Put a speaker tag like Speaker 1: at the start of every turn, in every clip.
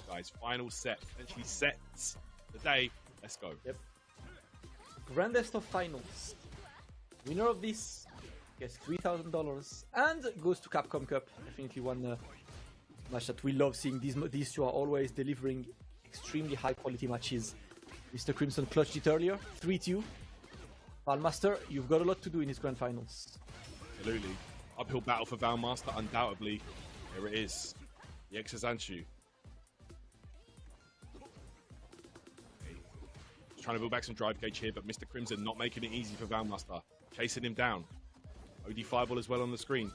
Speaker 1: guys. Final set. Essentially sets the day. Let's go.
Speaker 2: Yep. Grandest of finals. Winner of this gets $3,000 and goes to Capcom Cup. Definitely one match that we love seeing. These two are always delivering extremely high quality matches. Mr. Crimson clutched it earlier. 3-2. Valmaster, you've got a lot to do in his grand finals.
Speaker 1: Absolutely. Uphill battle for Valmaster, undoubtedly. There it is. The Exazanshu. Trying to build back some drive gauge here, but Mr. Crimson not making it easy for Valmaster. Chasing him down. OD Fireball as well on the screen.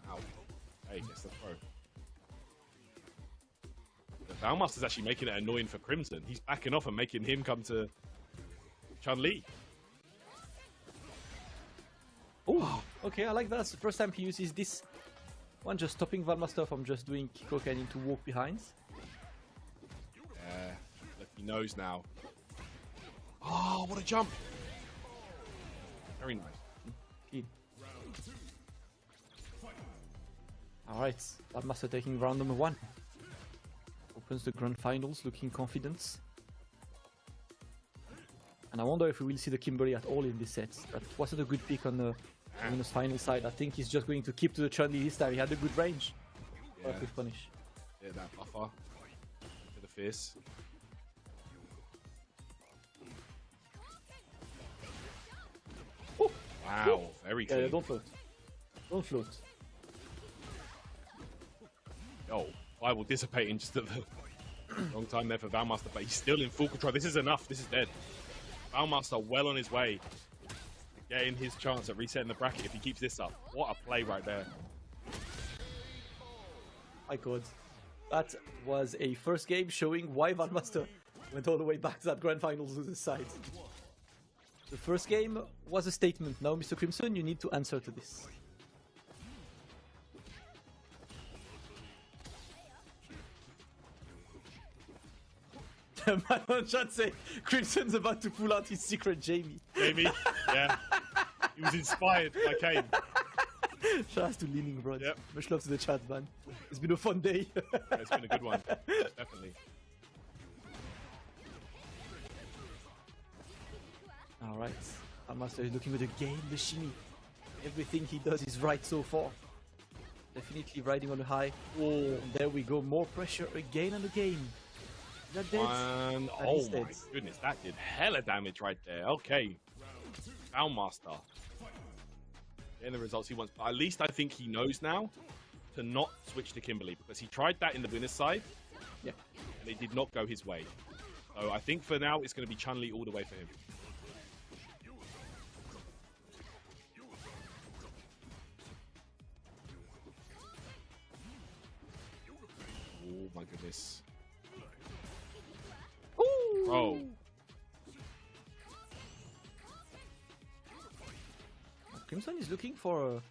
Speaker 1: Ow. Hey, gets the throw. The Valmaster's actually making it annoying for Crimson. He's backing off and making him come to Chun-Li.
Speaker 2: Oh, okay, I like that. That's the first time he uses this one, just stopping Valmaster from just doing Kikoken into walk behinds.
Speaker 1: Yeah, look, he knows now. Oh, what a jump! Very nice.
Speaker 2: Clean. Alright, Valmaster taking round number 1. Opens the grand finals, looking confident. And I wonder if we will see the Kimberly at all in this set. That wasn't a good pick on the final side. I think he's just going to keep to the Chun-Li this time. He had a good range.
Speaker 1: Yeah.
Speaker 2: Perfect punish.
Speaker 1: Yeah, that buffer. To the fierce.
Speaker 2: Oh.
Speaker 1: Wow, very clean.
Speaker 2: Yeah, don't float. Don't float.
Speaker 1: Oh, Fireball dissipating just at the wrong time there for Valmaster, but he's still in full control. This is enough. This is dead. Valmaster well on his way to getting his chance at resetting the bracket if he keeps this up. What a play right there.
Speaker 2: My god. That was a first game showing why Valmaster went all the way back to that grand finals loser side. The first game was a statement. Now, Mr. Crimson, you need to answer to this. Man on chat say Crimson's about to pull out his secret Jamie.
Speaker 1: Jamie, yeah. He was inspired by Kane.
Speaker 2: Shout out to Leaning Rod.
Speaker 1: Yep.
Speaker 2: Much love to the chat, man. It's been a fun day.
Speaker 1: Yeah, it's been a good one. Definitely.
Speaker 2: Alright. Valmaster is looking with the game, the shimmy. Everything he does is right so far. Definitely riding on the high. Oh, and there we go. More pressure again and again. Is that dead?
Speaker 1: Oh my goodness, that did hella damage right there. Okay. Valmaster. Getting the results he wants. But at least I think he knows now to not switch to Kimberly, because he tried that in the winner's side.
Speaker 2: Yeah.
Speaker 1: And it did not go his way. So I think for now it's going to be Chun-Li all the way for him. Oh my goodness.
Speaker 2: Ooh.
Speaker 1: Oh.
Speaker 2: Crimson is looking for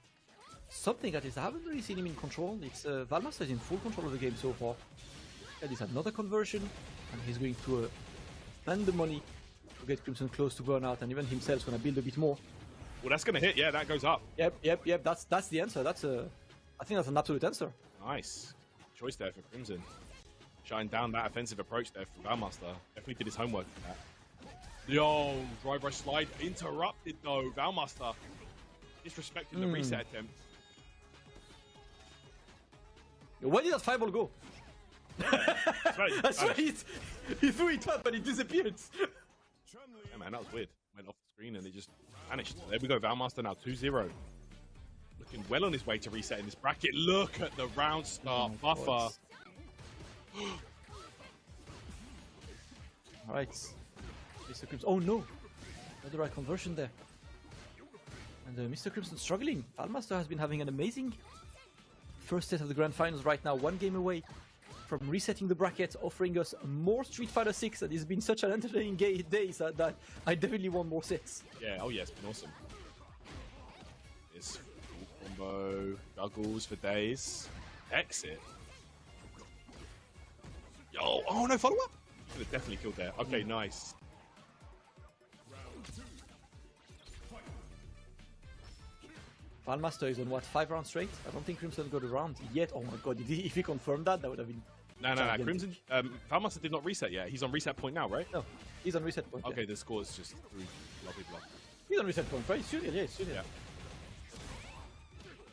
Speaker 2: something that is. I haven't really seen him in control. It's Valmaster is in full control of the game so far. That is another conversion, and he's going to spend the money to get Crimson close to burnout, and even himself going to build a bit more.
Speaker 1: Well, that's going to hit. Yeah, that goes up.
Speaker 2: Yep. That's the answer. I think that's an absolute answer.
Speaker 1: Nice choice there for Crimson. Shutting down that offensive approach there for Valmaster. Definitely did his homework for that. Yo, drive rush slide interrupted though. Valmaster disrespecting the reset attempt.
Speaker 2: Where did that fireball go? That's right. He threw it up and it disappeared.
Speaker 1: Yeah, man, that was weird. Went off the screen and it just vanished. There we go. Valmaster now 2-0. Looking well on his way to resetting this bracket. Look at the round start buffer.
Speaker 2: Alright. Mr. Crimson. Oh no! Not the right conversion there. And Mr. Crimson struggling. Valmaster has been having an amazing first set of the grand finals right now. One game away from resetting the bracket, offering us more Street Fighter 6. And it's been such an entertaining day that I definitely want more sets.
Speaker 1: Yeah, oh yeah, it's been awesome. This full combo, juggles for days. Exit. Yo, oh no, follow up! Could have definitely killed there. Okay, nice.
Speaker 2: Valmaster is on what, 5 rounds straight? I don't think Crimson got a round yet. Oh my god, if he confirmed that, that would have been...
Speaker 1: No. Crimson, Valmaster did not reset yet. He's on reset point now, right?
Speaker 2: No, he's on reset point.
Speaker 1: Okay,
Speaker 2: yeah.
Speaker 1: the score is just 3 blah.
Speaker 2: He's on reset point, right? It's Julian, yeah, it's Julian.
Speaker 1: Yeah.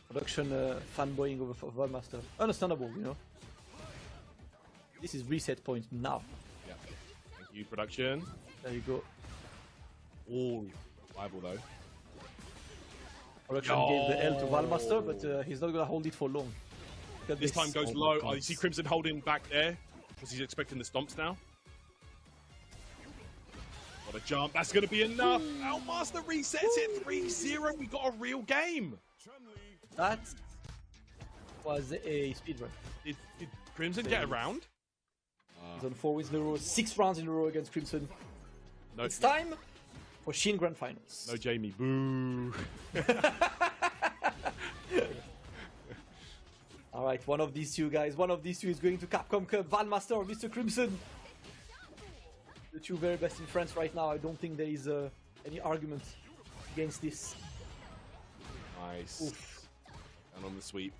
Speaker 2: Production fanboying over Valmaster. Understandable, you know. This is reset point now.
Speaker 1: Yeah. Thank you, production.
Speaker 2: There you go.
Speaker 1: All viable though.
Speaker 2: Production gave the L to Valmaster, but he's not gonna hold it for long.
Speaker 1: This time goes low. Oh, you see Crimson holding back there because he's expecting the stomps now. What a jump. That's going to be enough. Valmaster resets it 3-0. We got a real game.
Speaker 2: That was a speedrun.
Speaker 1: Did Crimson get around?
Speaker 2: He's on 4 wins in a row, 6 rounds in a row against Crimson.
Speaker 1: No,
Speaker 2: it's time for Shin Grand Finals.
Speaker 1: No Jamie. Boo.
Speaker 2: Alright, one of these two guys, one of these two is going to Capcom Cup, Valmaster or Mr. Crimson. The two very best in France right now. I don't think there is any argument against this.
Speaker 1: Nice.
Speaker 2: Oof.
Speaker 1: And on the sweep.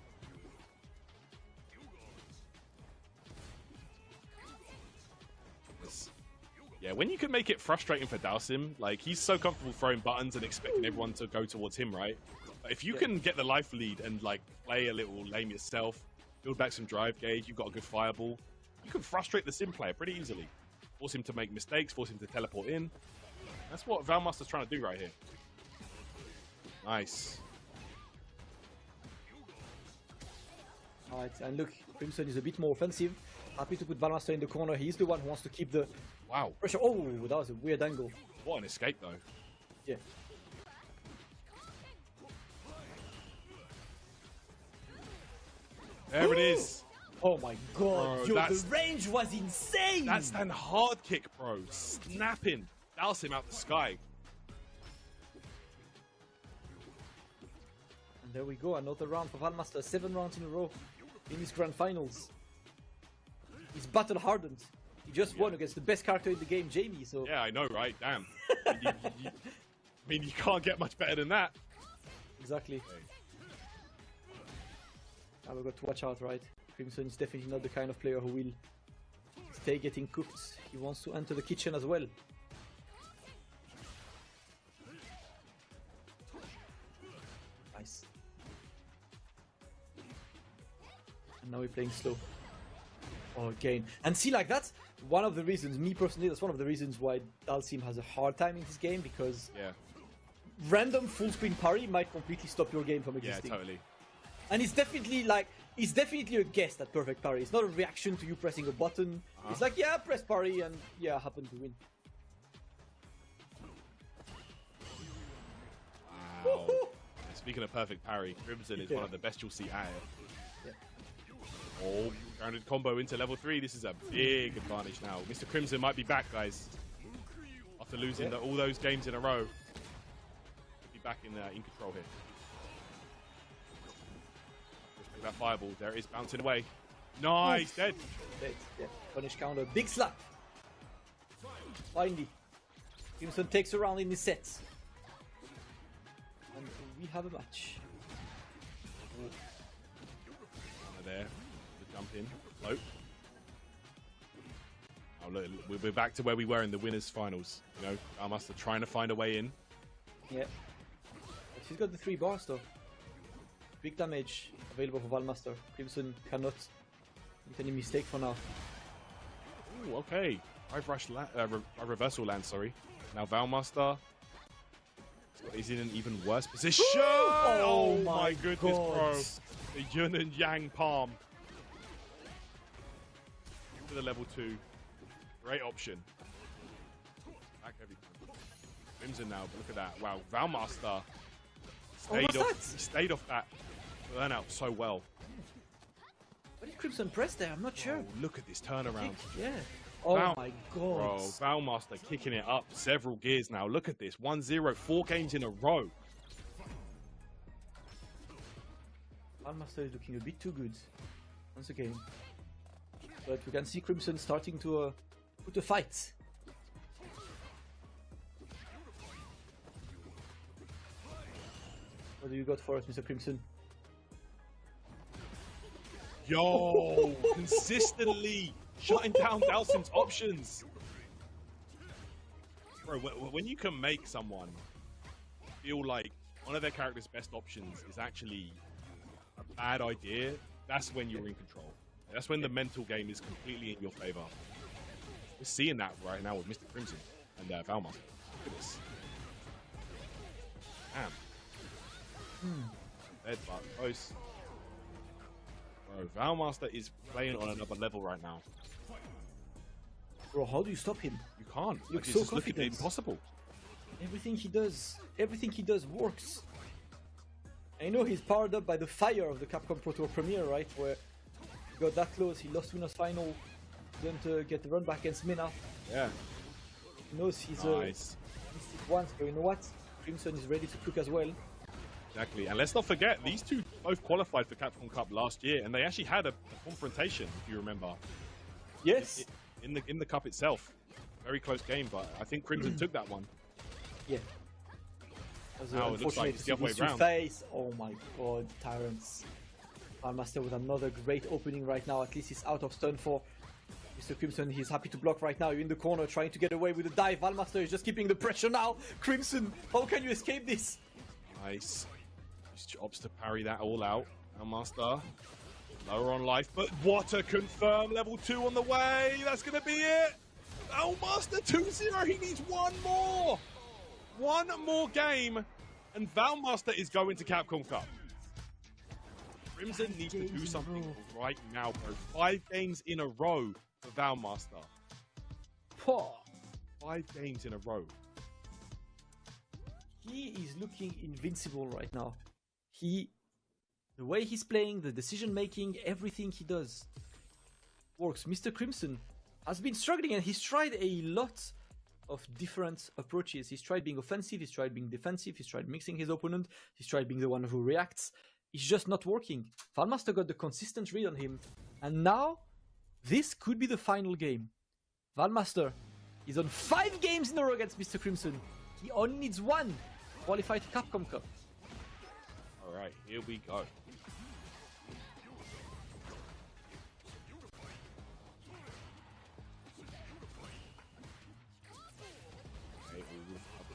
Speaker 1: Yeah, when you can make it frustrating for Dalsim, like he's so comfortable throwing buttons and expecting everyone to go towards him, right? But if you can get the life lead and like play a little lame yourself, build back some drive gauge, you've got a good fireball, you can frustrate the sim player pretty easily. Force him to make mistakes, force him to teleport in. That's what Valmaster's trying to do right here. Nice.
Speaker 2: Alright, and look, Crimson is a bit more offensive. Happy to put Valmaster in the corner. He's the one who wants to keep the pressure. Oh, that was a weird angle.
Speaker 1: What an escape, though.
Speaker 2: Yeah.
Speaker 1: There it is.
Speaker 2: Oh my god,
Speaker 1: Bro,
Speaker 2: yo, the range was insane!
Speaker 1: That's an hard kick, bro. Snapping. Dalsim out the sky.
Speaker 2: And there we go, another round for Valmaster. 7 rounds in a row in his grand finals. He's battle hardened. He just won against the best character in the game, Jamie. So
Speaker 1: yeah, I know, right? Damn. I mean, you can't get much better than that.
Speaker 2: Exactly.
Speaker 1: Okay.
Speaker 2: Now we've got to watch out, right? Crimson is definitely not the kind of player who will stay getting cooked. He wants to enter the kitchen as well. Nice. And now we're playing slow. Oh, again. And see, like, that's one of the reasons, me personally, that's one of the reasons why Dalsim has a hard time in this game, because random full screen parry might completely stop your game from existing.
Speaker 1: Yeah, totally.
Speaker 2: And it's definitely like, it's definitely a guess that perfect parry. It's not a reaction to you pressing a button. It's like, yeah, press parry and yeah, I happen to win.
Speaker 1: Wow. Speaking of perfect parry, Crimson is one of the best you'll see at it. Oh, grounded combo into level 3. This is a big advantage now. Mr. Crimson might be back, guys. After losing all those games in a row. He'll be back in control here. Just pick that fireball. There it is, bouncing away. Nice, dead.
Speaker 2: Dead, yeah. Punish counter. Big slap. Finally. Crimson takes a round in the set. And we have a match.
Speaker 1: There. Jump in, float. Oh look, we're back to where we were in the winners' finals. You know, Valmaster trying to find a way in.
Speaker 2: Yeah. But he's got the 3 bars though. Big damage available for Valmaster. Crimson cannot make any mistake for now.
Speaker 1: Ooh, okay. Reversal land, sorry. Now Valmaster is in an even worse position. Oh my goodness, bro. The yin and yang palm. To the level 2. Great option. Back heavy. Crimson now, but look at that. Wow, Valmaster stayed off that burnout so well.
Speaker 2: What did Crimson press there? I'm not sure.
Speaker 1: Oh, look at this turnaround.
Speaker 2: Yeah. Oh my god.
Speaker 1: Bro, Valmaster kicking it up several gears now. Look at this. 1-0, 4 games in a row.
Speaker 2: Valmaster is looking a bit too good once again. But we can see Crimson starting to put a fight. What do you got for us, Mr. Crimson?
Speaker 1: Yo, consistently shutting down Dalsim's options. Bro, when you can make someone feel like one of their character's best options is actually a bad idea, that's when you're in control. That's when the mental game is completely in your favor. We're seeing that right now with Mr. Crimson and Valmaster. Look at this. Damn. Headbutt, close. Bro, Valmaster is playing on another level right now.
Speaker 2: Bro, how do you stop him?
Speaker 1: You can't.
Speaker 2: He looks
Speaker 1: It's
Speaker 2: so
Speaker 1: just looking
Speaker 2: confident.
Speaker 1: impossible.
Speaker 2: Everything he does works. I know he's powered up by the fire of the Capcom Pro Tour premiere, right? Where he got that close, he lost winners final, didn't get the run back against Mina.
Speaker 1: Yeah.
Speaker 2: He knows he's
Speaker 1: Nice.
Speaker 2: missed it once, but you know what? Crimson is ready to cook as well.
Speaker 1: Exactly. And let's not forget, these two both qualified for Capcom Cup last year, and they actually had a confrontation, if you remember.
Speaker 2: Yes.
Speaker 1: In the cup itself. Very close game, but I think Crimson took that one.
Speaker 2: Yeah. Was,
Speaker 1: Now it looks like
Speaker 2: unfortunate
Speaker 1: it's
Speaker 2: to
Speaker 1: the other way
Speaker 2: see these two
Speaker 1: round.
Speaker 2: face. Oh my god, Tyrants. Valmaster with another great opening right now. At least he's out of stun for Mr. Crimson. He's happy to block right now. You're in the corner trying to get away with the dive. Valmaster is just keeping the pressure now. Crimson, how can you escape this?
Speaker 1: Nice. His jobs to parry that all out. Valmaster. Lower on life, but what a confirm level 2 on the way. That's going to be it. Valmaster 2-0. He needs one more. One more game, and Valmaster is going to Capcom Cup. Crimson needs to do something right now, bro. 5 games in a row for Valmaster.
Speaker 2: Poor.
Speaker 1: 5 games in a row.
Speaker 2: He is looking invincible right now. The way he's playing, the decision making, everything he does works. Mr. Crimson has been struggling, and he's tried a lot of different approaches. He's tried being offensive, he's tried being defensive, he's tried mixing his opponent, he's tried being the one who reacts. It's just not working. Valmaster got the consistent read on him, and now this could be the final game. Valmaster is on 5 games in a row against Mr. Crimson. He only needs 1 to qualify to Capcom Cup.
Speaker 1: Alright, here we go.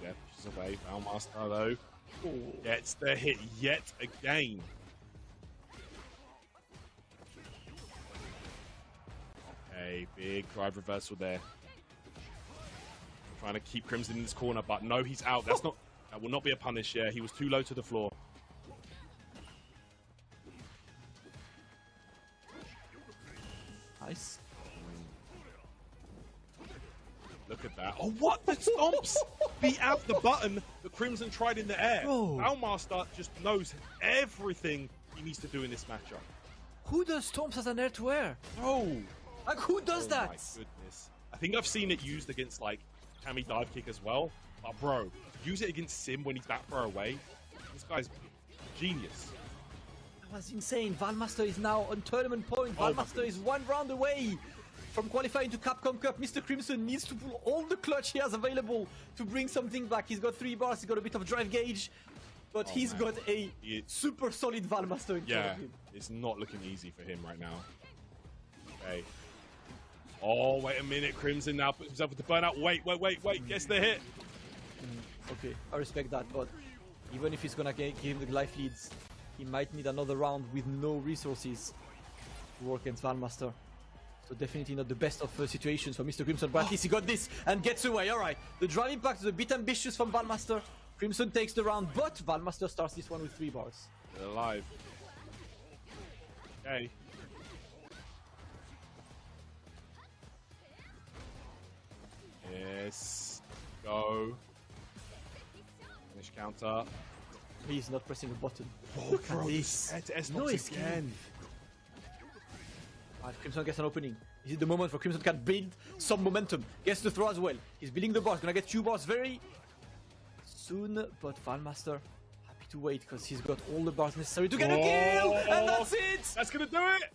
Speaker 1: Okay, pushes away. Valmaster though gets the hit yet again. Okay, big drive reversal there. Trying to keep Crimson in this corner, but no, he's out. That will not be a punish. Yeah, he was too low to the floor.
Speaker 2: Nice.
Speaker 1: Look at that. Oh, what? The stomps beat out the button that Crimson tried in the air.
Speaker 2: Bro.
Speaker 1: Valmaster just knows everything he needs to do in this matchup.
Speaker 2: Who does Storms as an air-to-air?
Speaker 1: Oh,
Speaker 2: Like, who does that?
Speaker 1: my goodness. I think I've seen it used against, like, Kami dive kick as well. But, bro, use it against Sim when he's that far away. This guy's genius.
Speaker 2: That was insane. Valmaster is now on tournament point.
Speaker 1: Oh my
Speaker 2: Valmaster is 1 round away from qualifying to Capcom Cup. Mr. Crimson needs to pull all the clutch he has available to bring something back. He's got 3 bars, he's got a bit of drive gauge, but he's
Speaker 1: man.
Speaker 2: got a super solid Valmaster in front
Speaker 1: Yeah,
Speaker 2: of him.
Speaker 1: it's not looking easy for him right now. Okay. Oh, wait a minute. Crimson now puts himself into burnout. Wait. Gets the hit.
Speaker 2: Okay, I respect that, but even if he's gonna give him the life leads, he might need another round with no resources to work against Valmaster. So definitely not the best of situations for Mr. Crimson, but at least he got this and gets away. Alright, the drive impact is a bit ambitious from Valmaster. Crimson takes the round, but Valmaster starts this one with 3 bars.
Speaker 1: They're alive. Okay. Yes. Go. Finish counter.
Speaker 2: He's not pressing the button.
Speaker 1: Oh,
Speaker 2: Look
Speaker 1: bro,
Speaker 2: at this.
Speaker 1: S
Speaker 2: No escape. Alright, Crimson gets an opening. Is it the moment for Crimson can build some momentum? Gets the throw as well. He's building the bars. Gonna get 2 bars very soon, but Valmaster happy to wait because he's got all the bars necessary to get a kill, and that's it.
Speaker 1: That's gonna do it.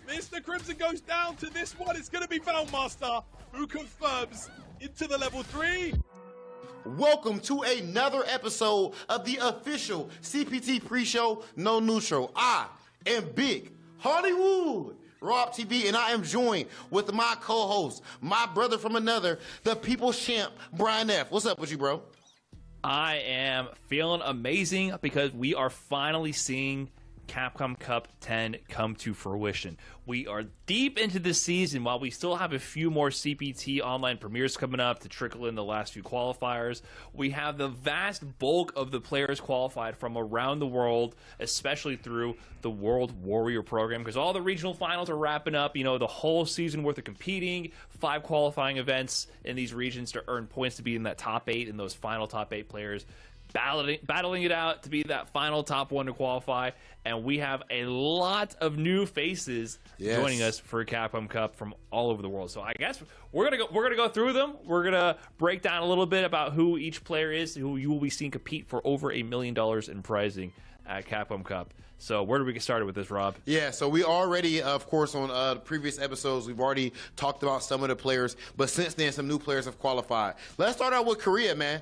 Speaker 1: Mr. Crimson goes down to this one. It's gonna be Valmaster who confirms into the level 3.
Speaker 3: Welcome to another episode of the official CPT pre-show, no news show. I am Big Hollywood Rob TV, and I am joined with my co-host, my brother from another, the people's champ, Brian F. What's up with you, bro?
Speaker 4: I am feeling amazing because we are finally seeing Capcom Cup 10 come to fruition. We are deep into the season while we still have a few more CPT online premieres coming up to trickle in the last few qualifiers. We have the vast bulk of the players qualified from around the world, especially through the World Warrior program, because all the regional finals are wrapping up. You know, the whole season worth of competing, 5 qualifying events in these regions to earn points to be in that top 8 and those final top 8 players battling it out to be that final top 1 to qualify. And we have a lot of new faces joining us for Capcom Cup from all over the world. So I guess we're gonna go through them. We're gonna break down a little bit about who each player is, who you will be seeing compete for over $1 million in prizing at Capcom Cup. So where do we get started with this, Rob?
Speaker 3: Yeah, so we already, of course, on previous episodes, we've already talked about some of the players, but since then, some new players have qualified. Let's start out with Korea, man.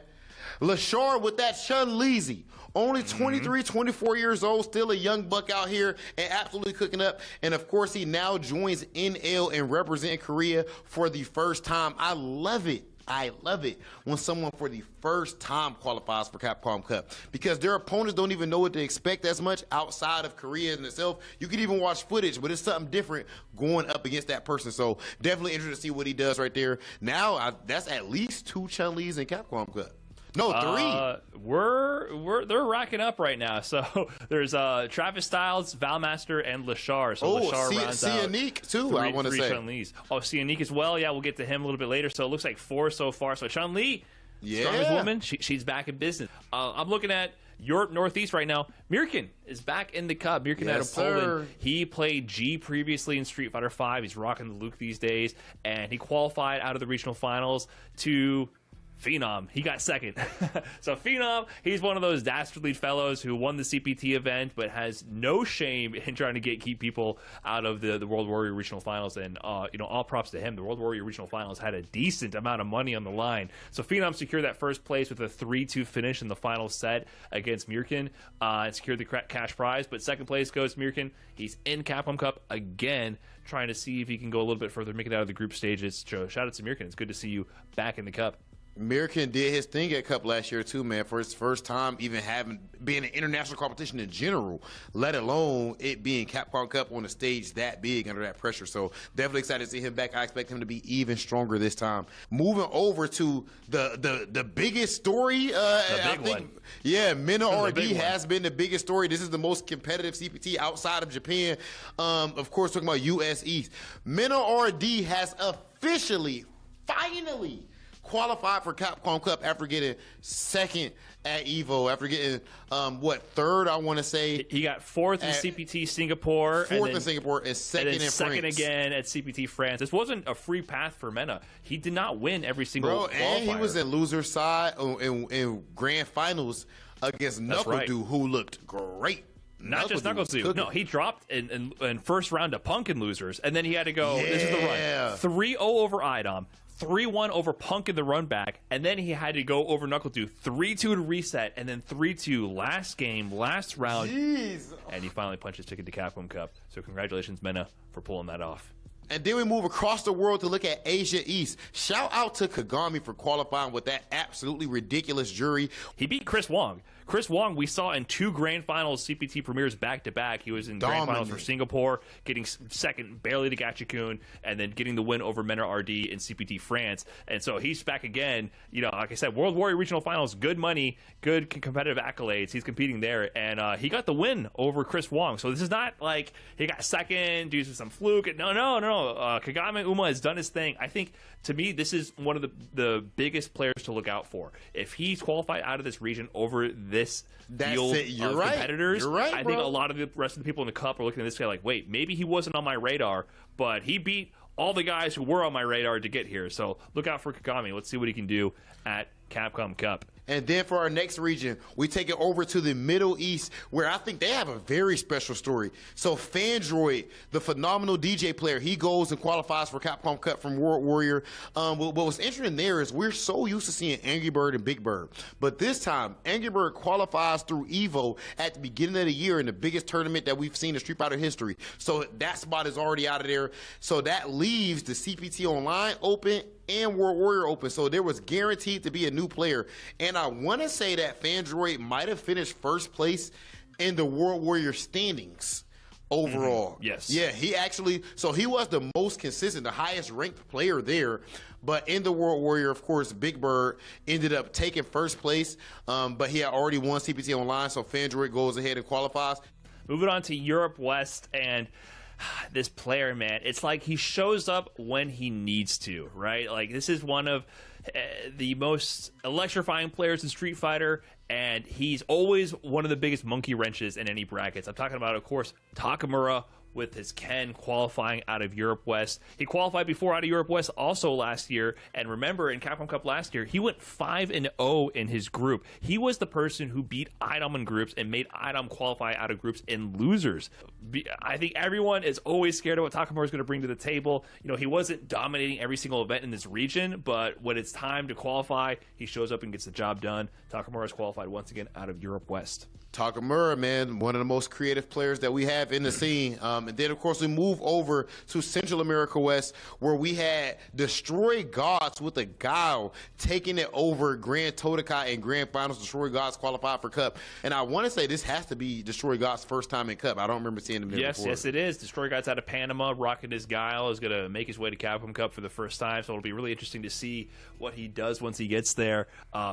Speaker 3: Lashar with that Chun-Li, only 23, 24 years old, still a young buck out here and absolutely cooking up. And of course, he now joins NL and representing Korea for the first time. I love it. I love it when someone for the first time qualifies for Capcom Cup, because their opponents don't even know what to expect as much outside of Korea in itself. You can even watch footage, but it's something different going up against that person. So definitely interested to see what he does right there. Now, that's at least 2 Chun-Lis in Capcom Cup. No, 3.
Speaker 4: They're racking up right now. So there's Travis Styles, Valmaster, and Lashar. So Lashar rounds out
Speaker 3: Cianique too, I want to say.
Speaker 4: Chun-Lis. Oh, Cianique as well. Yeah, we'll get to him a little bit later. So it looks like 4 so far. So Chun-Li, strongest woman, she's back in business. I'm looking at Europe Northeast right now. Mirkin is back in the cup. Mirkin out of Poland. He played G previously in Street Fighter V. He's rocking the Luke these days, and he qualified out of the regional finals to Phenom. He got second. So Phenom, he's one of those dastardly fellows who won the CPT event but has no shame in trying to keep people out of the World Warrior Regional Finals. And all props to him. The World Warrior Regional Finals had a decent amount of money on the line. So Phenom secured that first place with a 3-2 finish in the final set against Mirkin and secured the cash prize. But second place goes Mirkin. He's in Capcom Cup again, trying to see if he can go a little bit further, make it out of the group stages. So shout out to Mirkin. It's good to see you back in the cup.
Speaker 3: Mirkin did his thing at Cup last year too, man, for his first time even being an international competition in general, let alone it being Capcom Cup on a stage that big under that pressure. So definitely excited to see him back. I expect him to be even stronger this time. Moving over to the biggest story,
Speaker 4: the big one.
Speaker 3: Yeah, Mena RD has been the biggest story. This is the most competitive CPT outside of Japan. Of course, talking about US East. Mena RD has officially, finally qualified for Capcom Cup after getting second at EVO, after getting, third, I want to say.
Speaker 4: He got 4th in CPT Singapore.
Speaker 3: In Singapore and second in France.
Speaker 4: Second again at CPT France. This wasn't a free path for Mena. He did not win every single qualifier.
Speaker 3: And he was in loser side in grand finals against Knuckle-Doo, who looked great.
Speaker 4: Not just Knuckles-Doo. No, he dropped in first round to Punk in losers, and then he had to go, this is the run, 3-0 over Idom, 3-1 over Punk in the run back, and then he had to go over Knuckle-Doo, 3-2 to reset, and then 3-2 last game, last round.
Speaker 3: Jeez.
Speaker 4: And he finally punched his ticket to Capcom Cup. So congratulations, Mena, for pulling that off.
Speaker 3: And then we move across the world to look at Asia East. Shout out to Kagami for qualifying with that absolutely ridiculous jury.
Speaker 4: He beat Chris Wong. Chris Wong, we saw in 2 grand finals CPT premieres back-to-back. He was in grand finals for Singapore, getting second barely to Gachikun, and then getting the win over Mena RD in CPT France. And so he's back again. Like I said, World Warrior Regional Finals, good money, good competitive accolades. He's competing there, and he got the win over Chris Wong. So this is not like he got second due to some fluke. No. Kagami Uma has done his thing. I think, to me, this is one of the biggest players to look out for. If he's qualified out of this region over this field of competitors, I think a lot of the rest of the people in the cup are looking at this guy like, wait, maybe he wasn't on my radar, but he beat all the guys who were on my radar to get here. So look out for Kagami. Let's see what he can do at Capcom Cup.
Speaker 3: And then for our next region, we take it over to the Middle East, where I think they have a very special story. So Fandroid, the phenomenal DJ player, he goes and qualifies for Capcom Cup from World Warrior. What was interesting there is we're so used to seeing Angry Bird and Big Bird. But this time, Angry Bird qualifies through EVO at the beginning of the year in the biggest tournament that we've seen in Street Fighter history. So that spot is already out of there. So that leaves the CPT Online Open and World Warrior Open. So there was guaranteed to be a new player. And I want to say that Fandroid might have finished first place in the World Warrior standings overall.
Speaker 4: Yes.
Speaker 3: Yeah, he actually, so he was the most consistent, the highest ranked player there. But in the World Warrior, of course, Big Bird ended up taking first place. But he had already won CPT Online, so Fandroid goes ahead and qualifies.
Speaker 4: Moving on to Europe West, and this player, man, it's like he shows up when he needs to, right? Like, this is one of the most electrifying players in Street Fighter, and he's always one of the biggest monkey wrenches in any brackets. I'm talking about, of course, Takamura with his Ken qualifying out of Europe West. He qualified before out of Europe West also last year, and remember, in Capcom Cup last year, he went 5-0 in his group. He was the person who beat IDOM in groups and made IDOM qualify out of groups in losers. I think everyone is always scared of what Takamura is going to bring to the table. You know, he wasn't dominating every single event in this region, but when it's time to qualify, he shows up and gets the job done. Takamura is qualified once again out of Europe West.
Speaker 3: Takamura, man, one of the most creative players that we have in the scene. And then, of course, we move over to Central America West, where we had Destroy Gods with a guile taking it over Grand Todokai in Grand Finals. Destroy Gods qualified for Cup. And I want to say this has to be Destroy Gods' first time in Cup. I don't remember seeing him there before.
Speaker 4: Yes, it is. Destroy Gods out of Panama, rocking his guile, is going to make his way to Capcom Cup for the first time. So it'll be really interesting to see what he does once he gets there.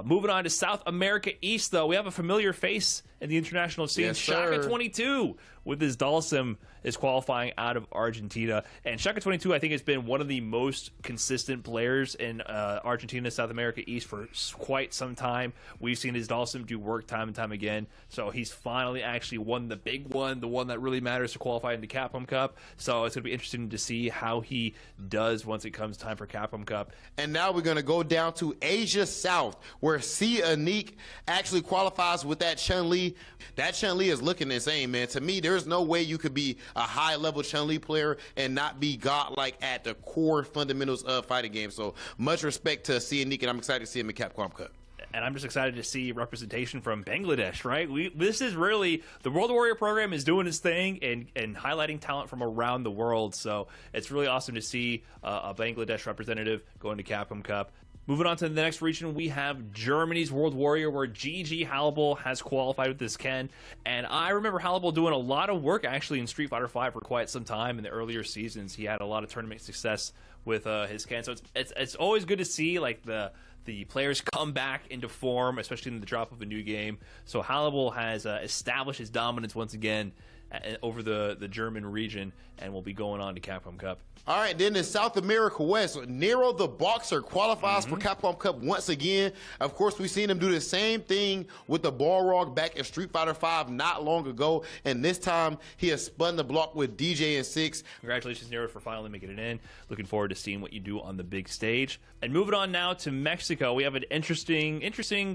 Speaker 4: Moving on to South America East, though, we have a familiar face in the international scene.
Speaker 3: Yes,
Speaker 4: Shaka 22 with his Dalsum is qualifying out of Argentina. And Shaka 22, I think, has been one of the most consistent players in Argentina, South America East for quite some time. We've seen his Dalsum do work time and time again. So he's finally actually won the big one, the one that really matters to qualify into Capcom Cup. So it's going to be interesting to see how he does once it comes time for Capcom Cup.
Speaker 3: And now we're going to go down to Asia South, where C. Anik actually qualifies with that Chun-Li. That Chun-Li is looking insane, man. To me, there's no way you could be a high-level Chun-Li player and not be godlike at the core fundamentals of fighting games. So much respect to C. Anik, and I'm excited to see him in Capcom Cup.
Speaker 4: And I'm just excited to see representation from Bangladesh, right? This is really, the World Warrior program is doing its thing and highlighting talent from around the world. So it's really awesome to see a Bangladesh representative going to Capcom Cup. Moving on to the next region, we have Germany's World Warrior, where GG Hannibal has qualified with this Ken. And I remember Hannibal doing a lot of work, actually, in Street Fighter V for quite some time in the earlier seasons. He had a lot of tournament success with his Ken. So it's always good to see, like, the players come back into form, especially in the drop of a new game. So Hannibal has established his dominance once again over the German region, and will be going on to Capcom Cup.
Speaker 3: All right, then in South America West, Nero the Boxer qualifies for Capcom Cup once again. Of course, we've seen him do the same thing with the Balrog back in Street Fighter V not long ago, and this time he has spun the block with DJ and 6.
Speaker 4: Congratulations, Nero, for finally making it in. Looking forward to seeing what you do on the big stage. And moving on now to Mexico, we have an interesting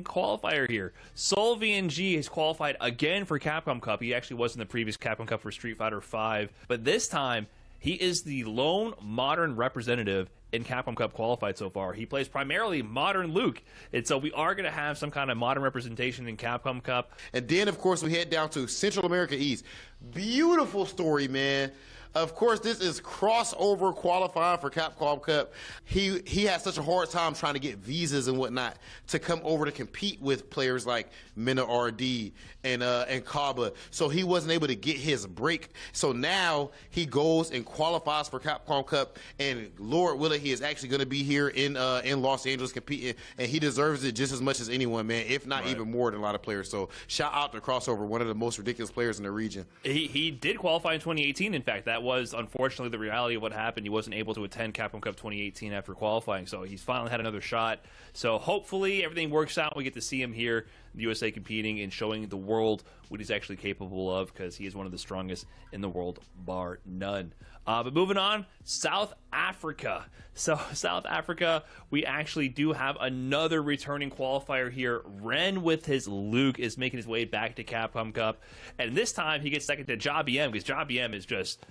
Speaker 4: qualifier here. Solvian G has qualified again for Capcom Cup. He actually was in the previous Capcom Cup for Street Fighter V, but this time he is the lone modern representative in Capcom Cup qualified so far. He plays primarily modern Luke, and so we are going to have some kind of modern representation in Capcom Cup.
Speaker 3: And then, of course, we head down to Central America East. Beautiful story, man. Of course, this is crossover qualifying for Capcom Cup. He had such a hard time trying to get visas and whatnot to come over to compete with players like Mena RD and Kaba. So he wasn't able to get his break. So now he goes and qualifies for Capcom Cup, and Lord willing, he is actually going to be here in Los Angeles competing, and he deserves it just as much as anyone, man, if not even more than a lot of players. So shout out to Crossover, one of the most ridiculous players in the region.
Speaker 4: He did qualify in 2018. In fact, that was unfortunately the reality of what happened. He wasn't able to attend Capcom Cup 2018 after qualifying, so he's finally had another shot. So hopefully everything works out. We get to see him here in the USA competing and showing the world what he's actually capable of, because he is one of the strongest in the world, bar none. But moving on, South Africa. So South Africa, we actually do have another returning qualifier here. Ren with his Luke is making his way back to Capcom Cup. And this time he gets second to JaBM, because JaBM is just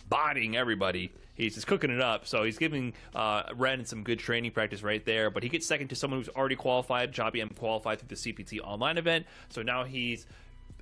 Speaker 4: bodying everybody. He's just cooking it up. So he's giving Ren some good training practice right there. But he gets second to someone who's already qualified. JaBM qualified through the CPT online event. So now he's,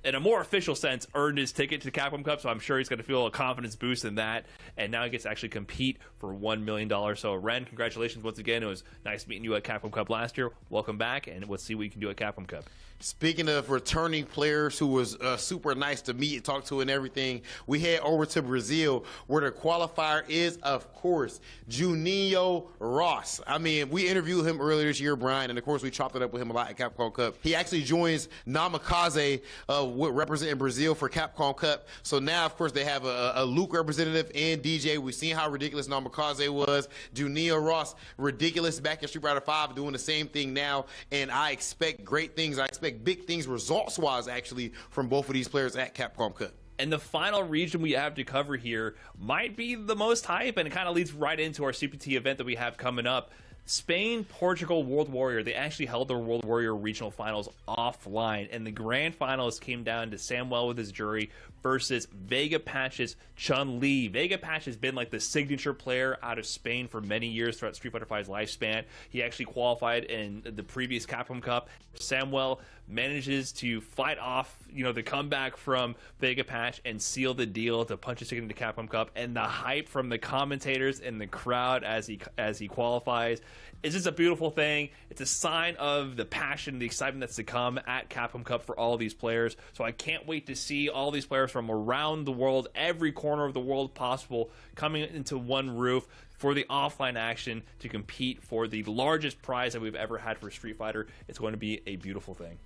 Speaker 4: in a more official sense, earned his ticket to Capcom Cup, so I'm sure he's going to feel a confidence boost in that. And now he gets to actually compete for $1 million. So, Ren, congratulations once again. It was nice meeting you at Capcom Cup last year. Welcome back, and let's see what you can do at Capcom Cup.
Speaker 3: Speaking of returning players who was super nice to meet and talk to and everything, we head over to Brazil, where the qualifier is, of course, Juninho Ross. I mean, we interviewed him earlier this year, Brian, and of course we chopped it up with him a lot at Capcom Cup. He actually joins Namikaze, representing Brazil for Capcom Cup. So now, of course, they have a Luke representative and DJ. We've seen how ridiculous Namikaze was. Juninho Ross, ridiculous back in Street Fighter 5, doing the same thing now, and I expect great things. I expect big things results-wise, actually, from both of these players at Capcom Cup.
Speaker 4: And the final region we have to cover here might be the most hype, and it kind of leads right into our CPT event that we have coming up. Spain, Portugal, World Warrior. They actually held their World Warrior regional finals offline, and the grand finals came down to Samuel with his jury versus Vega Patch's Chun-Li. Vega Patch has been like the signature player out of Spain for many years throughout Street Fighter V's lifespan. He actually qualified in the previous Capcom Cup. Samuel manages to fight off, the comeback from Vega Patch and seal the deal to punch his ticket into Capcom Cup. And the hype from the commentators and the crowd as he qualifies is just a beautiful thing. It's a sign of the passion, the excitement that's to come at Capcom Cup for all of these players. So I can't wait to see all these players from around the world, every corner of the world possible, coming into one roof for the offline action to compete for the largest prize that we've ever had for Street Fighter. It's going to be a beautiful thing.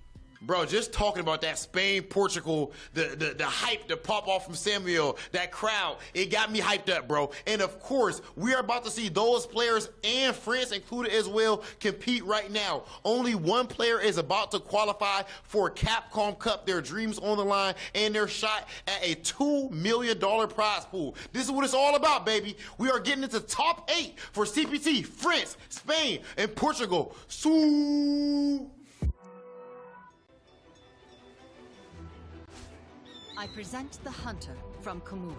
Speaker 3: Bro, just talking about that Spain, Portugal, the hype to pop off from Samuel, that crowd, it got me hyped up, bro. And of course, we are about to see those players and France included as well compete right now. Only one player is about to qualify for Capcom Cup. Their dreams on the line and their shot at a $2 million prize pool. This is what it's all about, baby. We are getting into top 8 for CPT, France, Spain, and Portugal.
Speaker 5: I present the Hunter from Komura.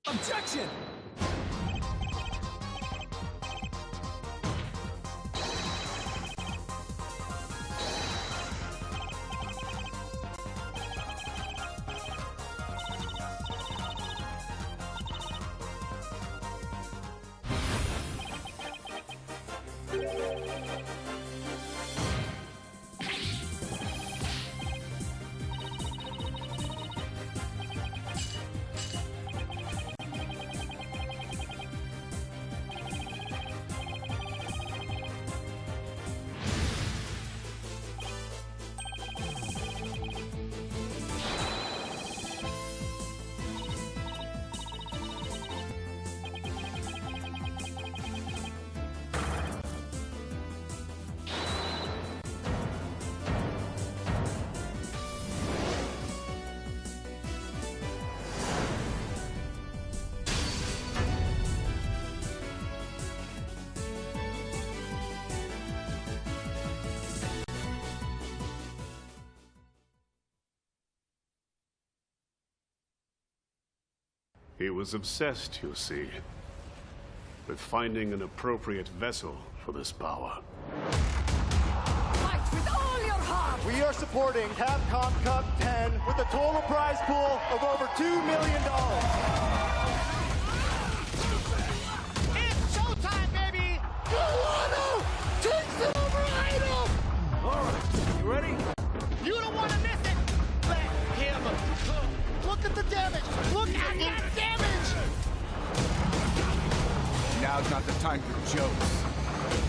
Speaker 6: Objection! He was obsessed, you see, with finding an appropriate vessel for this power.
Speaker 7: Fight with all your heart!
Speaker 8: We are supporting Capcom Cup 10 with a total prize pool of over $2 million.
Speaker 7: It's showtime, baby! Guano takes it over Idol!
Speaker 8: Alright, you ready?
Speaker 7: You don't want to miss it! Let him cook! Look at the damage! Look at that damage!
Speaker 8: Now's not the time for jokes.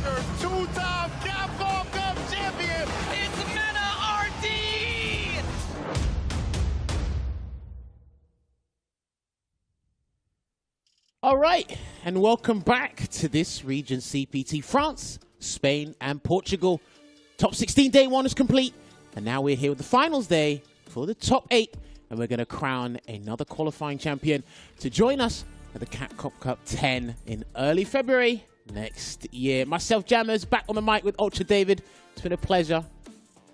Speaker 7: Your two-time Capcom Cup champion! It's Meta RD!
Speaker 9: All right, and welcome back to this region CPT. France, Spain, and Portugal. Top 16 day one is complete, and now we're here with the finals day for the top 8, and we're going to crown another qualifying champion to join us at the Capcom Cup 10 in early February next year. Myself, Jammers, back on the mic with Ultra David. It's been a pleasure,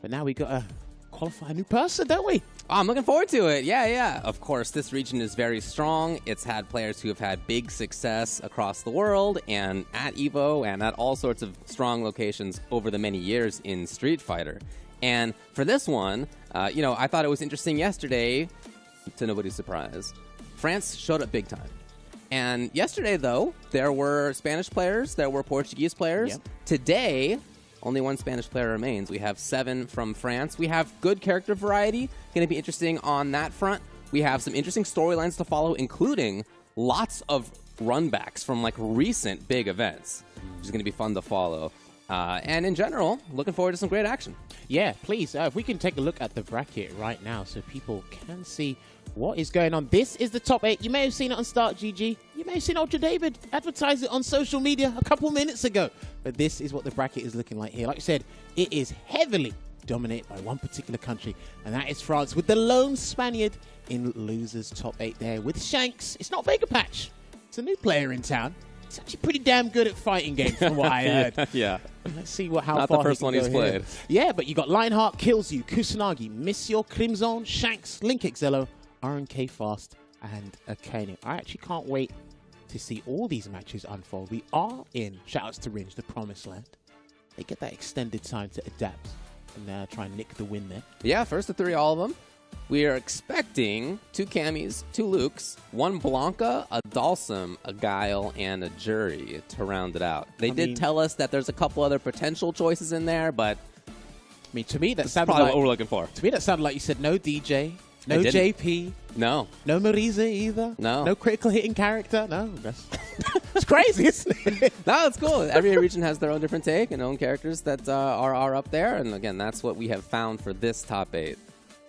Speaker 9: but now we got to qualify a new person, don't we?
Speaker 10: I'm looking forward to it. Yeah. Of course, this region is very strong. It's had players who have had big success across the world and at EVO and at all sorts of strong locations over the many years in Street Fighter. And for this one, I thought it was interesting yesterday, to nobody's surprise, France showed up big time. And yesterday, though, there were Spanish players, there were Portuguese players.
Speaker 9: Yep.
Speaker 10: Today, only one Spanish player remains. We have 7 from France. We have good character variety. Going to be interesting on that front. We have some interesting storylines to follow, including lots of runbacks from like recent big events, which is going to be fun to follow. And in general, looking forward to some great action.
Speaker 9: Yeah, please, if we can take a look at the bracket right now so people can see what is going on. This is the top 8. You may have seen it on Start GG. You may have seen Ultra David advertise it on social media a couple minutes ago. But this is what the bracket is looking like here. Like I said, it is heavily dominated by one particular country, and that is France, with the lone Spaniard in losers top 8 there with Shanks. It's not Vega Patch. It's a new player in town. He's actually pretty damn good at fighting games, from what I heard.
Speaker 10: Yeah.
Speaker 9: Let's see how
Speaker 10: Not
Speaker 9: far
Speaker 10: the first one he's played.
Speaker 9: Yeah, but you got Lionheart kills you, Kusanagi, Monsieur Crimson, Shanks, Link Excello, RNK Fast, and Akane. I actually can't wait to see all these matches unfold. We are in, shoutouts to Ringe, the Promised Land. They get that extended time to adapt and try and nick the win there.
Speaker 10: Yeah, first of 3, all of them. We are expecting 2 Camis, 2 Lukes, 1 Blanca, a Dalsum, a Guile, and a Jury to round it out. They did tell us that there's a couple other potential choices in there, but
Speaker 9: I mean, to me, that sounded
Speaker 10: probably
Speaker 9: like
Speaker 10: what we're looking for.
Speaker 9: To me, that sounded like you said no DJ, no
Speaker 10: didn't.
Speaker 9: JP,
Speaker 10: No.
Speaker 9: no Marisa either,
Speaker 10: No.
Speaker 9: no critical hitting character. No, that's it's crazy, isn't it?
Speaker 10: No, it's cool. Every region has their own different take and own characters that are up there. And again, that's what we have found for this top 8.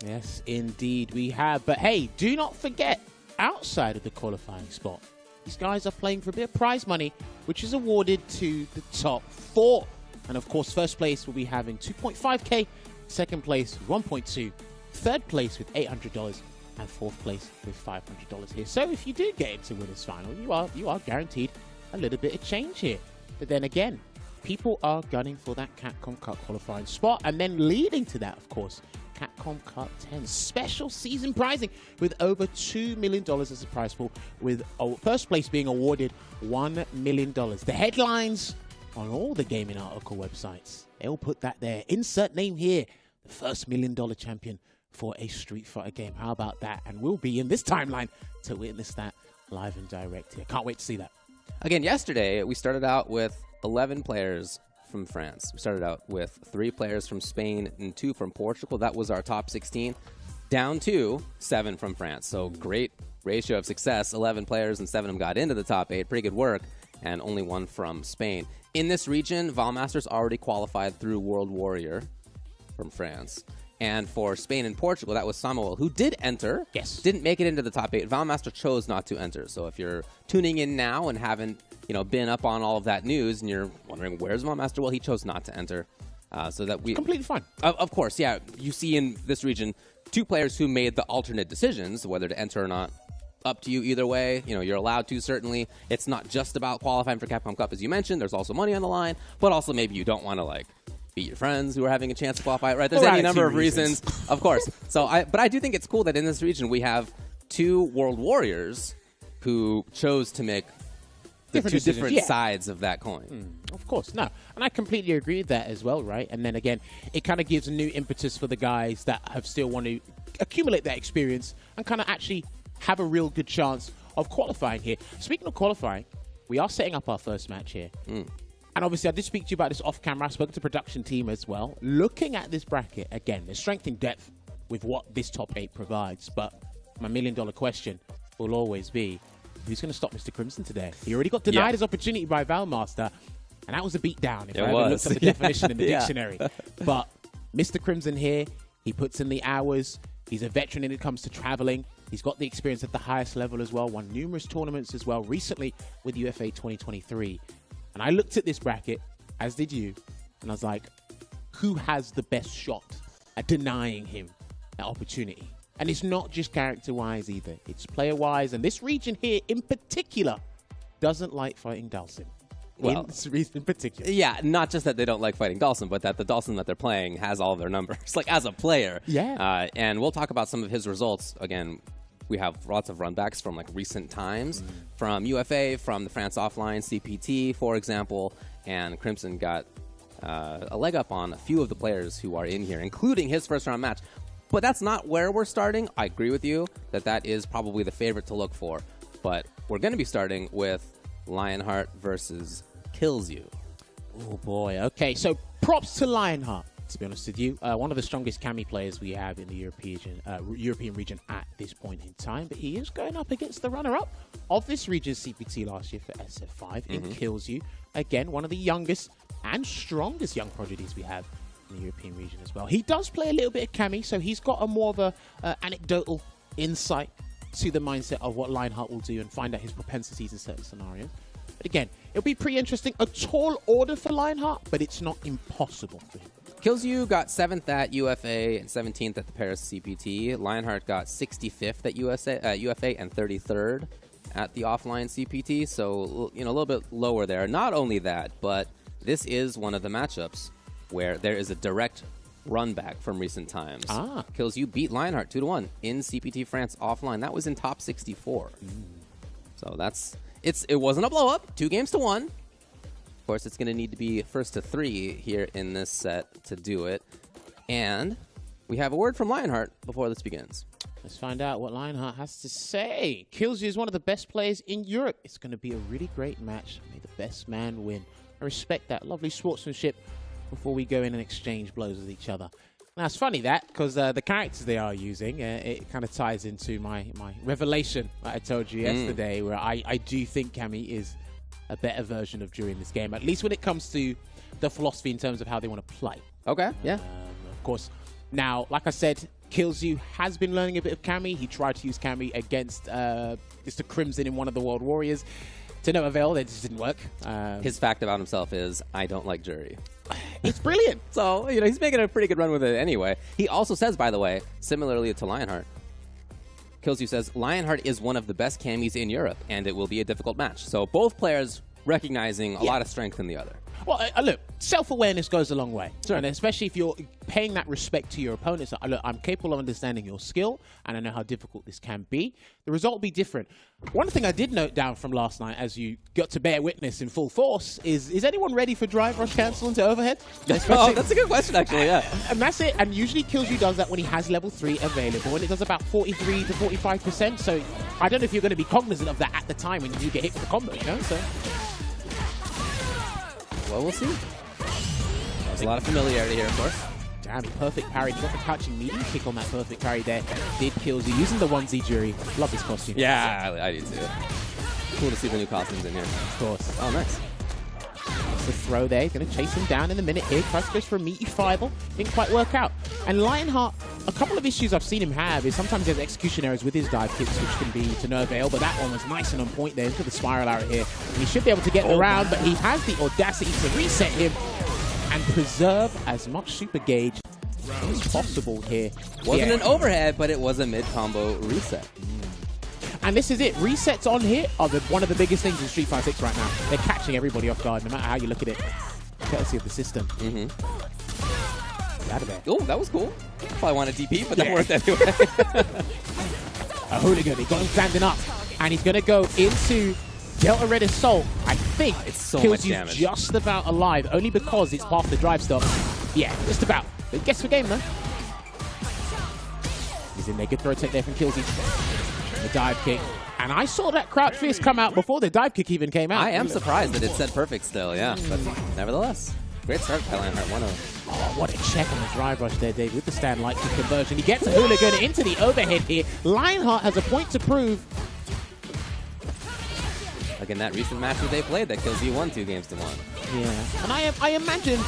Speaker 9: Yes, indeed we have. But hey, do not forget, outside of the qualifying spot, these guys are playing for a bit of prize money, which is awarded to the top 4. And of course, first place will be having 2.5k, second place 1.2, third place with $800, and fourth place with $500 here. So if you do get into winners final, you are guaranteed a little bit of change here. But then again, people are gunning for that Capcom Cup qualifying spot, and then leading to that, of course, Capcom Cup 10 special season prizing with over $2 million as a prize pool, with first place being awarded $1 million. The headlines on all the gaming article websites, they'll put that there. Insert name here, the first $1 million champion for a Street Fighter game. How about that? And we'll be in this timeline to witness that live and direct here. Can't wait to see that.
Speaker 10: Again, yesterday, we started out with 11 players from France. We started out with 3 players from Spain and 2 from Portugal. That was our top 16. Down to 7 from France. So great ratio of success. 11 players and 7 of them got into the top 8. Pretty good work. And only 1 from Spain. In this region, Valmaster's already qualified through World Warrior from France. And for Spain and Portugal, that was Samuel, who did enter.
Speaker 9: Yes.
Speaker 10: Didn't make it into the top 8. Valmaster chose not to enter. So if you're tuning in now and haven't been up on all of that news and you're wondering where's Valmaster, well, he chose not to enter. So that we
Speaker 9: completely fine.
Speaker 10: Of course, yeah. You see in this region 2 players who made the alternate decisions, whether to enter or not. Up to you either way. You're allowed to, certainly. It's not just about qualifying for Capcom Cup, as you mentioned. There's also money on the line, but also maybe you don't want to beat your friends who are having a chance to qualify, right? There's any number of reasons, of course. But I do think it's cool that in this region we have 2 World Warriors who chose to make the two different sides of that coin.
Speaker 9: Of course, no. And I completely agree with that as well, right? And then again, it kind of gives a new impetus for the guys that have still want to accumulate that experience and kind of actually have a real good chance of qualifying here. Speaking of qualifying, we are setting up our first match here. And obviously, I did speak to you about this off camera. I spoke to the production team as well. Looking at this bracket, again, there's strength in depth with what this top 8 provides. But my million-dollar question will always be, who's going to stop Mr. Crimson today? He already got denied his opportunity by Valmaster, and that was a beatdown if I ever looked at the definition in the dictionary. But Mr. Crimson here, he puts in the hours. He's a veteran when it comes to traveling. He's got the experience at the highest level as well, won numerous tournaments as well, recently with UFA 2023. And I looked at this bracket, as did you, and I was like, who has the best shot at denying him that opportunity? And it's not just character-wise either. It's player-wise. And this region here in particular doesn't like fighting Dalsim.
Speaker 10: Well,
Speaker 9: in this region in particular.
Speaker 10: Yeah, not just that they don't like fighting Dalsim, but that the Dalsim that they're playing has all their numbers, like as a player.
Speaker 9: Yeah.
Speaker 10: And we'll talk about some of his results. Again, we have lots of runbacks from like recent times, from UFA, from the France Offline, CPT, for example. And Crimson got a leg up on a few of the players who are in here, including his first-round match. But that's not where we're starting. I agree with you that that is probably the favorite to look for. But we're going to be starting with Lionheart versus Kills You.
Speaker 9: Oh, boy. Okay, so props to Lionheart, to be honest with you. One of the strongest Cami players we have in the European region at this point in time. But he is going up against the runner-up of this region's CPT last year for SF5 in Kills You. Again, one of the youngest and strongest young prodigies we have in the European region as well. He does play a little bit of Cami, so he's got a more of a anecdotal insight to the mindset of what Lionheart will do and find out his propensities in certain scenarios. But again, it'll be pretty interesting. A tall order for Lionheart, but it's not impossible for him.
Speaker 10: Kills You got 7th at UFA and 17th at the Paris CPT. Lionheart got 65th at UFA and 33rd at the offline CPT. So, you know, a little bit lower there. Not only that, but this is one of the matchups where there is a direct run back from recent times. Kills You beat Lionheart 2-1 in CPT France offline. That was in top 64. So it wasn't a blow up. 2-1. Of course, it's going to need to be first to 3 here in this set to do it. And we have a word from Lionheart before this begins.
Speaker 9: Let's find out what Lionheart has to say. Kills You is one of the best players in Europe. It's going to be a really great match. May the best man win. I respect that. Lovely sportsmanship before we go in and exchange blows with each other. Now, it's funny that, because the characters they are using, it kind of ties into my revelation that I told you yesterday, where I do think Cami is a better version of Jury in this game, at least when it comes to the philosophy in terms of how they want to play.
Speaker 10: Okay, yeah.
Speaker 9: Of course. Now, like I said, Kills You has been learning a bit of Cami. He tried to use Cami against Mr. Crimson in one of the World Warriors. To no avail, that just didn't work.
Speaker 10: His fact about himself is, I don't like Jury.
Speaker 9: It's brilliant.
Speaker 10: So, you know, he's making a pretty good run with it anyway. He also says, by the way, similarly to Lionheart, Kills You says, Lionheart is one of the best camis in Europe, and it will be a difficult match. So both players recognizing a lot of strength in the other.
Speaker 9: Well, look, self-awareness goes a long way. Sure. And especially if you're paying that respect to your opponents. Look, I'm capable of understanding your skill, and I know how difficult this can be. The result will be different. One thing I did note down from last night, as you got to bear witness in full force, is anyone ready for drive rush cancel into overhead?
Speaker 10: Oh, that's a good question, actually, yeah.
Speaker 9: And that's it. And usually Kills You does that when he has level 3 available, and it does about 43 to 45%. So I don't know if you're going to be cognizant of that at the time when you get hit with the combo, you know? So.
Speaker 10: Well, we'll see. There's a lot of familiarity here, of course.
Speaker 9: Damn, perfect parry. Got the touching medium kick on that perfect parry there. Did Kills You using the onesie Jury. Love this costume.
Speaker 10: Yeah, I do too. Cool to see the new costumes in here.
Speaker 9: Of course.
Speaker 10: Oh, nice.
Speaker 9: That's the throw there. He's going to chase him down in a minute here. Tries to go for a meaty fireball. Didn't quite work out. And Lionheart, a couple of issues I've seen him have is sometimes he has execution errors with his dive kicks, which can be to no avail, but that one was nice and on point there into the spiral out here. And he should be able to get around, but he has the audacity to reset him and preserve as much super gauge as possible here.
Speaker 10: Wasn't an overhead, but it was a mid-combo reset.
Speaker 9: And this is it. Resets on here are one of the biggest things in Street Fighter 6 right now. They're catching everybody off guard, no matter how you look at it. Courtesy of the system. Out of there.
Speaker 10: Oh, that was cool. Probably wanted DP, but that worked anyway.
Speaker 9: A hooligan. He got him standing up. and he's going to go into Delta Red Assault. I think
Speaker 10: It's so
Speaker 9: kills
Speaker 10: much
Speaker 9: you
Speaker 10: damage.
Speaker 9: just about alive, only because it's past the drive stop. Yeah, just about. But guess the game, though. He's in there. Good throw tech there from Killsy. The dive kick. And I saw that crouch fist come out before the dive kick even came out.
Speaker 10: I am surprised that it said perfect still, yeah. But nevertheless, great start by Lionheart 1-0.
Speaker 9: Oh, what a check on the drive rush there, Dave, with the stand light kick conversion. He gets a Hooligan into the overhead here. Lionheart has a point to prove.
Speaker 10: Like in that recent match that they played, that kills you 1 2 games to 1.
Speaker 9: Yeah. And I imagine,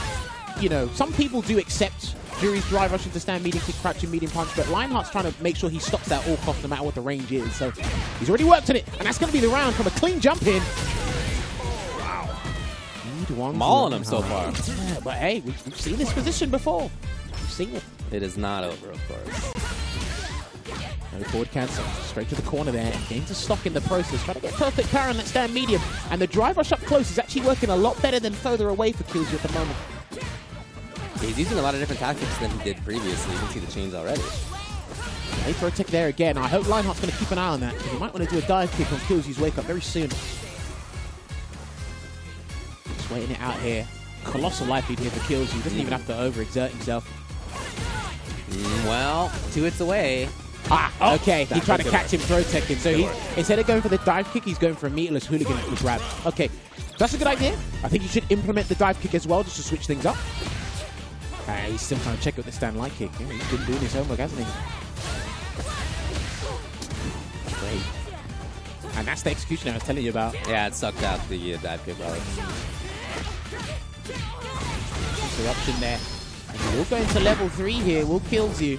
Speaker 9: you know, some people do accept Jury's drive rush into stand medium kick, crouching medium punch, but Lionheart's trying to make sure he stops that at all costs no matter what the range is. So he's already worked on it, and that's going to be the round from a clean jump in.
Speaker 10: Mauling him so far.
Speaker 9: Yeah, but hey, we've seen this position before. We've seen it.
Speaker 10: It is not over, of course.
Speaker 9: No forward cancel. Straight to the corner there. Getting to stock in the process. Trying to get perfect power on that stand medium. And the drive rush up close is actually working a lot better than further away for Killsy at the moment.
Speaker 10: He's using a lot of different tactics than he did previously. You can see the change already.
Speaker 9: They throw a tick there again. I hope Lionheart's going to keep an eye on that. He might want to do a dive kick on Killsy's wake up very soon. Just waiting it out here. Colossal life lead here for Killsy. He doesn't even have to overexert himself.
Speaker 10: Well, 2 hits away.
Speaker 9: Okay. He tried to catch him throw teching. So he, instead of going for the dive kick, he's going for a meterless Hooligan to grab. Okay. That's a good idea. I think you should implement the dive kick as well, just to switch things up. He's still trying to check out the stand light kick. Yeah, he's been doing his homework, hasn't he? Great. And that's the execution I was telling you about.
Speaker 10: Yeah, it sucked out the dive kick, probably.
Speaker 9: Interruption there. And we'll go into level 3 here. We'll kills you.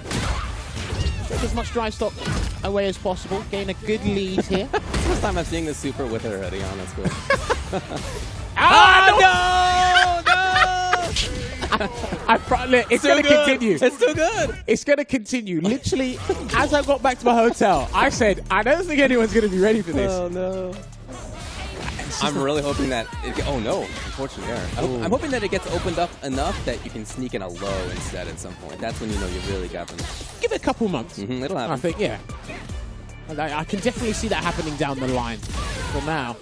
Speaker 9: Take as much drive stop away as possible. Gain a good lead here.
Speaker 10: It's the first time I'm seeing the super with her hoodie on. That's cool.
Speaker 9: It's going to continue.
Speaker 10: It's too good.
Speaker 9: It's going to continue. Literally, as I got back to my hotel, I said, I don't think anyone's going to be ready for this.
Speaker 10: Oh, no. I'm really hoping that oh no, unfortunately I'm hoping that it gets opened up enough that you can sneak in a low instead at some point. That's when you know you really got them.
Speaker 9: Give it a couple months.
Speaker 10: It'll happen.
Speaker 9: I think, yeah. I can definitely see that happening down the line. For now,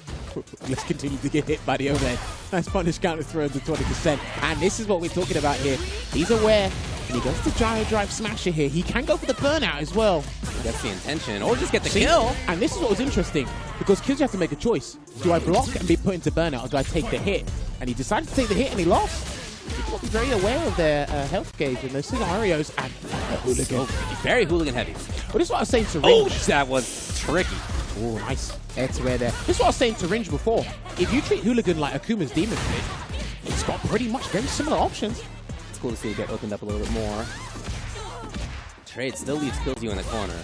Speaker 9: let's continue to get hit by the overhead. Nice punish counter throw to 20%. And this is what we're talking about here. He's aware, and he goes to gyro drive smasher here. He can go for the burnout as well.
Speaker 10: That's the intention, or just get the kill.
Speaker 9: And this is what was interesting, because Killsy has to make a choice. Do I block and be put into burnout, or do I take the hit? And he decided to take the hit, and he lost. People will be very aware of their health gauge in those scenarios. And Hooligan.
Speaker 10: Very Hooligan heavy.
Speaker 9: But this is what I was saying to Ringe.
Speaker 10: Oh, that was tricky.
Speaker 9: Oh, nice air to air there. This is what I was saying to Ringe before. If you treat Hooligan like Akuma's Demon Fist, it's got pretty much very similar options.
Speaker 10: It's cool to see it get opened up a little bit more. Trade still leaves Killsy in the corner.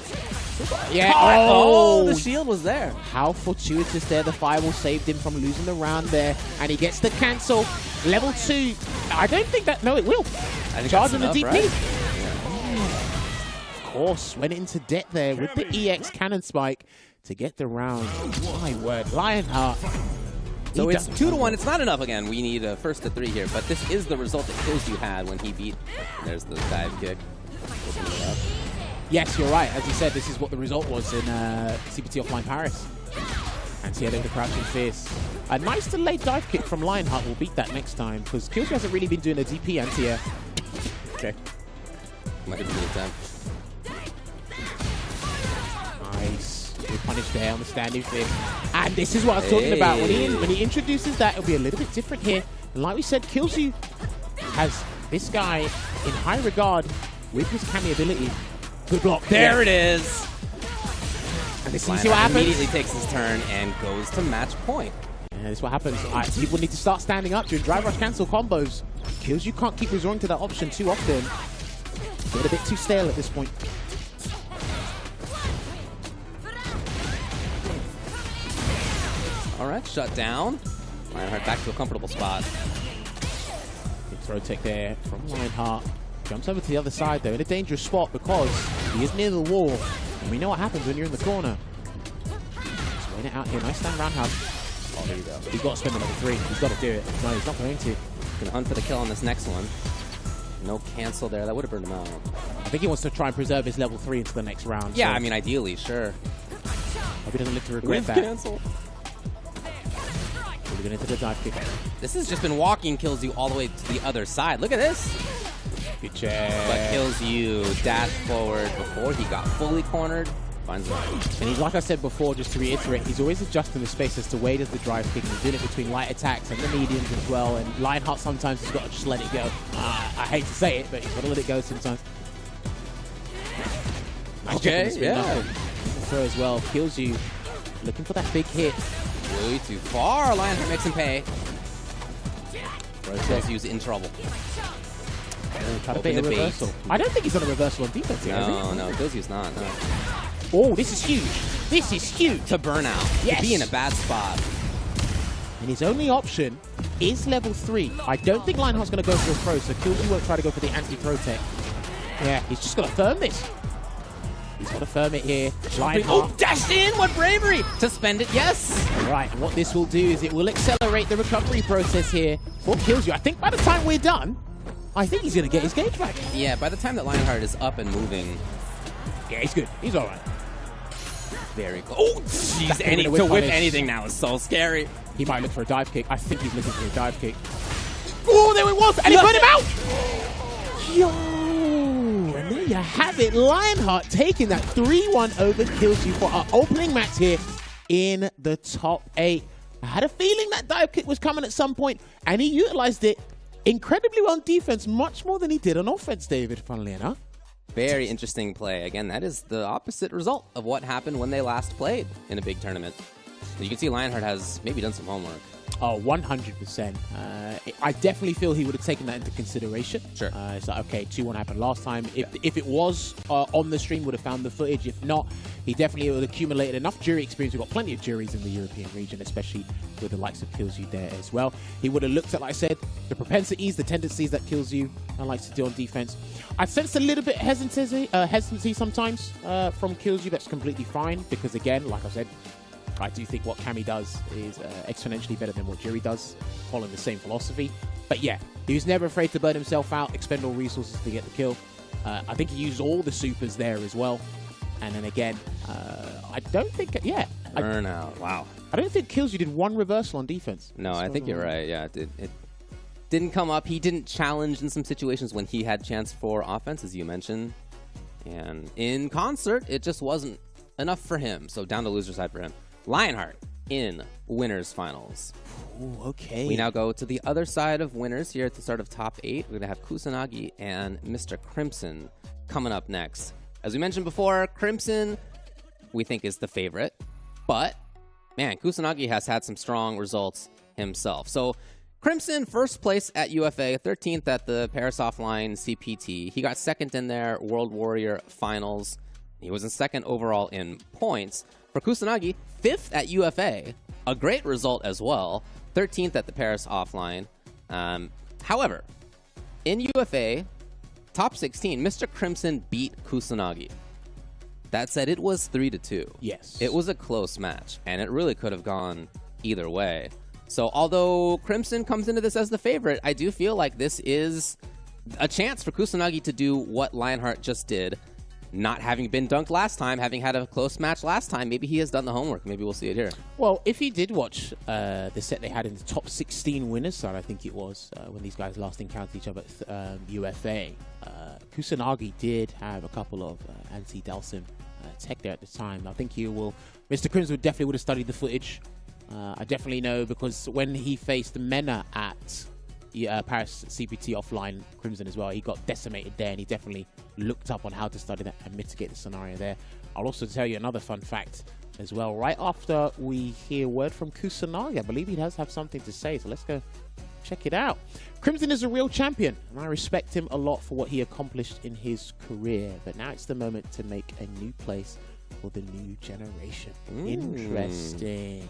Speaker 9: Yeah.
Speaker 10: Oh, the shield was there.
Speaker 9: How fortuitous there. The fireball saved him from losing the round there. And he gets the cancel. Level 2. I don't think that... No, it will.
Speaker 10: I think
Speaker 9: Charge on the
Speaker 10: enough,
Speaker 9: DP.
Speaker 10: right?
Speaker 9: Of course. Went into debt there with the EX cannon spike to get the round. My word. Lionheart.
Speaker 10: So it's 2-1. It's not enough again. We need a first to 3 here. But this is the result that Killsy had when he beat... There's the dive kick.
Speaker 9: Yes, you're right. As you said, this is what the result was in CPT Offline Paris. And see the crouching fierce. A nice delayed dive kick from Lionheart will beat that next time, because Killsy hasn't really been doing a DP anti-air. Okay.
Speaker 10: Might have been a attempt.
Speaker 9: Nice. Good punish there on the standing fist. And this is what I was talking about. When he introduces that, it'll be a little bit different here. And like we said, Killsy has this guy in high regard with his Kami ability. Good block.
Speaker 10: There it is.
Speaker 9: And this is what happens.
Speaker 10: Immediately takes his turn and goes to match point.
Speaker 9: Yeah, this is what happens. People need to start standing up doing drive rush cancel combos. Killsy can't keep resorting to that option too often. Get a bit too stale at this point.
Speaker 10: All right, shut down. Lionheart back to a comfortable spot.
Speaker 9: Good throw tech there from Lionheart. Jumps over to the other side though, in a dangerous spot because he is near the wall. And we know what happens when you're in the corner. Just waiting it out here. Nice stand roundhouse. Oh, there you go. He's got to spend the level 3. He's got to do it. No, he's not going to.
Speaker 10: Gonna hunt for the kill on this next one. No cancel there. That would have burned him out.
Speaker 9: I think he wants to try and preserve his level 3 into the next round.
Speaker 10: Yeah,
Speaker 9: so.
Speaker 10: I mean, ideally, sure.
Speaker 9: Hope he doesn't live to regret that.
Speaker 10: Cancel.
Speaker 9: We're going into the dive kick.
Speaker 10: This has just been walking kills you all the way to the other side. Look at this.
Speaker 9: Good check.
Speaker 10: But kills you. Dash forward before he got fully cornered. Finds him.
Speaker 9: And he's, like I said before, just to reiterate, he's always adjusting the space as to where does the drive kick. He's doing it between light attacks and the mediums as well. And Lionheart sometimes has got to just let it go. I hate to say it, but he's got to let it go sometimes. Nice check on the spin knuckle. Throw as well. Kills you. Looking for that big hit.
Speaker 10: Way too far. Lionheart makes him pay. Kills you's in trouble.
Speaker 9: Try to bait a reversal. I don't think he's on a reversal on defense here.
Speaker 10: No, Kills not. No.
Speaker 9: Oh, this is huge. This is huge.
Speaker 10: To burn out.
Speaker 9: Yes.
Speaker 10: To be in a bad spot.
Speaker 9: And his only option is level 3. I don't think Lionheart's going to go for a throw, so Killsy won't try to go for the anti-throw tech. Yeah, he's just got to firm this. He's got to firm it here. Lionheart.
Speaker 10: Oh, dashed in! What bravery! To spend it, yes!
Speaker 9: Right, and what this will do is it will accelerate the recovery process here for Killsy. I think by the time we're done, I think he's going to get his gauge back.
Speaker 10: Yeah, by the time that Lionheart is up and moving.
Speaker 9: Yeah, he's good. He's all right.
Speaker 10: Very close. Oh, jeez. To whip anything now is so scary.
Speaker 9: He might look for a dive kick. I think he's looking for a dive kick. Oh, there it was! And he put him out! Yo! And there you have it. Lionheart taking that 3-1 over Killsy for our opening match here in the top 8. I had a feeling that dive kick was coming at some point, and he utilized it incredibly well on defense, much more than he did on offense, David, funnily enough.
Speaker 10: Very interesting play. Again, that is the opposite result of what happened when they last played in a big tournament. You can see Lionheart has maybe done some homework.
Speaker 9: Oh, 100%. I definitely feel he would have taken that into consideration.
Speaker 10: Sure.
Speaker 9: It's like, okay, 2-1 happened last time. If it was on the stream, would have found the footage. If not, he definitely would have accumulated enough jury experience. We've got plenty of juries in the European region, especially with the likes of Killsy there as well. He would have looked at, like I said, the propensities, the tendencies that Killsy likes to do on defense. I sense a little bit hesitancy sometimes from Killsy. That's completely fine because, again, like I said, I do think what Cammy does is exponentially better than what Jury does, following the same philosophy. But yeah, he was never afraid to burn himself out, expend all resources to get the kill. I think he used all the supers there as well. And then again, I don't think,
Speaker 10: Burnout, wow.
Speaker 9: I don't think Killsy did one reversal on defense.
Speaker 10: No, I think you're right, yeah. It didn't come up. He didn't challenge in some situations when he had chance for offense, as you mentioned. And in concert, it just wasn't enough for him. So down the loser side for him. Lionheart in winners finals.
Speaker 9: Ooh, okay.
Speaker 10: We now go to the other side of winners here at the start of top 8. We're going to have Kusanagi and Mr. Crimson coming up next. As we mentioned before, Crimson we think is the favorite. But, man, Kusanagi has had some strong results himself. So, Crimson, first place at UFA, 13th at the Paris Offline CPT. He got second in their World Warrior finals. He was in second overall in points. For Kusanagi, 5th at UFA, a great result as well. 13th at the Paris Offline. However, in UFA, top 16, Mr. Crimson beat Kusanagi. That said, it was 3-2.
Speaker 9: Yes.
Speaker 10: It was a close match, and it really could have gone either way. So although Crimson comes into this as the favorite, I do feel like this is a chance for Kusanagi to do what Lionheart just did. Not having been dunked last time, having had a close match last time, maybe he has done the homework. Maybe we'll see it here.
Speaker 9: Well, if he did watch the set they had in the top 16 winners side, I think it was, when these guys last encountered each other at UFA, Kusanagi did have a couple of anti-Dalsim tech there at the time. I think Mr. Crimson definitely would have studied the footage. I definitely know because when he faced Mena at Paris CPT offline, Crimson as well, he got decimated there, and he definitely looked up on how to study that and mitigate the scenario there. I'll also tell you another fun fact as well. Right after we hear word from Kusanagi, I believe he does have something to say, so let's go check it out. Crimson is a real champion, and I respect him a lot for what he accomplished in his career, but now it's the moment to make a new place for the new generation. Interesting.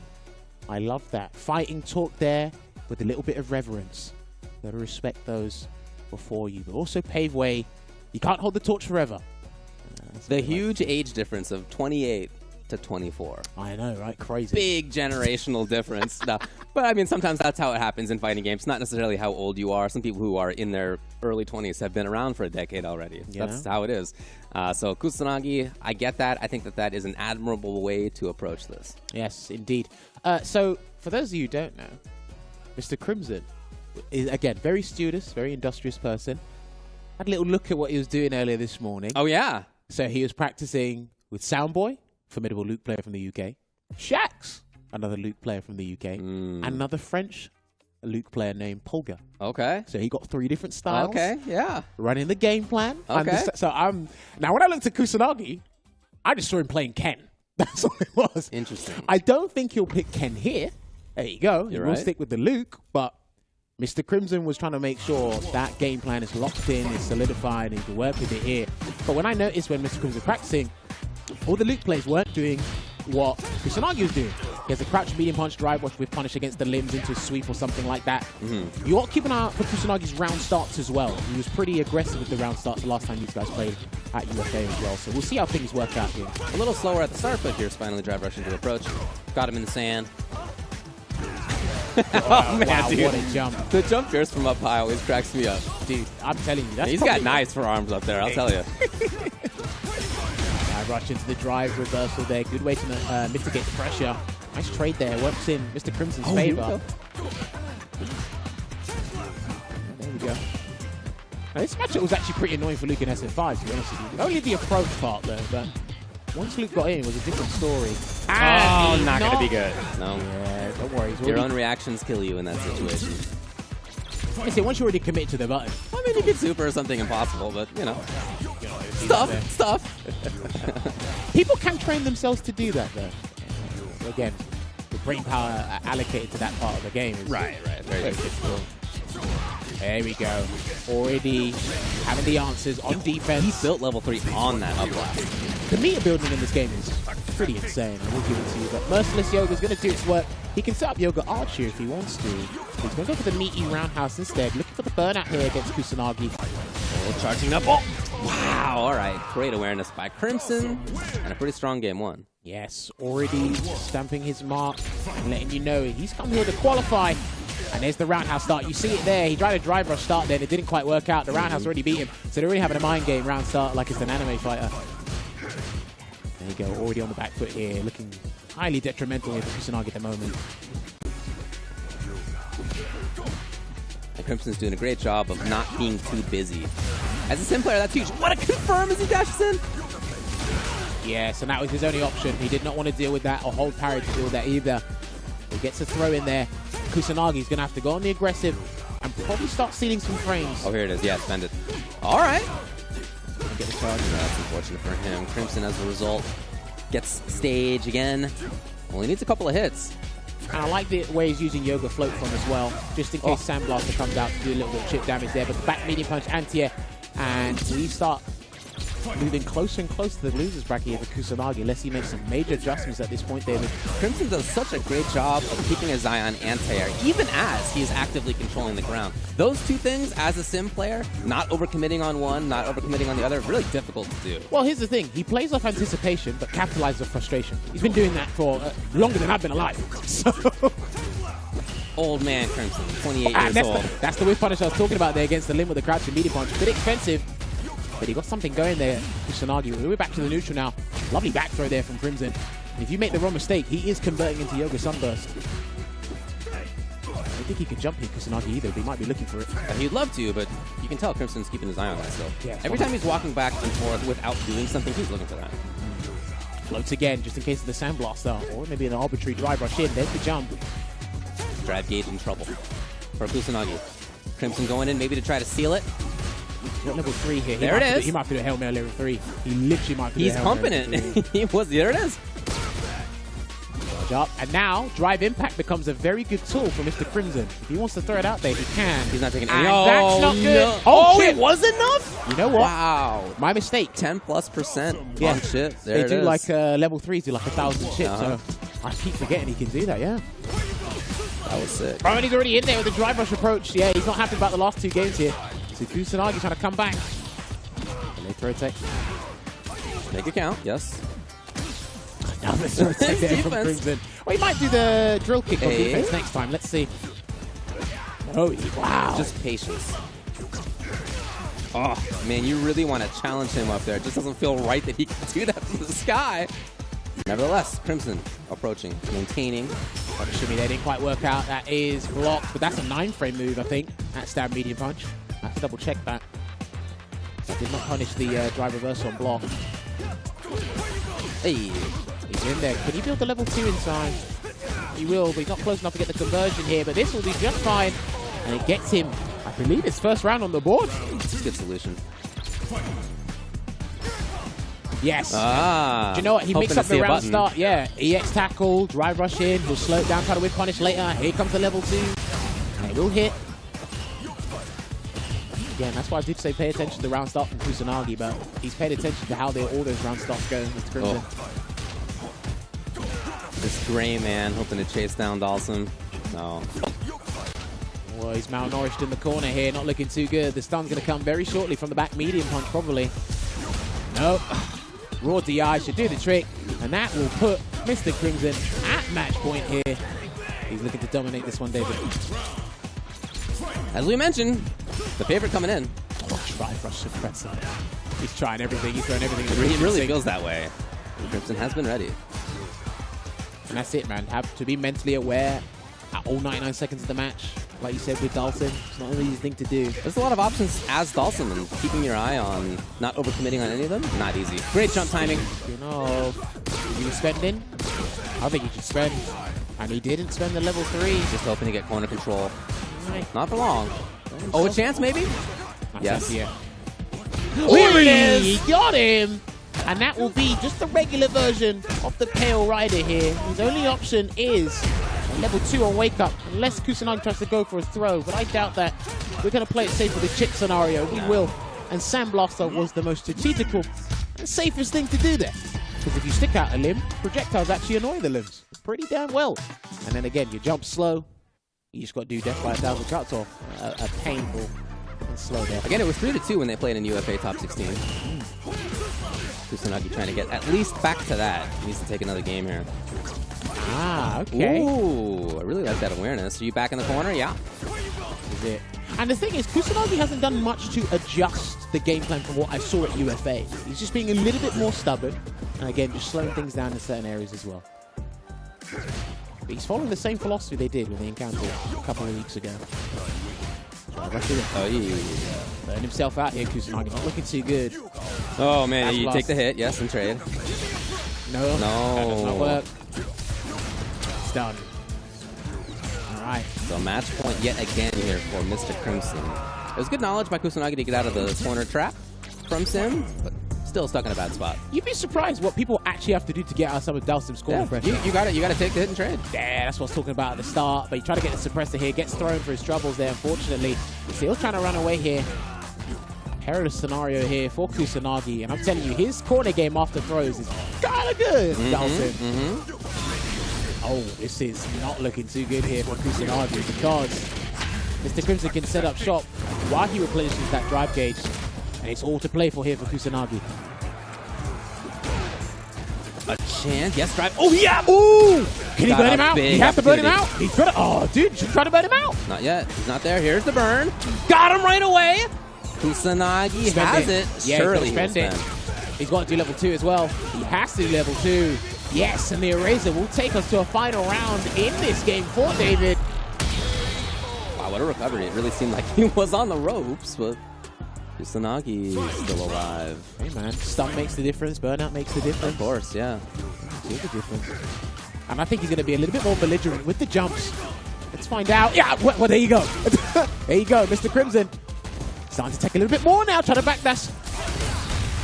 Speaker 9: I love that. Fighting talk there with a little bit of reverence. Got to respect those before you, but also pave way. You can't hold the torch forever.
Speaker 10: The huge age difference of 28 to 24.
Speaker 9: I know, right? Crazy.
Speaker 10: Big generational difference. No, but I mean, sometimes that's how it happens in fighting games. Not necessarily how old you are. Some people who are in their early 20s have been around for a decade already.
Speaker 9: Yeah.
Speaker 10: That's how it is. So Kusanagi, I get that. I think that is an admirable way to approach this.
Speaker 9: Yes, indeed. So, for those of you who don't know, Mr. Crimson is, again, very studious, very industrious person. Had a little look at what he was doing earlier this morning.
Speaker 10: Oh, yeah.
Speaker 9: So he was practicing with Soundboy, formidable Luke player from the UK. Shax, another Luke player from the UK. And another French Luke player named Polga.
Speaker 10: Okay.
Speaker 9: So he got 3 different styles.
Speaker 10: Okay, yeah.
Speaker 9: Running the game plan.
Speaker 10: Okay.
Speaker 9: So now when I looked at Kusanagi, I just saw him playing Ken. That's all it was.
Speaker 10: Interesting.
Speaker 9: I don't think he'll pick Ken here. There you go.
Speaker 10: You're
Speaker 9: We'll
Speaker 10: right.
Speaker 9: stick with the Luke, but Mr. Crimson was trying to make sure that game plan is locked in, is solidified, and he can work with it here. But when I noticed when Mr. Crimson was practicing, all the Luke players weren't doing what Kusanagi was doing. He has a crouch medium punch drive watch with punish against the limbs into a sweep or something like that. You ought to keep an eye out for Kusanagi's round starts as well. He was pretty aggressive with the round starts the last time these guys played at UFA as well. So we'll see how things work out here.
Speaker 10: A little slower at the start, but here's finally drive rush into approach. Got him in the sand. Oh, man,
Speaker 9: wow,
Speaker 10: dude.
Speaker 9: what a jump.
Speaker 10: The jump pierce from up high always cracks me up.
Speaker 9: Dude, I'm telling you. That's
Speaker 10: He's
Speaker 9: probably
Speaker 10: got knives for arms up there, I'll tell you.
Speaker 9: Rush into the drive reversal there. Good way to mitigate the pressure. Nice trade there. Works in Mr. Crimson's favor. There we go. Now, this matchup was actually pretty annoying for Luke in SF5, to be honest with you. Only the approach part, though, but once Luke got in, it was a different story.
Speaker 10: Oh, not going to be good. No.
Speaker 9: Yeah, don't worry.
Speaker 10: Your own reactions kill you in that situation.
Speaker 9: I say, once you're already committed to the button.
Speaker 10: I mean, you could super something impossible, but, you know. Stuff.
Speaker 9: People can train themselves to do that, though. Again, the brain power allocated to that part of the game is
Speaker 10: Right. Very
Speaker 9: difficult. There we go. Already having the answers on defense.
Speaker 10: He built level 3 on that up blast.
Speaker 9: The meter building in this game is pretty insane. I will give it to you. But Merciless Yoga's going to do its work. He can set up Yoga Archer if he wants to. He's going to go for the meaty roundhouse instead. Looking for the burnout here against Kusanagi.
Speaker 10: Oh, charging up. Oh, wow. All right. Great awareness by Crimson. And a pretty strong game 1.
Speaker 9: Yes, already stamping his mark and letting you know he's come here to qualify. And there's the roundhouse start. You see it there. He tried a drive rush start there, and it didn't quite work out. The roundhouse already beat him. So they're already having a mind game round start like it's an anime fighter. There you go. Already on the back foot here. Looking highly detrimental here for Kusanagi at the moment.
Speaker 10: And Crimson's doing a great job of not being too busy. As a sim player, that's huge. What a confirm as he dashes in.
Speaker 9: Yes, and that was his only option. He did not want to deal with that or hold parry to deal with that either. He gets a throw in there. Kusanagi's going to have to go on the aggressive and probably start stealing some frames.
Speaker 10: Oh, here it is. Yeah, spend it. All right.
Speaker 9: Get the charge.
Speaker 10: No, that's unfortunate for him. Crimson, as a result, gets stage again. Only needs a couple of hits.
Speaker 9: And I like the way he's using Yoga Float from as well, just in case Sandblaster comes out to do a little bit of chip damage there. But the back medium punch anti-air, and we start moving closer and closer to the losers bracket here for Kusanagi, unless he makes some major adjustments at this point, David.
Speaker 10: Crimson does such a great job of keeping his eye on anti-air, even as he is actively controlling the ground. Those two things, as a sim player, not overcommitting on one, not overcommitting on the other, really difficult to do.
Speaker 9: Well, here's the thing. He plays off anticipation, but capitalizes off frustration. He's been doing that for longer than I've been alive. So...
Speaker 10: Old man Crimson, 28 years old.
Speaker 9: That's the whiff punish I was talking about there against the limb with the crouch and medium punch. A bit expensive, but he got something going there. Kusanagi, we're back to the neutral now. Lovely back throw there from Crimson. And if you make the wrong mistake, he is converting into Yoga Sunburst. I don't think he can jump here, Kusanagi, either, but he might be looking for it.
Speaker 10: He'd love to, but you can tell Crimson's keeping his eye on that still.
Speaker 9: Yeah,
Speaker 10: every time he's walking back and forth without doing something, he's looking for that.
Speaker 9: Floats again, just in case of the Sandblaster, or maybe an arbitrary drive rush in. There's the jump.
Speaker 10: Drive gauge in trouble for Kusanagi. Crimson going in, maybe to try to seal it.
Speaker 9: He's got level 3 here.
Speaker 10: There it is.
Speaker 9: He might have to do a Hail Mary level 3. He literally might have to do a Hail
Speaker 10: He's
Speaker 9: Mary
Speaker 10: pumping
Speaker 9: level
Speaker 10: it. He was. There it is.
Speaker 9: Charge up. And now, Drive Impact becomes a very good tool for Mr. Crimson. If he wants to throw it out there, he can.
Speaker 10: He's not taking it.
Speaker 9: And
Speaker 10: Oh,
Speaker 9: that's not good.
Speaker 10: no.
Speaker 9: Oh,
Speaker 10: it was enough?
Speaker 9: You know what?
Speaker 10: Wow.
Speaker 9: My mistake.
Speaker 10: 10+%
Speaker 9: Yeah.
Speaker 10: on chip. There
Speaker 9: They
Speaker 10: it
Speaker 9: do
Speaker 10: is.
Speaker 9: like level 3s do like 1,000 chips.
Speaker 10: Uh-huh.
Speaker 9: So I keep forgetting he can do that, yeah.
Speaker 10: That was sick.
Speaker 9: Oh, and he's already in there with the drive rush approach. Yeah, he's not happy about the last 2 games here. So Kusanagi trying to come back. And they throw tech.
Speaker 10: Make it count, yes.
Speaker 9: Now Let's take that from Crimson. Well, he might do the drill kick on defense next time. Let's see. Oh, wow.
Speaker 10: Just patience. Oh, man, you really want to challenge him up there. It just doesn't feel right that he can do that from the sky. Nevertheless, Crimson approaching, maintaining.
Speaker 9: Shimmy there didn't quite work out. That is blocked, but that's a 9-frame move, I think. That stab medium punch. I have to double check that. So did not punish the drive reversal on block.
Speaker 10: Hey.
Speaker 9: He's in there. Can he build the level 2 inside? He will, but he's not close enough to get the conversion here. But this will be just fine. And it gets him, I believe, his first round on the board.
Speaker 10: It's a good solution.
Speaker 9: Yes.
Speaker 10: Ah.
Speaker 9: Do you know what? He makes up the round start. Yeah. EX tackle, drive rush in. He'll slow it down, try to whip punish later. Here comes the level 2. And it will hit. Again, that's why I did say pay attention to the round start from Kusanagi, but he's paid attention to how all those round starts go, Mr. Crimson.
Speaker 10: This gray man hoping to chase down Dawson. No.
Speaker 9: Well, he's malnourished in the corner here, not looking too good. The stun's going to come very shortly from the back medium punch, probably. No. Raw DI should do the trick, and that will put Mr. Crimson at match point here. He's looking to dominate this one, David.
Speaker 10: As we mentioned, the favorite coming in.
Speaker 9: Oh, drive rush suppressor. He's trying everything. He's throwing everything.
Speaker 10: He really feels that way. Crimson has been ready.
Speaker 9: And that's it, man. Have to be mentally aware at all 99 seconds of the match. Like you said with Dawson, it's not an easy thing to do.
Speaker 10: There's a lot of options as Dawson, and keeping your eye on not overcommitting on any of them, not easy. Great jump timing.
Speaker 9: You know, you were spending? I think you should spend. And he didn't spend the level 3.
Speaker 10: Just hoping to get corner control.
Speaker 9: Right.
Speaker 10: Not for long. Oh, a chance maybe? Yes.
Speaker 9: Yeah. Here it is! He got him! And that will be just the regular version of the Pale Rider here. His only option is level 2 on Wake Up, unless Kusanagi tries to go for a throw. But I doubt that. We're going to play it safe with the chip scenario. We will. And Sandblaster was the most strategical and safest thing to do there. Because if you stick out a limb, projectiles actually annoy the limbs pretty damn well. And then again, you jump slow. You just got to do death by 1,000 cuts or a painful and slow there.
Speaker 10: Again, it was 3-2 when they played in UFA Top 16. Kusanagi trying to get at least back to that. He needs to take another game here.
Speaker 9: Ah, okay.
Speaker 10: Ooh, I really like that awareness. Are you back in the corner? Yeah.
Speaker 9: Is it? And the thing is, Kusanagi hasn't done much to adjust the game plan from what I saw at UFA. He's just being a little bit more stubborn. And again, just slowing things down in certain areas as well. But he's following the same philosophy they did when they encountered a couple of weeks ago.
Speaker 10: Oh, yeah.
Speaker 9: Burn himself out here, Kusanagi. Not looking too good.
Speaker 10: Oh, man. You take the hit, yes, and trade.
Speaker 9: No. That does not work. It's done. All right.
Speaker 10: So match point yet again here for Mr. Crimson. It was good knowledge by Kusanagi to get out of the corner trap from Sim, but still stuck in a bad spot.
Speaker 9: You'd be surprised what people actually have to do to get out of some of Dalsim's corner pressure.
Speaker 10: You got to take the hit and trade.
Speaker 9: Yeah, that's what I was talking about at the start. But he tried to get the suppressor here, gets thrown for his troubles there, unfortunately. Still trying to run away here. Perilous scenario here for Kusanagi. And I'm telling you, his corner game after throws is kind of good, Dalsim. Oh, this is not looking too good here for Kusanagi because Mr. Crimson can set up shop while he replenishes that drive gauge. And it's all to play for here for Kusanagi.
Speaker 10: A chance. Yes, drive. Oh, yeah. Ooh.
Speaker 9: Can he burn him out? He has to burn him out. He's trying to. Oh, dude, should try to burn him out.
Speaker 10: Not yet. He's not there. Here's the burn. Got him right away. Kusanagi has it.
Speaker 9: Yeah,
Speaker 10: surely
Speaker 9: he's got to spend it. He's got to do level 2 as well. He has to do level 2. Yes, and the Eraser will take us to a final round in this game for David.
Speaker 10: Wow, what a recovery. It really seemed like he was on the ropes, but Kusanagi is still alive.
Speaker 9: Hey, man. Stun makes the difference. Burnout makes the difference.
Speaker 10: Of course, yeah.
Speaker 9: Makes the difference. And I think he's going to be a little bit more belligerent with the jumps. Let's find out. Yeah, well, there you go. There you go, Mr. Crimson. Starting to take a little bit more now, trying to backdash.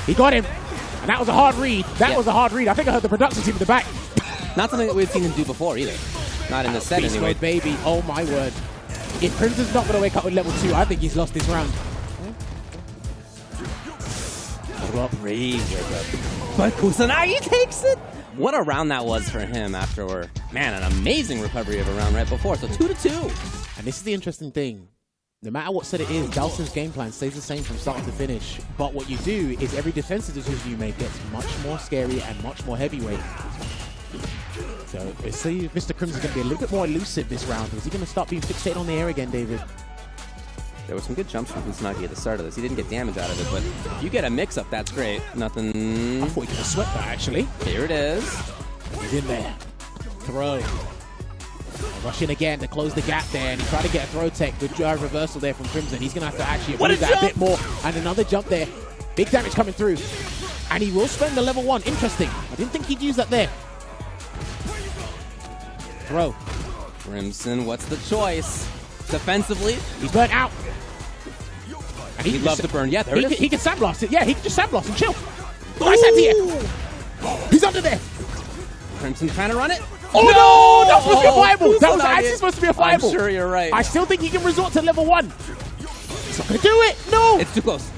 Speaker 9: He got him. And that was a hard read. That was a hard read. I think I heard the production team in the back.
Speaker 10: Not something that we've seen him do before either. Not in the set
Speaker 9: Beast
Speaker 10: anyway.
Speaker 9: Mode, baby. Oh, my word. If Crimson's not going to wake up with level 2, I think he's lost this round.
Speaker 10: Great wake up. But Kusanagi takes it. What a round that was for him after, man, an amazing recovery of a round right before. So 2-2.
Speaker 9: And this is the interesting thing. No matter what set it is, Dalsim's game plan stays the same from start to finish. But what you do is every defensive decision you make gets much more scary and much more heavyweight. So let's see if Mr. Crimson is going to be a little bit more elusive this round. Is he going to start being fixated on the air again, David?
Speaker 10: There were some good jumps from Kusanagi at the start of this. He didn't get damage out of it, but if you get a mix-up, that's great. Nothing.
Speaker 9: I thought he could have swept that, actually.
Speaker 10: Here it is.
Speaker 9: He's in there. Throw. Rush in again to close the gap there, and he tried to get a throw tech. Good drive reversal there from Crimson. He's going to have to actually abuse that a bit more. And another jump there. Big damage coming through. And he will spend the level 1. Interesting. I didn't think he'd use that there. Throw.
Speaker 10: Crimson, what's the choice? Defensively,
Speaker 9: he's burnt out. And
Speaker 10: he'd love to burn. Yeah, there it is.
Speaker 9: He can sandblast it. Yeah, he can just sandblast and chill. Nice anti-air. He's under there.
Speaker 10: Crimson trying to run it.
Speaker 9: Oh no! That was supposed to be a fireball. That was actually supposed to be a fireball.
Speaker 10: I'm sure you're right.
Speaker 9: I still think he can resort to level 1. He's not going to do it. No.
Speaker 10: It's too close.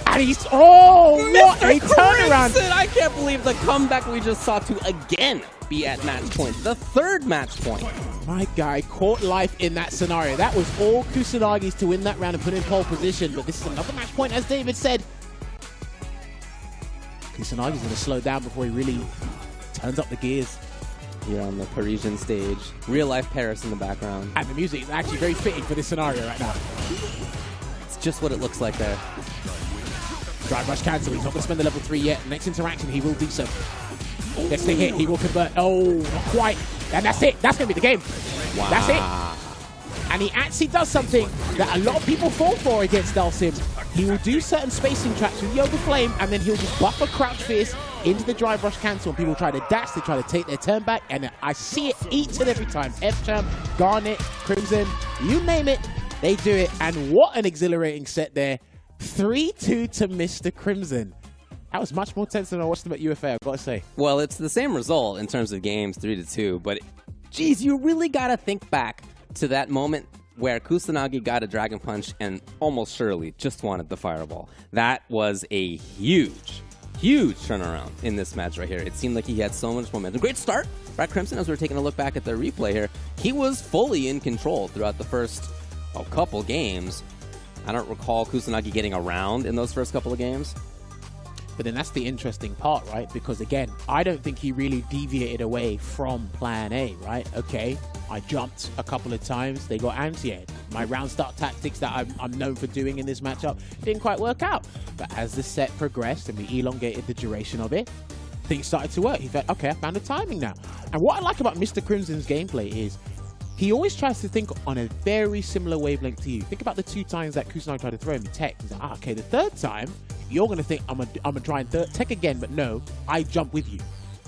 Speaker 9: And he's... Oh, what a turnaround.
Speaker 10: I can't believe the comeback we just saw to again be at match point. The 3rd match point.
Speaker 9: My guy caught life in that scenario. That was all Kusanagi's to win that round and put in pole position. But this is another match point, as David said. Kusanagi's going to slow down before he really turns up the gears.
Speaker 10: Here on the Parisian stage. Real life Paris in the background.
Speaker 9: And the music is actually very fitting for this scenario right now.
Speaker 10: It's just what it looks like there.
Speaker 9: Drive rush cancel. He's not going to spend the level 3 yet. Next interaction, he will do so. Next thing hit, he will convert. Oh, not quite. And that's it. That's going to be the game.
Speaker 10: Wow.
Speaker 9: That's it. And he actually does something that a lot of people fall for against Dalsim. He will do certain spacing tracks with Yoga Flame, and then he'll just buffer Crouch Fierce into the drive rush cancel. And people try to dash, they try to take their turn back, and I see it each and every time. F-Champ, Garnet, Crimson, you name it, they do it. And what an exhilarating set there. 3-2 to Mr. Crimson. That was much more tense than I watched them at UFA, I've got to say.
Speaker 10: Well, it's the same result in terms of games, 3-2, but geez, you really got to think back to that moment where Kusanagi got a Dragon Punch and almost surely just wanted the Fireball. That was a huge turnaround in this match right here. It seemed like he had so much momentum. Great start, right, Crimson? As we're taking a look back at the replay here, he was fully in control throughout the first couple games. I don't recall Kusanagi getting around in those first couple of games.
Speaker 9: But then that's the interesting part, right? Because again, I don't think he really deviated away from plan A, right? Okay, I jumped a couple of times. They got anti-air. My round start tactics that I'm known for doing in this matchup didn't quite work out. But as the set progressed and we elongated the duration of it, things started to work. He felt, okay, I found the timing now. And what I like about Mr. Crimson's gameplay is he always tries to think on a very similar wavelength to you. Think about the 2 times that Kusanagi tried to throw me tech. He's like, okay, the 3rd time, you're going to think I'm gonna try and tech again, but no, I jump with you.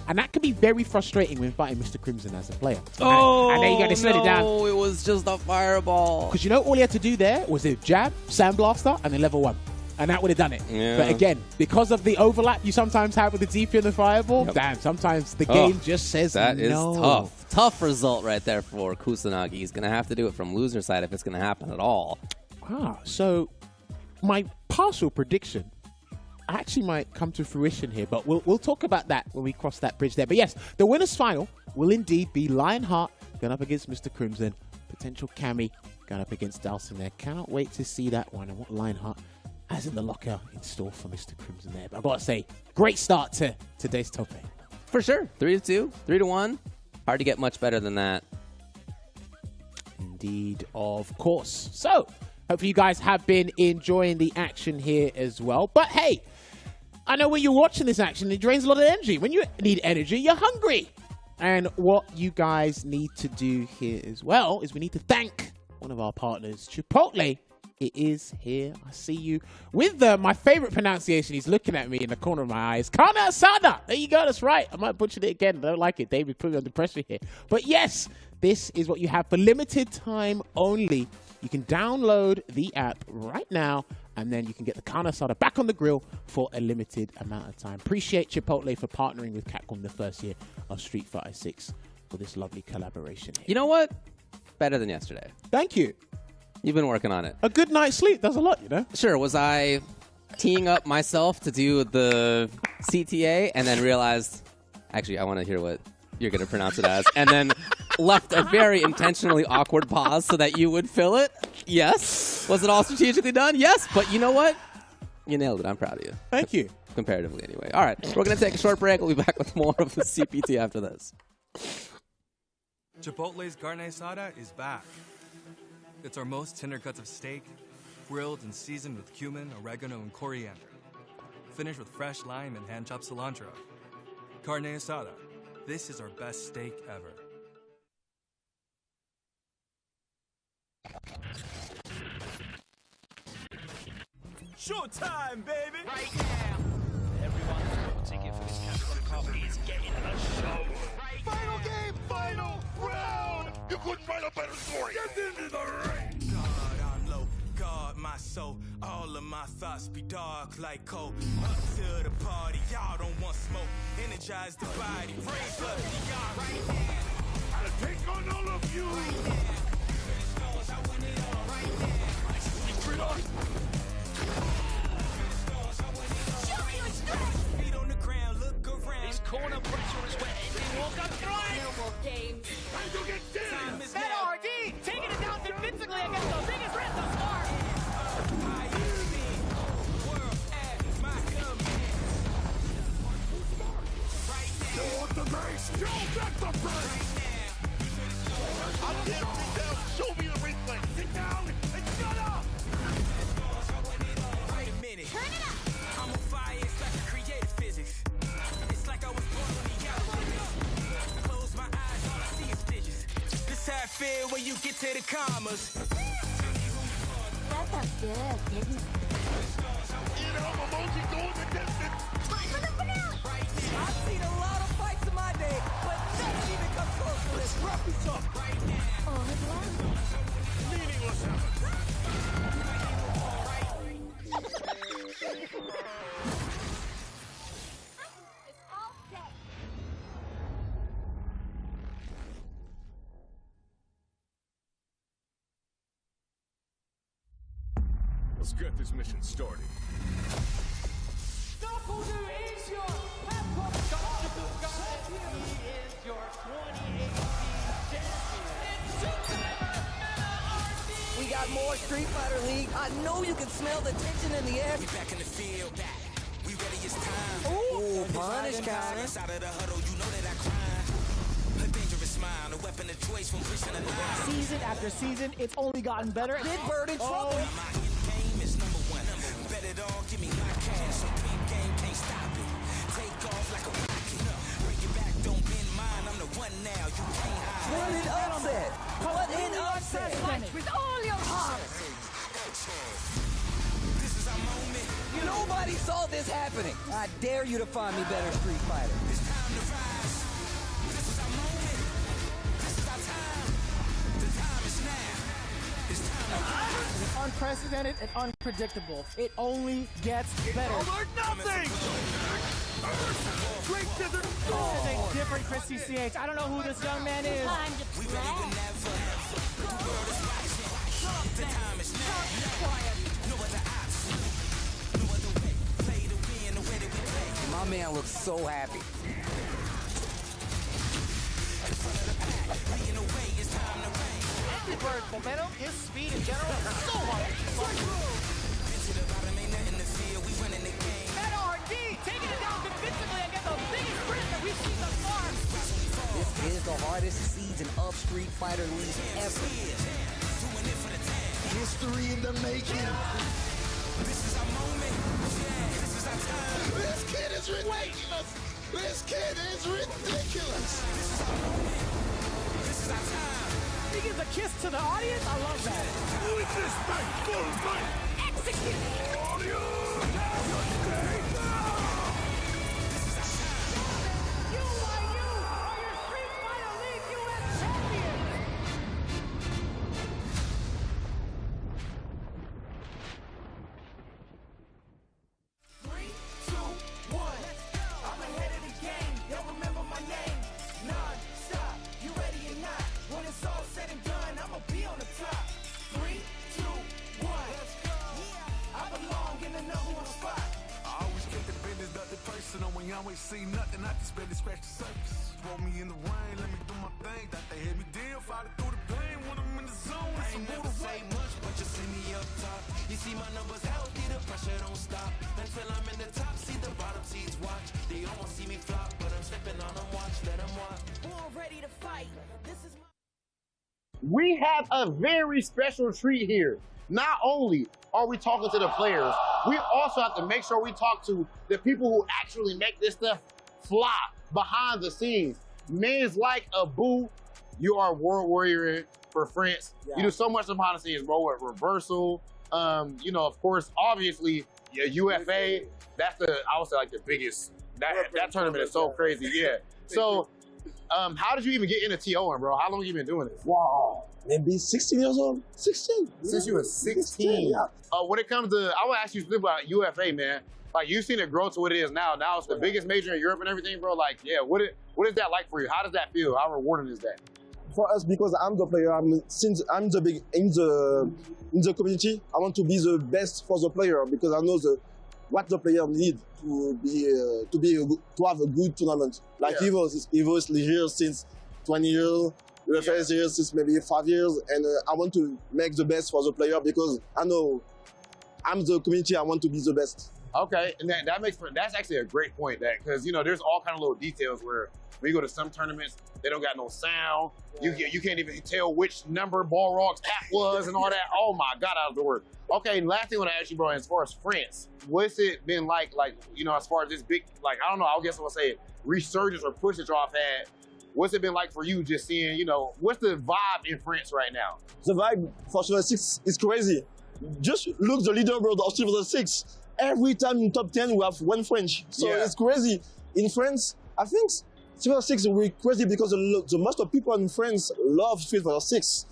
Speaker 9: And that can be very frustrating when fighting Mr. Crimson as a player.
Speaker 10: Oh,
Speaker 9: and there you go, they slowed it down.
Speaker 10: No, it was just a fireball.
Speaker 9: Because you know, all he had to do there was a jab, sandblaster, and then level 1. And that would have done it.
Speaker 10: Yeah.
Speaker 9: But again, because of the overlap you sometimes have with the DP and the fireball, damn, sometimes the game just says no.
Speaker 10: That is tough. Tough result right there for Kusanagi. He's going to have to do it from loser side if it's going to happen at all.
Speaker 9: So my partial prediction actually might come to fruition here, but we'll talk about that when we cross that bridge there. But yes, the winner's final will indeed be Lionheart going up against Mr. Crimson, potential Cammy going up against Dalsim there. Cannot wait to see that one and what Lionheart has in the locker in store for Mr. Crimson there. But I've got to say, great start to today's Tope.
Speaker 10: For sure. 3-2, 3-1. Hard to get much better than that.
Speaker 9: Indeed, of course. So, hopefully you guys have been enjoying the action here as well. But hey, I know when you're watching this action, it drains a lot of energy. When you need energy, you're hungry. And what you guys need to do here as well is we need to thank one of our partners, Chipotle. It is here. I see you with my favorite pronunciation. He's looking at me in the corner of my eyes. Kana Asada. There you go. That's right. I might butcher it again. I don't like it. David put me under pressure here. But yes, this is what you have for limited time only. You can download the app right now, and then you can get the Kana Asada back on the grill for a limited amount of time. Appreciate Chipotle for partnering with Capcom the first year of Street Fighter 6 for this lovely collaboration here.
Speaker 10: You know what? Better than yesterday.
Speaker 9: Thank you.
Speaker 10: You've been working on it.
Speaker 9: A good night's sleep does a lot, you know?
Speaker 10: Sure. Was I teeing up myself to do the CTA and then realized, actually, I want to hear what you're going to pronounce it as, and then left a very intentionally awkward pause so that you would fill it? Yes. Was it all strategically done? Yes. But you know what? You nailed it. I'm proud of you.
Speaker 9: Thank you.
Speaker 10: comparatively anyway. All right, we're going to take a short break. We'll be back with more of the CPT after this.
Speaker 11: Chipotle's carne asada is back. It's our most tender cuts of steak, grilled and seasoned with cumin, oregano, and coriander. Finished with fresh lime and hand-chopped cilantro. Carne asada. This is our best steak ever.
Speaker 7: Showtime, baby!
Speaker 12: Right now. Everyone's ticket for this Capcom Cup is getting a show. Right
Speaker 7: Final game, final round! You couldn't write a better story! Get into the ring!
Speaker 13: God, I'm low. God, my soul. All of my thoughts be dark like coal. Up to the party, y'all don't want smoke. Energize the body, raise up the army. Right now.
Speaker 7: I'll take on all of you!
Speaker 13: Right now. I want it all. Right now.
Speaker 7: Straight on!
Speaker 13: Show me your strength! Feet on the ground, look around.
Speaker 12: This corner pressure is where ending will come through.
Speaker 7: No more games. Time to get
Speaker 13: Time is
Speaker 7: That
Speaker 13: now.
Speaker 7: RD taking it down convincingly against the biggest red thus far.
Speaker 13: I see world at my command. Right now.
Speaker 7: You want the base? You got the base! I can't sit down. Show me the replay. Sit down and shut up!
Speaker 13: Wait a minute. Turn it up. I'm on fire. It's like creative physics. It's like I was born on the outer. Close my eyes, all I see is digits. This how I feel when you get to the commas.
Speaker 5: That felt good, didn't it?
Speaker 7: You know, emoji going the distance.
Speaker 5: Time for the finale!
Speaker 13: I've seen a lot of fights in my day, but nothing even comes close to this. Rough this up right now.
Speaker 5: Au revoir.
Speaker 7: Meaningless effort.
Speaker 5: It's all set.
Speaker 6: Let's get this mission started.
Speaker 7: is your Capcom Cup. He is your 2018 champion.
Speaker 14: We got more Street Fighter League. I know you can smell the tension in the air.
Speaker 13: We back in the field, back. We ready, it's time.
Speaker 14: Ooh, punish counter.
Speaker 13: Inside of the huddle, you know that I grind. A dangerous smile, a weapon of choice from pushing the line.
Speaker 15: Season after season, it's only gotten better.
Speaker 14: Big Bird in trouble.
Speaker 13: My end game is number one. Bet it all, give me my cash. So team game can't stop it. Take off like a rocket. Break it back, don't bend mine. I'm the one now, you can't hide.
Speaker 14: What an upset. What an upset.
Speaker 5: Fight with all your heart!
Speaker 13: This is our moment.
Speaker 14: Nobody saw this happening. I dare you to find me better Street Fighter.
Speaker 13: It's time to rise. This is our moment. This is our time. The time is now. It's time to rise.
Speaker 15: It's unprecedented and unpredictable. It only gets better.
Speaker 7: Over nothing! Straight to the
Speaker 15: This is a different Chris CCH. I don't know who this young man is.
Speaker 5: Time to
Speaker 13: We ready whenever. The world is watching. The time is now. No other option. No other way. Play to win the way that we play.
Speaker 14: My man looks so happy.
Speaker 13: In front of the pack. Leading the way. It's time to reign.
Speaker 15: Big Bird, momentum, his speed in general is so hard.
Speaker 13: Been to the bottom, ain't nothing to fear. We running the game.
Speaker 15: That RD taking it down convincingly against the biggest sprint that we've seen thus far.
Speaker 14: This is the hardest season of Street Fighter League ever.
Speaker 13: Doing it for the time.
Speaker 7: history in the making.
Speaker 13: This is our moment. Yeah, this is our time.
Speaker 7: This kid is ridiculous. This kid is ridiculous.
Speaker 13: This is our moment. This is our time.
Speaker 15: He gives a kiss to the audience. I love that.
Speaker 7: Who is this thing? Full fight.
Speaker 5: execute!
Speaker 7: You are your Street Fighter League US champions!
Speaker 13: Three, two, one. I'm ahead of the game. Y'all remember my name. Non-stop. You ready or not? When it's all said and done, I'ma be on the top. 3, 2, 1. Let's go. I belong in the #1 spot.
Speaker 7: I always see nothing, I just barely scratch the surface. Roll me in the rain, let me do my thing. That they hit me down, fight through the pain when I'm in the zone. I ain't never say much, but you see me up top. You see my numbers healthy, the pressure don't stop. Until I'm in the top, see the bottom seeds watch. They almost see me flop, but I'm stepping on them, watch, let them watch.
Speaker 14: Born ready to fight. This is my
Speaker 3: We have a very special treat here. Not only are we talking to the players, we also have to make sure we talk to the people who actually make this stuff fly behind the scenes. Men's like Abu, you are a world warrior for France.
Speaker 2: Yeah.
Speaker 3: You do so much behind the scenes, bro, with reversal. You know, of course, obviously, yeah, UFA, that's I would say like the biggest, that tournament is so crazy, yeah. So, how did you even get into TOing, bro? How long have you been doing this?
Speaker 16: Wow, maybe 16 years old. 16.
Speaker 3: Since you were 16.
Speaker 16: Yeah.
Speaker 3: When it comes to, I want to ask you about UFA, man. Like, you've seen it grow to what it is now. Now it's the biggest major in Europe and everything, bro. Like, yeah, what is that like for you? How does that feel? How rewarding is that?
Speaker 16: For us, because I'm the player, since I'm the big in the community, I want to be the best for the player because I know what the player need to have a good tournament. Like Evo is here since 20 years. UFA is here since maybe 5 years, and I want to make the best for the player because I know I'm the community. I want to be the best.
Speaker 3: Okay, and that's actually a great point. That because you know there's all kind of little details where when you go to some tournaments they don't got no sound. You can't even tell which number Balrog's hat was and all that. Oh my God, out of the word. Okay, last thing I want to ask you, bro, as far as France, what's it been like you know, as far as this big, like I don't know, I guess I'll say resurgence or push that y'all have had. What's it been like for you just seeing, you know, what's the vibe in France right now?
Speaker 16: The vibe for Silver 6 is crazy. Just look the leaderboard of Silver 6. Every time in top 10 we have one French. So it's crazy. In France, I think Silver 6 will be crazy because the most of people in France love Silver 6.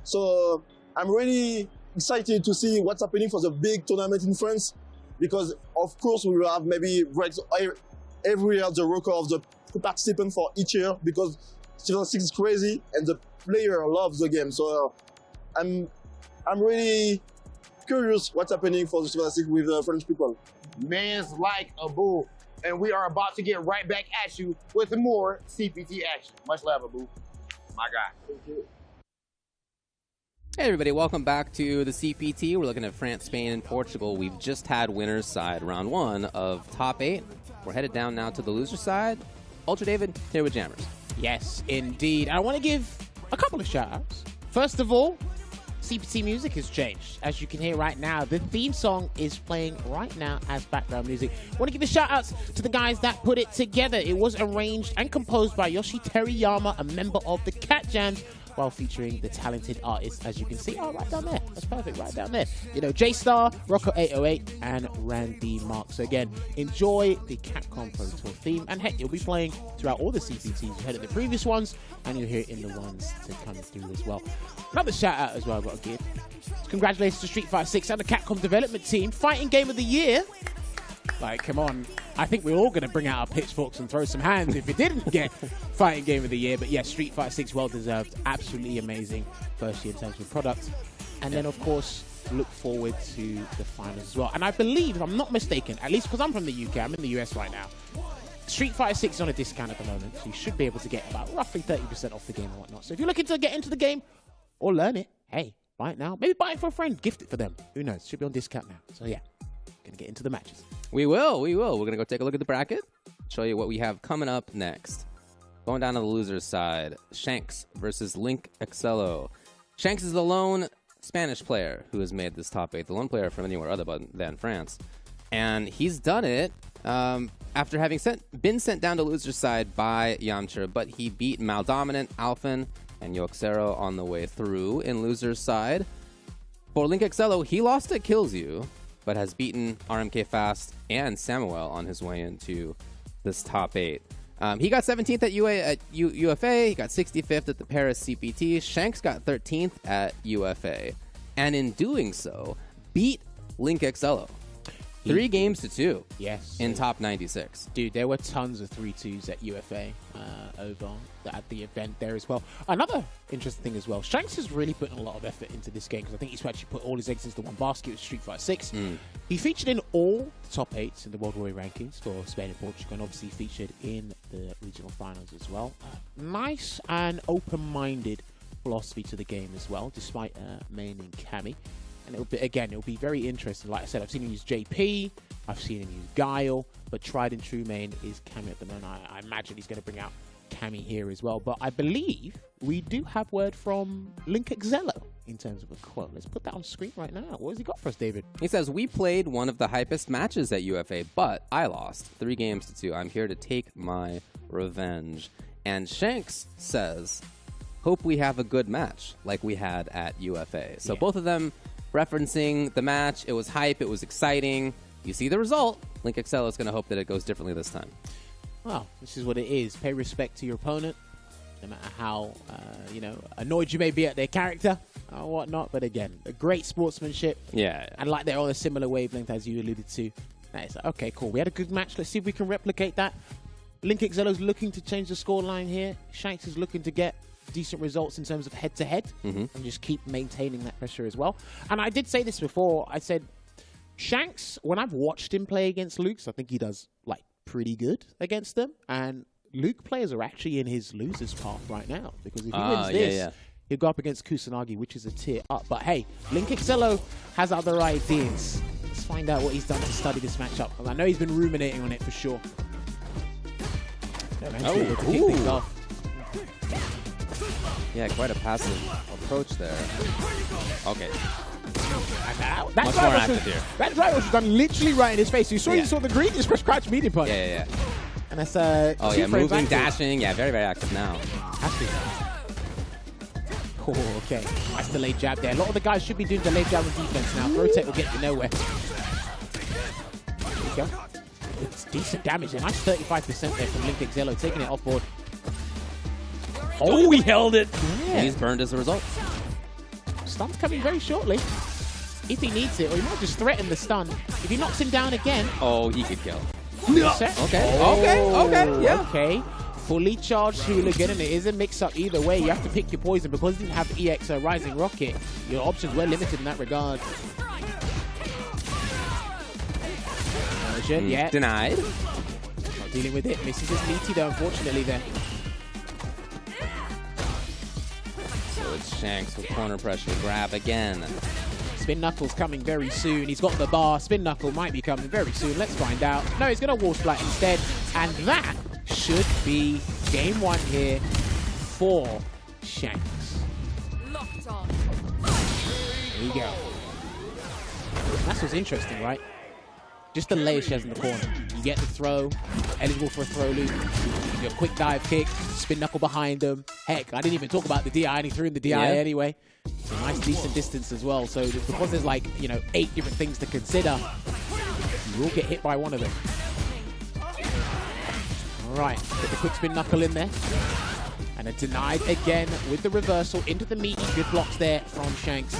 Speaker 16: So I'm really excited to see what's happening for the big tournament in France because of course we will have maybe breaks every year the record of the participant for each year because Silver 6 is crazy and the player loves the game. So I'm really curious what's happening for the Silver 6 with the French people.
Speaker 3: Man's like Abu, and we are about to get right back at you with more CPT action. Much love, Abu. My guy.
Speaker 16: Thank you.
Speaker 10: Hey everybody, welcome back to the CPT. We're looking at France, Spain, and Portugal. We've just had winners side, round 1 of top 8. We're headed down now to the loser side. Ultra David, here with Jammers.
Speaker 9: Yes, indeed. I want to give a couple of shout-outs. First of all, CPT music has changed. As you can hear right now, the theme song is playing right now as background music. I want to give a shout-outs to the guys that put it together. It was arranged and composed by Yoshi Teriyama, a member of the Cat Jams, while featuring the talented artists, as you can see. Oh, right down there. That's perfect, right down there. You know, J-Star, Rocco808, and Randy Mark. So again, enjoy the Capcom Pro Tour theme. And heck, you'll be playing throughout all the CPTs. You heard it in the previous ones, and you'll hear it in the ones to come through as well. Another shout out as well I've got to give. Congratulations to Street Fighter 6 and the Capcom development team. Fighting Game of the Year. Like, come on. I think we're all going to bring out our pitchforks and throw some hands if it didn't get Fighting Game of the Year. But yes, Street Fighter 6, well deserved. Absolutely amazing. First year in terms of product. And then, of course, look forward to the finals as well. And I believe, if I'm not mistaken, at least because I'm from the UK, I'm in the US right now, Street Fighter 6 is on a discount at the moment. So you should be able to get about roughly 30% off the game and whatnot. So if you're looking to get into the game or learn it, hey, buy it now. Maybe buy it for a friend. Gift it for them. Who knows? Should be on discount now. So yeah, gonna get into the matches.
Speaker 10: We will. We're going to go take a look at the bracket, show you what we have coming up next. Going down to the loser's side, Shanks versus Link Excello. Shanks is the lone Spanish player who has made this top 8, the lone player from anywhere other than France. And he's done it after having been sent down to loser's side by Yamcha, but he beat Maldominant, Alphen, and Yoxero on the way through in loser's side. For Link Excello, he lost at Kills You, but has beaten RMK Fast and Samuel on his way into this top 8. He got 17th at UFA, he got 65th at the Paris CPT, Shanks got 13th at UFA, and in doing so, beat Link Excello. 3 games to 2.
Speaker 9: Yes.
Speaker 10: In top 96.
Speaker 9: Dude, there were tons of 3-2s at UFA over at the event there as well. Another interesting thing as well, Shanks is really putting a lot of effort into this game because I think he's actually put all his eggs into one basket with Street Fighter 6. He featured in all top 8s in the World Warrior rankings for Spain and Portugal, and obviously featured in the regional finals as well. Nice and open-minded philosophy to the game as well, despite maining Cammy. And it'll be very interesting. Like I said, I've seen him use JP, I've seen him use Guile, but tried and true main is Cammy at the moment. I imagine he's going to bring out Cammy here as well. But I believe we do have word from Link Exello in terms of a quote. Let's put that on screen right now. What has he got for us, David?
Speaker 10: He says, "We played one of the hypest matches at UFA, but I lost 3 games to 2. I'm here to take my revenge." And Shanks says, "Hope we have a good match like we had at UFA." So both of them referencing the match. It was hype. It was exciting. You see the result. Link Excello is going to hope that it goes differently this time.
Speaker 9: Well, this is what it is. Pay respect to your opponent, no matter how annoyed you may be at their character or whatnot. But again, a great sportsmanship.
Speaker 10: Yeah.
Speaker 9: And like they're on a similar wavelength as you alluded to. Nice. Okay, cool. We had a good match. Let's see if we can replicate that. Link Excello's looking to change the scoreline here. Shanks is looking to get decent results in terms of head-to-head and just keep maintaining that pressure as well. And I did say this before. I said Shanks, when I've watched him play against Luke, so I think he does like pretty good against them. And Luke players are actually in his losers path right now because if he wins this, he'll go up against Kusanagi, which is a tier up. But hey, Link Excello has other ideas. Let's find out what he's done to study this matchup. I know he's been ruminating on it for sure. To kick things off.
Speaker 10: Yeah, quite a passive approach there. Okay.
Speaker 9: That
Speaker 10: Much more active here.
Speaker 9: That drive was done literally right in his face. You saw the green, just press crouch medium punch.
Speaker 10: Yeah.
Speaker 9: And that's
Speaker 10: moving, active. Dashing. Yeah, very, very active now.
Speaker 9: Oh, okay. Nice delayed jab there. A lot of the guys should be doing delayed jab with defense now. Rotate will get you nowhere. There you go. It's decent damage. A nice 35% there from Link Exello, taking it off board.
Speaker 10: Oh, he held it.
Speaker 9: Yeah.
Speaker 10: He's burned as a result.
Speaker 9: Stun's coming very shortly. If he needs it, or he might just threaten the stun. If he knocks him down again.
Speaker 10: Oh, he could kill.
Speaker 9: Okay.
Speaker 10: Yeah.
Speaker 9: Okay. Fully charged Hooligan, and it is a mix-up either way. You have to pick your poison because he didn't have EX or Rising Rocket. Your options were limited in that regard. Yeah.
Speaker 10: Denied.
Speaker 9: Not dealing with it. Misses his meaty though, unfortunately there.
Speaker 10: So it's Shanks with corner pressure. Grab again.
Speaker 9: Spin Knuckle's coming very soon. He's got the bar. Spin Knuckle might be coming very soon. Let's find out. No, he's going to wall splat instead. And that should be game 1 here for Shanks.
Speaker 15: Locked on.
Speaker 9: There you go. That's what's interesting, right? Just the layer she has in the corner. You get the throw, eligible for a throw loop. You get a quick dive kick, spin knuckle behind him. Heck, I didn't even talk about the DI, and he threw in the DI anyway. It's a nice, decent distance as well. So because there's 8 different things to consider, you will get hit by one of them. All right, get the quick spin knuckle in there. And a denied again with the reversal into the meaty. Good blocks there from Shanks.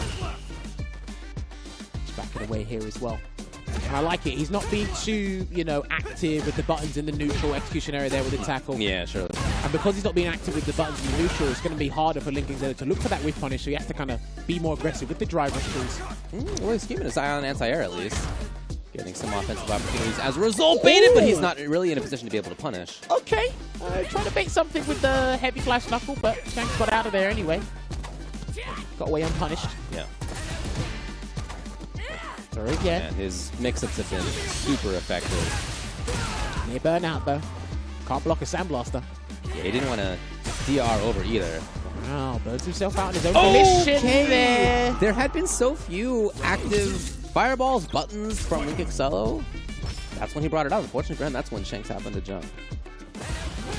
Speaker 9: Just back it away here as well. And I like it. He's not being too, active with the buttons in the neutral execution area there with the tackle.
Speaker 10: Yeah, sure.
Speaker 9: And because he's not being active with the buttons in the neutral, it's going to be harder for Link Exello to look for that whiff punish, so he has to kind of be more aggressive with the drive rushes.
Speaker 10: Well, he's keeping his eye on anti-air at least. Getting some offensive opportunities as a result. Baited, but he's not really in a position to be able to punish.
Speaker 9: Okay. Trying to bait something with the heavy flash knuckle, but Shanks got out of there anyway. Got away unpunished.
Speaker 10: Yeah.
Speaker 9: Yeah,
Speaker 10: his mix-ups have been super effective.
Speaker 9: Near burnout though. Can't block a sandblaster.
Speaker 10: Yeah, he didn't want to DR over either.
Speaker 9: Wow, burns himself out in his own collision there.
Speaker 10: There had been so few active fireballs, buttons from Link Exello. That's when he brought it out. Unfortunately for him, that's when Shanks happened to jump.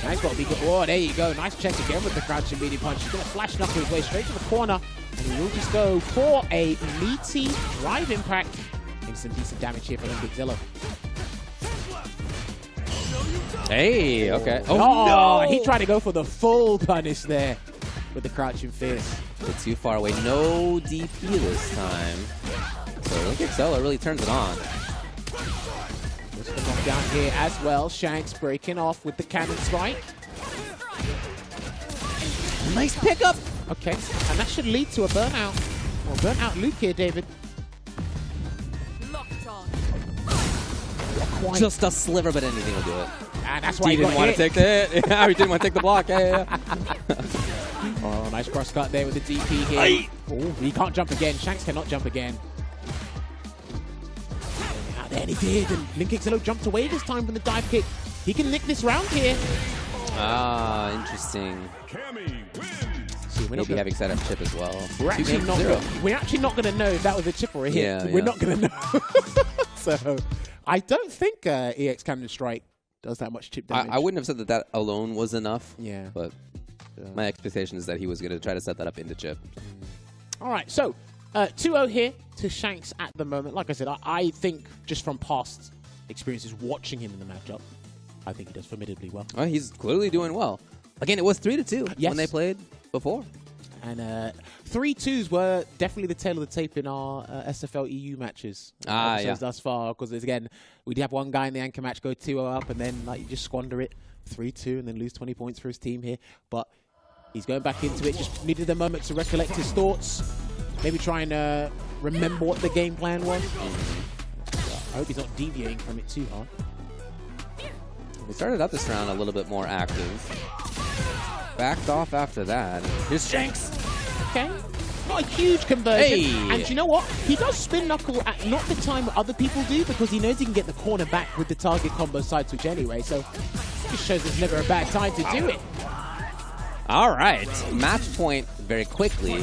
Speaker 9: Nice got to be good. Oh, there you go. Nice check again with the crouching medium punch. He's going to flash knuckle his way straight to the corner. And he will just go for a meaty drive impact. Maybe some decent damage here for Link Exello.
Speaker 10: Hey, okay.
Speaker 9: Oh, no! He tried to go for the full punish there with the crouching fierce.
Speaker 10: Bit too far away. No DP this time. So Link Exello really turns it on.
Speaker 9: What's the knockdown here as well? Shanks breaking off with the cannon strike. Nice pickup. Okay, and that should lead to a burnout. Or burnt out Luke here, David.
Speaker 10: Just a sliver, but anything will do it.
Speaker 9: And that's why
Speaker 10: he didn't want to take the hit. Yeah, he didn't want to take the block. Yeah.
Speaker 9: Oh, nice cross cut there with the DP here. Oh, he can't jump again. Shanks cannot jump again. Out there, and he did. And LinkXLO jumped away this time from the dive kick. He can nick this round here.
Speaker 10: Ah, interesting. Maybe having set up chip as well.
Speaker 9: We're actually not going to know if that was a chip or a hit.
Speaker 10: Yeah,
Speaker 9: We're not going to know. So I don't think EX Cannon Strike does that much chip damage.
Speaker 10: I wouldn't have said that that alone was enough.
Speaker 9: Yeah.
Speaker 10: But my expectation is that he was going to try to set that up into chip.
Speaker 9: All right, so 2-0 here to Shanks at the moment. Like I said, I think just from past experiences watching him in the matchup, I think he does formidably well.
Speaker 10: Oh, he's clearly doing well. Again, it was 3-2 when they played before.
Speaker 9: And 3-2s were definitely the tail of the tape in our SFL EU matches. Thus far, because again, we'd have one guy in the anchor match go 2-0 up, and then like you just squander it 3-2, and then lose 20 points for his team here. But he's going back into it. Just needed a moment to recollect his thoughts. Maybe try and remember what the game plan was. I hope he's not deviating from it too hard.
Speaker 10: We started out this round a little bit more active. Backed off after that. Here's Shanks.
Speaker 9: Okay. Not a huge conversion.
Speaker 10: Hey.
Speaker 9: And you know what? He does spin knuckle at not the time other people do, because he knows he can get the corner back with the target combo side switch anyway. So it just shows there's never a bad time to do it.
Speaker 10: All right. Match point very quickly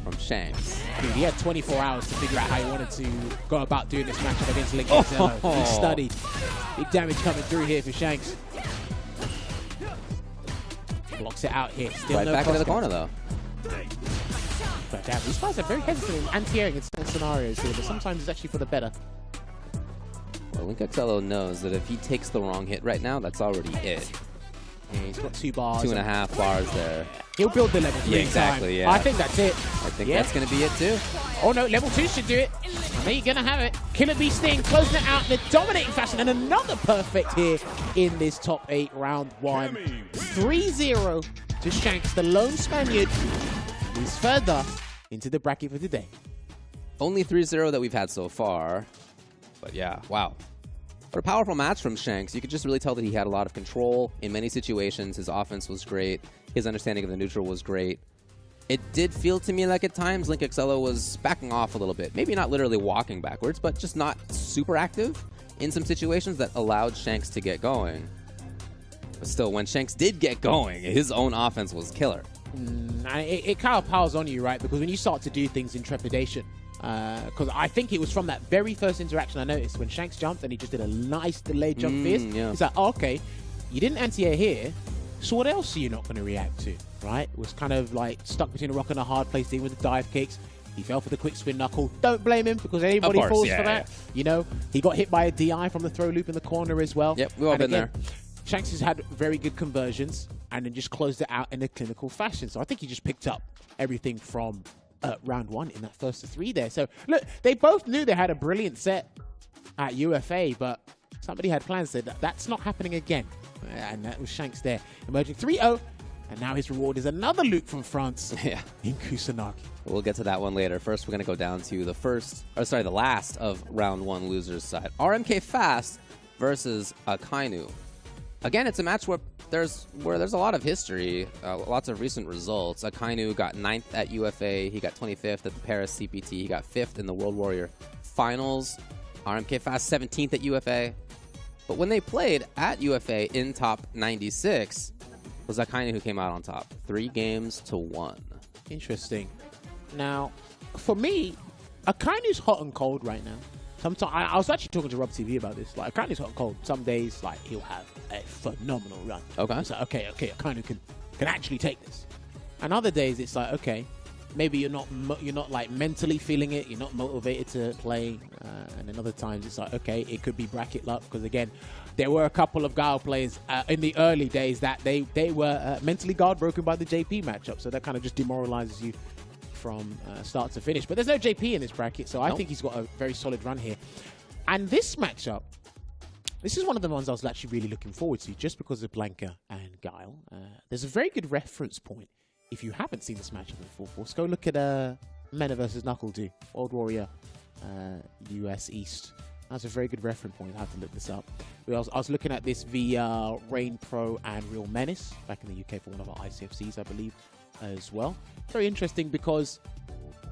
Speaker 10: from Shanks.
Speaker 9: Dude, he had 24 hours to figure out how he wanted to go about doing this matchup against LinkXLO. He studied. Big damage coming through here for Shanks. Blocks it out here. Still
Speaker 10: right
Speaker 9: no
Speaker 10: back into the
Speaker 9: cross
Speaker 10: corner, though.
Speaker 9: But damn, these guys are very hesitant in anti-airing in certain scenarios here, but sometimes it's actually for the better.
Speaker 10: Well, LinkXLO knows that if he takes the wrong hit right now, that's already it.
Speaker 9: Yeah, he's got 2 bars.
Speaker 10: 2.5 bars there.
Speaker 9: He'll build the level 3
Speaker 10: Yeah, exactly,
Speaker 9: time.
Speaker 10: yeah.
Speaker 9: I think that's it.
Speaker 10: I think that's going to be it, too.
Speaker 9: Oh, no, level 2 should do it. I know you're going to have it. Killer Bee Sting closing it out in a dominating fashion, and another perfect here in this top 8 round 1. 3-0 to Shanks, the lone Spaniard, who's further into the bracket for today.
Speaker 10: Only 3-0 that we've had so far. But yeah, wow. For a powerful match from Shanks, you could just really tell that he had a lot of control in many situations. His offense was great. His understanding of the neutral was great. It did feel to me like at times LinkXLO was backing off a little bit. Maybe not literally walking backwards, but just not super active in some situations that allowed Shanks to get going. But still, when Shanks did get going, his own offense was killer.
Speaker 9: It kind of piles on you, right? Because when you start to do things in trepidation, because I think it was from that very first interaction I noticed when Shanks jumped and he just did a nice delayed jump fist.
Speaker 10: Yeah.
Speaker 9: It's like, oh, okay, you didn't anti-air here, so what else are you not going to react to, right? It was kind of like stuck between a rock and a hard place, dealing with the dive kicks. He fell for the quick spin knuckle. Don't blame him, because anybody falls for that. You know, he got hit by a DI from the throw loop in the corner as well.
Speaker 10: Yep, we've all been there.
Speaker 9: Shanks has had very good conversions and then just closed it out in a clinical fashion. So I think he just picked up everything from round 1 in that first of 3 there. So look, they both knew they had a brilliant set at UFA, but somebody had plans that that's not happening again. And that was Shanks there. Emerging 3-0. And now his reward is another Luke from France in Kusanagi.
Speaker 10: We'll get to that one later. First, we're going to go down to the last of round 1 losers side. RMK Fast versus Akainu. Again, it's a match where there's a lot of history, lots of recent results. Akainu got 9th at UFA. He got 25th at the Paris CPT. He got 5th in the World Warrior Finals. RMK Fast 17th at UFA. But when they played at UFA in top 96, was Akainu who came out on top. 3-1.
Speaker 9: Interesting. Now, for me, Akainu's hot and cold right now. Sometimes I was actually talking to Rob TV about this. Like, Akainu's hot and cold. Some days, like, he'll have a phenomenal run.
Speaker 10: Okay.
Speaker 9: It's like, okay, Akainu can actually take this. And other days, it's like, okay, maybe you're not like mentally feeling it. You're not motivated to play. And then other times, it's like, okay, it could be bracket luck, because again, there were a couple of Gao players in the early days that they were mentally guard broken by the JP matchup. So that kind of just demoralizes you from start to finish. But there's no JP in this bracket, so I think he's got a very solid run here. And this matchup, this is one of the ones I was actually really looking forward to, just because of Blanca and Guile. There's a very good reference point. If you haven't seen this matchup in full force, go look at Mena versus Knuckle 2, Old Warrior, US East. That's a very good reference point. I have to look this up. I was looking at this via Rain Pro and Real Menace back in the UK for one of our ICFCs, I believe, as well. Very interesting because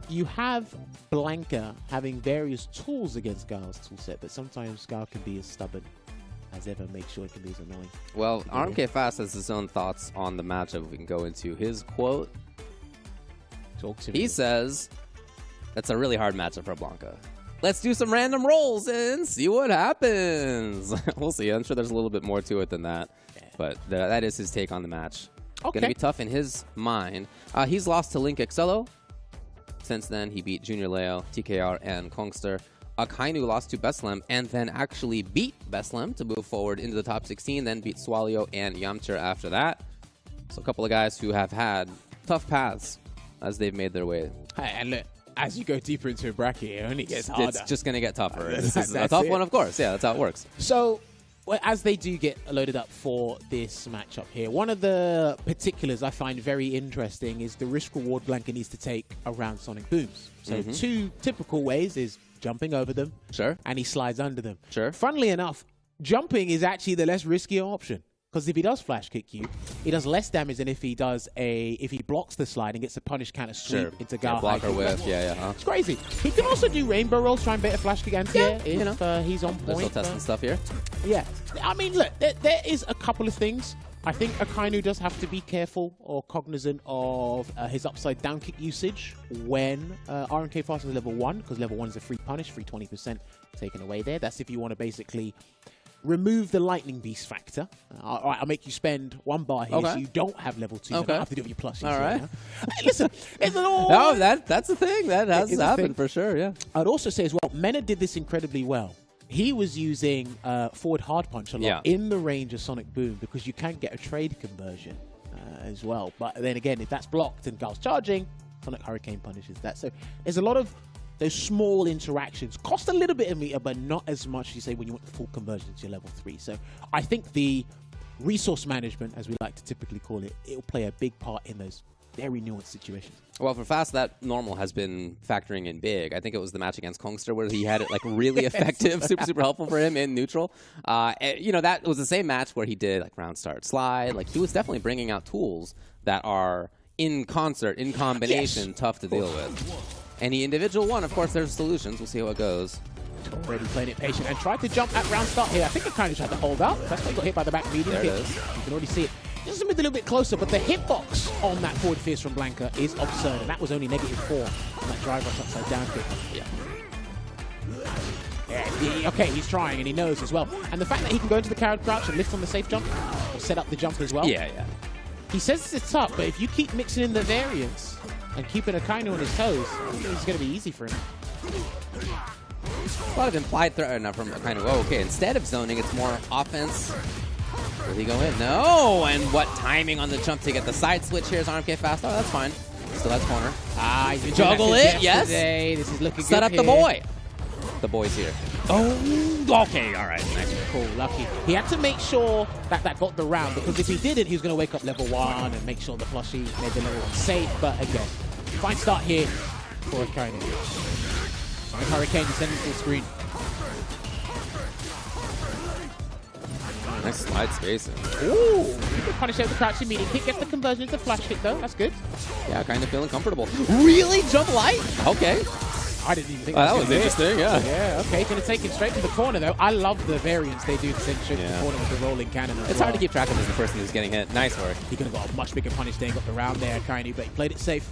Speaker 9: you have Blanca having various tools against Guile's toolset, but sometimes Guile can be as stubborn as ever, make sure it can be as annoying.
Speaker 10: Well, RMK Fast has his own thoughts on the matchup. We can go into his quote.
Speaker 9: Talk to me.
Speaker 10: He says, that's a really hard matchup for Blanca. Let's do some random rolls and see what happens. We'll see. I'm sure there's a little bit more to it than that. Yeah. But that is his take on the match.
Speaker 9: Okay.
Speaker 10: Gonna be tough in his mind. He's lost to Link Excello. Since then, he beat Junior Leo, TKR, and Kongster. Akainu lost to Beslem and then actually beat Beslem to move forward into the top 16, then beat Swalio and Yamcha after that. So a couple of guys who have had tough paths as they've made their way.
Speaker 9: And look, as you go deeper into a bracket, it only gets harder.
Speaker 10: It's just going to get tougher. This is a tough one, of course. Yeah, that's how it works.
Speaker 9: So, well, as they do get loaded up for this matchup here, one of the particulars I find very interesting is the risk-reward Blanca needs to take around Sonic Booms. So two typical ways is jumping over them, and he slides under them. Funnily enough, jumping is actually the less riskier option. Because if he does flash kick you, he does less damage than if he blocks the slide and gets a punish kind of sweep into Guile.
Speaker 10: Blocker whiff,
Speaker 9: It's crazy. He can also do rainbow rolls, try and bait a flash kick against if he's on point.
Speaker 10: They're still testing stuff here.
Speaker 9: Yeah. I mean, look, there is a couple of things. I think Akainu does have to be careful or cognizant of his upside down kick usage when RMK Fast is level 1, because level 1 is a free punish, free 20% taken away there. That's if you want to basically remove the lightning beast factor. I'll make you spend 1 bar here so you don't have level 2. You don't have to do with your plushies.
Speaker 10: All right.
Speaker 9: Listen, it's an all...
Speaker 10: No, that's the thing. That has happened for sure, yeah.
Speaker 9: I'd also say as well, Mena did this incredibly well. He was using forward hard punch a lot in the range of Sonic Boom because you can get a trade conversion as well. But then again, if that's blocked and Guile's charging, Sonic Hurricane punishes that. So there's a lot of those small interactions. Cost a little bit of meter, but not as much as you say when you want the full conversion to your level 3. So I think the resource management, as we like to typically call it, it'll play a big part in those very nuanced situations.
Speaker 10: Well, for Fast, that normal has been factoring in big. I think it was the match against Kongster where he had it like really effective, super helpful for him in neutral. That was the same match where he did like round start slide. Like he was definitely bringing out tools that are in concert, in combination, tough to deal with. Any individual one, of course, there's solutions. We'll see how it goes.
Speaker 9: Already playing it patient and tried to jump at round start here. I think it kind of tried to hold up. That's why he got hit by the back medium kick. You can already see it. Just move a little bit closer, but the hitbox on that forward fierce from Blanca is absurd, and that was only -4 on that drive rush upside down kick. Okay, he's trying, and he knows as well. And the fact that he can go into the carried crouch and lift on the safe jump, or set up the jump as well. He says it's tough, but if you keep mixing in the variants and keeping Akainu on his toes, I think it's going to be easy for him.
Speaker 10: A lot of implied threat from Akainu. Oh, okay, instead of zoning, it's more offense. Will he go in? No! And what timing on the jump to get the side switch here is RMK Fast. Oh, that's fine. Still has corner.
Speaker 9: He's
Speaker 10: juggle it, yes.
Speaker 9: This is looking
Speaker 10: Set
Speaker 9: good
Speaker 10: up
Speaker 9: here.
Speaker 10: the boy. The boy's here. Oh, okay, all right. Nice.
Speaker 9: Cool, lucky. He had to make sure that got the round, because if he didn't, he was going to wake up level 1 and make sure the plushie made the level 1 safe. But again, fine start here for Akainu. Hurricane descending full screen.
Speaker 10: Nice slide spacing.
Speaker 9: Ooh! You can punish out the crouch immediate kick. Gets the conversion into flash kick though. That's good.
Speaker 10: Yeah, kind of feeling comfortable. Really? Jump light? Okay.
Speaker 9: I didn't even think
Speaker 10: that was interesting,
Speaker 9: Yeah, okay. Going to take him straight to the corner though. I love the variants they do to send straight to the corner with the rolling cannon.
Speaker 10: It's hard to keep track of as the person who's getting hit. Nice work.
Speaker 9: He could have got a much bigger punish there and got the round there, Akainu, but he played it safe.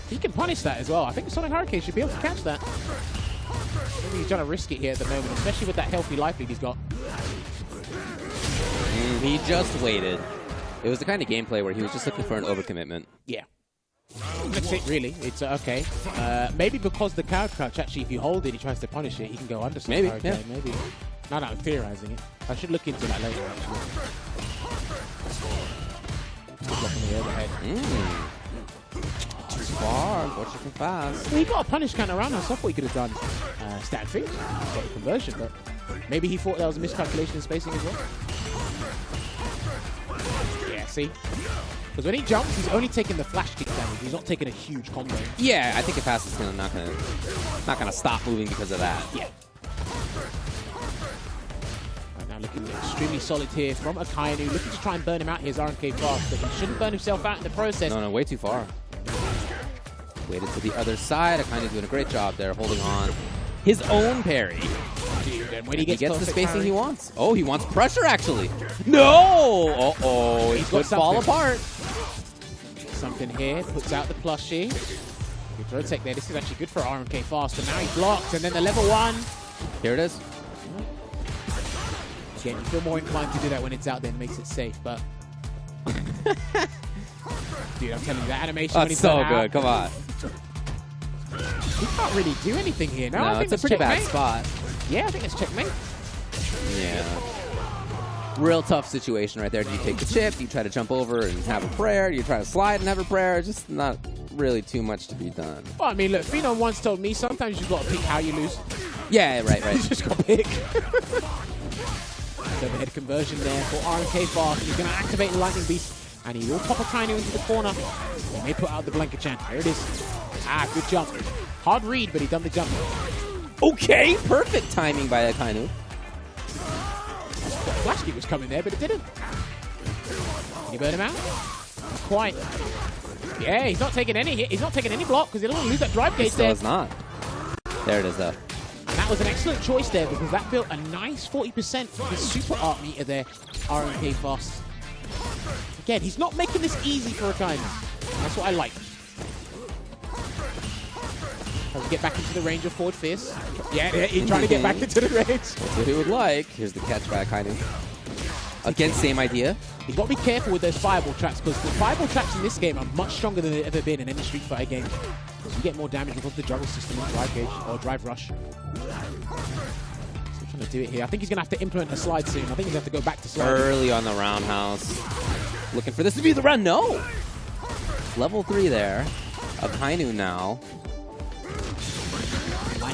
Speaker 9: He can punish that as well. I think Sonic Hurricane should be able to catch that. Maybe he's trying to risk it here at the moment, especially with that healthy life lead he's got.
Speaker 10: He just waited. It was the kind of gameplay where he was just looking for an overcommitment.
Speaker 9: Yeah. That's it, really. It's okay. Maybe because the cow crouch, actually, if you hold it, he tries to punish it, he can go under some
Speaker 10: Maybe,
Speaker 9: Hurricane. Maybe. No, I'm theorizing it. I should look into that later, actually.
Speaker 10: Too far. Unfortunately fast.
Speaker 9: Well, he got a punish kind of roundhouse. I thought he could have done stat fix, got the conversion, but maybe he thought that was a miscalculation in spacing as well. Yeah, see? Because when he jumps, he's only taking the flash kick damage. He's not taking a huge combo.
Speaker 10: Yeah, I think if fast is not gonna stop moving because of that.
Speaker 9: Yeah. Right now looking extremely solid here from Akainu, looking to try and burn him out. Here's RMK fast, but he shouldn't burn himself out in the process.
Speaker 10: No, way too far. Waited to the other side. Akainu doing a great job there, holding on his own parry.
Speaker 9: Dude, and when he gets
Speaker 10: the spacing
Speaker 9: parry,
Speaker 10: he wants. Oh, he wants pressure actually. No! Uh-oh, he could fall apart.
Speaker 9: Something here, puts out the plushie. Good throw tech there. This is actually good for RMK fast, and now he's blocked, and then the level 1.
Speaker 10: Here it is.
Speaker 9: Again, you feel more inclined to do that when it's out there and makes it safe, but dude, I'm telling you, that animation when he's
Speaker 10: so
Speaker 9: done
Speaker 10: good.
Speaker 9: out,
Speaker 10: Come on.
Speaker 9: He can't really do anything here. No, I think
Speaker 10: it's a
Speaker 9: it's
Speaker 10: pretty bad
Speaker 9: checkmate.
Speaker 10: spot.
Speaker 9: Yeah, I think it's checkmate.
Speaker 10: Yeah. Real tough situation right there. Do you take the chip? Do you try to jump over and have a prayer? Do you try to slide and have a prayer? Just not really too much to be done.
Speaker 9: Well, I mean, look, Phenom once told me sometimes you've got to pick how you lose.
Speaker 10: Yeah, right.
Speaker 9: You just got to pick. Overhead conversion there for RMK fast. He's going to activate the Lightning Beast, and he will pop Akainu into the corner. He may put out the blanket chant. There it is. Ah, good jump. Hard read, but he done the jump.
Speaker 10: Okay, perfect timing by Akainu.
Speaker 9: Flash kick was coming there, but it didn't. Can you burn him out? Not quite. Yeah, he's not taking any hit. He's not taking any block because he doesn't want to lose that drive gate there.
Speaker 10: Still is not. There it is, though.
Speaker 9: And that was an excellent choice there because that built a nice 40% for the super art meter there. RMK fast. Again, he's not making this easy for Akainu. That's what I like. Trying to get back into the range of forward fierce. Yeah, he's trying to get back into the range.
Speaker 10: That's what he would like. Here's the catch by Akainu. Again, same idea.
Speaker 9: You've got to be careful with those fireball traps because the fireball traps in this game are much stronger than they've ever been in any Street Fighter game. Because you get more damage because of the juggle system and drive gauge or drive rush. Still trying to do it here. I think he's going to have to implement a slide soon. I think he's going to have to go back to slide.
Speaker 10: Early on the roundhouse. Looking for this to be the run. No! Level 3 there. Akainu now.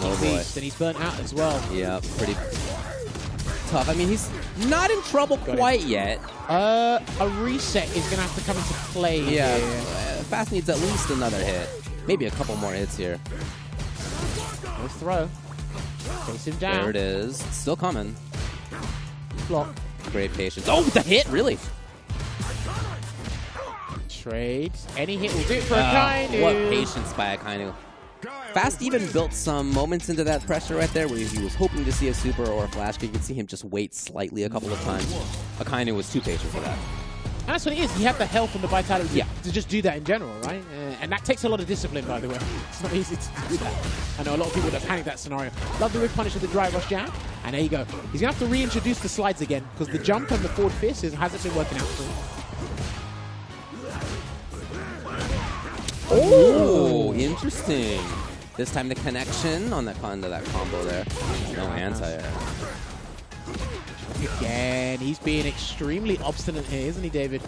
Speaker 9: Oh boy. And he's burnt out as well.
Speaker 10: Yeah, pretty tough. I mean, he's not in trouble quite yet.
Speaker 9: A reset is going to have to come into play.
Speaker 10: Yeah,
Speaker 9: here.
Speaker 10: Fast needs at least another hit. Maybe a couple more hits here.
Speaker 9: Nice throw. Chase him down.
Speaker 10: There it is. It's still coming.
Speaker 9: Block.
Speaker 10: Great patience. Oh, the hit, really?
Speaker 9: Trade. Any hit will do it for Akainu.
Speaker 10: What patience by Akainu. Fast even built some moments into that pressure right there where he was hoping to see a super or a flash kick. You could see him just wait slightly a couple of times. Akainu was too patient for that.
Speaker 9: And that's what it is. He had the health and the vitality to just do that in general, right? And that takes a lot of discipline, by the way. It's not easy to do that. I know a lot of people that panic that scenario. Love the whip punish with the drive rush jab. And there you go. He's going to have to reintroduce the slides again because the jump and the forward fist hasn't been working out for him.
Speaker 10: Oh, interesting. This time the connection on that combo there. No anti-air.
Speaker 9: Again, he's being extremely obstinate here, isn't he, David?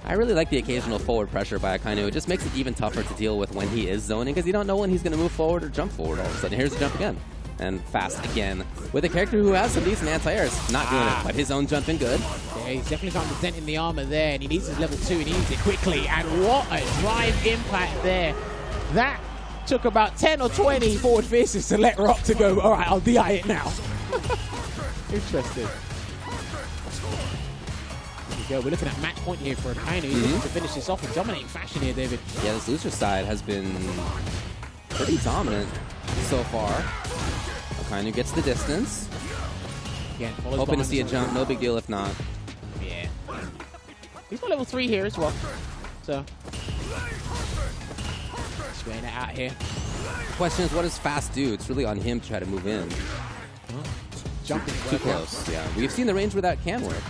Speaker 10: I really like the occasional forward pressure by Akainu. It just makes it even tougher to deal with when he is zoning because you don't know when he's going to move forward or jump forward all of a sudden. Here's the jump again. And Fast again. With a character who has some decent anti-airs. Not doing it, but his own jumping good.
Speaker 9: Yeah, he's definitely found the dent in the armor there, and he needs his level 2, and he needs it quickly. And what a drive impact there. That took about 10 or 20 forward fierces to let Rock to go, all right, I'll DI it now. Interesting. There we go. We're looking at match point here for Akainu. He's looking to finish this off in dominating fashion here, David.
Speaker 10: Yeah, this loser side has been pretty dominant so far. Akainu gets the distance.
Speaker 9: Again,
Speaker 10: hoping to see a jump. No big deal if not.
Speaker 9: Yeah. He's got level 3 here as well. So, spraying it out here.
Speaker 10: The question is, what does Fast do? It's really on him to try to move in.
Speaker 9: Jumping
Speaker 10: too close. Yeah, we've seen the range where that can work.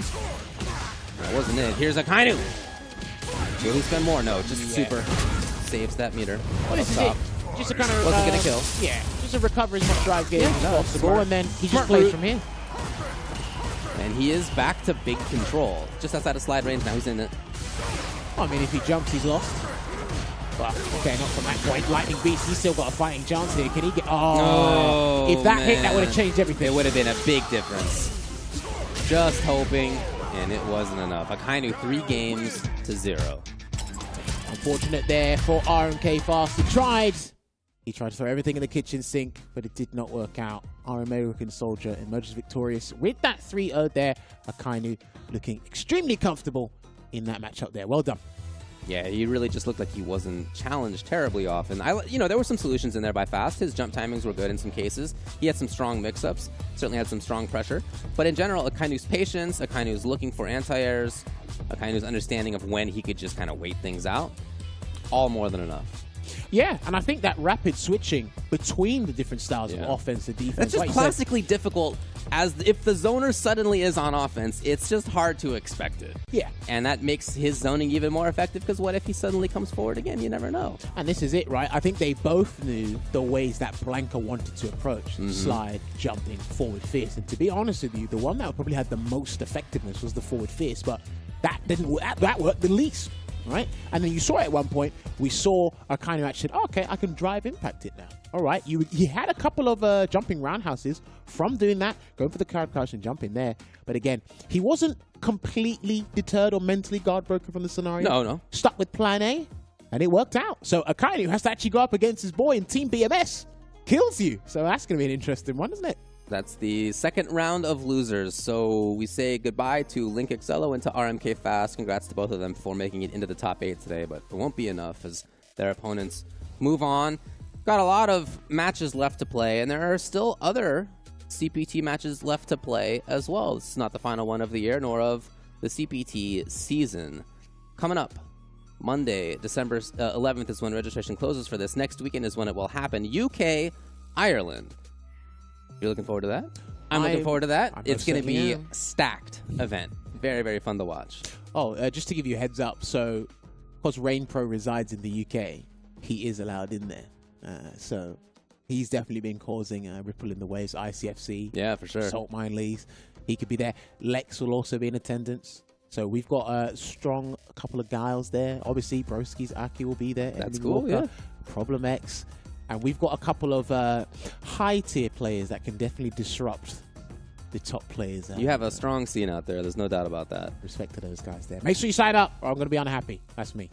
Speaker 10: That wasn't it. Here's Akainu. Will he spend more? No, just super saves that meter.
Speaker 9: Well, this is it. Just a kind of
Speaker 10: wasn't gonna kill.
Speaker 9: Yeah, just to recover as much drive game as possible,
Speaker 10: smart.
Speaker 9: and then he just plays from here.
Speaker 10: And he is back to big control. Just outside of slide range, now he's in it.
Speaker 9: I mean, if he jumps, he's lost. But okay, not from that point. Lightning Beast, he's still got a fighting chance here. Can he get... Oh, if that hit, that would have changed everything.
Speaker 10: It would have been a big difference. Just hoping, and it wasn't enough. Akainu 3 games to 0.
Speaker 9: Unfortunate there for RMK Fast. He tried to throw everything in the kitchen sink, but it did not work out. Our American Soldier emerges victorious with that 3-0 there. Akainu looking extremely comfortable in that matchup there. Well done.
Speaker 10: Yeah, he really just looked like he wasn't challenged terribly often. There were some solutions in there by Fast. His jump timings were good in some cases. He had some strong mix-ups, certainly had some strong pressure. But in general, Akainu's patience, Akainu's looking for anti-airs, Akainu's understanding of when he could just kind of wait things out, all more than enough.
Speaker 9: Yeah, and I think that rapid switching between the different styles of offense and defense.
Speaker 10: That's just classically difficult, as if the zoner suddenly is on offense, it's just hard to expect it.
Speaker 9: Yeah.
Speaker 10: And that makes his zoning even more effective, because what if he suddenly comes forward again? You never know.
Speaker 9: And this is it, right? I think they both knew the ways that Blanca wanted to approach. Slide, jumping, forward fierce. And to be honest with you, the one that probably had the most effectiveness was the forward fierce, but that didn't that worked the least. Right? And then you saw it at one point. We saw Akainu actually, okay, I can drive impact it now. All right. He had a couple of jumping roundhouses from doing that, going for the card crash and jumping there. But again, he wasn't completely deterred or mentally guard broken from the scenario.
Speaker 10: No.
Speaker 9: Stuck with plan A, and it worked out. So Akainu has to actually go up against his boy in Team BMS. Kills you. So that's going to be an interesting one, isn't it?
Speaker 10: That's the second round of losers. So we say goodbye to Link Excello and to RMK Fast. Congrats to both of them for making it into the top 8 today, but it won't be enough as their opponents move on. Got a lot of matches left to play, and there are still other CPT matches left to play as well. This is not the final one of the year, nor of the CPT season. Coming up, Monday, December 11th is when registration closes for this. Next weekend is when it will happen. UK, Ireland. You're looking forward to that? I'm looking forward to that. It's going to be a stacked event. Very, very fun to watch.
Speaker 9: Oh, just to give you a heads up, so because Rain Pro resides in the UK, he is allowed in there. So he's definitely been causing a ripple in the waves. ICFC,
Speaker 10: yeah, for sure.
Speaker 9: Salt Mine Leagues, he could be there. Lex will also be in attendance. So we've got a strong couple of guys there. Obviously, Broski's Aki will be there.
Speaker 10: That's
Speaker 9: Emily
Speaker 10: cool,
Speaker 9: Walker,
Speaker 10: yeah.
Speaker 9: Problem X. And we've got a couple of high-tier players that can definitely disrupt the top players.
Speaker 10: You have a strong scene out there. There's no doubt about that.
Speaker 9: Respect to those guys there. Make sure you sign up or I'm going to be unhappy. That's me.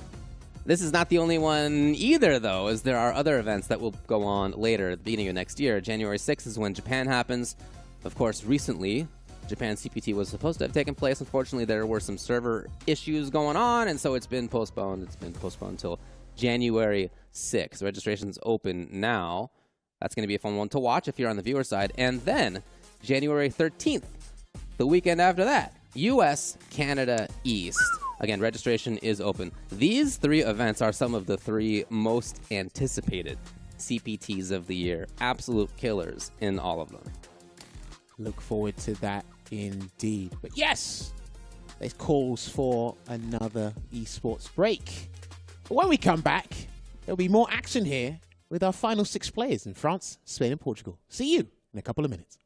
Speaker 10: This is not the only one either, though, as there are other events that will go on later at the beginning of next year. January 6th is when Japan happens. Of course, recently, Japan CPT was supposed to have taken place. Unfortunately, there were some server issues going on, and so it's been postponed. It's been postponed until January 6th. Registration's open now. That's going to be a fun one to watch if you're on the viewer side. And then January 13th, the weekend after that, US, Canada, East. Again, registration is open. These 3 events are some of the 3 most anticipated CPTs of the year. Absolute killers in all of them.
Speaker 9: Look forward to that indeed. But yes, there's calls for another esports break. But when we come back, there'll be more action here with our final 6 players in France, Spain, and Portugal. See you in a couple of minutes.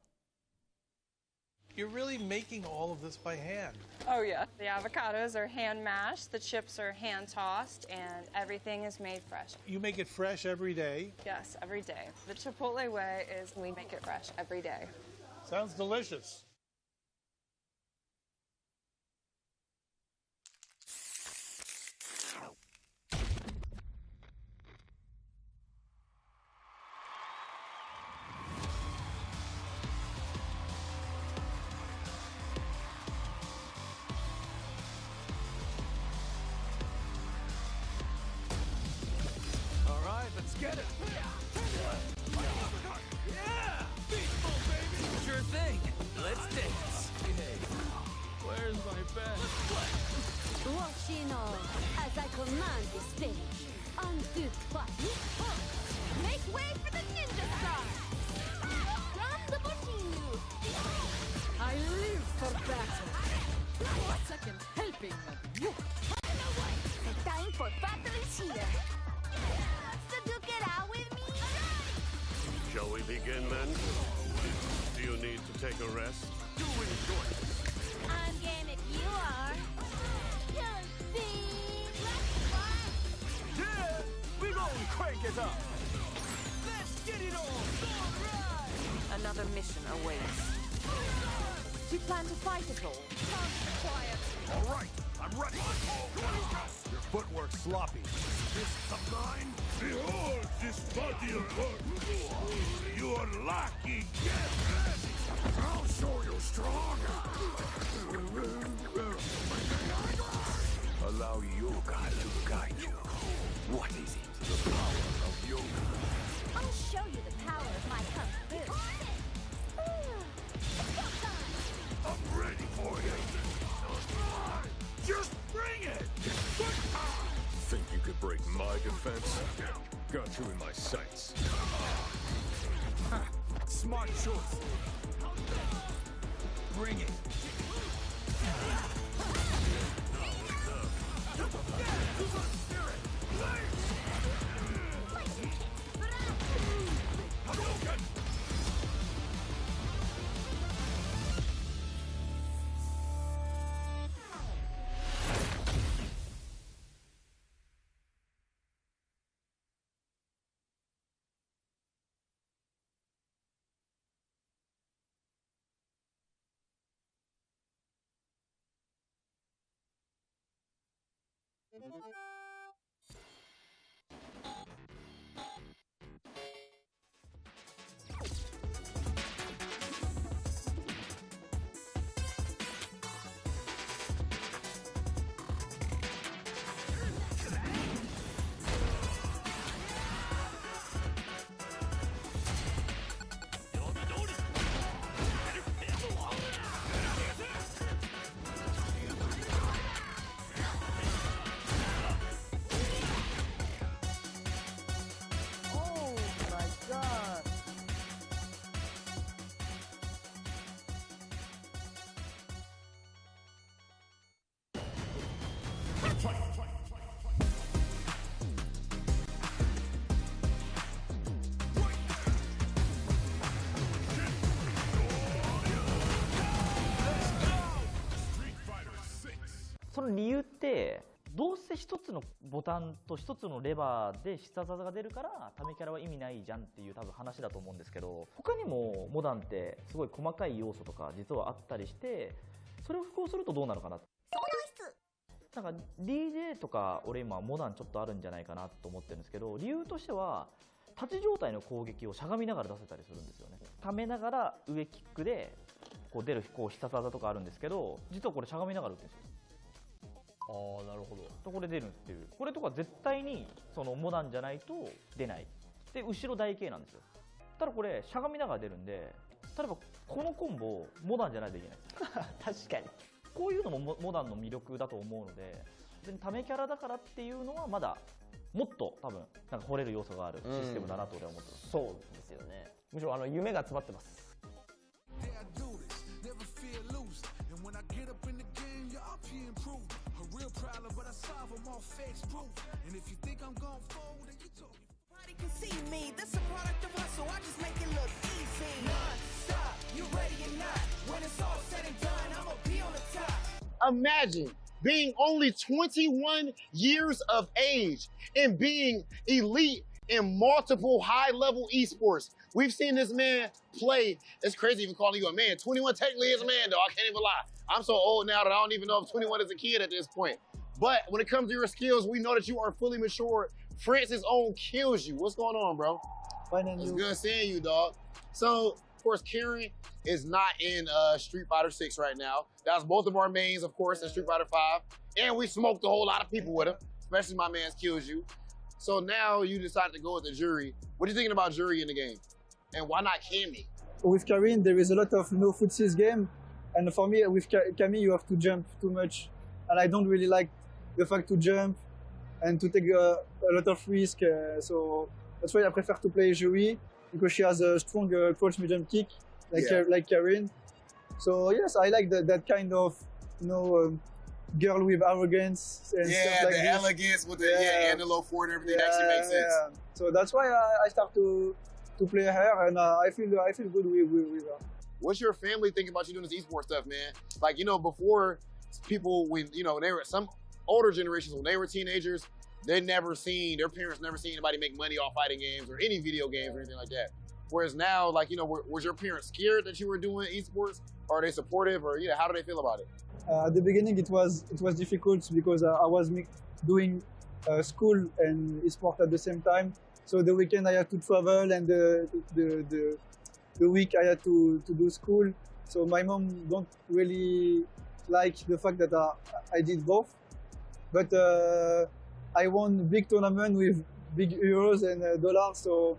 Speaker 17: You're really making all of this by hand.
Speaker 18: Oh yeah. The avocados are hand mashed, the chips are hand tossed, and everything is made fresh.
Speaker 17: You make it fresh every day?
Speaker 18: Yes, every day. The Chipotle way is we make it fresh every day.
Speaker 17: Sounds delicious.
Speaker 12: Let's get it. Yeah! Beatball, baby! Sure thing. Let's dance. Hey, where's my bed?
Speaker 5: Watching all as I command the stage. 1, 2, 3. Make way for the ninja star. From the Bottinu. I live for battle. Second helping of you. The time for battle is here. So duke it out with me?
Speaker 6: Shall we begin then? Do you need to take a rest?
Speaker 12: Do enjoy this.
Speaker 5: I'm game if you are.
Speaker 15: What's up? Let's get it on! Alright!
Speaker 14: Another mission awaits.
Speaker 5: Do you plan to fight at all? Quiet.
Speaker 7: All right, I'm ready. Your footwork's sloppy. This a mine? Behold this body of work. You are lucky. Get ready. I'll show you strong. Allow yoga to guide you. What is it? The power of yoga.
Speaker 5: I'll show you the power of my kung fu.
Speaker 7: I'm ready for you. Just bring it! Think you could break my defense? Got you in my sights. Smart choice. Bring it.
Speaker 19: その理由ってどうせ一つのボタンと一つのレバーで必殺技が出るからためキャラは意味ないじゃんっていう多分話だと思うんですけど、他にもモダンってすごい細かい要素とか実はあったりして、それを複合するとどうなるかな。なんか DJ とか俺今モダンちょっとあるんじゃないかなと思ってるんですけど、理由としては立ち状態の攻撃をしゃがみながら出せたりするんですよね。ためながら上キックでこう出るこう必殺技とかあるんですけど、実はこれしゃがみながら打ってるんですよ。
Speaker 2: ああ、なるほど。
Speaker 19: とこれ出るっていう、これとか絶対にそのモダンじゃないと出ない。で後ろ台形なんですよ。ただこれしゃがみながら出るんで、例えばこのコンボモダンじゃないといけない確かにこういうのもモダンの魅力だと思うので、別にためキャラだからっていうのはまだもっと多分なんか惚れる要素があるシステムだなと俺は思ってます。
Speaker 2: そうですよね。むしろ夢が詰まってます。
Speaker 3: Imagine being only 21 years of age and being elite in multiple high-level esports. We've seen this man play. It's crazy even calling you a man. 21 technically is a man, though. I can't even lie. I'm so old now that I don't even know if 21 is a kid at this point. But when it comes to your skills, we know that you are fully mature. Francis own kills you. What's going on, bro? It's good seeing you, dog. So, of course, Kieran is not in Street Fighter 6 right now. That was both of our mains, of course, in Street Fighter 5. And we smoked a whole lot of people with him, especially my man's Kills You. So now you decided to go with the Jury. What are you thinking about Jury in the game? And why not Cammy?
Speaker 20: With Karin, there is a lot of no footsies game. And for me, with Cammy, you have to jump too much. And I don't really like the fact to jump and to take a lot of risk. So that's why I prefer to play Jury, because she has a strong crouch medium kick, like Karin. So yes, I like that kind of, girl with arrogance and stuff like
Speaker 3: the
Speaker 20: this.
Speaker 3: elegance with the and the low forward and everything actually makes sense.
Speaker 20: Yeah. So that's why I start to play her, and I feel good with her.
Speaker 3: What's your family thinking about you doing this esports stuff, man? Like, before people, when, they were some older generations, when they were teenagers, their parents never seen anybody make money off fighting games or any video games or anything like that. Whereas now, like, you know, was your parents scared that you were doing esports? Are they supportive, or how do they feel about it?
Speaker 20: At the beginning, it was difficult because I was doing school and esport at the same time. So the weekend I had to travel, and the week I had to do school. So my mom don't really like the fact that I did both. But I won big tournament with big euros and dollars. So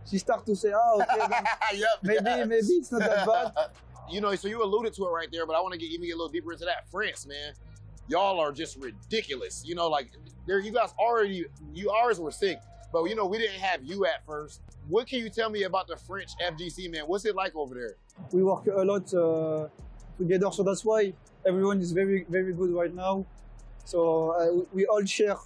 Speaker 20: she started to say, "Oh, okay, maybe it's not that bad."
Speaker 3: You know, so you alluded to it right there, but I want to even get a little deeper into that. France, man, y'all are just ridiculous. You know, like you guys ours were sick, but you know we didn't have you at first. What can you tell me about the French FGC, man? What's it like over there?
Speaker 20: We work a lot together, so that's why everyone is very, very good right now. So we all share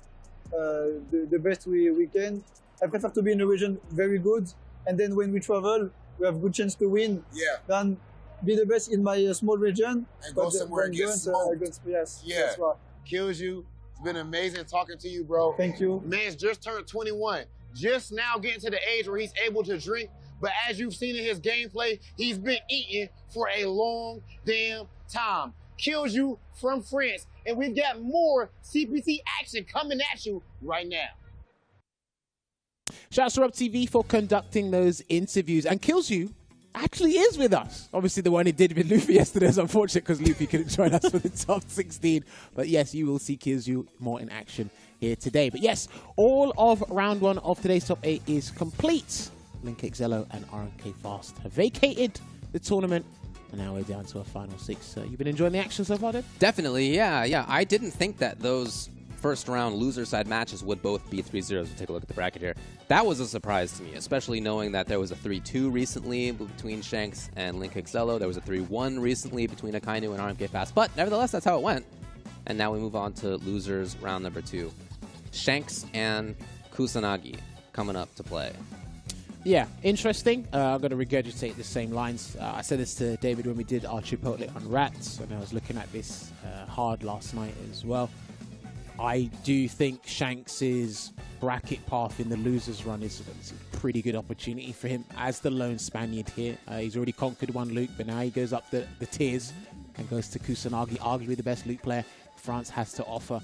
Speaker 20: the best we can. I prefer to be in a region very good, and then when we travel, we have good chance to win.
Speaker 3: Yeah.
Speaker 20: Then be the best in my small region.
Speaker 3: And go somewhere and get smoked.
Speaker 20: Yes.
Speaker 3: Yeah.
Speaker 20: That's right.
Speaker 3: Kills you. It's been amazing talking to you, bro.
Speaker 20: Thank you.
Speaker 3: Man's just turned 21. Just now getting to the age where he's able to drink. But as you've seen in his gameplay, he's been eating for a long damn time. Kills you from France. And we've got more CPT action coming at you right now.
Speaker 9: Shouts to Rob TV for conducting those interviews. And Kills You actually is with us. Obviously, the one he did with Luffy yesterday is unfortunate because Luffy couldn't join us for the top 16. But yes, you will see Kills You more in action here today. But yes, all of round one of today's top 8 is complete. Link Xello and RMK Fast have vacated the tournament. And now we're down to a final 6. You've been enjoying the action so far, then?
Speaker 10: Definitely, yeah. I didn't think that those first round loser side matches would both be 3-0s. We'll take a look at the bracket here. That was a surprise to me, especially knowing that there was a 3-2 recently between Shanks and Link Xello. There was a 3-1 recently between Akainu and RMK Fast. But nevertheless, that's how it went. And now we move on to losers round number 2. Shanks and Kusanagi coming up to play.
Speaker 9: Yeah, interesting. I'm going to regurgitate the same lines. I said this to David when we did our Chipotle on Rats, and I was looking at this hard last night as well. I do think Shanks' bracket path in the losers run is a pretty good opportunity for him as the lone Spaniard here. He's already conquered one Luke, but now he goes up the tiers and goes to Kusanagi, arguably the best Luke player France has to offer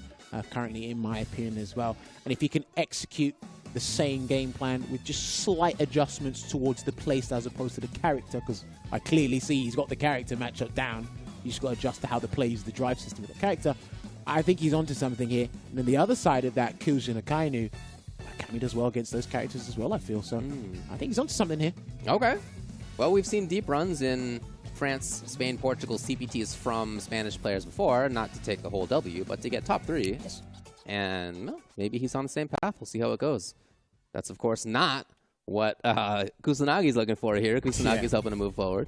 Speaker 9: currently, in my opinion, as well. And if he can execute the same game plan with just slight adjustments towards the playstyle as opposed to the character, because I clearly see he's got the character matchup down. You just got to adjust to how the play uses the drive system with the character. I think he's onto something here. And then the other side of that, Kyujin Akainu does well against those characters as well, I feel. So I think he's onto something here.
Speaker 10: Okay. Well, we've seen deep runs in France, Spain, Portugal, CPTs from Spanish players before, not to take the whole W, but to get top 3. Yes. And well, maybe he's on the same path. We'll see how it goes. That's, of course, not what Kusanagi's looking for here. Kusanagi's helping to move forward.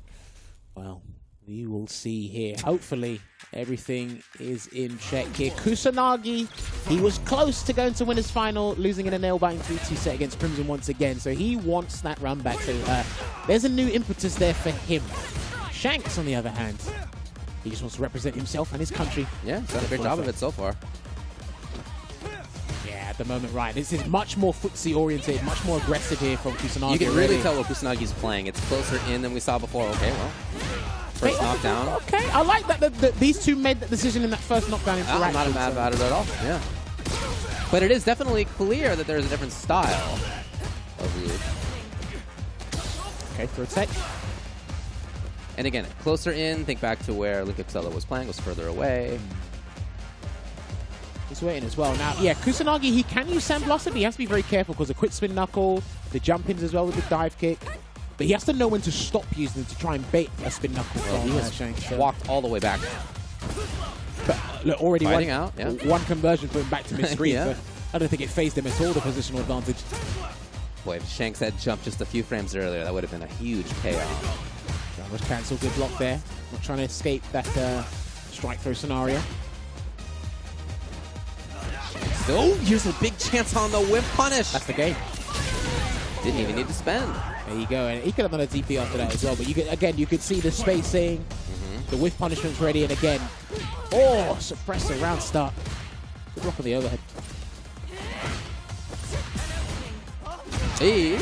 Speaker 9: Well, we will see here. Hopefully, everything is in check here. Kusanagi, he was close to going to winners final, losing in a nail-biting 3-2 set against Crimson once again. So he wants that run back. So there's a new impetus there for him. Shanks, on the other hand, he just wants to represent himself and his country.
Speaker 10: Yeah, he's done a great job of it so far.
Speaker 9: Yeah, at the moment, right. This is much more footsie oriented, much more aggressive here from Kusanagi.
Speaker 10: You can really tell what Kusanagi's playing. It's closer in than we saw before. Okay, well. First knockdown.
Speaker 9: Okay, I like that these two made that decision in that first knockdown interaction.
Speaker 10: I'm not mad about it at all. Yeah. But it is definitely clear that there's a different style of Luke.
Speaker 9: Okay, throw tech.
Speaker 10: And again, closer in, think back to where Link Xello was playing, was further away.
Speaker 9: He's waiting as well. Now, yeah, Kusanagi, he can use Sand Blossom. He has to be very careful because the quick spin knuckle, the jump-ins as well with the dive kick. But he has to know when to stop using them to try and bait a spin knuckle.
Speaker 10: Well, he has
Speaker 9: Shanks.
Speaker 10: walked all the way back.
Speaker 9: But look, already
Speaker 10: one
Speaker 9: conversion put him back to mid-screen.
Speaker 10: Yeah.
Speaker 9: But I don't think it phased him at all, the positional advantage.
Speaker 10: Boy, if Shanks had jumped just a few frames earlier, that would have been a huge payoff.
Speaker 9: Was cancelled. Good block there. Not trying to escape that strike throw scenario.
Speaker 10: Still use a big chance on the whip punish.
Speaker 9: That's the game.
Speaker 10: Didn't even need to spend.
Speaker 9: There you go. And he could have done a DP after that as well. But you could see the spacing. The whiff punishment's ready. And again, suppressor round start. Good block on the overhead.
Speaker 10: Hey.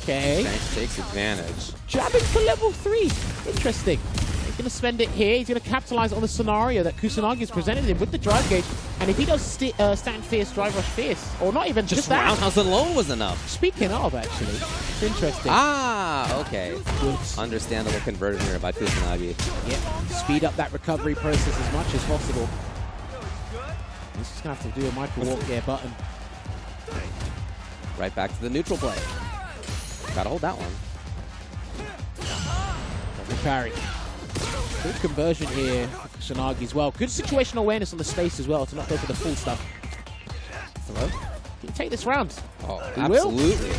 Speaker 9: Okay.
Speaker 10: Shanks takes advantage.
Speaker 9: Jabbing for level 3. Interesting. He's going to spend it here. He's going to capitalize on the scenario that Kusanagi has presented him with the drive gauge. And if he does stand fierce, drive rush fierce, or not even just that.
Speaker 10: Roundhouse alone was enough.
Speaker 9: Speaking of, actually, it's interesting.
Speaker 10: Ah, okay. Understandable conversion here by Kusanagi.
Speaker 9: Yeah, speed up that recovery process as much as possible. He's just going to have to do a micro walk there button.
Speaker 10: Right back to the neutral play. Gotta hold that one.
Speaker 9: Double parry. Good conversion here for Kusanagi as well. Good situational awareness on the space as well to not go for the full stuff. Hello? Can you take this round?
Speaker 10: Oh,
Speaker 9: He
Speaker 10: absolutely.
Speaker 9: will.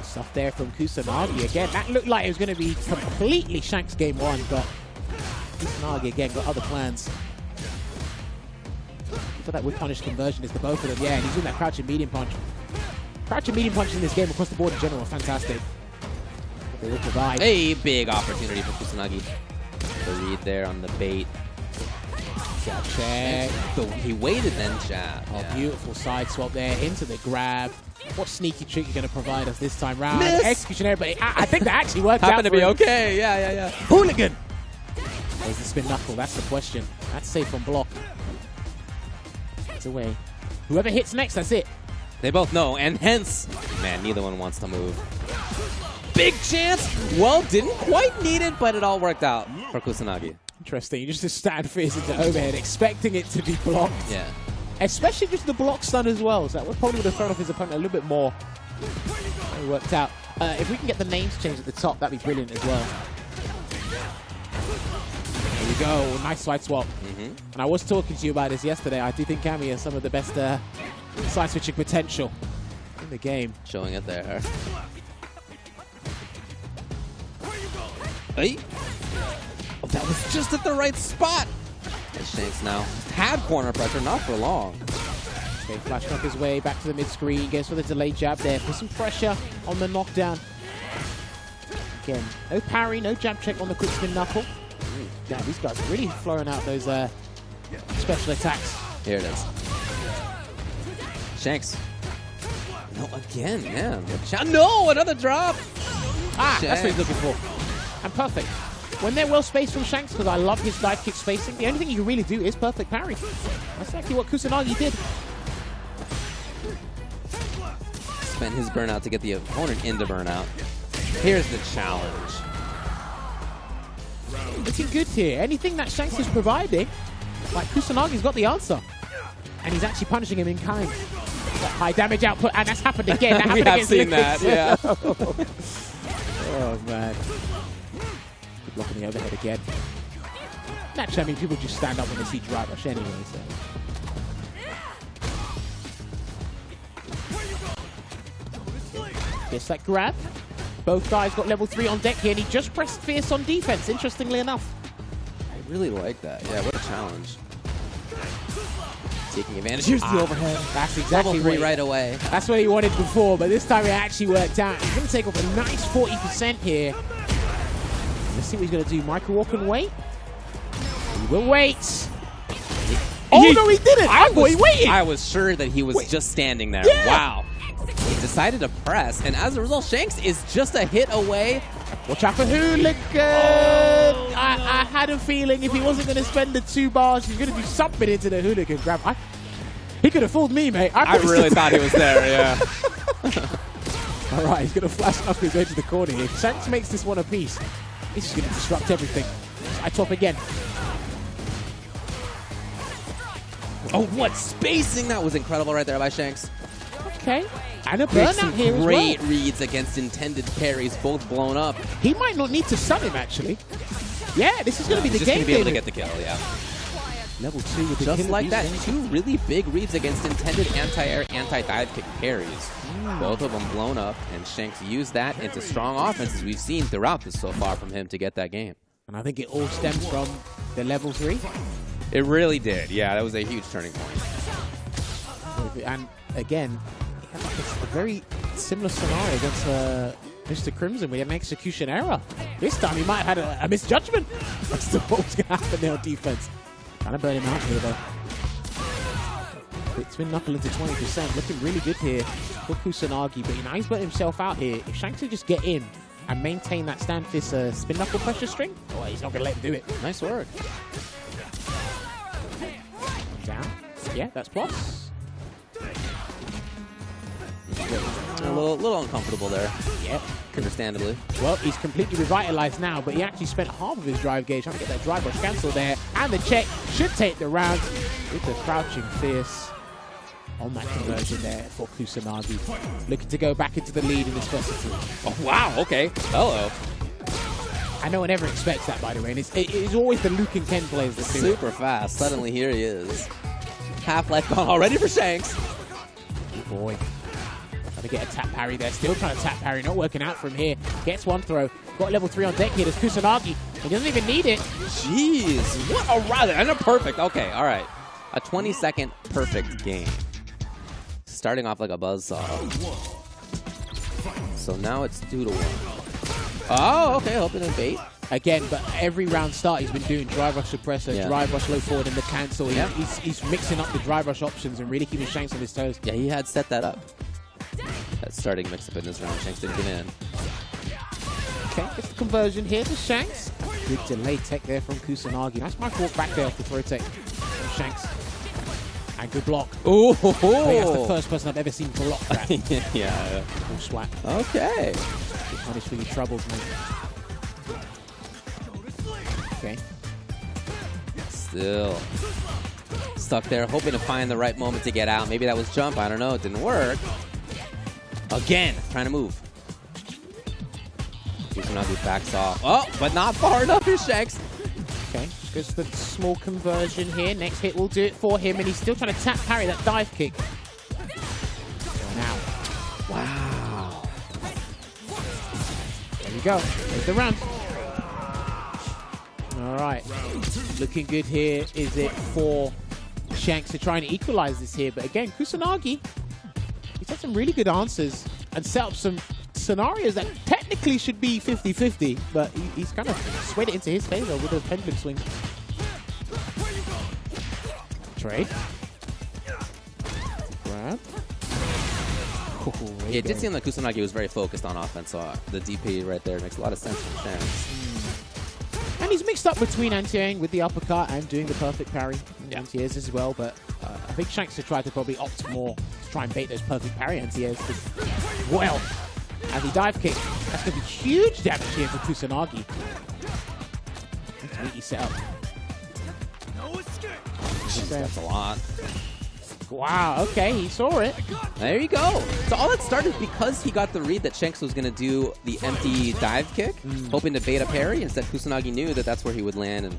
Speaker 9: Stuff there from Kusanagi again. That looked like it was going to be completely Shanks game 1, but Kusanagi again got other plans. For that whip punish conversion is the both of them. Yeah, and he's doing that crouching medium punch. Crouching medium punches in this game across the board in general are fantastic. They will provide.
Speaker 10: A big opportunity for Kusanagi. The read there on the bait.
Speaker 9: Jab check.
Speaker 10: So he waited then jab.
Speaker 9: Oh,
Speaker 10: Yeah.
Speaker 9: beautiful side swap there into the grab. What sneaky trick you're going to provide us this time round?
Speaker 10: Miss!
Speaker 9: Execution error, but I think that actually worked out.
Speaker 10: Happened to
Speaker 9: for
Speaker 10: be
Speaker 9: him.
Speaker 10: okay. Yeah.
Speaker 9: Hooligan! There's the spin knuckle. That's the question. That's safe on block. It's away. Whoever hits next, that's it.
Speaker 10: They both know, and hence, man, neither one wants to move. Big chance. Well, didn't quite need it, but it all worked out for Kusanagi.
Speaker 9: Interesting. You just stand fierce into overhead, expecting it to be blocked.
Speaker 10: Yeah.
Speaker 9: Especially just the block stun as well. So that would probably would have thrown off his opponent a little bit more. It worked out. If we can get the names changed at the top, that'd be brilliant as well. There we go. Nice side swap. And I was talking to you about this yesterday. I do think Cammy has some of the best side switching potential in the game.
Speaker 10: Showing it there. Hey. Oh, that was just at the right spot. And Shanks now had corner pressure, not for long.
Speaker 9: Okay, flash knock his way back to the mid-screen. Goes for the delayed jab there. Put some pressure on the knockdown. Again, no parry, no jab check on the quick spin knuckle. Yeah, these guys are really throwing out those special attacks.
Speaker 10: Here it is. Shanks. No, again, man. No, another drop.
Speaker 9: Ah, that's what he's looking for. And perfect. When they're well spaced from Shanks, because I love his dive kick spacing, the only thing you can really do is perfect parry. That's exactly what Kusanagi did.
Speaker 10: Spent his burnout to get the opponent into burnout. Here's the challenge.
Speaker 9: Looking good here. Anything that Shanks is providing, like Kusanagi's got the answer. And he's actually punishing him in kind. That high damage output, and that's happened again. That happened
Speaker 10: We have
Speaker 9: against
Speaker 10: seen
Speaker 9: Liquids.
Speaker 10: that, yeah.
Speaker 9: Oh, man. Good blocking the overhead again. Naturally, I mean, people just stand up when they see drive rush anyway, so. Gets that grab. Both guys got level 3 on deck here, and he just pressed fierce on defense, interestingly enough.
Speaker 10: I really like that. Yeah, what a challenge. Taking advantage. Here's the overhead.
Speaker 9: That's exactly
Speaker 10: level 3
Speaker 9: what
Speaker 10: right away.
Speaker 9: That's what he wanted before, but this time it actually worked out. He's going to take off a nice 40% here. Let's see what he's going to do. Micro walk and wait. He will wait. Oh, no, he didn't. I thought he waited.
Speaker 10: I was sure that he was just standing there.
Speaker 9: Yeah.
Speaker 10: Wow. He decided to press, and as a result, Shanks is just a hit away.
Speaker 9: Watch out for Hooligan. I had a feeling if he wasn't going to spend the 2 bars, he's going to do something into the Hooligan grab. He could have fooled me, mate.
Speaker 10: I really thought he was there, yeah.
Speaker 9: All right, he's going to flash up his way to the corner here. If Shanks makes this one a piece, he's just going to disrupt everything. I top again.
Speaker 10: Oh, what spacing! That was incredible right there by Shanks.
Speaker 9: Okay. And a
Speaker 10: Makes
Speaker 9: burnout
Speaker 10: some
Speaker 9: here as well.
Speaker 10: great reads against intended parries, both blown up.
Speaker 9: He might not need to stun him, actually. Yeah, this is going to be the
Speaker 10: He's just
Speaker 9: game.
Speaker 10: going to be able to get the kill, yeah.
Speaker 9: Level 2 with the
Speaker 10: Just
Speaker 9: kill
Speaker 10: like that,
Speaker 9: abuse.
Speaker 10: 2 really big reads against intended anti-air, anti-dive kick parries. Both of them blown up, and Shanks used that into strong offenses we've seen throughout this so far from him to get that game.
Speaker 9: And I think it all stems from the level 3.
Speaker 10: It really did, yeah. That was a huge turning point.
Speaker 9: And again, it's a very similar scenario against Mr. Crimson. We had an execution error. This time he might have had a misjudgment as to what was going to happen there on defense. Trying to burn him out here, though. Quick spin knuckle into 20%. Looking really good here for Kusanagi. But now he's put himself out here. If Shanks can just get in and maintain that stand fist spin knuckle pressure string, oh, he's not going to let him do it.
Speaker 10: Nice work.
Speaker 9: Down. Yeah, that's plus.
Speaker 10: A little uncomfortable there.
Speaker 9: Yep.
Speaker 10: Understandably.
Speaker 9: Well, he's completely revitalized now, but he actually spent half of his drive gauge trying to get that drive rush cancelled there. And the check should take the round with the crouching fierce on that conversion there for Kusanagi. Looking to go back into the lead in this first two.
Speaker 10: Oh, wow. Okay. Hello.
Speaker 9: And no one ever expects that, by the way. And it's always the Luke and Ken players that do it.
Speaker 10: Super fast. Suddenly, here he is. Half-life gone already for Shanks.
Speaker 9: Good boy. Trying to get a tap parry there. Still trying to tap parry. Not working out from here. Gets one throw. Got level 3 on deck here. There's Kusanagi. He doesn't even need it.
Speaker 10: Jeez. What a run. And a perfect. Okay. All right. A 20-second perfect game. Starting off like a buzzsaw. So now it's 2-1. Oh, okay. Hoping to bait.
Speaker 9: Again, but every round start he's been doing drive rush suppressor, drive rush low forward, and the cancel.
Speaker 10: Yeah.
Speaker 9: He's mixing up the drive rush options and really keeping Shanks on his toes.
Speaker 10: Yeah, he had set that up. That starting mix-up in this round. Shanks didn't get in.
Speaker 9: Okay, gets the conversion here to Shanks. Good delay tech there from Kusanagi. Nice micro walk back there off the throw tech from Shanks. And good block.
Speaker 10: Ooh.
Speaker 9: I think that's the first person I've ever seen block that.
Speaker 10: Yeah.
Speaker 9: Full swat.
Speaker 10: Okay.
Speaker 9: Good punish for your troubles, mate. Okay.
Speaker 10: Still stuck there, hoping to find the right moment to get out. Maybe that was jump. I don't know. It didn't work. Again, trying to move. Kusanagi backs off. Oh, but not far enough for Shanks.
Speaker 9: Okay, goes the small conversion here. Next hit will do it for him, and he's still trying to tap parry that dive kick. Now.
Speaker 10: Wow.
Speaker 9: There we go. There's the round. All right. Looking good here. Is it for Shanks to try and equalize this here? But again, Kusanagi, he's had some really good answers and set up some scenarios that technically should be 50-50, but he's kind of swayed it into his favor with a pendulum swing. Trade. Grab.
Speaker 10: Yeah, it did seem like Kusanagi was very focused on offense, so the DP right there makes a lot of sense for Shanks.
Speaker 9: And he's mixed up between anti-airing with the uppercut and doing the perfect parry. Anti-airs as well, but I think Shanks should try to probably opt more to try and bait those perfect parry anti-airs. Well, as he dive kick, that's going to be huge damage here for Kusanagi. Completely set up.
Speaker 10: That's a lot.
Speaker 9: Wow, okay, he saw it.
Speaker 10: There you go. So all it started because he got the read that Shanks was going to do the empty dive kick, hoping to bait a parry. Instead, Kusanagi knew that that's where he would land and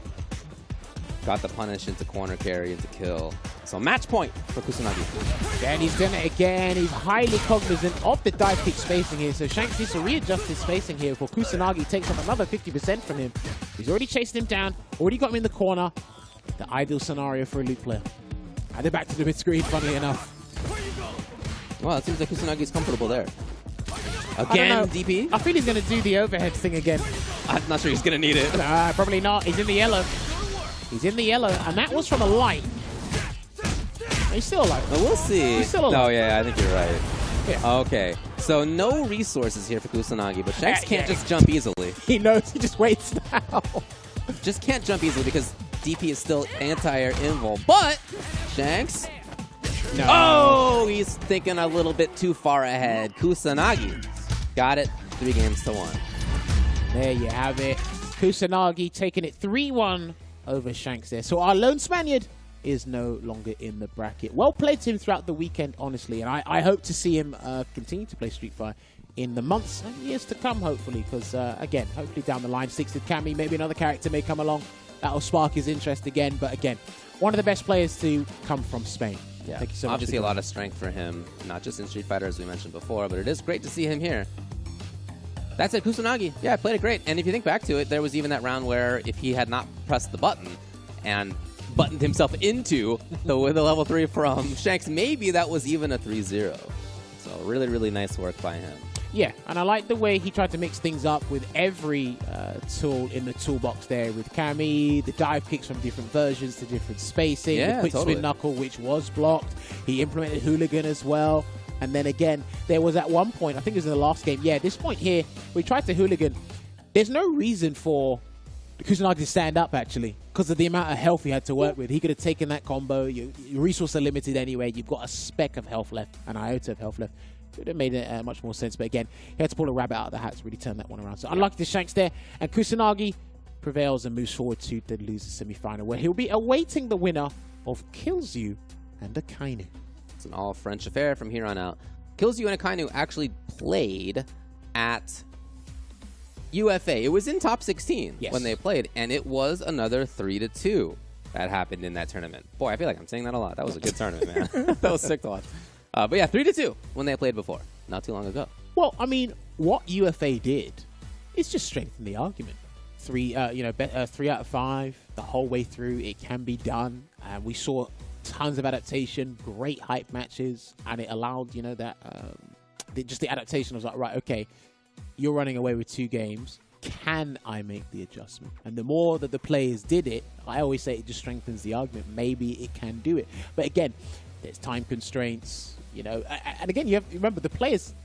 Speaker 10: got the punish into corner carry into kill. So match point for Kusanagi.
Speaker 9: And he's done it again. He's highly cognizant of the dive kick spacing here. So Shanks needs to readjust his spacing here before Kusanagi takes up another 50% from him. He's already chased him down, already got him in the corner. The ideal scenario for a Luke player. And they're back to the mid-screen, funnily enough.
Speaker 10: Well, it seems like Kusanagi's comfortable there. Again, DP?
Speaker 9: I feel he's going to do the overhead thing again.
Speaker 10: I'm not sure he's going to need it.
Speaker 9: Probably not. He's in the yellow. He's in the yellow, and that was from a light. He's still alive.
Speaker 10: Well, we'll see.
Speaker 9: He's still alive.
Speaker 10: No, yeah, I think you're right.
Speaker 9: Yeah.
Speaker 10: Okay, so no resources here for Kusanagi, but Shanks can't just jump easily.
Speaker 9: He knows. He just waits now.
Speaker 10: Just can't jump easily because DP is still anti-air invul, but Shanks.
Speaker 9: No.
Speaker 10: Oh, he's thinking a little bit too far ahead. Kusanagi got it 3-1.
Speaker 9: There you have it. Kusanagi taking it 3-1 over Shanks there. So our lone Spaniard is no longer in the bracket. Well played to him throughout the weekend, honestly, and I hope to see him continue to play Street Fighter in the months and years to come, hopefully, because, again, hopefully down the line, sticks with Cammy, maybe another character may come along. That'll spark his interest again, but again, one of the best players to come from Spain.
Speaker 10: Yeah,
Speaker 9: thank you so much.
Speaker 10: Obviously a lot of strength for him, not just in Street Fighter, as we mentioned before, but it is great to see him here. That's it, Kusanagi. Yeah, played it great. And if you think back to it, there was even that round where if he had not pressed the button and buttoned himself into the level 3 from Shanks, maybe that was even a 3-0. So really, really nice work by him.
Speaker 9: Yeah, and I like the way he tried to mix things up with every tool in the toolbox there with Cammy, the dive kicks from different versions to different spacing, the quick spin knuckle, which was blocked. He implemented Hooligan as well. And then again, there was at one point, I think it was in the last game, yeah, this point here, we tried to Hooligan. There's no reason for Kusanagi to stand up, actually, because of the amount of health he had to work with. He could have taken that combo. Your resources are limited anyway. You've got a speck of health left, an iota of health left. It would have made it much more sense. But again, he had to pull a rabbit out of the hat to really turn that one around. So unlucky to Shanks there. And Kusanagi prevails and moves forward to the loser semi-final, where he'll be awaiting the winner of Killzoo and Akainu.
Speaker 10: It's an all-French affair from here on out. Killzoo and Akainu actually played at UFA. It was in top 16 when they played, and it was another 3-2 that happened in that tournament. Boy, I feel like I'm saying that a lot. That was a good tournament, man. That was sick to watch. But yeah, 3-2 when they played before, not too long ago.
Speaker 9: Well, I mean, what UFA did is just strengthen the argument. 3 out of 5 the whole way through. It can be done, and we saw tons of adaptation, great hype matches, and it allowed that just the adaptation was like, right, okay, you're running away with 2 games. Can I make the adjustment? And the more that the players did it, I always say it just strengthens the argument. Maybe it can do it. But again, there's time constraints, and again, you have to remember the players,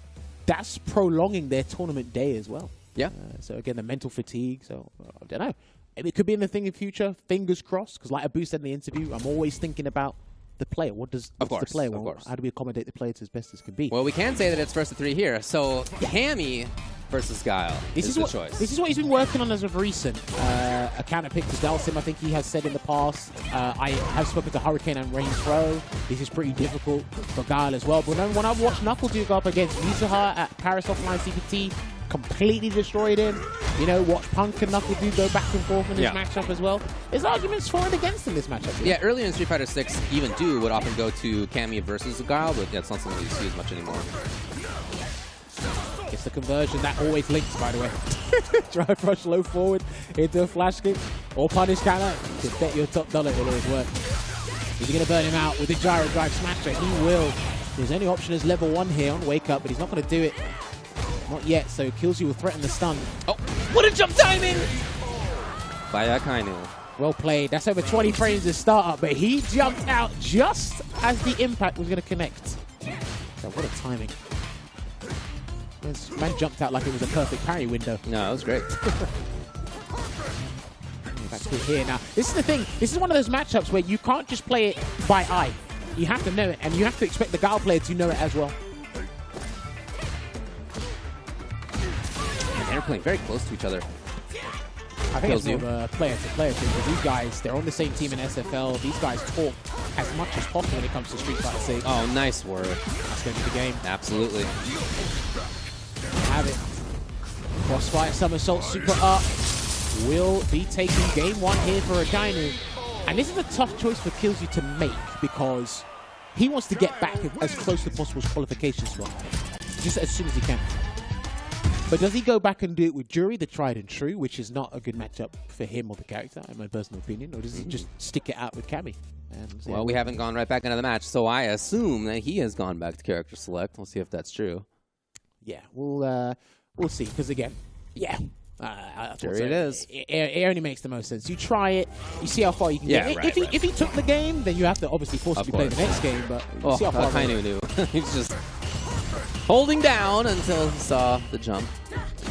Speaker 9: that's prolonging their tournament day as well.
Speaker 10: Yeah.
Speaker 9: So again, the mental fatigue. So I don't know. It could be in the thing in future. Fingers crossed. Because like Abu said in the interview, I'm always thinking about the player. What's the player? Well, how do we accommodate the player to as best as can be?
Speaker 10: Well, we can say that it's first to 3 here. So Cammy versus Guile is the choice.
Speaker 9: This is what he's been working on as of recent. A counter pick to Dalsim, I think he has said in the past. I have spoken to Hurricane and Rain Pro. This is pretty difficult for Guile as well. But when I've watched Knuckle do go up against Mizuha at Paris Offline CPT, completely destroyed him. Watch Punk and Knuckle do go back and forth in this matchup as well. There's arguments for and against in this matchup.
Speaker 10: Yeah, earlier in Street Fighter 6, even Do would often go to Cammy versus Guile, but that's not something you see as much anymore.
Speaker 9: It's the conversion that always links, by the way. Drive rush low forward into a flash kick or punish counter. You can bet your top dollar it'll always work. Is he going to burn him out with the gyro drive smasher? He will. His only option is level 1 here on Wake Up, but he's not going to do it. Not yet, so Killzoo will threaten the stun. Oh, what a jump timing!
Speaker 10: By Akainu.
Speaker 9: Well played. That's over 20 frames to startup, but he jumped out just as the impact was going to connect. So what a timing. Man jumped out like it was a perfect parry window.
Speaker 10: No, it was great.
Speaker 9: Back to here now. This is the thing. This is one of those matchups where you can't just play it by eye. You have to know it, and you have to expect the Guile player to know it as well.
Speaker 10: And they're playing very close to each other.
Speaker 9: I think it's more of a player-to-player thing, because these guys, they're on the same team in SFL. These guys talk as much as possible when it comes to Street Fighter 6.
Speaker 10: Oh, nice work.
Speaker 9: That's going to be the game.
Speaker 10: Absolutely.
Speaker 9: Have it. Crossfire somersault super up. Will be taking game 1 here for Akainu. And this is a tough choice for Killzoo to make, because he wants to get back as close as possible to qualification spot, just as soon as he can. But does he go back and do it with Jury, the tried and true, which is not a good matchup for him or the character, in my personal opinion, or does he just stick it out with Cammy?
Speaker 10: Well, we haven't gone right back into the match, so I assume that he has gone back to character select. We'll see if that's true.
Speaker 9: Yeah, we'll see, because again, yeah.
Speaker 10: There it is.
Speaker 9: It only makes the most sense. You try it, you see how far you can get.
Speaker 10: Right,
Speaker 9: if he took the game, then you have to obviously forcibly play the next game, but you see how far.
Speaker 10: Akainu knew. He's just holding down until he saw the jump.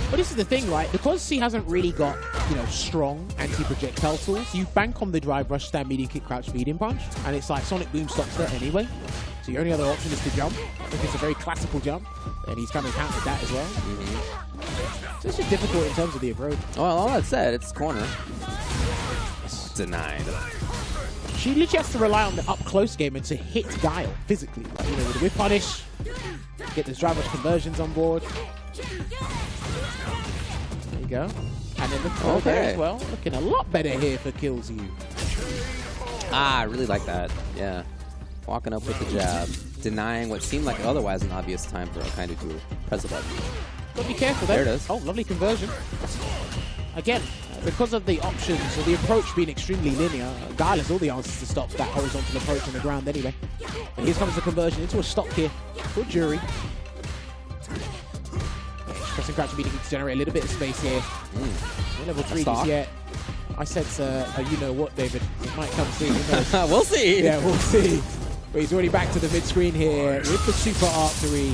Speaker 9: But this is the thing, right? Because he hasn't really got, strong anti-projectile tools, you bank on the drive rush, stand, medium kick, crouch, medium punch, and it's like Sonic Boom stops there anyway. So your only other option is to jump. I think it's a very classical jump, and he's kind of countered that as well. So it's just difficult in terms of the approach.
Speaker 10: Well, all that said, it's corner. Denied.
Speaker 9: She literally has to rely on the up-close game and to hit Guile physically. Like, with the whip punish, get those drive rush conversions on board. There you go. And then the throw there as well. Looking a lot better here for Killzoo.
Speaker 10: I really like that. Yeah. Walking up with the jab. Denying what seemed like otherwise an obvious time for Akainu to press the button.
Speaker 9: Gotta be careful there.
Speaker 10: There it is.
Speaker 9: Oh, lovely conversion. Again, because of the options or the approach being extremely linear, Guile has all the answers to stop that horizontal approach on the ground anyway. And here comes the conversion into a stop here for Jury. Pressing crouch immediately to generate a little bit of space here. No level 3 just yet. I sense you know what, David. It might come soon.
Speaker 10: We'll see.
Speaker 9: Yeah, we'll see. But he's already back to the mid-screen here with the super archery.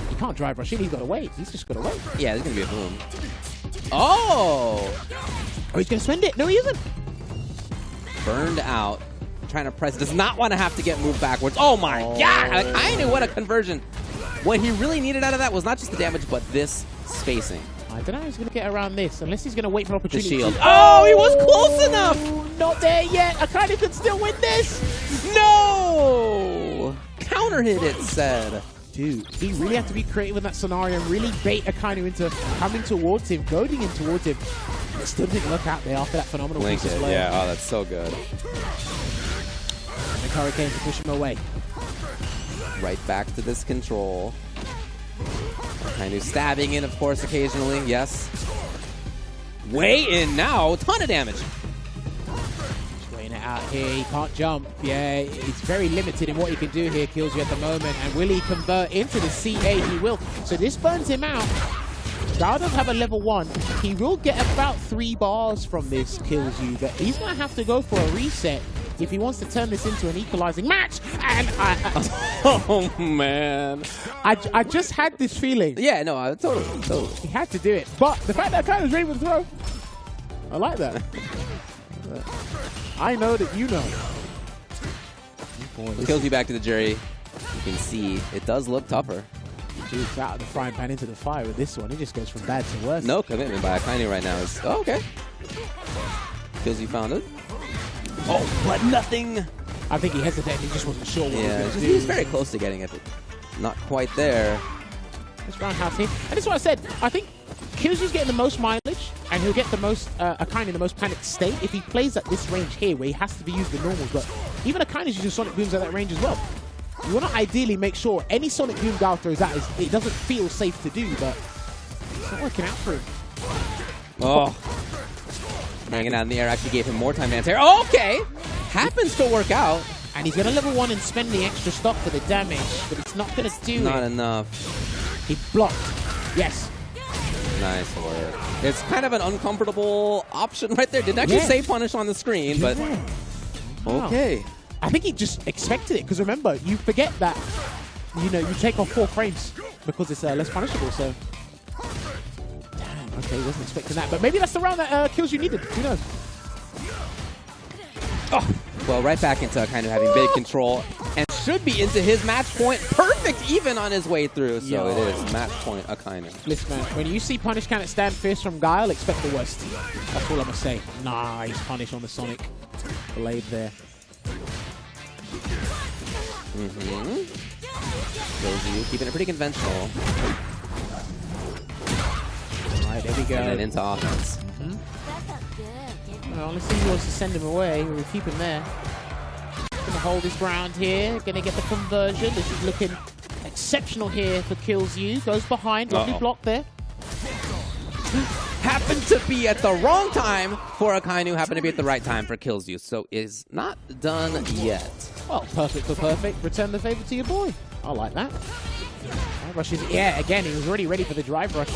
Speaker 9: He can't drive rush in. He's got to wait. He's just got to wait.
Speaker 10: Yeah, there's going to be a boom. Oh!
Speaker 9: Oh, he's going to spend it. No, he isn't.
Speaker 10: Burned out. Trying to press. Does not want to have to get moved backwards. Oh, my God. Like, I knew what a conversion. What he really needed out of that was not just the damage, but this spacing.
Speaker 9: I don't know how he's going to get around this, unless he's going to wait for opportunity.
Speaker 10: The shield. Oh, he was close enough.
Speaker 9: Not there yet. Akainu could still win this.
Speaker 10: No! Counter hit, it said.
Speaker 9: Dude, he really had to be creative in that scenario and really bait Akainu into coming towards him, goading him towards him. It still didn't look out there after that phenomenal piece of play.
Speaker 10: Yeah, oh, that's so good.
Speaker 9: And the Hurricane to push him away.
Speaker 10: Right back to this control. Kind of stabbing in, of course, occasionally. Yes. Way in now. Ton of damage.
Speaker 9: Just weighing it out here. He can't jump. Yeah, he's very limited in what he can do here. Kills you at the moment. And will he convert into the CA? He will. So this burns him out. Gao does have a level 1. He will get about 3 bars from this kills you. But he's going to have to go for a reset if he wants to turn this into an equalizing match. And
Speaker 10: oh, man.
Speaker 9: I just had this feeling.
Speaker 10: Yeah, no, totally.
Speaker 9: He had to do it. But the fact that Akainu was ready with the throw, I like that. I know that you know.
Speaker 10: It kills you back to the jury. You can see it does look tougher.
Speaker 9: Dude, out of the frying pan into the fire with this one. It just goes from bad to worse.
Speaker 10: No commitment by Akainu right now. Oh, okay. Kills you found it. Oh, but nothing.
Speaker 9: I think he hesitated. He just wasn't sure what he was going to do.
Speaker 10: He was very close to getting it, but not quite there.
Speaker 9: This roundhouse here. And that's what I said. I think Kyuzu's getting the most mileage, and he'll get the most, Akainu in the most panicked state if he plays at this range here, where he has to be used the normals. But even Akainu's using Sonic Booms at that range as well. You want to ideally make sure any Sonic Boom Gao throws at it doesn't feel safe to do, but it's not working out for him.
Speaker 10: Oh. Hanging out in the air actually gave him more time to answer. Oh, okay. Happens to work out.
Speaker 9: And he's going to level 1 and spend the extra stock for the damage, but it's not going to do it.
Speaker 10: Not enough.
Speaker 9: He blocked. Yes.
Speaker 10: Nice work. It's kind of an uncomfortable option right there. Didn't actually say punish on the screen, but okay.
Speaker 9: Wow. I think he just expected it, because remember, you forget that, you know, you take off 4 frames because it's less punishable, so. Damn, okay, he wasn't expecting that, but maybe that's the round that kills you needed. Who knows?
Speaker 10: Oh, well, right back into kind of having big control, and should be into his match point. Perfect even on his way through, so it is match point Akainu.
Speaker 9: Listen, man, when you see punish can't stand fierce from Guile, expect the worst. That's all I'm going to say. Nice punish on the Sonic blade there.
Speaker 10: Kills you, keeping it pretty conventional.
Speaker 9: Alright, there we go.
Speaker 10: And then into offense.
Speaker 9: Well, let's see who wants to send him away. We'll keep him there. Gonna hold his ground here. Gonna get the conversion. This is looking exceptional here for Kills You. Goes behind. Lovely block there.
Speaker 10: Happened to be at the wrong time for Akainu. Happened to be at the right time for Kills You. So is not done yet.
Speaker 9: Well, perfect for perfect. Return the favor to your boy. I like that. Drive rushes. Yeah, again, he was already ready for the drive rush.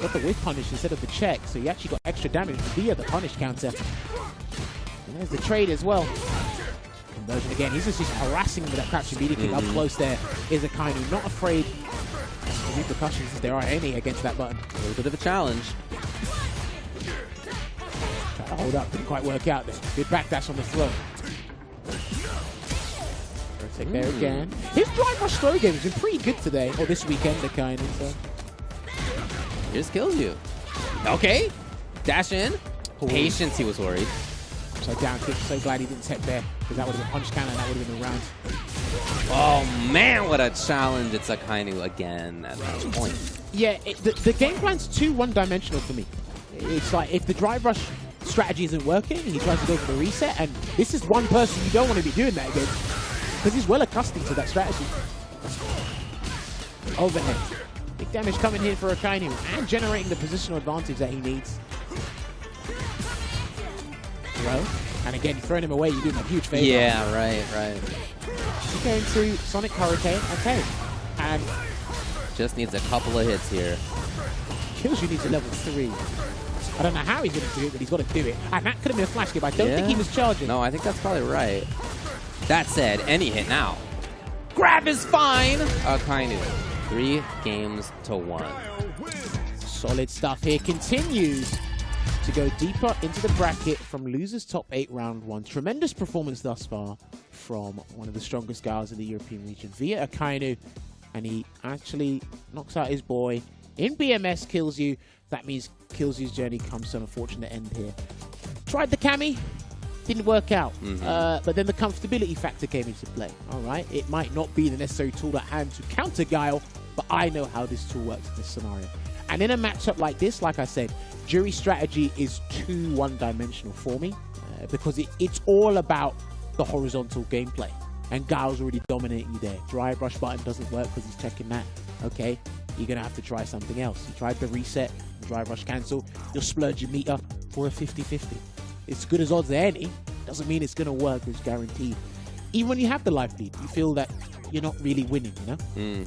Speaker 9: Got the whiff punish instead of the check, so he actually got extra damage via the punish counter. And there's the trade as well. Conversion again. He's just harassing him with that crouch immediately. Up close there is Akainu. Not afraid of repercussions if there are any against that button.
Speaker 10: A little bit of a challenge.
Speaker 9: Try to hold up. Didn't quite work out there. Good backdash on the throw. Take there again. His drive rush throw game has been pretty good today, or this weekend, Akainu. So.
Speaker 10: Just kills you. Okay. Dash in. Patience, he was worried.
Speaker 9: So down kick. So glad he didn't tech there, because that would have been punch counter and that would have been the round.
Speaker 10: Oh man, what a challenge. It's Akainu again at that point.
Speaker 9: Yeah, the game plan's too one-dimensional for me. It's like, if the drive rush strategy isn't working, he tries to go for the reset, and this is one person you don't want to be doing that against, because he's well accustomed to that strategy. Overhead. Big damage coming here for Akainu, and generating the positional advantage that he needs. Well, and again, throwing him away, you do him a huge favor.
Speaker 10: Yeah, right.
Speaker 9: He's going to Sonic Hurricane, okay. And
Speaker 10: Just needs a couple of hits here.
Speaker 9: Killzoo needs a level 3. I don't know how he's going to do it, but he's got to do it. And that could have been a flash game. I don't think he was charging.
Speaker 10: No, I think that's probably right. That said, any hit now. Grab is fine. Akainu, 3 games to 1.
Speaker 9: Solid stuff here. Continues to go deeper into the bracket from losers top 8 round 1. Tremendous performance thus far from one of the strongest guys in the European region via Akainu. And he actually knocks out his boy in BMS, Killzoo. That means Killzoo's journey comes to an unfortunate end here. Tried the Kami, didn't work out. But then the comfortability factor came into play. All right, it might not be the necessary tool at hand to counter Guile, but I know how this tool works in this scenario. And in a matchup like this, like I said, Jury strategy is too one-dimensional for me because it's all about the horizontal gameplay. And Guile's already dominating you there. Dry brush button doesn't work because he's checking that. Okay, you're going to have to try something else. You tried the reset, dry brush cancel, you'll splurge your meter for a 50-50. It's good as odds as any. Doesn't mean it's going to work, it's guaranteed. Even when you have the life lead, you feel that you're not really winning, you know?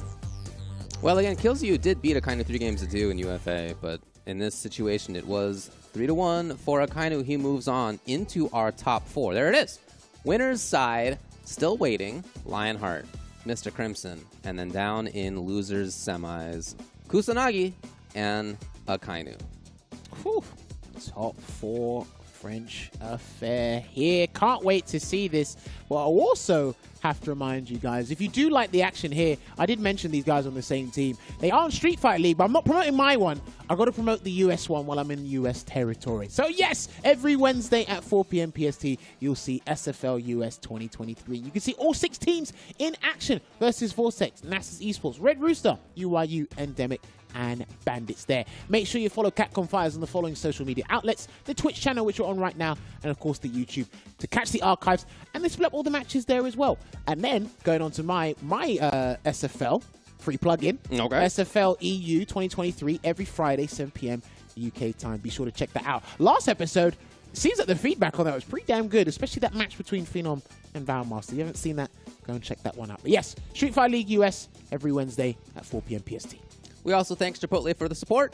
Speaker 10: Well, again, Killzoo did beat Akainu 3 games to 2 in UFA, but in this situation, it was 3-1 for Akainu. He moves on into our top 4. There it is. Winner's side, still waiting. Lionheart, Mr. Crimson, and then down in losers semis, Kusanagi and Akainu.
Speaker 9: Whew. Top 4 French affair here. Can't wait to see this. Well, I'll also have to remind you guys, if you do like the action here, I did mention these guys on the same team. They are in Street Fighter League, but I'm not promoting my one. I've got to promote the US one while I'm in US territory. So yes, every Wednesday at 4 p.m. PST, you'll see SFL US 2023. You can see all 6 teams in action versus Vortex, NASA's Esports, Red Rooster, UYU, Endemic, and Bandits there. Make sure you follow Capcom Fighters on the following social media outlets, the Twitch channel, which we're on right now, and of course the YouTube, to catch the archives, and they split up all the matches there as well. And then going on to my SFL free plugin, SFL EU 2023, every Friday 7 p.m. UK time. Be sure to check that out. Last episode, seems like the feedback on that was pretty damn good, especially that match between Phenom and Valmaster. You haven't seen that? Go and check that one out. But yes, Street Fighter League US every Wednesday at 4 p.m. PST.
Speaker 10: We also thank Chipotle for the support.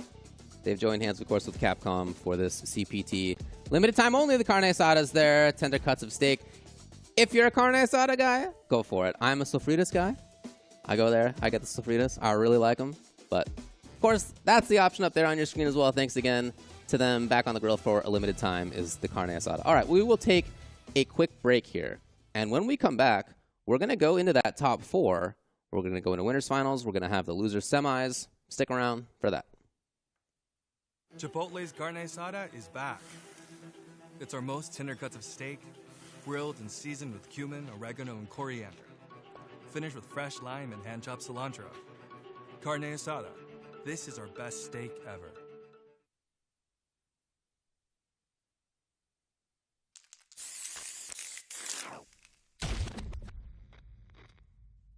Speaker 10: They've joined hands, of course, with Capcom for this CPT. Limited time only, the carne asada's there, tender cuts of steak. If you're a carne asada guy, go for it. I'm a sofritas guy. I go there, I get the sofritas. I really like them. But, of course, that's the option up there on your screen as well. Thanks again to them. Back on the grill for a limited time is the carne asada. All right, we will take a quick break here. And when we come back, we're going to go into that top 4. We're going to go into winners finals. We're going to have the losers semis. Stick around for that.
Speaker 11: Chipotle's carne asada is back. It's our most tender cuts of steak, grilled and seasoned with cumin, oregano, and coriander. Finished with fresh lime and hand-chopped cilantro. Carne asada. This is our best steak ever.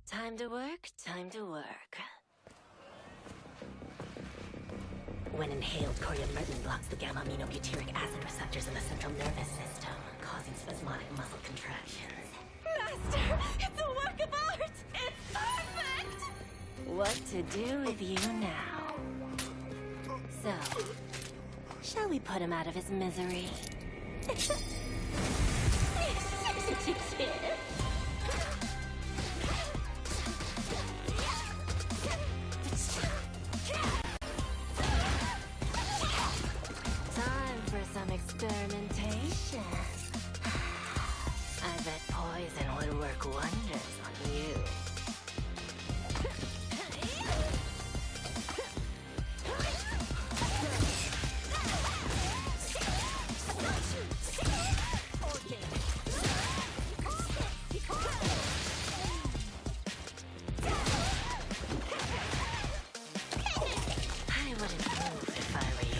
Speaker 5: Time to work, time to work. When inhaled, coriamyrtin blocks the gamma-aminobutyric acid receptors in the central nervous system, causing spasmodic muscle contractions. Master, it's a work of art! It's perfect! What to do with you now? So, shall we put him out of his misery? Time for some experimentation. I bet poison would work wonders on you. I wouldn't move if I were you.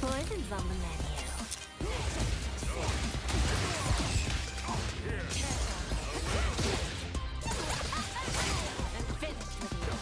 Speaker 5: Poison's on the menu. I'm finished with you.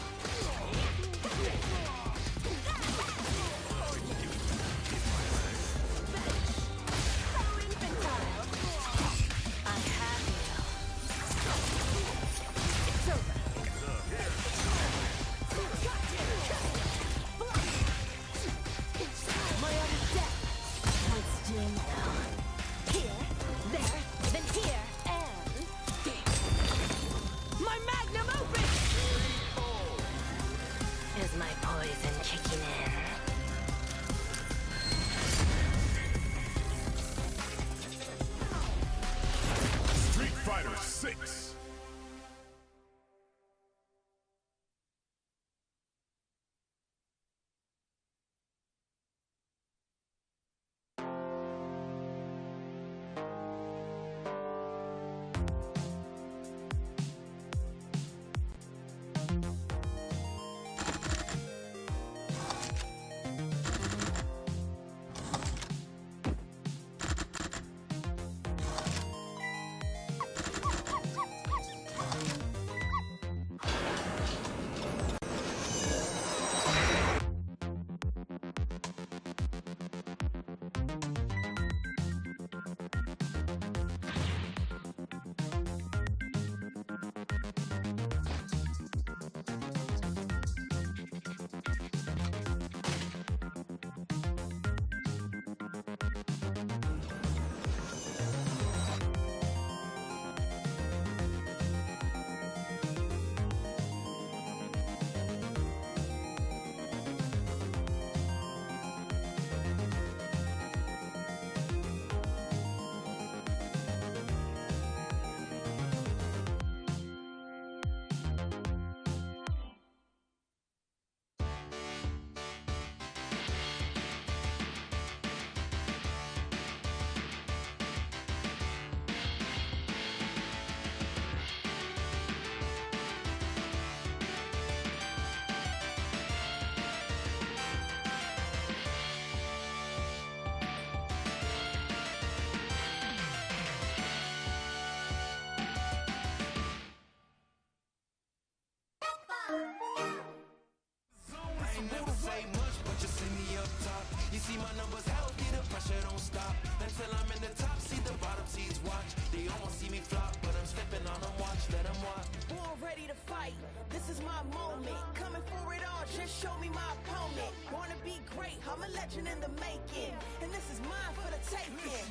Speaker 14: ready to fight. This is my moment. Coming for it all, just show me my opponent. Wanna be great, I'm a legend in the making. And this is mine for the taking.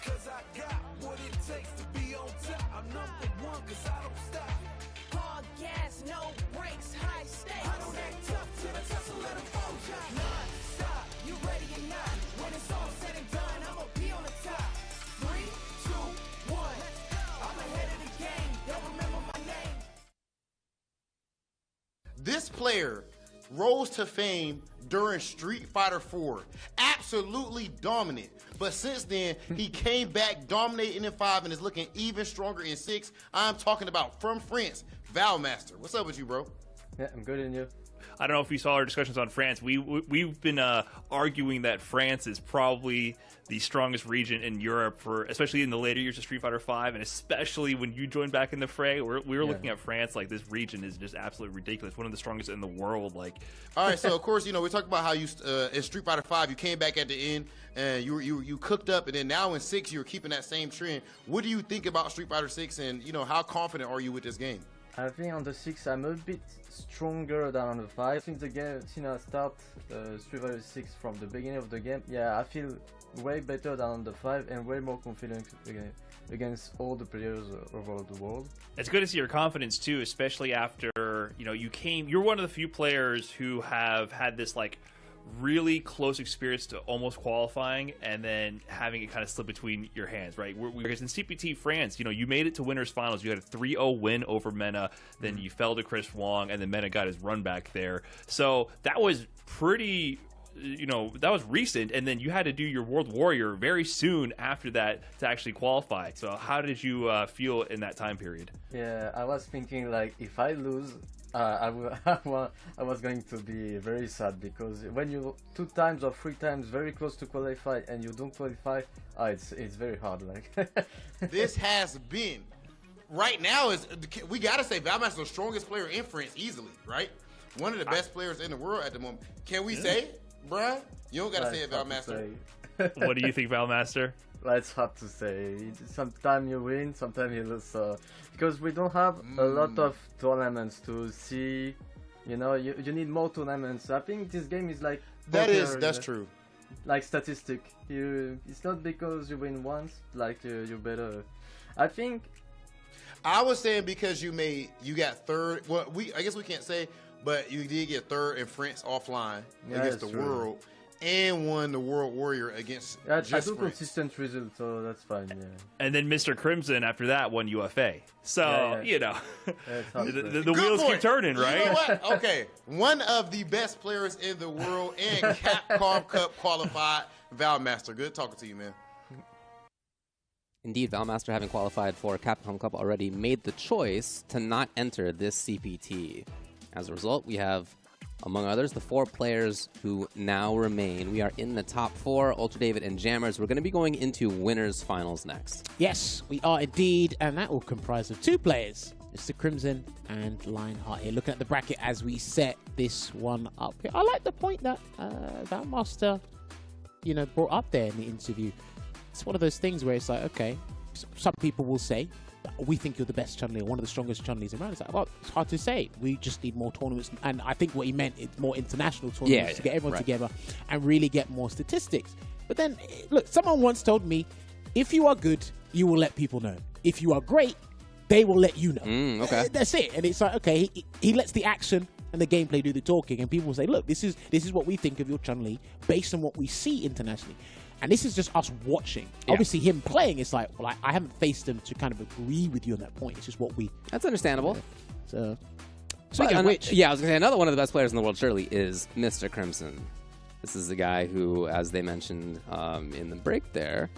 Speaker 7: Cause I got what it takes to be on top. I'm #1 cause I don't stop.
Speaker 14: Hard gas, no brakes, high stakes.
Speaker 7: I don't act tough till the tussle let them fold ya.
Speaker 14: Non-stop, you ready or not? When it's all said and done, I'ma be on the top. 3, 2, 1. I'm ahead of the game. Don't remember my name.
Speaker 3: This player rose to fame during Street Fighter 4. Absolutely dominant. But since then, he came back dominating in 5 and is looking even stronger in 6. I'm talking about from France, Valmaster. What's up with you, bro?
Speaker 21: Yeah, I'm good, and you?
Speaker 4: I don't know if you saw our discussions on France. We've been arguing that France is probably the strongest region in Europe, for especially in the later years of Street Fighter V, and especially when you joined back in the fray. We were looking at France like this region is just absolutely ridiculous, one of the strongest in the world. Like,
Speaker 3: all right, so of course, we talked about how you in Street Fighter V you came back at the end and you cooked up, and then now in 6 you're keeping that same trend. What do you think about Street Fighter 6, and how confident are you with this game?
Speaker 21: I think on the 6 I'm a bit stronger than on the 5. Since I start Street Fighter 6 from the beginning of the game, yeah, I feel way better than on the 5 and way more confident against all the players over the world.
Speaker 4: It's good to see your confidence too, especially after you're one of the few players who have had this like really close experience to almost qualifying and then having it kind of slip between your hands, right? Because in CPT France, you made it to winners finals. You had a 3-0 win over Mena, then you fell to Chris Wong, and then Mena got his run back there. So that was pretty, that was recent, and then you had to do your World Warrior very soon after that to actually qualify. So how did you feel in that time period?
Speaker 21: Yeah, I was thinking like if I lose, I was going to be very sad, because when you 2 times or 3 times very close to qualify and you don't qualify, it's very hard. Like
Speaker 3: this has been right now we gotta say Valmaster the strongest player in France easily, right? One of the best players in the world at the moment. Can we say it, Brian? You don't gotta say it, Valmaster.
Speaker 4: What do you think, Valmaster?
Speaker 21: It's hard to say. Sometimes you win, sometimes you lose. Because we don't have a lot of tournaments to see. You need more tournaments. I think this game is like poker,
Speaker 3: that's true.
Speaker 21: Like statistic. It's not because you win once like you better. I think.
Speaker 3: I was saying because you got third. Well, I guess we can't say, but you did get third in France offline against the world. And won the World Warrior against
Speaker 21: I do consistent results, so that's fine, yeah.
Speaker 4: And then Mr. Crimson after that won UFA. So, the
Speaker 3: Good
Speaker 4: wheels
Speaker 3: point.
Speaker 4: keep turning, right?
Speaker 3: You know what? Okay, one of the best players in the world and Capcom Cup qualified, Valmaster. Good talking to you, man.
Speaker 10: Indeed, Valmaster, having qualified for Capcom Cup already, made the choice to not enter this CPT. As a result, we have, among others, the 4 players who now remain. We are in the top 4, Ultra David and Jammers. We're going to be going into winners finals next.
Speaker 9: Yes, we are indeed, and that will comprise of 2 players, Mr. Crimson and Lionheart here. Looking at the bracket as we set this one up here. I like the point that Valmaster, brought up there in the interview. It's one of those things where it's like, okay, some people will say, we think you're the best Chun-Li, or one of the strongest Chun-Lis around. It's like, well, it's hard to say. We just need more tournaments. And I think what he meant is more international tournaments to get everyone together and really get more statistics. But then, look, someone once told me, if you are good, you will let people know. If you are great, they will let you know.
Speaker 10: Okay.
Speaker 9: That's it. And it's like, okay, he lets the action and the gameplay do the talking. And people will say, look, this is what we think of your Chun-Li based on what we see internationally. And this is just us watching. Yeah. Obviously, him playing, it's like, well, I haven't faced him to kind of agree with you on that point. It's just what we...
Speaker 10: That's understandable.
Speaker 9: So,
Speaker 10: speaking of which... Yeah, I was going to say, another one of the best players in the world, surely, is Mr. Crimson. This is the guy who, as they mentioned in the break there,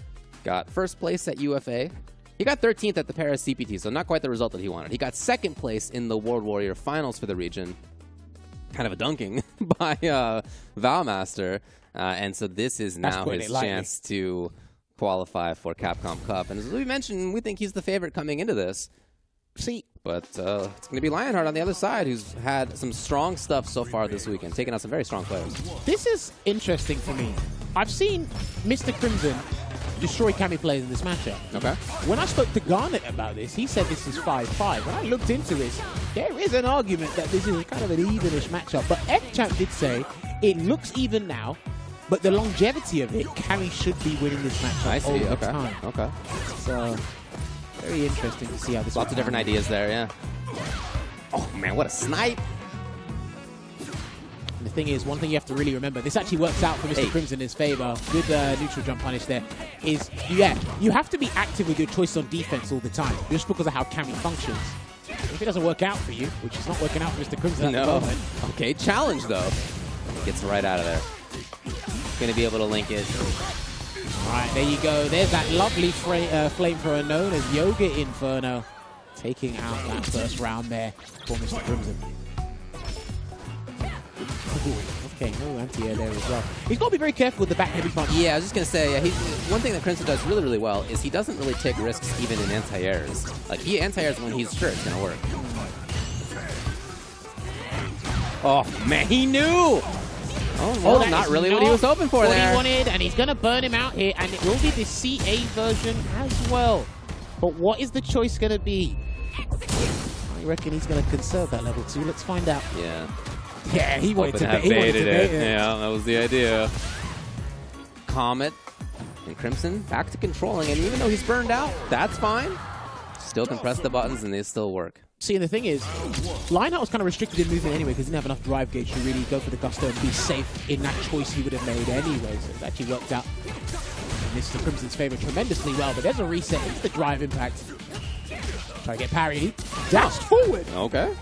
Speaker 10: got first place at UFA. He got 13th at the Paris CPT, so not quite the result that he wanted. He got second place in the World Warrior finals for the region. Kind of a dunking by Valmaster. And so this is now his chance to qualify for Capcom Cup. And as we mentioned, we think he's the favorite coming into this. But it's going to be Lionheart on the other side, who's had some strong stuff so far this weekend, taking out some very strong players.
Speaker 9: This is interesting for me. I've seen Mr. Crimson destroy Cammy players in this matchup.
Speaker 10: Okay.
Speaker 9: When I spoke to Garnet about this, he said this is 5-5. When I looked into this, there is an argument that this is kind of an evenish matchup. But F-Champ did say it looks even now, but the longevity of it, Cammy should be winning this matchup
Speaker 10: I see.
Speaker 9: over
Speaker 10: Okay.
Speaker 9: time.
Speaker 10: Okay.
Speaker 9: So, very interesting to see how this
Speaker 10: Lots of different ideas there, yeah. Oh, man, what a snipe.
Speaker 9: And the thing is, one thing you have to really remember, this actually works out for Mr. Crimson in his favor. Good neutral jump punish there. Is, yeah, you have to be active with your choice on defense all the time, just because of how Cammy functions. If it doesn't work out for you, which is not working out for Mr. Crimson at the moment.
Speaker 10: Okay, challenge, though. Gets right out of there. Going to be able to link it.
Speaker 9: All right, there you go. There's that lovely flamethrower known as Yoga Inferno, taking out that first round there for Mr. Crimson. Ooh, okay, no anti-air there as well. He's got to be very careful with the back heavy punch.
Speaker 10: Yeah, I was just going to say, one thing that Crimson does really, really well is he doesn't really take risks even in anti-airs. Like, he anti-airs when he's sure it's going to work. Oh, man, he knew! Oh, well, not really what he was hoping for there.
Speaker 9: What he wanted, and he's going to burn him out here, and it will be the CA version as well. But what is the choice going to be? I reckon he's going to conserve that level 2. Let's find out.
Speaker 10: Yeah.
Speaker 9: Yeah, he wanted to
Speaker 10: bait
Speaker 9: bait
Speaker 10: it.
Speaker 9: Yeah,
Speaker 10: yeah, that was the idea. Comet and Crimson back to controlling, and even though he's burned out, that's fine. Still can press the buttons, and they still work.
Speaker 9: See, and the thing is, Lionheart was kind of restricted in movement anyway because he didn't have enough drive gauge to really go for the gusto and be safe in that choice he would have made anyway. So it actually worked out in Mr. Crimson's favor tremendously well. But there's a reset into the drive impact. Try to get parried. Dashed forward.
Speaker 10: Okay.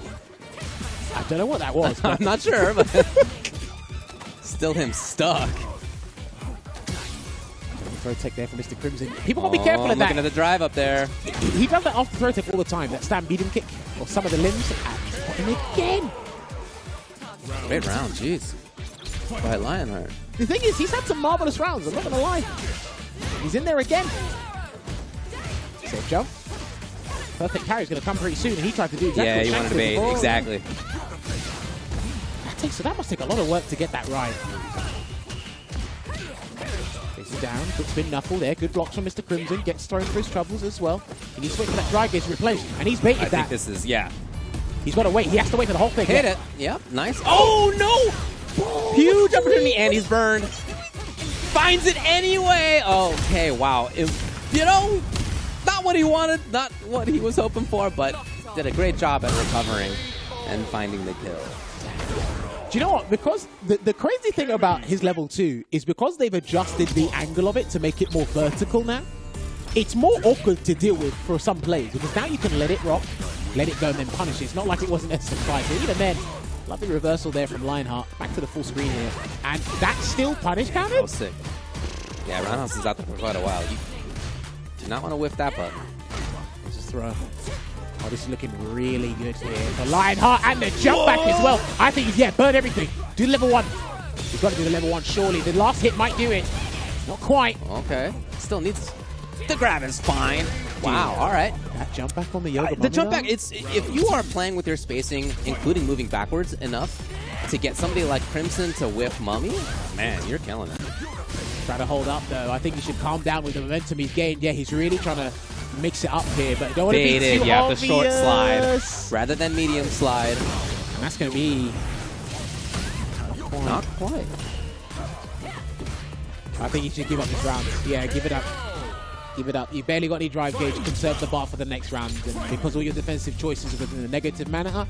Speaker 9: I don't know what that was.
Speaker 10: I'm not sure, but still him stuck.
Speaker 9: Throw tech there for Mr. Crimson. People got to be careful of that.
Speaker 10: Looking at the drive up there.
Speaker 9: He does that after throw tech all the time. That Stampede kick or some of the limbs. And him again.
Speaker 10: Great round, jeez. By Lionheart.
Speaker 9: The thing is, he's had some marvelous rounds. I'm not going to lie. He's in there again. Safe jump. Perfect carry is going to come pretty soon, and he tried to do exactly
Speaker 10: yeah,
Speaker 9: what
Speaker 10: he wanted to bait. Exactly.
Speaker 9: That must take a lot of work to get that right. Faces down, quick spin knuckle there. Good blocks from Mr. Crimson. Gets thrown for his troubles as well. He needs to wait for that drive gauge to replace, and he's baited that.
Speaker 10: I think this is, yeah.
Speaker 9: He's got to wait. He has to wait for the whole thing.
Speaker 10: Hit it. Yep, nice. Oh, no! Huge opportunity, and he's burned. Finds it anyway. Okay, wow. You know, not what he wanted, not what he was hoping for, but did a great job at recovering and finding the kill.
Speaker 9: Do you know what? Because the crazy thing about his level 2 is because they've adjusted the angle of it to make it more vertical now, it's more awkward to deal with for some plays because now you can let it rock, let it go, and then punish it. It's not like it wasn't S5. So even then, lovely reversal there from Lionheart. Back to the full screen here. And that's still punish counted?
Speaker 10: Oh, sick. Yeah, Roundhouse is out there for quite a while. You do not want to whiff that button.
Speaker 9: Just throw. Oh, this is looking really good here for Lionheart, and the jump back as well. I think, yeah, burn everything. Do level 1. You've got to do the level 1, surely. The last hit might do it. Not quite.
Speaker 10: Okay. Still needs... The grab is fine. Wow, all right.
Speaker 9: That jump back on the Yoga
Speaker 10: The jump back, it's if you are playing with your spacing, including moving backwards enough to get somebody like Crimson to whiff Mummy, man, you're killing it.
Speaker 9: Try to hold up, though. I think he should calm down with the momentum he's gained. Yeah, he's really trying to mix it up here, but don't want to be too
Speaker 10: yeah,
Speaker 9: obvious.
Speaker 10: the short slide rather than medium slide.
Speaker 9: And that's going to be...
Speaker 10: Not quite.
Speaker 9: I think you should give up this round. Yeah, give it up. Give it up. You barely got any drive gauge. Conserve the bar for the next round. And because all your defensive choices are within a negative manner,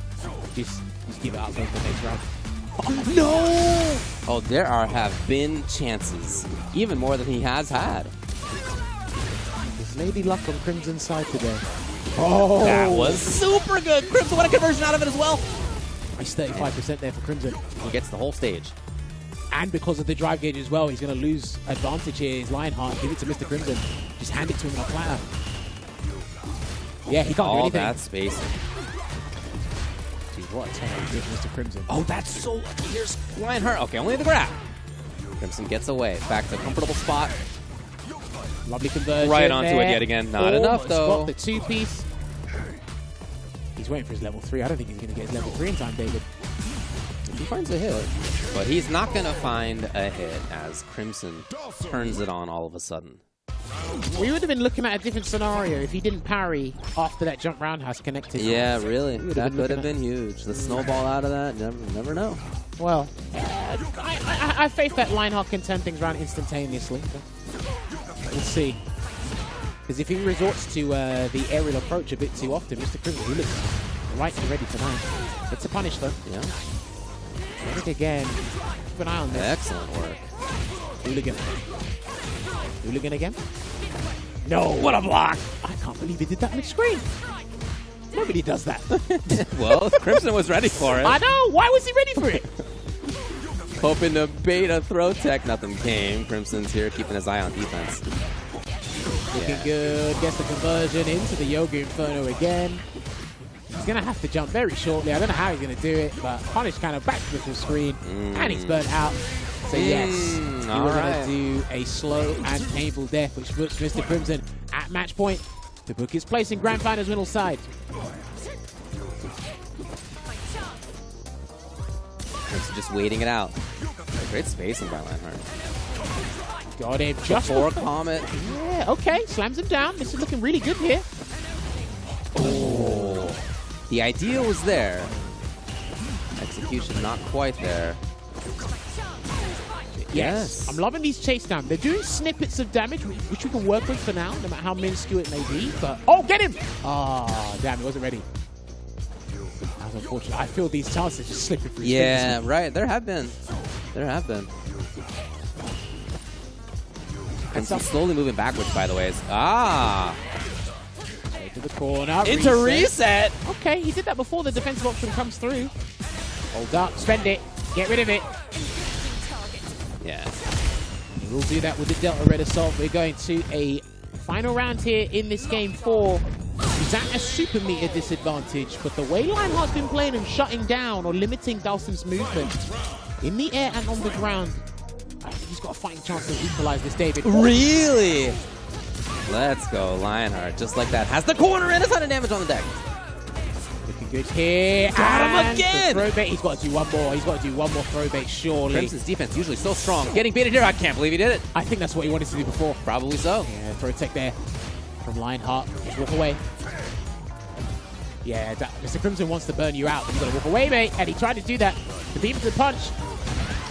Speaker 9: just give it up for the next round. Oh, no!
Speaker 10: Oh, there have been chances. Even more than he has had.
Speaker 9: There's lady luck on Crimson's side today. Oh!
Speaker 10: That was super good. Crimson won a conversion out of it as well.
Speaker 9: Nice 35% there for Crimson.
Speaker 10: He gets the whole stage.
Speaker 9: And because of the drive gauge as well, he's going to lose advantage here. His Lionheart, give it to Mr. Crimson. Just hand it to him on a platter. Yeah, he can't do anything.
Speaker 10: All that spacing.
Speaker 9: Dude, what a turn he did, Mr. Crimson.
Speaker 10: Oh, that's so... Here's Lionheart. Okay, only the grab. Crimson gets away. Back to a comfortable spot.
Speaker 9: Lovely conversion.
Speaker 10: Right onto
Speaker 9: there.
Speaker 10: it yet again. Not enough, though.
Speaker 9: Got the 2-piece. He's waiting for his level 3. I don't think he's going to get his level 3 in time, David.
Speaker 10: He finds a hit, but he's not going to find a hit as Crimson turns it on all of a sudden.
Speaker 9: We would have been looking at a different scenario if he didn't parry after that jump roundhouse connected.
Speaker 10: Yeah, really. That could have been huge. The snowball out of that, never know.
Speaker 9: Well, I have faith that Lionheart can turn things around instantaneously. We'll see. Because if he resorts to the aerial approach a bit too often, Mr. Crimson, he looks right and ready for that. It's a punish, though.
Speaker 10: Yeah.
Speaker 9: Look again. Keep an eye on this.
Speaker 10: Excellent work.
Speaker 9: Hooligan. Hooligan again? No, what a block! I can't believe he did that mid-screen. Nobody does that.
Speaker 10: Well, Crimson was ready for it.
Speaker 9: I know. Why was he ready for it?
Speaker 10: Hoping to bait a throw tech. Nothing came. Crimson's here keeping his eye on defense.
Speaker 9: Looking good. Gets the conversion into the Yoga Inferno again. He's going to have to jump very shortly. I don't know how he's going to do it, but punish kind of back to the full screen. And he's burnt out. So yes, he was going to do a slow and painful death, which puts Mr. Crimson at match point to book his place in Grand Finals winner's side.
Speaker 10: Crimson just waiting it out. Great spacing by Lionheart.
Speaker 9: Got him just
Speaker 10: before Comet.
Speaker 9: Yeah, okay, slams him down. This is looking really good here.
Speaker 10: Oh, the idea was there. Execution not quite there.
Speaker 9: Yes. I'm loving these chase down. They're doing snippets of damage, which we can work with for now, no matter how minuscule it may be. But oh, get him! Ah, damn, he wasn't ready. That was unfortunate. I feel these chances just slipping through.
Speaker 10: Yeah, right. There have been. There have been. And some slowly moving backwards, by the way.
Speaker 9: Straight to the corner.
Speaker 10: Into reset.
Speaker 9: Okay, he did that before the defensive option comes through. Hold up, spend it, get rid of it.
Speaker 10: Yeah.
Speaker 9: We'll do that with the Delta Red Assault. We're going to a final round here in this game 4. He's at a super meter disadvantage, but the way Lionheart's been playing and shutting down or limiting Dhalsim's movement in the air and on the ground, I think he's got a fighting chance to equalize this, David.
Speaker 10: Really? Let's go, Lionheart. Just like that. Has the corner and a ton of damage on the deck.
Speaker 9: Looking good here.
Speaker 10: Got him again!
Speaker 9: Throw bait. He's got to do one more. He's got to do one more throw bait, surely.
Speaker 10: Crimson's defense usually so strong. Getting baited here. I can't believe he did it.
Speaker 9: I think that's what he wanted to do before.
Speaker 10: Probably so.
Speaker 9: Yeah, throw tech there from Lionheart. Just walk away. Yeah, Mr. Crimson wants to burn you out. You've got to walk away, mate. And he tried to do that. The defensive punch.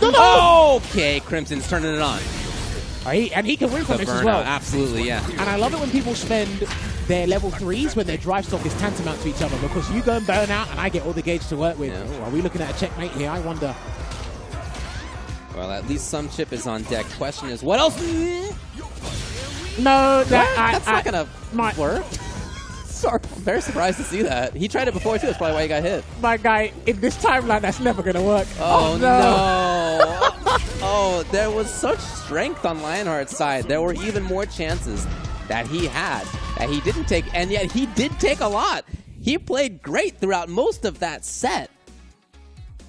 Speaker 10: Okay, Crimson's turning it on.
Speaker 9: And he can win from this as well.
Speaker 10: Absolutely, yeah.
Speaker 9: And I love it when people spend their level 3s when their drive stock is tantamount to each other, because you go and burn out and I get all the gauge to work with. Yeah. Are we looking at a checkmate here? I wonder.
Speaker 10: Well, at least some chip is on deck. Question is, what else?
Speaker 9: No,
Speaker 10: that's not going to work. Sorry, I'm very surprised to see that. He tried it before too. That's probably why he got hit.
Speaker 9: My guy, in this timeline, that's never going to work.
Speaker 10: Oh, no. Oh, there was such strength on Lionheart's side. There were even more chances that he had that he didn't take, and yet he did take a lot. He played great throughout most of that set.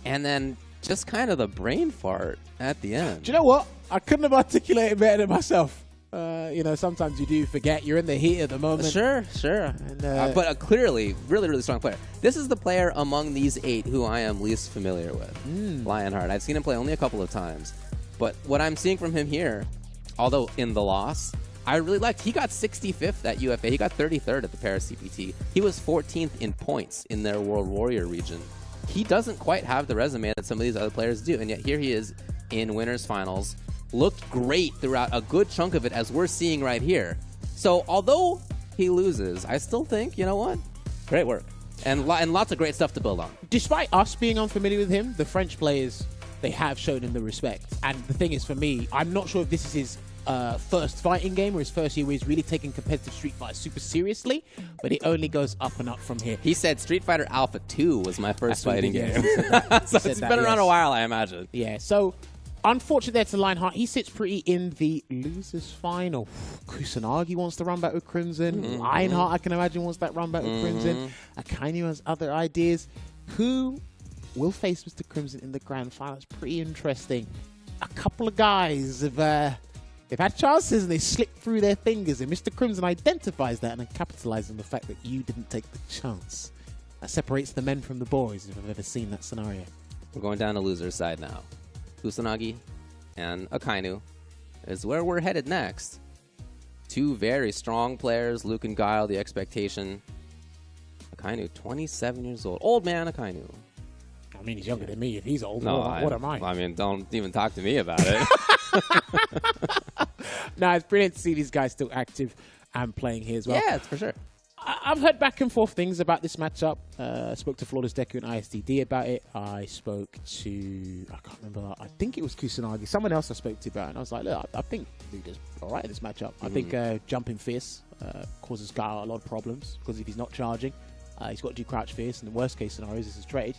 Speaker 10: And then just kind of the brain fart at the end.
Speaker 9: Do you know what? I couldn't have articulated better than myself. You know, sometimes you do forget. You're in the heat of the moment.
Speaker 10: Sure. And, but clearly, really, really strong player. This is the player among these 8 who I am least familiar with. Lionheart. I've seen him play only a couple of times. But what I'm seeing from him here, although in the loss, I really liked. He got 65th at UFA. He got 33rd at the Paris CPT. He was 14th in points in their World Warrior region. He doesn't quite have the resume that some of these other players do. And yet here he is in winners finals. Looked great throughout a good chunk of it, as we're seeing right here. So although he loses, I still think, you know what? Great work. And lots of great stuff to build on.
Speaker 9: Despite us being unfamiliar with him, the French players, they have shown him the respect. And the thing is, for me, I'm not sure if this is his first fighting game or his first year where he's really taking competitive Street Fighter super seriously, but it only goes up and up from here.
Speaker 10: He said Street Fighter Alpha 2 was my first fighting game.
Speaker 9: So
Speaker 10: it's been around a while, I imagine.
Speaker 9: Yeah, so unfortunate there to Lionheart. He sits pretty in the losers final. Kusanagi wants to run back with Crimson. Lionheart, I can imagine, wants that run back with Crimson. Akainu has other ideas. Who will face Mr. Crimson in the grand final? It's pretty interesting. A couple of guys have they've had chances and they slipped through their fingers, and Mr. Crimson identifies that and then capitalizes on the fact that you didn't take the chance. That separates the men from the boys, if I've ever seen that scenario.
Speaker 10: We're going down the loser's side now. Kusanagi and Akainu is where we're headed next Two very strong players, Luke and Guile, the expectation. Akainu, 27 years old. Old man Akainu.
Speaker 9: I mean, he's younger than me. If he's old,
Speaker 10: No,
Speaker 9: what am I?
Speaker 10: I mean, don't even talk to me about it.
Speaker 9: No, it's brilliant to see these guys still active and playing here as well.
Speaker 10: Yeah, it's for sure.
Speaker 9: I've heard back and forth things about this matchup. I spoke to Flawless Deku and ISDD about it. I spoke to, I can't remember, I think it was Kusanagi. Someone else I spoke to about it. And I was like, look, I think Luke is all right in this matchup. I think jumping fierce causes Guile a lot of problems because if he's not charging, he's got to do crouch fierce. And the worst case scenario is this is trade.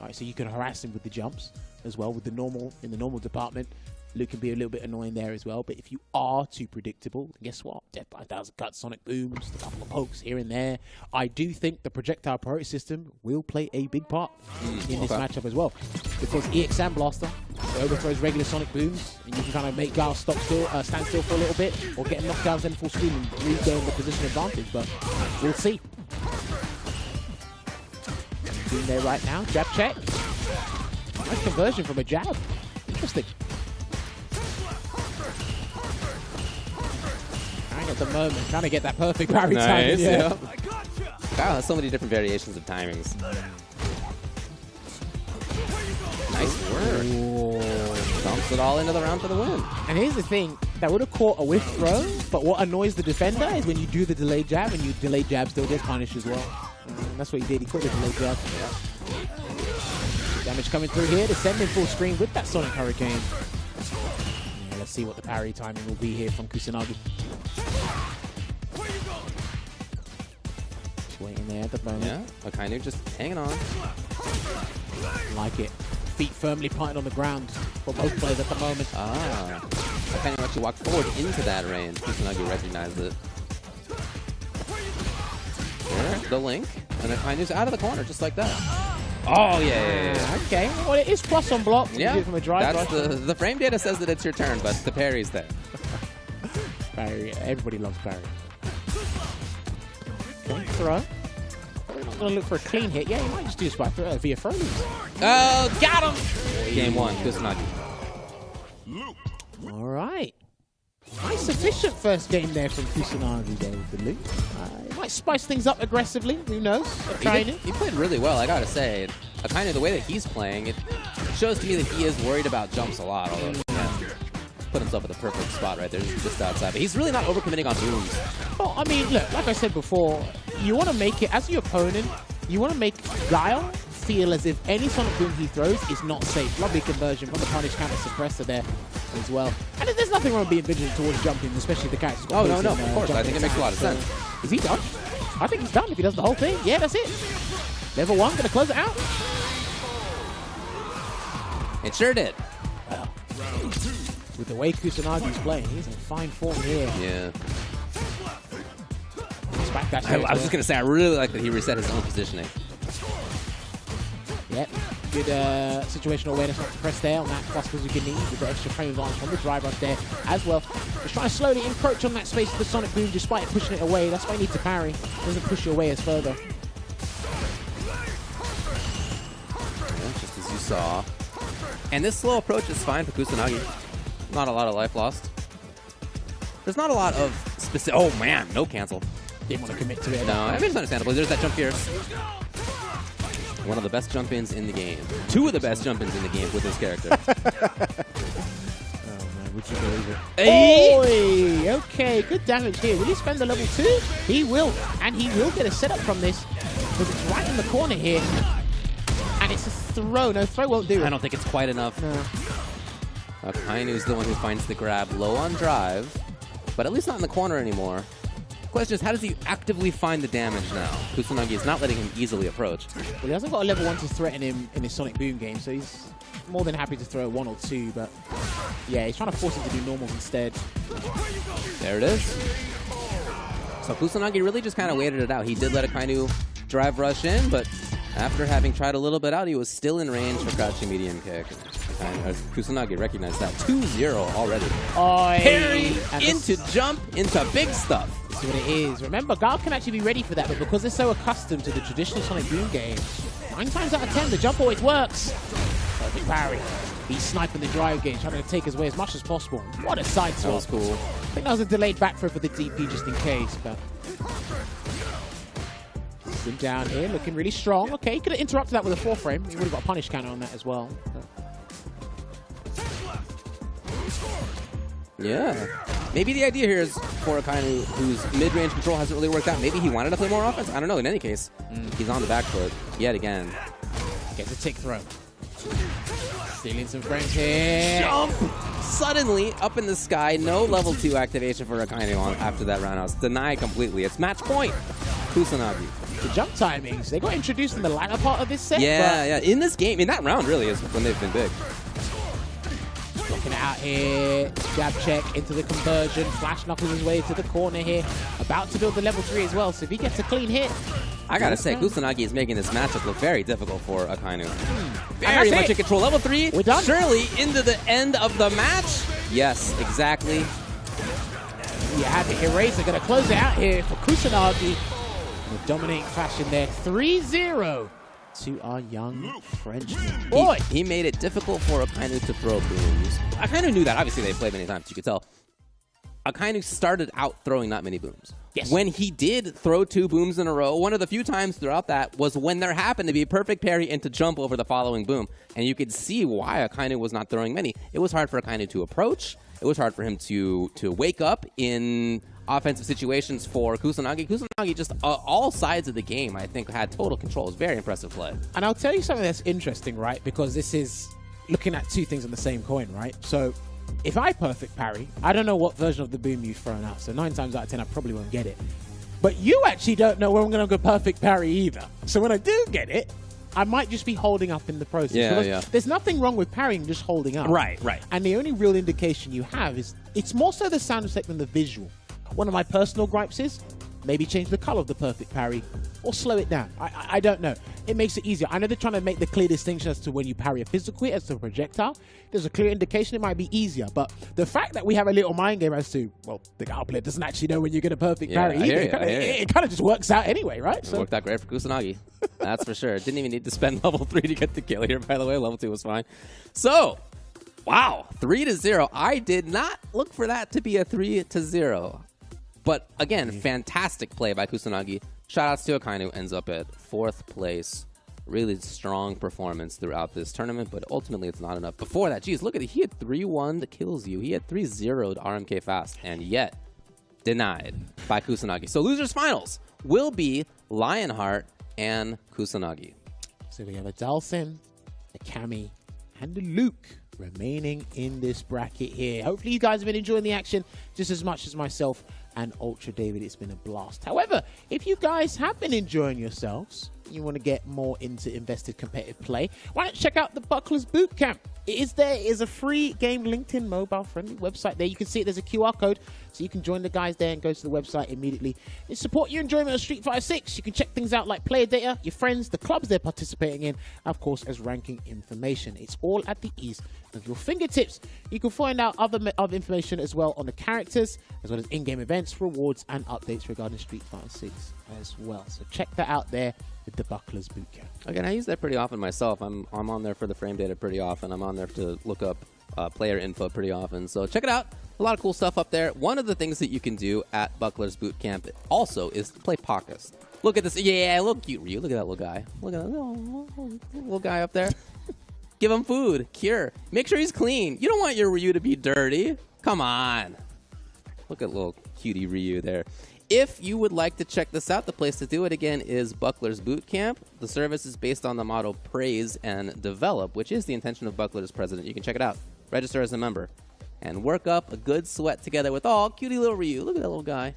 Speaker 9: All right, so you can harass him with the jumps as well with the normal, in the normal department. Luke can be a little bit annoying there as well, but if you are too predictable, then guess what? Death by 1,000 cuts, sonic booms, a couple of pokes here and there. I do think the projectile priority system will play a big part in this matchup as well, because EX Sandblaster overthrows regular sonic booms, and you can kind of make Guile stand still for a little bit, or get him knocked down then full screen and regain the position advantage, but we'll see. In there right now, jab check. Nice conversion from a jab. Interesting. At the moment, trying to get that perfect parry timing. Yeah.
Speaker 10: Guile has so many different variations of timings. Nice work. Dumps it all into the round for the win.
Speaker 9: And here's the thing, that would have caught a whiff throw, but what annoys the defender is when you do the delayed jab, and you delayed jab still gets punished as well. And that's what he did, he caught the delayed jab. Yeah. Damage coming through here to send him full screen with that Sonic Hurricane. Yeah, let's see what the parry timing will be here from Kusanagi. Waiting there at the moment.
Speaker 10: Yeah, Akainu just hanging on.
Speaker 9: Like it. Feet firmly planted on the ground for both players at the moment.
Speaker 10: Ah. Akainu actually walked forward into that range. Kusanagi recognized it. There, the link. And Akainu's out of the corner just like that. Oh, yeah.
Speaker 9: Okay. Well, it is plus on block.
Speaker 10: Yeah.
Speaker 9: From a drive
Speaker 10: that's the frame data says that it's your turn, but the parry's there.
Speaker 9: Parry. Everybody loves parry. Okay, throw. We're not going to look for a clean hit. Yeah, he might just do this by via throw loose.
Speaker 10: Oh, got him! Game one, Kusanagi.
Speaker 9: All right. Nice sufficient first game there from Kusanagi there with the loot. He might spice things up aggressively. Who knows?
Speaker 10: He played really well, I gotta say. Kind of the way that he's playing, it shows to me that he is worried about jumps a lot, although put himself in the perfect spot right there, just outside. But he's really not overcommitting on booms.
Speaker 9: Well, I mean, look, like I said before, you want to make it, as your opponent, you want to make Guile feel as if any Sonic Boom he throws is not safe. Lovely conversion from the punish counter suppressor there as well. And there's nothing wrong with being vigilant towards jumping, especially the characters.
Speaker 10: Oh, no, of course. I think it makes a lot of sense.
Speaker 9: Is he done? I think he's done if he does the whole thing. Yeah, that's it. Level 1, gonna close it out.
Speaker 10: It sure did.
Speaker 9: Well, with the way Kusanagi's playing, he's in fine form here.
Speaker 10: Yeah.
Speaker 9: I
Speaker 10: was just going to say, I really like that he reset his own positioning.
Speaker 9: Yep. Good situational awareness not to press there on that plus Bazooka knee with the extra frame advantage from the drive up there as well. Just trying to slowly encroach on that space of the Sonic Boom despite pushing it away. That's why you need to parry. It doesn't push you away as further.
Speaker 10: Yeah, just as you saw. And this slow approach is fine for Kusanagi. Not a lot of life lost. There's not a lot of specific... Oh, man. No cancel.
Speaker 9: Didn't want to commit to it.
Speaker 10: No, I mean, it's understandable. There's that jump fierce. One of the best jump-ins in the game. Two of the best jump-ins in the game with this character.
Speaker 9: Oh, man. Would you believe it?
Speaker 10: Hey!
Speaker 9: Oy! Okay, good damage here. Will he spend the level 2? He will. And he will get a setup from this. Because it's right in the corner here. And it's a throw. No, throw won't do it.
Speaker 10: I don't think it's quite enough.
Speaker 9: No.
Speaker 10: Akainu's the one who finds the grab low on drive, but at least not in the corner anymore. The question is, how does he actively find the damage now? Kusanagi is not letting him easily approach.
Speaker 9: Well, he hasn't got a level 1 to threaten him in his Sonic Boom game, so he's more than happy to throw 1 or 2, but yeah, he's trying to force him to do normals instead.
Speaker 10: There it is. So Kusanagi really just kind of waited it out. He did let Akainu drive rush in, but after having tried a little bit out, he was still in range for crouching medium kick. And Kusanagi recognized that. 2-0 already. Parry into jump into big stuff.
Speaker 9: That's what it is. Remember, Guile can actually be ready for that, but because they're so accustomed to the traditional Sonic Boom game, 9 times out of 10, the jump always works. Perfect parry. He's sniping the drive game, trying to take his way as much as possible. What a side swap.
Speaker 10: That was cool.
Speaker 9: think that was a delayed back throw for the DP just in case, but... Him down here, looking really strong. Okay, he could have interrupted that with a 4-frame. He would have got a punish counter on that as well.
Speaker 10: Yeah. Maybe the idea here is for Akainu, whose mid-range control hasn't really worked out. Maybe he wanted to play more offense. I don't know. In any case, he's on the back foot yet again.
Speaker 9: Gets a tick throw. Stealing some frames here.
Speaker 10: Jump! Suddenly, up in the sky, no level 2 activation for Akainu after that roundhouse. Denied completely. It's match point. Kusanagi.
Speaker 9: The jump timings, they got introduced in the latter part of this set.
Speaker 10: Yeah. In this game, in that round, really, is when they've been big.
Speaker 9: Looking out here, jab check into the conversion, flash knuckles his way to the corner here, about to build the level 3 as well, so if he gets a clean hit.
Speaker 10: I gotta say, Kusanagi is making this matchup look very difficult for Akainu. Very much in control. Level 3,
Speaker 9: we're done.
Speaker 10: Surely into the end of the match. Yes, exactly.
Speaker 9: You have the Eraser gonna close it out here for Kusanagi in a dominating fashion there. 3-0. To our young Frenchman. Boy!
Speaker 10: He made it difficult for Akainu to throw booms. Akainu knew that. Obviously, they played many times, you could tell. Akainu started out throwing not many booms.
Speaker 9: Yes.
Speaker 10: When he did throw 2 booms in a row, one of the few times throughout that was when there happened to be a perfect parry and to jump over the following boom. And you could see why Akainu was not throwing many. It was hard for Akainu to approach. It was hard for him to wake up in offensive situations for Kusanagi. Kusanagi just all sides of the game, I think, had total control. It was very impressive play.
Speaker 9: And I'll tell you something that's interesting, right? Because this is looking at 2 things on the same coin, right? So if I perfect parry, I don't know what version of the boom you've thrown out. So 9 times out of 10, I probably won't get it. But you actually don't know when I'm going to go perfect parry either. So when I do get it, I might just be holding up in the process.
Speaker 10: Yeah.
Speaker 9: There's nothing wrong with parrying, just holding up.
Speaker 10: Right.
Speaker 9: And the only real indication you have is it's more so the sound effect than the visual. One of my personal gripes is maybe change the color of the perfect parry or slow it down. I don't know. It makes it easier. I know they're trying to make the clear distinction as to when you parry a physical hit as to a projectile. There's a clear indication it might be easier, but the fact that we have a little mind game as to, well, the guy player doesn't actually know when you're going to perfect parry either. It kind of just works out anyway, right?
Speaker 10: It worked out great for Kusanagi. That's for sure. Didn't even need to spend level 3 to get the kill here, by the way. Level 2 was fine. So, wow, 3-0. I did not look for that to be a 3-0. But again, fantastic play by Kusanagi. Shoutouts to Akainu, ends up at 4th place. Really strong performance throughout this tournament, but ultimately it's not enough. Before that, geez, look at it. He had 3-1 that kills you. He had 3-0'd RMK fast, and yet denied by Kusanagi. So losers finals will be Lionheart and Kusanagi.
Speaker 9: So we have a Dalsim, a Cammy, and a Luke remaining in this bracket here. Hopefully you guys have been enjoying the action just as much as myself and Ultra David. It's been a blast. However, if you guys have been enjoying yourselves, you want to get more into invested competitive play, why not check out the Bucklers Bootcamp? It is there. It is a free game LinkedIn mobile friendly website there. You can see it. There's a QR code, so you can join the guys there and go to the website immediately. And support your enjoyment of Street Fighter 6. You can check things out like player data, your friends, the clubs they're participating in, of course, as ranking information. It's all at the ease of your fingertips. You can find out other information as well on the characters, as well as in-game events, rewards, and updates regarding Street Fighter 6 as well. So check that out there with the Bucklers Bootcamp.
Speaker 10: Again, I use that pretty often myself. I'm on there for the frame data pretty often. I'm on there to look up player info pretty often. So check it out. A lot of cool stuff up there. One of the things that you can do at Bucklers Bootcamp also is to play Pockets. Look at this. Yeah, look cute Ryu. Look at that little guy. Look at that little guy up there. Give him food. Cure. Make sure he's clean. You don't want your Ryu to be dirty. Come on. Look at little cutie Ryu there. If you would like to check this out, the place to do it again is Bucklers Bootcamp. The service is based on the motto praise and develop, which is the intention of Bucklers president. You can check it out. Register as a member and work up a good sweat together with all cutie little Ryu. Look at that little guy.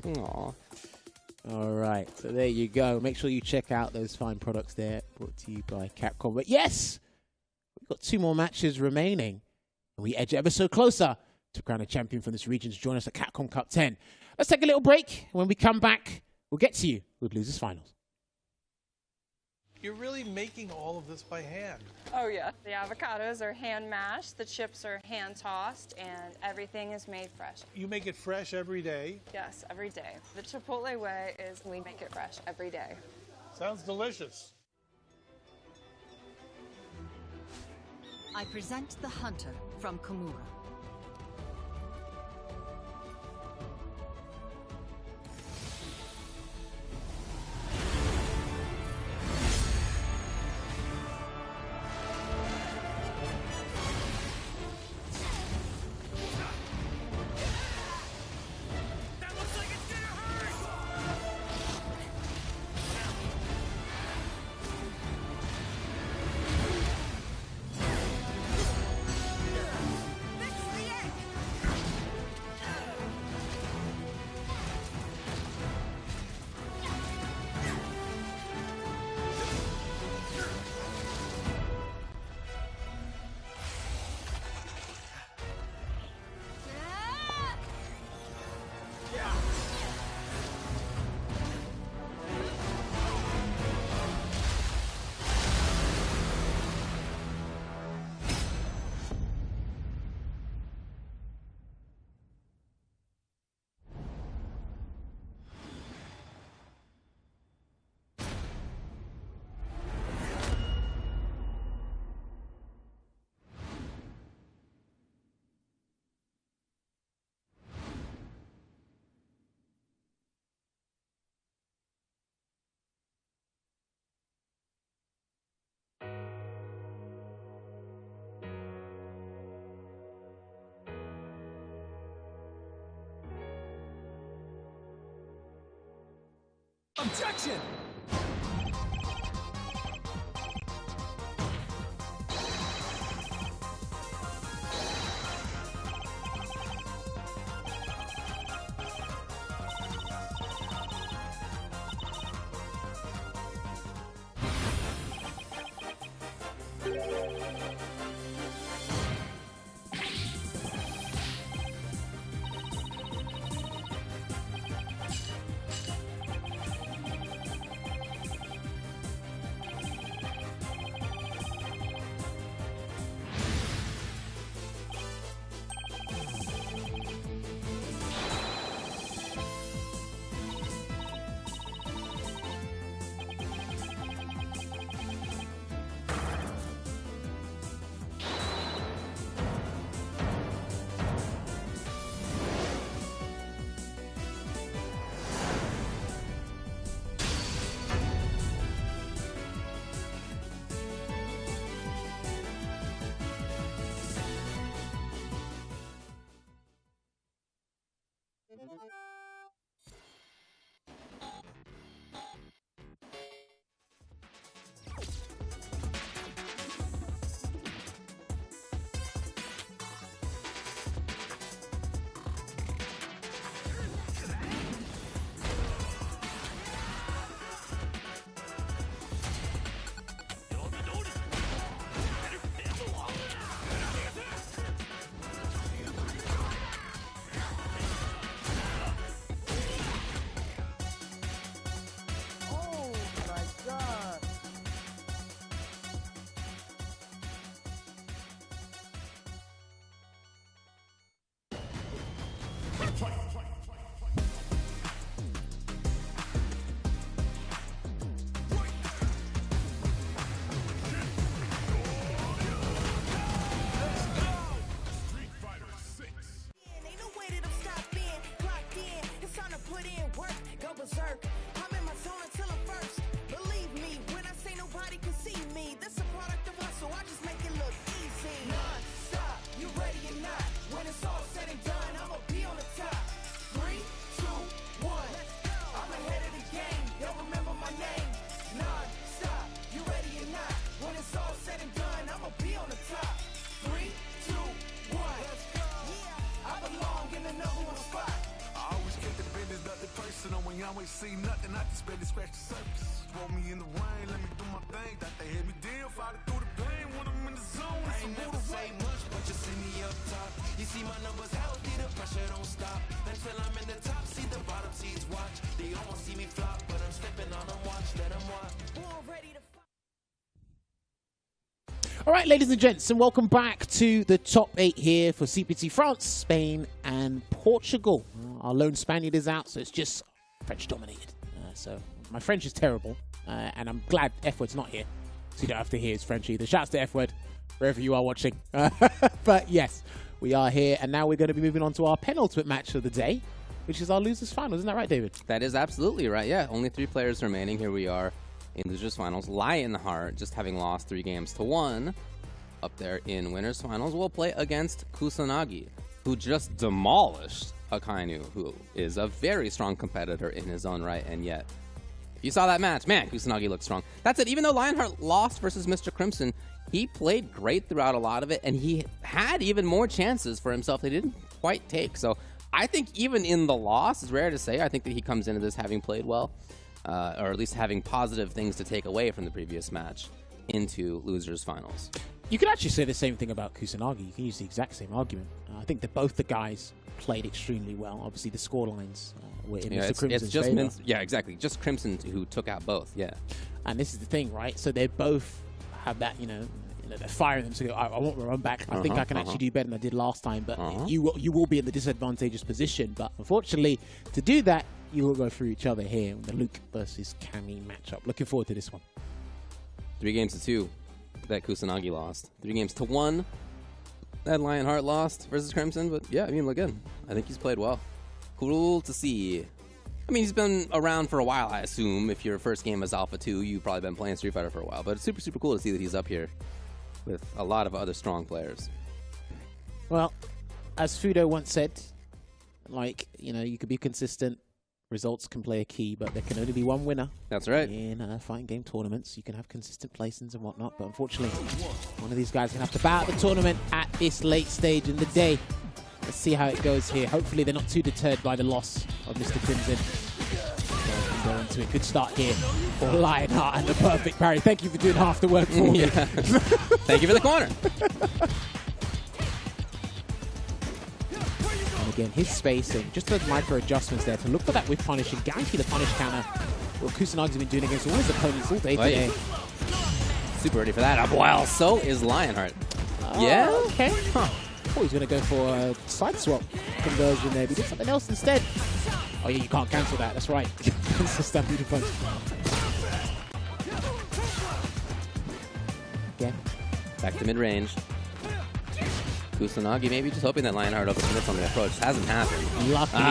Speaker 10: Aww.
Speaker 9: All right, so there you go. Make sure you check out those fine products there, brought to you by Capcom. But yes, we've got 2 more matches remaining, and we edge ever so closer to crown a champion from this region to join us at Capcom Cup 10. Let's take a little break. When we come back, we'll get to you with losers finals.
Speaker 17: You're really making all of this by hand.
Speaker 18: Oh yeah. The avocados are hand mashed, the chips are hand tossed, and everything is made fresh.
Speaker 17: You make it fresh every day.
Speaker 18: Yes, every day. The Chipotle way is we make it fresh every day.
Speaker 17: Sounds delicious.
Speaker 1: I present the Hunter from Komura.
Speaker 12: Objection!
Speaker 14: berserk. I'm in my zone until I'm first. Believe me, when I say nobody can see me, this a product of hustle, I just make it look easy. Non-stop, you ready or not? When it's all said and done, I'ma be on the top. 3, 2, 1. I'm ahead of the game, y'all remember my name. Non-stop, you ready or not? When it's all said and done, I'ma be on the top. 3, 2, 1. Yeah, I belong in the number one spot.
Speaker 7: I always keep the business, nothing personal. When you always see nothing, I just barely scratch the surface. Roll me in the rain, let me do my thing. That they hit me down, fight through the pain when I'm in the zone.
Speaker 13: I ain't never say much, but you see me up top. You see my numbers healthy, the pressure don't stop. Until I'm in the top, see the bottom seeds watch. They almost see me flop, but I'm stepping on them, watch, let them watch.
Speaker 9: All right, ladies and gents, and welcome back to the top 8 here for CPT France, Spain, and Portugal. Our lone Spaniard is out, so it's just French dominated. So my French is terrible, and I'm glad F-Word's not here, so you don't have to hear his French either. Shouts to F-Word, wherever you are watching. But yes, we are here, and now we're going to be moving on to our penultimate match of the day, which is our losers finals. Isn't that right, David?
Speaker 10: That is absolutely right, yeah. Only 3 players remaining. Here we are in losers finals. Lionheart, just having lost 3 games to 1, up there in winners finals, will play against Kusanagi, who just demolished Akainu, who is a very strong competitor in his own right. And yet, if you saw that match, man, Kusanagi looked strong. That's it. Even though Lionheart lost versus Mr. Crimson, he played great throughout a lot of it, and he had even more chances for himself they didn't quite take. So I think even in the loss, it's rare to say, I think that he comes into this having played well. Or at least having positive things to take away from the previous match into losers finals.
Speaker 9: You could actually say the same thing about Kusanagi. You can use the exact same argument. I think that both the guys played extremely well. Obviously, the scorelines were in Mr. Crimson's favor.
Speaker 10: Yeah, exactly. Just Crimson who took out both, yeah. And
Speaker 9: this is the thing, right? So they both have that, they're firing them to go, I want my run back. I think I can actually do better than I did last time, but you will be in the disadvantageous position. But unfortunately, to do that, you will go through each other here in the Luke versus Cammy matchup. Looking forward to this one.
Speaker 10: 3 games to 2 that Kusanagi lost. 3 games to 1 that Lionheart lost versus Crimson. But yeah, I mean, look good. I think he's played well. Cool to see. I mean, he's been around for a while, I assume. If your first game was Alpha 2, you've probably been playing Street Fighter for a while. But it's super, super cool to see that he's up here with a lot of other strong players.
Speaker 9: Well, as Fudo once said, you could be consistent results can play a key, but there can only be one winner.
Speaker 10: That's right.
Speaker 9: In fighting game tournaments, you can have consistent placings and whatnot, but unfortunately, one of these guys is going to have to bow out the tournament at this late stage in the day. Let's see how it goes here. Hopefully, they're not too deterred by the loss of Mr. Crimson. Go into it. Good start here for Lionheart and the perfect parry. Thank you for doing half the work for me.
Speaker 10: Thank you for the corner.
Speaker 9: And again, his spacing, just those micro adjustments there to look for that with punish and guarantee the punish counter. What Kusanagi's been doing against all his opponents all day today.
Speaker 10: Super ready for that. Well, so is Lionheart. Yeah?
Speaker 9: Okay. Huh. Oh, he's going to go for a side swap conversion there. He did something else instead. Oh, yeah, you can't cancel that. That's right. Cancel Stampede Punch. Again.
Speaker 10: Back to mid-range. Kusanagi maybe just hoping that Lionheart overcommits on the approach. Hasn't happened.
Speaker 9: Luckily,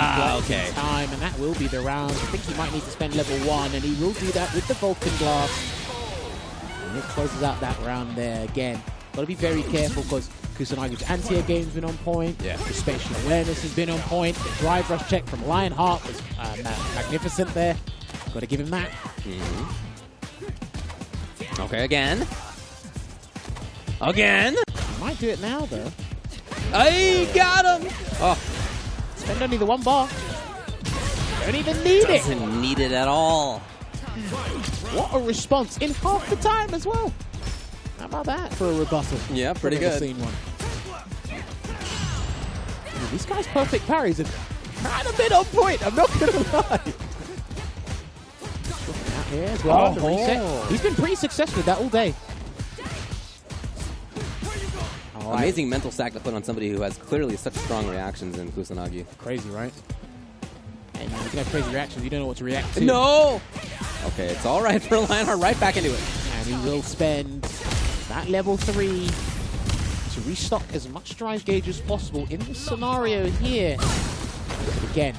Speaker 10: okay.
Speaker 9: Time, and that will be the round. I think he might need to spend level 1, and he will do that with the Vulcan Blast. And it closes out that round there again. Got to be very careful because Kusanagi's anti-air game's been on point.
Speaker 10: Yeah.
Speaker 9: The spatial awareness has been on point. The drive rush check from Lionheart was magnificent there. Got to give him that.
Speaker 10: Okay, again. Again.
Speaker 9: He might do it now, though.
Speaker 10: I got him. Oh.
Speaker 9: Spend only the 1 bar. Don't even need it.
Speaker 10: Doesn't need it at all.
Speaker 9: What a response in half the time as well. How about that for a rebuttal?
Speaker 10: Yeah, pretty
Speaker 9: I've never
Speaker 10: good.
Speaker 9: seen one. These guys' perfect parries have kind of been on point. I'm not going to lie. Out here as well. The reset. He's been pretty successful with that all day. All
Speaker 10: Amazing mental stack to put on somebody who has clearly such strong reactions in Kusanagi.
Speaker 9: Crazy, right? And you can have crazy reactions. You don't know what to react to.
Speaker 10: No! Okay, it's all right for Lionheart. Right back into it.
Speaker 9: And he will spend that level 3 to restock as much drive gauge as possible in this scenario here. But again,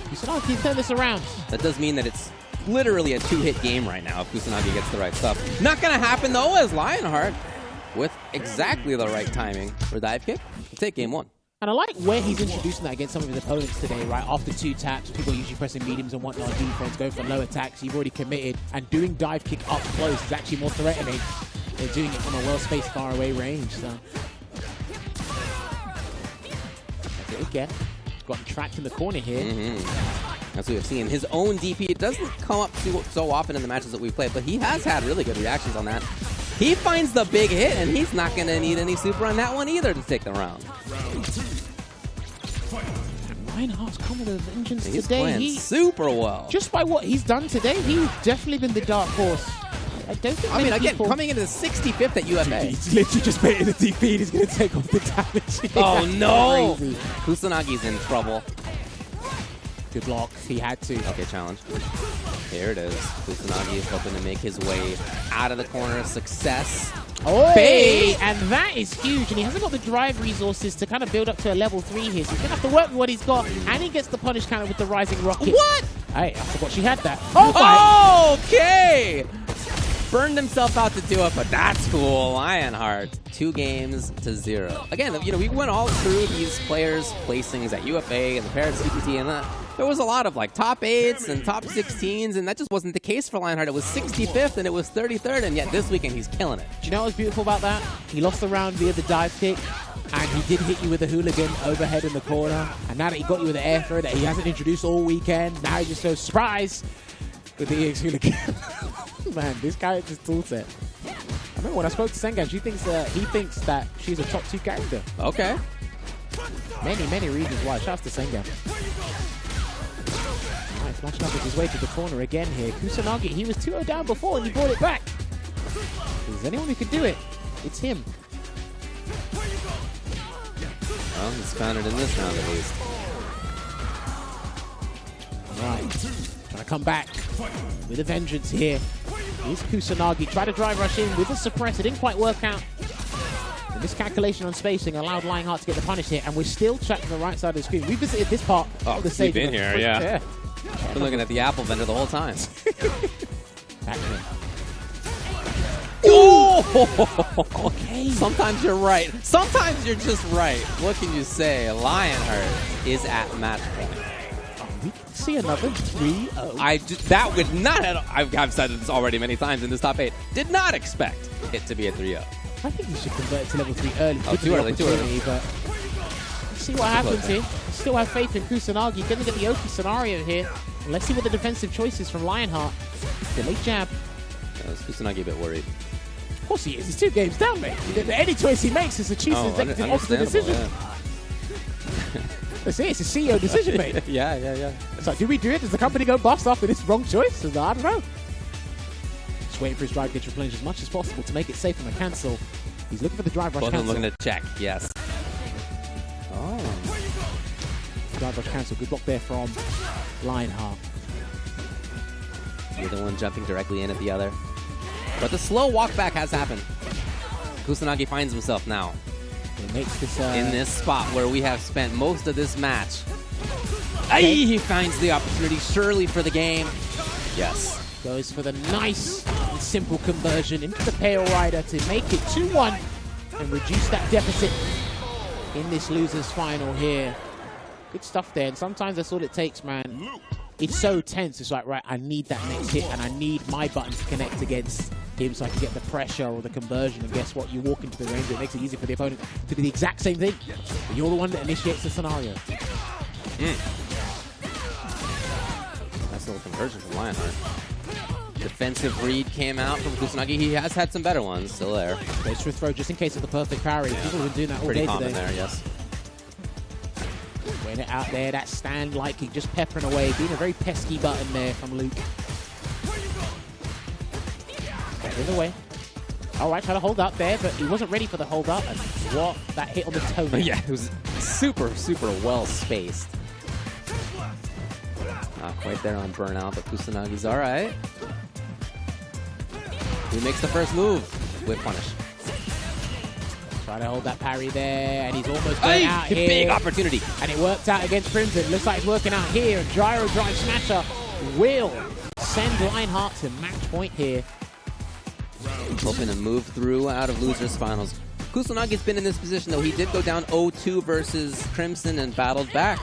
Speaker 9: Kusanagi can turn this around.
Speaker 10: That does mean that it's literally a 2-hit game right now if Kusanagi gets the right stuff. Not going to happen, though, as Lionheart, with exactly the right timing for dive kick, will take game 1.
Speaker 9: And I like where he's introducing that against some of his opponents today, right? After 2 taps, people are usually pressing mediums and whatnot on defense, going for low attacks. You've already committed, and doing dive kick up close is actually more threatening than doing it from a well-spaced, far-away range. So that's it again. Got him trapped in the corner here.
Speaker 10: As we have seen, his own DP, it doesn't come up so often in the matches that we've played, but he has had really good reactions on that. He finds the big hit, and he's not going to need any super on that one either to take the round.
Speaker 9: Lionheart's coming with a vengeance
Speaker 10: He's
Speaker 9: today.
Speaker 10: playing super well.
Speaker 9: Just by what he's done today, he's definitely been the dark horse. I don't think
Speaker 10: I mean, again, coming into the 65th at UFA.
Speaker 9: He's literally just baiting the DP and he's going to take off the damage.
Speaker 10: Oh, no!
Speaker 9: Crazy.
Speaker 10: Kusanagi's in trouble.
Speaker 9: Good block. He had to.
Speaker 10: Okay, challenge. Here it is. Kusanagi is hoping to make his way out of the corner. Success.
Speaker 9: Oh, bait! And that is huge. And he hasn't got the drive resources to kind of build up to a level 3 here. So he's going to have to work with what he's got. And he gets the punish counter with the rising rocket.
Speaker 10: What?
Speaker 9: Hey, I forgot she had that. Oh, my.
Speaker 10: Okay! Burned himself out to do it, but that's cool. Lionheart, 2 games to 0. Again, you know, we went all through these players' placings at UFA and the Paris CPT, and there was a lot of like top 8s and top 16s, and that just wasn't the case for Lionheart. It was 65th and it was 33rd, and yet this weekend he's killing it.
Speaker 9: Do you know what's beautiful about that? He lost the round via the dive kick, and he did hit you with a hooligan overhead in the corner. And now that he got you with an air throw that he hasn't introduced all weekend, now he just goes surprise with the EX hooligan. Man, this character's toolset. I remember when I spoke to Sengan, he thinks that she's a top 2 character.
Speaker 10: Okay.
Speaker 9: Many reasons why. Shouts to Sengan. Nice, flashing up with his way to the corner again here. Kusanagi, he was 2-0 down before and he brought it back. If there's anyone who could do it, it's him.
Speaker 10: Well, he's found it in this round at least.
Speaker 9: Right. Trying to come back with a vengeance here. Here's Kusanagi. Tried to drive rush in with a suppress. It didn't quite work out. The miscalculation on spacing allowed Lionheart to get the punish here, and we're still trapped on the right side of the screen. We visited this part of the stage.
Speaker 10: We've been here, yeah. Been looking at the Apple vendor the whole time.
Speaker 9: Back to him.
Speaker 10: Oh! Okay. Sometimes you're right. Sometimes you're just right. What can you say? Lionheart is at match point.
Speaker 9: we can see another 3-0.
Speaker 10: That would not have... I've said this already many times in this top 8. Did not expect it to be a 3-0.
Speaker 9: I think he should convert to level 3 early.
Speaker 10: Oh, too early.
Speaker 9: But let's see what happens here. Still have faith in Kusanagi. Gonna get the Oki scenario here. And let's see what the defensive choice is from Lionheart. Delayed jab.
Speaker 10: Is Kusanagi a bit worried?
Speaker 9: Of course he is. He's 2 games down, mate. Any choice he makes is a chief executive officer decision.
Speaker 10: Yeah.
Speaker 9: Let's see, it's a CEO decision, mate.
Speaker 10: yeah.
Speaker 9: So do we do it? Does the company go bust after this wrong choice? I don't know. Just waiting for his drive to get replenished as much as possible to make it safe from a cancel. He's looking for the drive rush
Speaker 10: Both
Speaker 9: cancel.
Speaker 10: looking to check, yes. Oh.
Speaker 9: Drive rush cancel. Good block there from Lionheart.
Speaker 10: The other one jumping directly in at the other. But the slow walk back has happened. Kusanagi finds himself now.
Speaker 9: He makes this
Speaker 10: in this spot where we have spent most of this match. Okay. He finds the opportunity surely for the game. Yes.
Speaker 9: Goes for the nice and simple conversion into the Pale Rider to make it 2-1 and reduce that deficit in this losers final here. Good stuff there, and sometimes that's all it takes, man. It's so tense. It's like, right, I need that next hit, and I need my button to connect against him so I can get the pressure or the conversion. And guess what? You walk into the range, it makes it easy for the opponent to do the exact same thing. But you're the one that initiates the scenario.
Speaker 10: Nice little conversion from Lionheart. Defensive read came out from Kusanagi. He has had some better ones. Still there.
Speaker 9: Goes for a throw just in case of the perfect parry. People have been doing that all
Speaker 10: Pretty
Speaker 9: day
Speaker 10: common
Speaker 9: today.
Speaker 10: there, yes.
Speaker 9: Weighing it out there, that stand likely just peppering away. Being a very pesky button there from Luke. Get in the way. Alright, trying to hold up there, but he wasn't ready for the hold up. And what? That hit on the toe.
Speaker 10: Yeah, it was super well spaced. Not quite there on burnout, but Kusanagi's alright. Who makes the first move? Whip punish.
Speaker 9: Trying to hold that parry there, and he's almost going out here.
Speaker 10: Big opportunity.
Speaker 9: And it worked out against Crimson. Looks like it's working out here. Gyro Drive Smasher will send Lionheart to match point here.
Speaker 10: Hoping to move through out of losers finals. Kusanagi's been in this position, though. He did go down 0-2 versus Crimson and battled back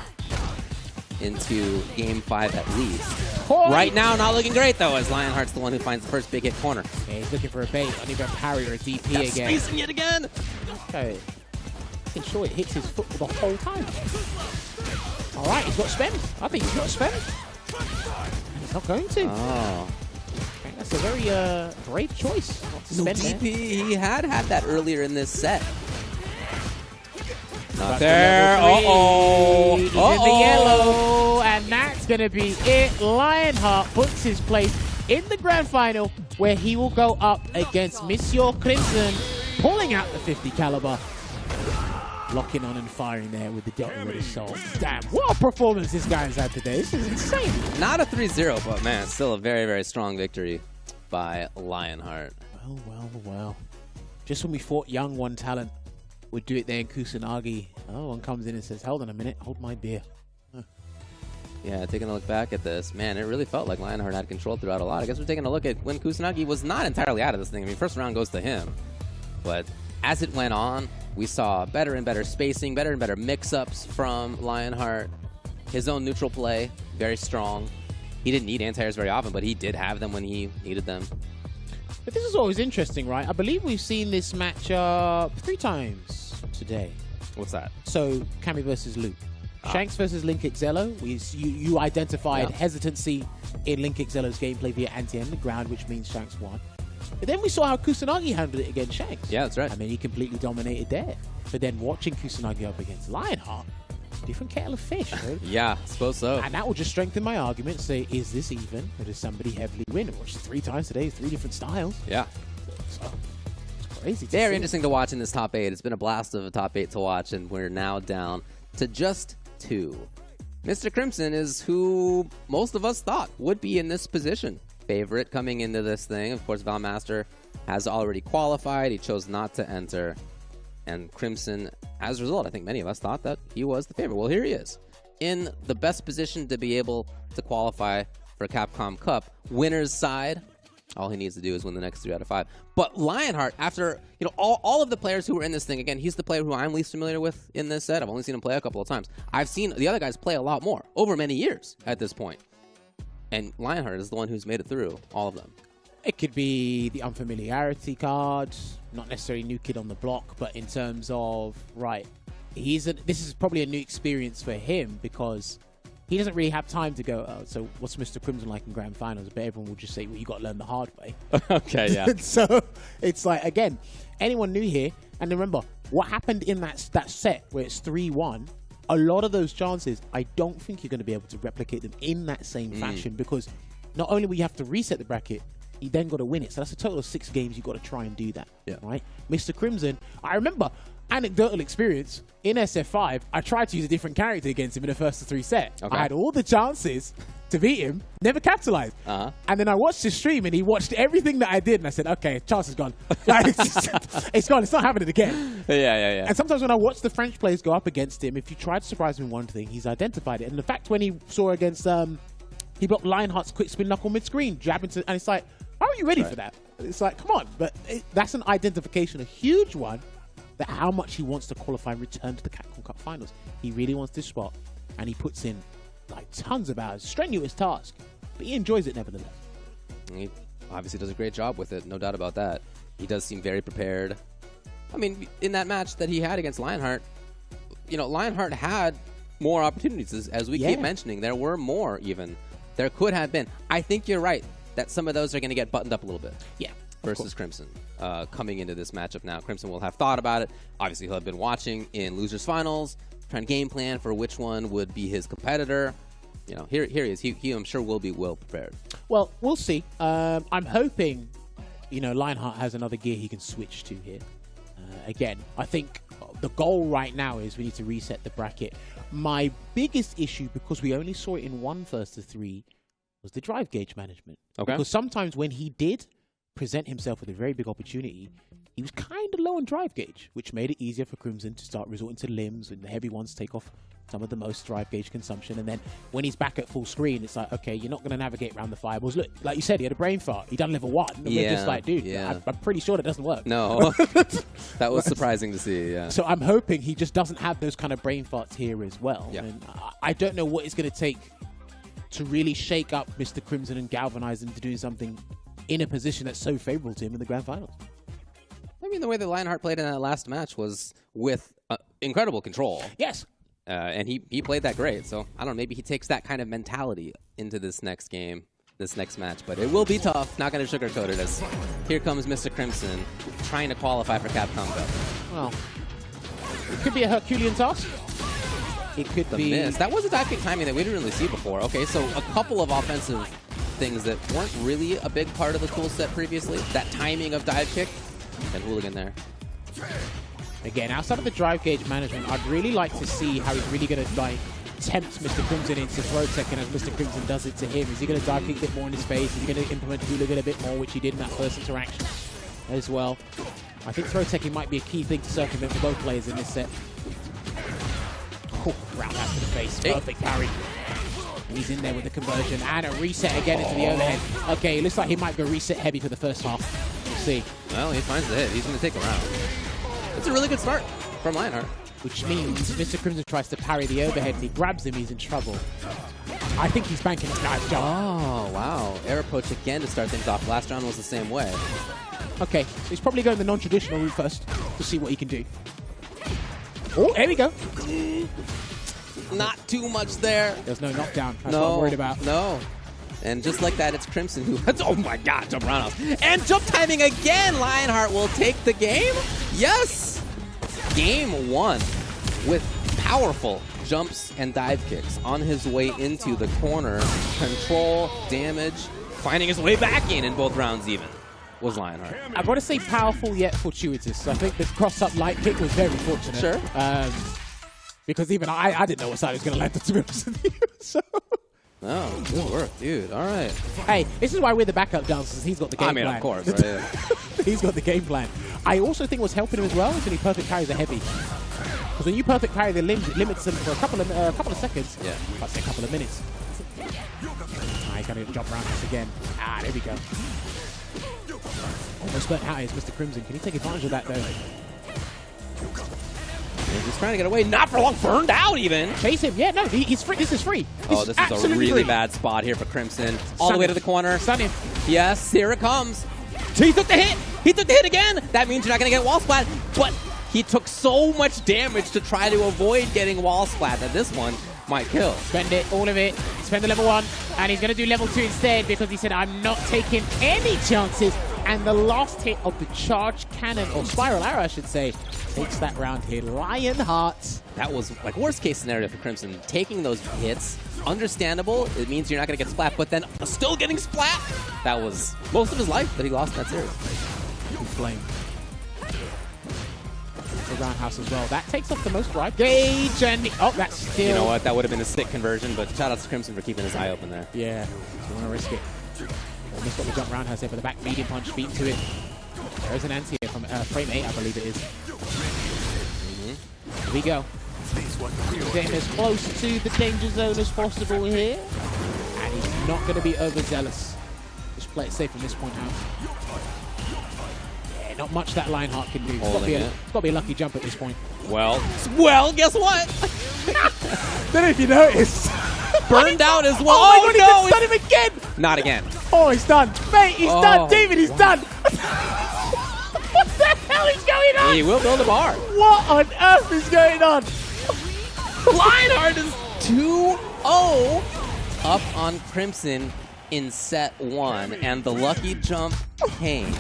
Speaker 10: into game 5 at least. Right now, not looking great, though, as Lionheart's the one who finds the first big hit corner.
Speaker 9: Yeah, he's looking for a bait. Not even a parry or a DP
Speaker 10: That's
Speaker 9: again.
Speaker 10: spacing it again.
Speaker 9: Okay. Making sure it hits his foot the whole time. All right, he's got spend. I think he's got spend. And he's not going to.
Speaker 10: Oh.
Speaker 9: Okay, that's a very brave choice not to spend
Speaker 10: DP,
Speaker 9: there.
Speaker 10: he had that earlier in this set. Not
Speaker 9: there.
Speaker 10: Uh-oh.
Speaker 9: He's in the yellow, and that's going to be it. Lionheart puts his place in the grand final, where he will go up against Monsieur Crimson, pulling out the 50 caliber. Locking on and firing there with the detonator soul. Damn, what a performance this guy's had today. This is insane.
Speaker 10: Not a 3-0, but man, still a very strong victory by Lionheart.
Speaker 9: Well. Just when we thought young one talent would do it there in Kusanagi, one comes in and says, hold on a minute, hold my beer.
Speaker 10: Yeah, taking a look back at this, man, it really felt like Lionheart had control throughout a lot. I guess we're taking a look at when Kusanagi was not entirely out of this thing. I mean, first round goes to him. But as it went on, we saw better and better spacing, better and better mix-ups from Lionheart. His own neutral play, very strong. He didn't need anti-airs very often, but he did have them when he needed them.
Speaker 9: But this is always interesting, right? I believe we've seen this matchup 3 times today.
Speaker 10: What's that?
Speaker 9: So, Cammy versus Luke. Shanks versus Link Exello. You identified hesitancy in Link Exello's gameplay via anti-underground, which means Shanks won. But then we saw how Kusanagi handled it against Shanks.
Speaker 10: Yeah, that's right.
Speaker 9: I mean, he completely dominated there. But then watching Kusanagi up against Lionheart, different kettle of fish. Right?
Speaker 10: Yeah, I suppose so.
Speaker 9: And that will just strengthen my argument. Say, is this even? Or does somebody heavily win? Which is 3 times today, 3 different styles.
Speaker 10: Yeah.
Speaker 9: So, it's crazy.
Speaker 10: Very interesting to watch in this top 8. It's been a blast of a top 8 to watch, and we're now down to just 2. Mr. Crimson is who most of us thought would be in this position. Favorite coming into this thing. Of course, Valmaster has already qualified. He chose not to enter. And Crimson, as a result, I think many of us thought that he was the favorite. Well, here he is, in the best position to be able to qualify for Capcom Cup. Winner's side, All he needs to do is win the next 3 out of 5. But Lionheart, after all of the players who were in this thing, again, he's the player who I'm least familiar with in this set. I've only seen him play a couple of times. I've seen the other guys play a lot more over many years at this point. And Lionheart is the one who's made it through all of them.
Speaker 9: It could be the unfamiliarity card, not necessarily new kid on the block, but in terms of, right, this is probably a new experience for him because he doesn't really have time to go, oh, so what's Mr. Crimson like in Grand Finals? But everyone will just say, well, you got to learn the hard way.
Speaker 10: Okay, yeah.
Speaker 9: So it's like, again, anyone new here, and remember, what happened in that set where it's 3-1, a lot of those chances, I don't think you're going to be able to replicate them in that same fashion because not only will you have to reset the bracket, you then got to win it. So that's a total of 6 games you've got to try and do that, right? Mr. Crimson, I remember, anecdotal experience, in SF5, I tried to use a different character against him in the first of 3 sets.
Speaker 10: Okay.
Speaker 9: I had all the chances to beat him, never capitalized. And then I watched his stream and he watched everything that I did and I said, okay, chance is gone. Like, it's gone, it's not happening again.
Speaker 10: Yeah.
Speaker 9: And sometimes when I watch the French players go up against him, if you try to surprise him in one thing, he's identified it. And the fact when he saw against, he blocked Lionheart's quick spin knuckle mid-screen, jabbing to, and it's like, how are you ready for that? It's like, come on. But that's an identification, a huge one, that how much he wants to qualify and return to the Capcom Cup Finals. He really wants this spot, and he puts in like tons of hours, strenuous task, but he enjoys it nevertheless.
Speaker 10: He obviously does a great job with it, no doubt about that. He does seem very prepared. I mean, in that match that he had against Lionheart, Lionheart had more opportunities, as we keep mentioning. There were more, even. There could have been. I think you're right that some of those are going to get buttoned up a little bit.
Speaker 9: Yeah.
Speaker 10: Versus Crimson. Coming into this matchup now, Crimson will have thought about it. Obviously, he'll have been watching in Losers Finals, trying to game plan for which one would be his competitor. Here he is. He I'm sure will be well prepared.
Speaker 9: Well, we'll see. I'm hoping, Lionheart has another gear he can switch to here. Again, I think the goal right now is we need to reset the bracket. My biggest issue, because we only saw it in one first to 3, was the drive gauge management.
Speaker 10: Okay.
Speaker 9: Because sometimes when he did present himself with a very big opportunity, he was kind of low on drive gauge, which made it easier for Crimson to start resorting to limbs, and the heavy ones take off some of the most drive gauge consumption. And then when he's back at full screen, it's like, okay, you're not going to navigate around the fireballs. Look, like you said, he had a brain fart. He done level 1. And we're just like, dude, I'm pretty sure that doesn't work.
Speaker 10: No. That was surprising to see, yeah.
Speaker 9: So I'm hoping he just doesn't have those kind of brain farts here as well.
Speaker 10: Yeah.
Speaker 9: And I don't know what it's going to take to really shake up Mr. Crimson and galvanize him to do something in a position that's so favorable to him in the Grand Finals.
Speaker 10: I mean, the way that Lionheart played in that last match was with incredible control.
Speaker 9: Yes.
Speaker 10: And he played that great. So, I don't know, maybe he takes that kind of mentality into this next game, this next match. But it will be tough. Not going to sugarcoat it, as here comes Mr. Crimson trying to qualify for Capcom Cup.
Speaker 9: Well, it could be a Herculean task. It could be...
Speaker 10: miss. That was a dive kick timing that we didn't really see before. Okay, so a couple of offensive things that weren't really a big part of the tool set previously. That timing of dive kick and Hooligan there.
Speaker 9: Again, outside of the drive gauge management, I'd really like to see how he's really going to tempt Mr. Crimson into throw tech, and as Mr. Crimson does it to him, is he going to dive kick a bit more in his face? Is he going to implement Hooligan a bit more, which he did in that first interaction as well? I think throw teching might be a key thing to circumvent for both players in this set. Oh, roundhouse to the face. Perfect parry. He's in there with the conversion and a reset again into the overhead. Okay, it looks like he might go reset heavy for the first half. We'll see.
Speaker 10: Well, he finds the hit. He's going to take a round. It's a really good start from Lionheart.
Speaker 9: Which means Mr. Crimson tries to parry the overhead and he grabs him, he's in trouble. I think he's banking his dive jump.
Speaker 10: Oh, wow. Air approach again to start things off. Last round was the same way.
Speaker 9: Okay, so he's probably going the non-traditional route first to see what he can do. Oh, there we go.
Speaker 10: Not too much there.
Speaker 9: There's no knockdown. That's what I'm worried about.
Speaker 10: No. And just like that, it's Crimson who... Oh my god, jump roundhouse. And jump timing again! Lionheart will take the game? Yes! Game 1 with powerful jumps and dive kicks on his way into the corner. Control, damage, finding his way back in both rounds even. Was Lionheart.
Speaker 9: I've got to say powerful yet fortuitous. I think the cross-up light kick was very fortunate.
Speaker 10: Sure.
Speaker 9: Because even I didn't know what side it was going to land, to be honest with you. So.
Speaker 10: Oh, good work, dude. All right.
Speaker 9: Hey, this is why we're the backup dancers. He's got the game plan.
Speaker 10: I mean, of course. Right, yeah.
Speaker 9: He's got the game plan. I also think what's helping him as well is when he perfect carries a heavy. Because when you perfect carry the limbs, it limits them for a couple of seconds.
Speaker 10: Yeah.
Speaker 9: I'd say a couple of minutes. I gotta jump around this again. Ah, there we go. Almost burnt out is Mr. Crimson. Can he take advantage of that though?
Speaker 10: He's trying to get away. Not for long. Burned out even.
Speaker 9: Chase him. Yeah, no, he's free. This is free.
Speaker 10: This is a really bad spot here for Crimson. All the way to the corner.
Speaker 9: Stun him.
Speaker 10: Yes, here it comes. He took the hit. He took the hit again. That means you're not going to get wall splat. But he took so much damage to try to avoid getting wall splat that this one might kill.
Speaker 9: Spend it, all of it. Spend the level 1. And he's going to do level 2 instead because he said, I'm not taking any chances. And the last hit of the charge cannon, or spiral arrow, I should say, takes that round here. Lionheart.
Speaker 10: That was like worst case scenario for Crimson. Taking those hits, understandable. It means you're not going to get splat, but then still getting splat. That was most of his life that he lost in that series.
Speaker 9: Flame. The roundhouse as well. That takes off the most right. Gauge and oh, that's still.
Speaker 10: You know what? That would have been a sick conversion, but shout out to Crimson for keeping his eye open there.
Speaker 9: Yeah, you want to risk it. Almost got the jump roundhouse there for the back medium punch, beat to it. There is an anti-hit from frame 8, I believe it is. Here we go. Getting as close to the danger zone as possible here. And he's not going to be overzealous. Just play it safe from this point out. Yeah, not much that Lionheart can do. It's got to be a lucky jump at this point.
Speaker 10: Well, guess what?
Speaker 9: Don't know if you noticed.
Speaker 10: Burned out as well.
Speaker 9: Oh my god, he stun him again!
Speaker 10: Not again.
Speaker 9: Oh, he's done. Mate, he's done. David, he's done. What the hell is going on?
Speaker 10: He will build a bar.
Speaker 9: What on earth is going on?
Speaker 10: Lionheart is 2-0 up on Crimson in set 1, and the lucky jump came.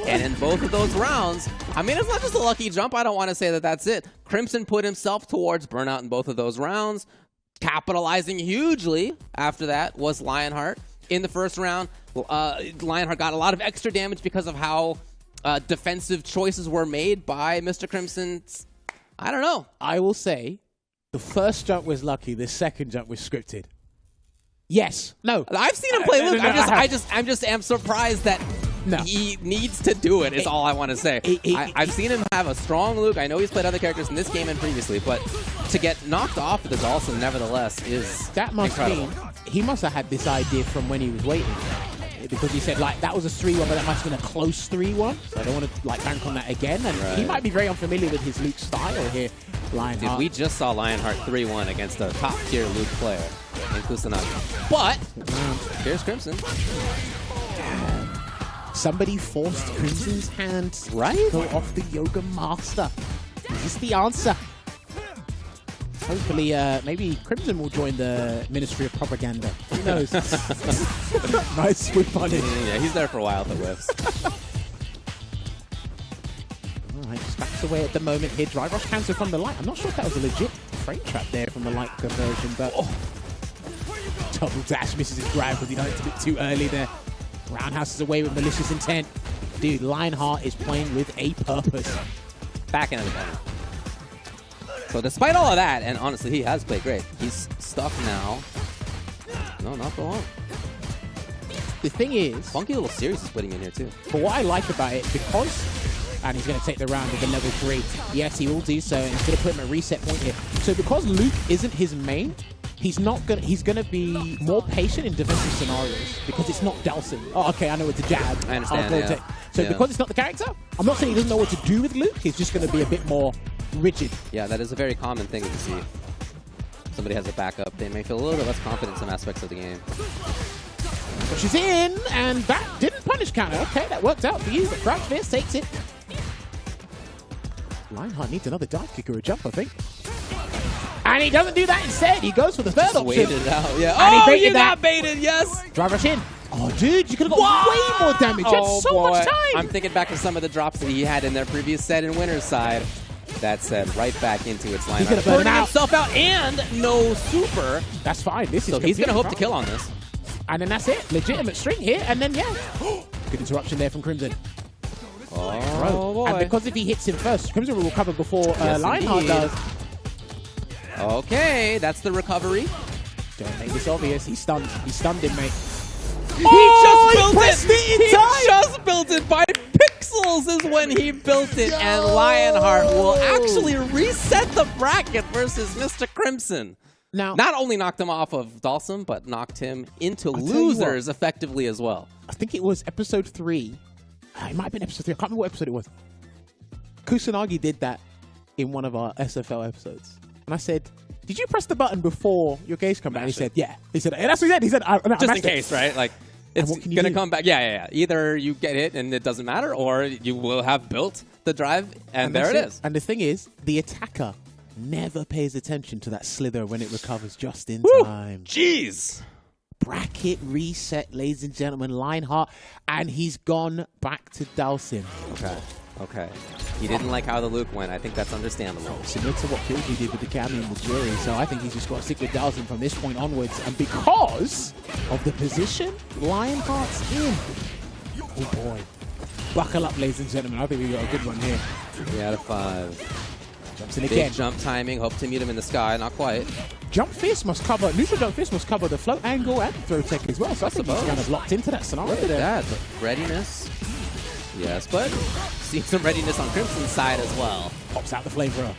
Speaker 10: And in both of those rounds, I mean, it's not just a lucky jump. I don't want to say that that's it. Crimson put himself towards burnout in both of those rounds. Capitalizing hugely after that was Lionheart. In the first round, Lionheart got a lot of extra damage because of how defensive choices were made by Mr. Crimson. I don't know.
Speaker 9: I will say the first jump was lucky. The second jump was scripted. Yes. No.
Speaker 10: I've seen him play Luke. I just am surprised that he needs to do it, is all I want to say. I've seen him have a strong Luke. I know he's played other characters in this game and previously, but to get knocked off with this also nevertheless is
Speaker 9: that must
Speaker 10: incredible.
Speaker 9: mean he must have had this idea from when he was waiting. Because he said, like, that was a 3-1, but that must have been a close 3-1. So I don't want to, like, bank on that again. And he might be very unfamiliar with his Luke style here, Lionheart.
Speaker 10: Dude, we just saw Lionheart 3-1 against a top-tier Luke player in Kusanagi. But here's Crimson.
Speaker 9: Somebody forced Crimson's hand to go off the Yoga Master. Is this the answer? Hopefully, maybe Crimson will join the Ministry of Propaganda. Who knows? Nice whip on it.
Speaker 10: Yeah, he's there for a while at the whiffs.
Speaker 9: Alright, just backs away at the moment here. Drive rush cancel from the light. I'm not sure if that was a legit frame trap there from the light conversion, but double dash misses his grab because he knows it's a bit too early there. Roundhouse is away with malicious intent. Dude, Lionheart is playing with a purpose.
Speaker 10: Back into the corner. So despite all of that, and honestly, he has played great. He's stuck now. No, not for long.
Speaker 9: The thing is,
Speaker 10: funky little series is putting in here too.
Speaker 9: But what I like about it, because, and he's going to take the round with the level 3. Yes, he will do so, and he's going to put him at reset point here. So because Luke isn't his main, he's gonna be more patient in defensive scenarios because it's not Dalsin. Oh, okay, I know it's a jab.
Speaker 10: I understand. Yeah.
Speaker 9: So because it's not the character, I'm not saying he doesn't know what to do with Luke. He's just going to be a bit more rigid.
Speaker 10: Yeah, that is a very common thing to see. Somebody has a backup, they may feel a little bit less confident in some aspects of the game.
Speaker 9: But she's in, and that didn't punish counter. Okay, that worked out for you, but Crouch Fierce takes it. Lionheart needs another dive kick or a jump, I think. And he doesn't do that instead. He goes for the third option.
Speaker 10: Waited out, yeah.
Speaker 9: And
Speaker 10: oh,
Speaker 9: he
Speaker 10: you got baited, yes.
Speaker 9: Drive rush in. Oh, dude, you could have got way more damage. You had so much time.
Speaker 10: I'm thinking back to some of the drops that he had in their previous set in Winner's side. That said, right back into its line.
Speaker 9: He's burning
Speaker 10: himself out and no super.
Speaker 9: That's fine. This is
Speaker 10: so he's going to hope to kill on this.
Speaker 9: And then that's it. Legitimate string here. And then, yeah. Good interruption there from Crimson.
Speaker 10: Oh, boy.
Speaker 9: And because if he hits him first, Crimson will recover before Lionheart does.
Speaker 10: Okay, that's the recovery.
Speaker 9: Don't make this obvious. He's stunned. He stunned him, mate.
Speaker 10: He
Speaker 9: just built it!
Speaker 10: He just built it by pixels is when he built it, and Lionheart will actually reset the bracket versus Mr. Crimson.
Speaker 9: Now,
Speaker 10: not only knocked him off of Dalsum, but knocked him into
Speaker 9: tell you
Speaker 10: losers effectively as well.
Speaker 9: I think it was episode 3. It might have been episode 3. I can't remember what episode it was. Kusanagi did that in one of our SFL episodes. And I said, did you press the button before your gaze come back? And he said, yeah. He said, hey, that's what he said. He said, I
Speaker 10: just in case, right? Like, it's going to come back. Yeah. Either you get hit and it doesn't matter, or you will have built the drive, and there it is.
Speaker 9: And the thing is, the attacker never pays attention to that slither when it recovers just in time.
Speaker 10: Jeez.
Speaker 9: Bracket reset, ladies and gentlemen. Lionheart, and he's gone back to Dalsim.
Speaker 10: Okay. He didn't like how the Luke went. I think that's understandable.
Speaker 9: Similar to what Pilky did with the Cammy and the Jury, so I think he's just got to stick with Dalsim from this point onwards. And because of the position, Lionheart's in. Oh boy. Buckle up, ladies and gentlemen. I think we got a good one here.
Speaker 10: 3 out of 5.
Speaker 9: Jumps in
Speaker 10: Big
Speaker 9: again.
Speaker 10: jump timing. Hope to meet him in the sky. Not quite.
Speaker 9: Jump fist must cover, neutral jump fist must cover the float angle and throw tech as well. So I think he's kind of locked into that scenario.
Speaker 10: Look at that. Readiness. Yes, but see some readiness on Crimson's side as well.
Speaker 9: Pops out the flamethrower.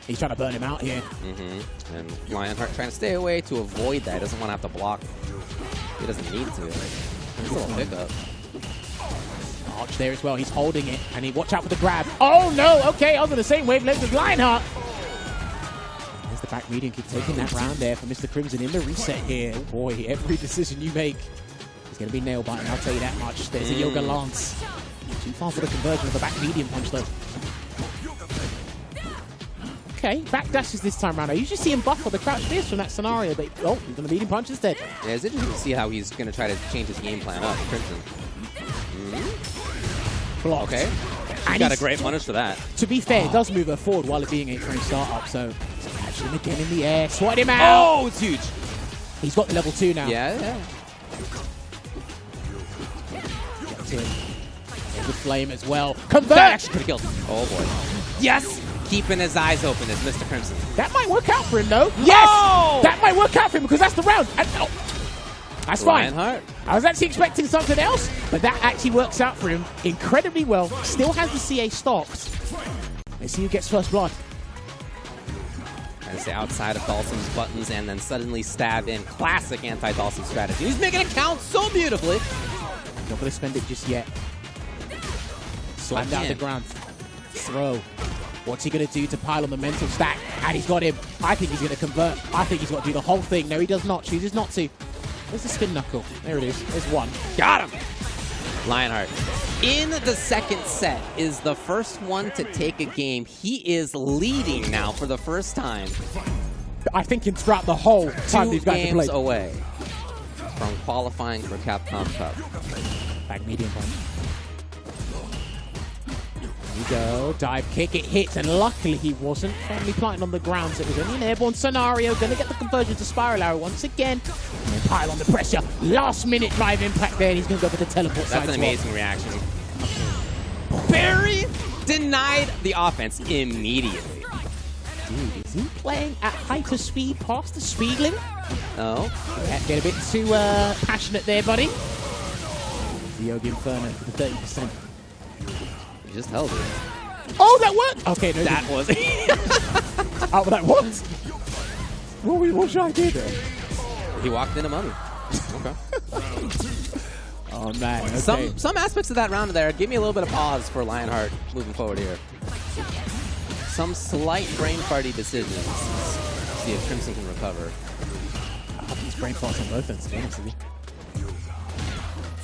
Speaker 9: He's trying to burn him out here.
Speaker 10: And Lionheart trying to stay away to avoid that. He doesn't want to have to block. He doesn't need to. Nice little pickup.
Speaker 9: Arch there as well. He's holding it. And he watch out for the grab. Oh no! Okay, I was on the same wavelength as Lionheart. There's the back medium. Keep taking that round there for Mr. Crimson in the reset here. Oh boy, every decision you make is going to be nail biting. I'll tell you that much. There's a Yoga Lance. Too far for the conversion of the back medium punch though. Okay, back dashes this time around. I usually see him buffer the crouch fierce from that scenario, but he's going to medium punch instead.
Speaker 10: Yeah, it's interesting to see how he's going to try to change his game plan up, Crimson.
Speaker 9: Blocked.
Speaker 10: Okay. He got a great punish for that.
Speaker 9: To be fair, it does move her forward while it being a frame startup, so catch him again in the air. Swat him out.
Speaker 10: Oh, it's huge.
Speaker 9: He's got the level 2 now.
Speaker 10: Yeah.
Speaker 9: Gets in. There's the flame as well. Convert!
Speaker 10: That actually could have killed him. Oh, boy. Yes! Keeping his eyes open is Mr. Crimson.
Speaker 9: That might work out for him, though. Yes!
Speaker 10: Oh!
Speaker 9: That might work out for him because that's the round. And, that's fine.
Speaker 10: Lionheart.
Speaker 9: I was actually expecting something else, but that actually works out for him incredibly well. Still has the CA stocked. Let's see who gets first blood.
Speaker 10: Trying to stay outside of Dalsum's buttons and then suddenly stab in. Classic anti-Dalsum strategy. He's making it count so beautifully.
Speaker 9: Not going to spend it just yet. Slammed out the ground. Throw. What's he going to do to pile on the mental stack? And he's got him. I think he's going to convert. I think he's got to do the whole thing. No, he does not. Chooses not to. Where's the spin knuckle? There it is. There's one.
Speaker 10: Got him! Lionheart. In the second set is the first one to take a game. He is leading now for the first time.
Speaker 9: I think throughout the whole time these guys have played.
Speaker 10: 2 games away from qualifying for Capcom Cup.
Speaker 9: Back medium punch. Here we go. Dive kick. It hits, and luckily he wasn't firmly planted on the ground. So it was only an airborne scenario. Going to get the conversion to Spiral Arrow once again. And then pile on the pressure. Last minute drive impact there, and he's going to go for the teleport side.
Speaker 10: That's an amazing reaction. Barry denied the offense immediately.
Speaker 9: Dude, is he playing at hyper speed past the speed limit?
Speaker 10: Oh.
Speaker 9: Yeah, get a bit too passionate there, buddy. The Yogi Inferno for the 30%.
Speaker 10: He just held it.
Speaker 9: Oh, that worked! Okay, no,
Speaker 10: that was
Speaker 9: oh, that worked? What should I do there?
Speaker 10: He walked into Mummy. Okay.
Speaker 9: Oh, man. Okay.
Speaker 10: Some aspects of that round there give me a little bit of pause for Lionheart moving forward here. Some slight brain farty decisions. See if Crimson can recover.
Speaker 9: I hope he's brain farts on both ends, to be honest with you.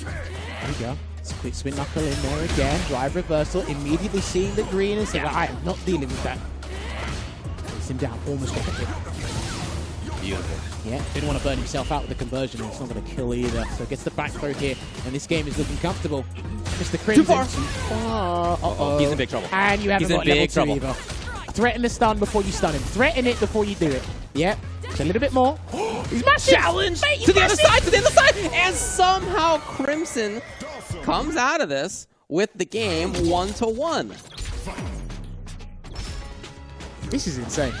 Speaker 9: There we go. Quick spin knuckle in there again. Drive reversal. Immediately seeing the green and saying, I am not dealing with that. Takes him down. Almost got it.
Speaker 10: Beautiful.
Speaker 9: Yeah, didn't want to burn himself out with the conversion. It's not going to kill either. So gets the back throw here. And this game is looking comfortable. Mr. Crimson.
Speaker 10: Too far.
Speaker 9: Uh-oh.
Speaker 10: He's in big trouble.
Speaker 9: And you haven't got level 2 either. Threaten the stun before you stun him. Threaten it before you do it. Yep. Just a little bit more. He's mashing.
Speaker 10: Challenge to the other side, to the other side. And somehow Crimson comes out of this with the game 1-1.
Speaker 9: This is insane.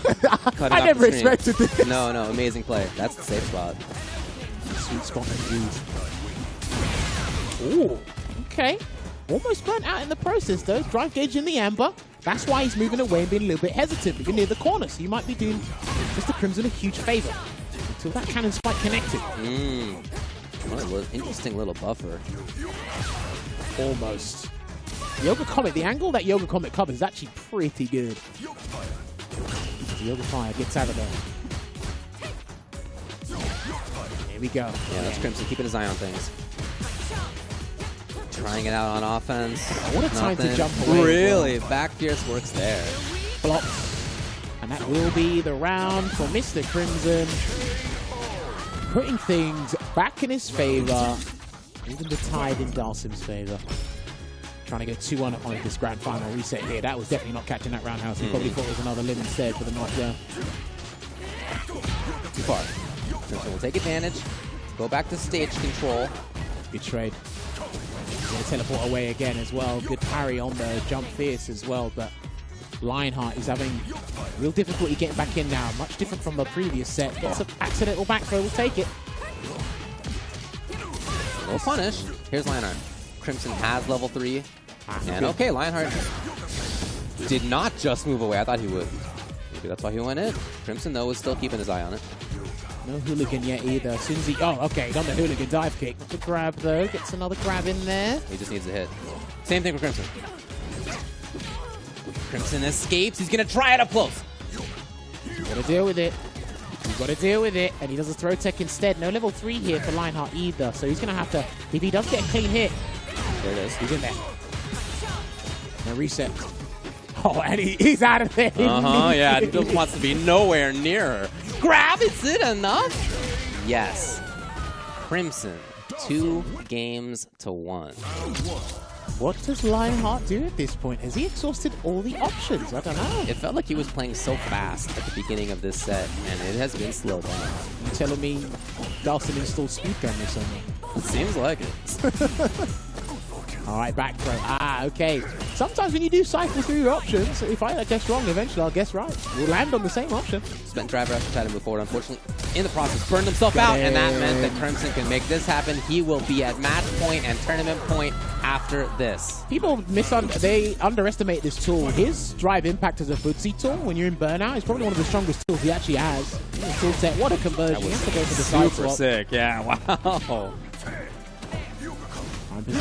Speaker 10: Cutting
Speaker 9: I
Speaker 10: off
Speaker 9: never
Speaker 10: the screen.
Speaker 9: expected this.
Speaker 10: No, amazing play. That's the safe spot.
Speaker 9: Sweet spot indeed. Ooh, okay. Almost burnt out in the process though. Drive gauge in the amber. That's why he's moving away and being a little bit hesitant. But you're near the corner, so you might be doing Mr. Crimson a huge favor until that cannon spike connected.
Speaker 10: What an interesting little buffer.
Speaker 9: Almost. Yoga Comet, the angle that Yoga Comet covers is actually pretty good. Yoga Fire gets out of there. Here we go.
Speaker 10: Yeah, that's Crimson keeping his eye on things. Trying it out on offense.
Speaker 9: What a time to jump away.
Speaker 10: Really, back fierce works there.
Speaker 9: Blocks. And that will be the round for Mr. Crimson. Putting things back in his favor. Even the tide in Dalsim's favor. Trying to go 2-1 on this grand final reset here. That was definitely not catching that roundhouse. He probably thought it was another limb instead for the knockdown.
Speaker 10: Too far. Crimson will take advantage. Go back to stage control.
Speaker 9: Good trade. Going to teleport away again as well. Good parry on the jump fierce as well. But Lionheart is having real difficulty getting back in now. Much different from the previous set. Gets an accidental back throw. We'll take it.
Speaker 10: A little punish. Here's Lionheart. Crimson has level 3. And okay, Lionheart did not just move away. I thought he would. Maybe that's why he went in. Crimson, though, is still keeping his eye on it.
Speaker 9: No hooligan yet either. As soon as he... Oh, okay. Done the hooligan dive kick. The grab, though. Gets another grab in there.
Speaker 10: He just needs a hit. Same thing for Crimson. Crimson escapes. He's going to try it up close.
Speaker 9: Got to deal with it. You've got to deal with it. And he does a throw tech instead. No level 3 here for Lionheart either. So he's going to have to... If he does get a clean hit...
Speaker 10: There it is.
Speaker 9: He's in there. No reset. Oh, and he's out of there.
Speaker 10: Yeah. He just wants to be nowhere near her. Grab, is it enough? Yes. Crimson, 2 games to 1.
Speaker 9: What does Lionheart do at this point? Has he exhausted all the options? I don't know.
Speaker 10: It felt like he was playing so fast at the beginning of this set, and it has been slowed down.
Speaker 9: You telling me Dalsim installed speedgun or something?
Speaker 10: It seems like it.
Speaker 9: All right, back throw. Okay. Sometimes when you do cycle through your options, if I guess wrong, eventually I'll guess right. We'll land on the same option.
Speaker 10: Spent driver after trying to move forward. Unfortunately, in the process, burned himself out, and that meant that Crimson can make this happen. He will be at match point and tournament point after this.
Speaker 9: People they underestimate this tool. His drive impact as a footsie tool when you're in burnout is probably one of the strongest tools he actually has. In the tool set. What a conversion. You have to go for the side
Speaker 10: super
Speaker 9: swap.
Speaker 10: sick. Yeah, wow.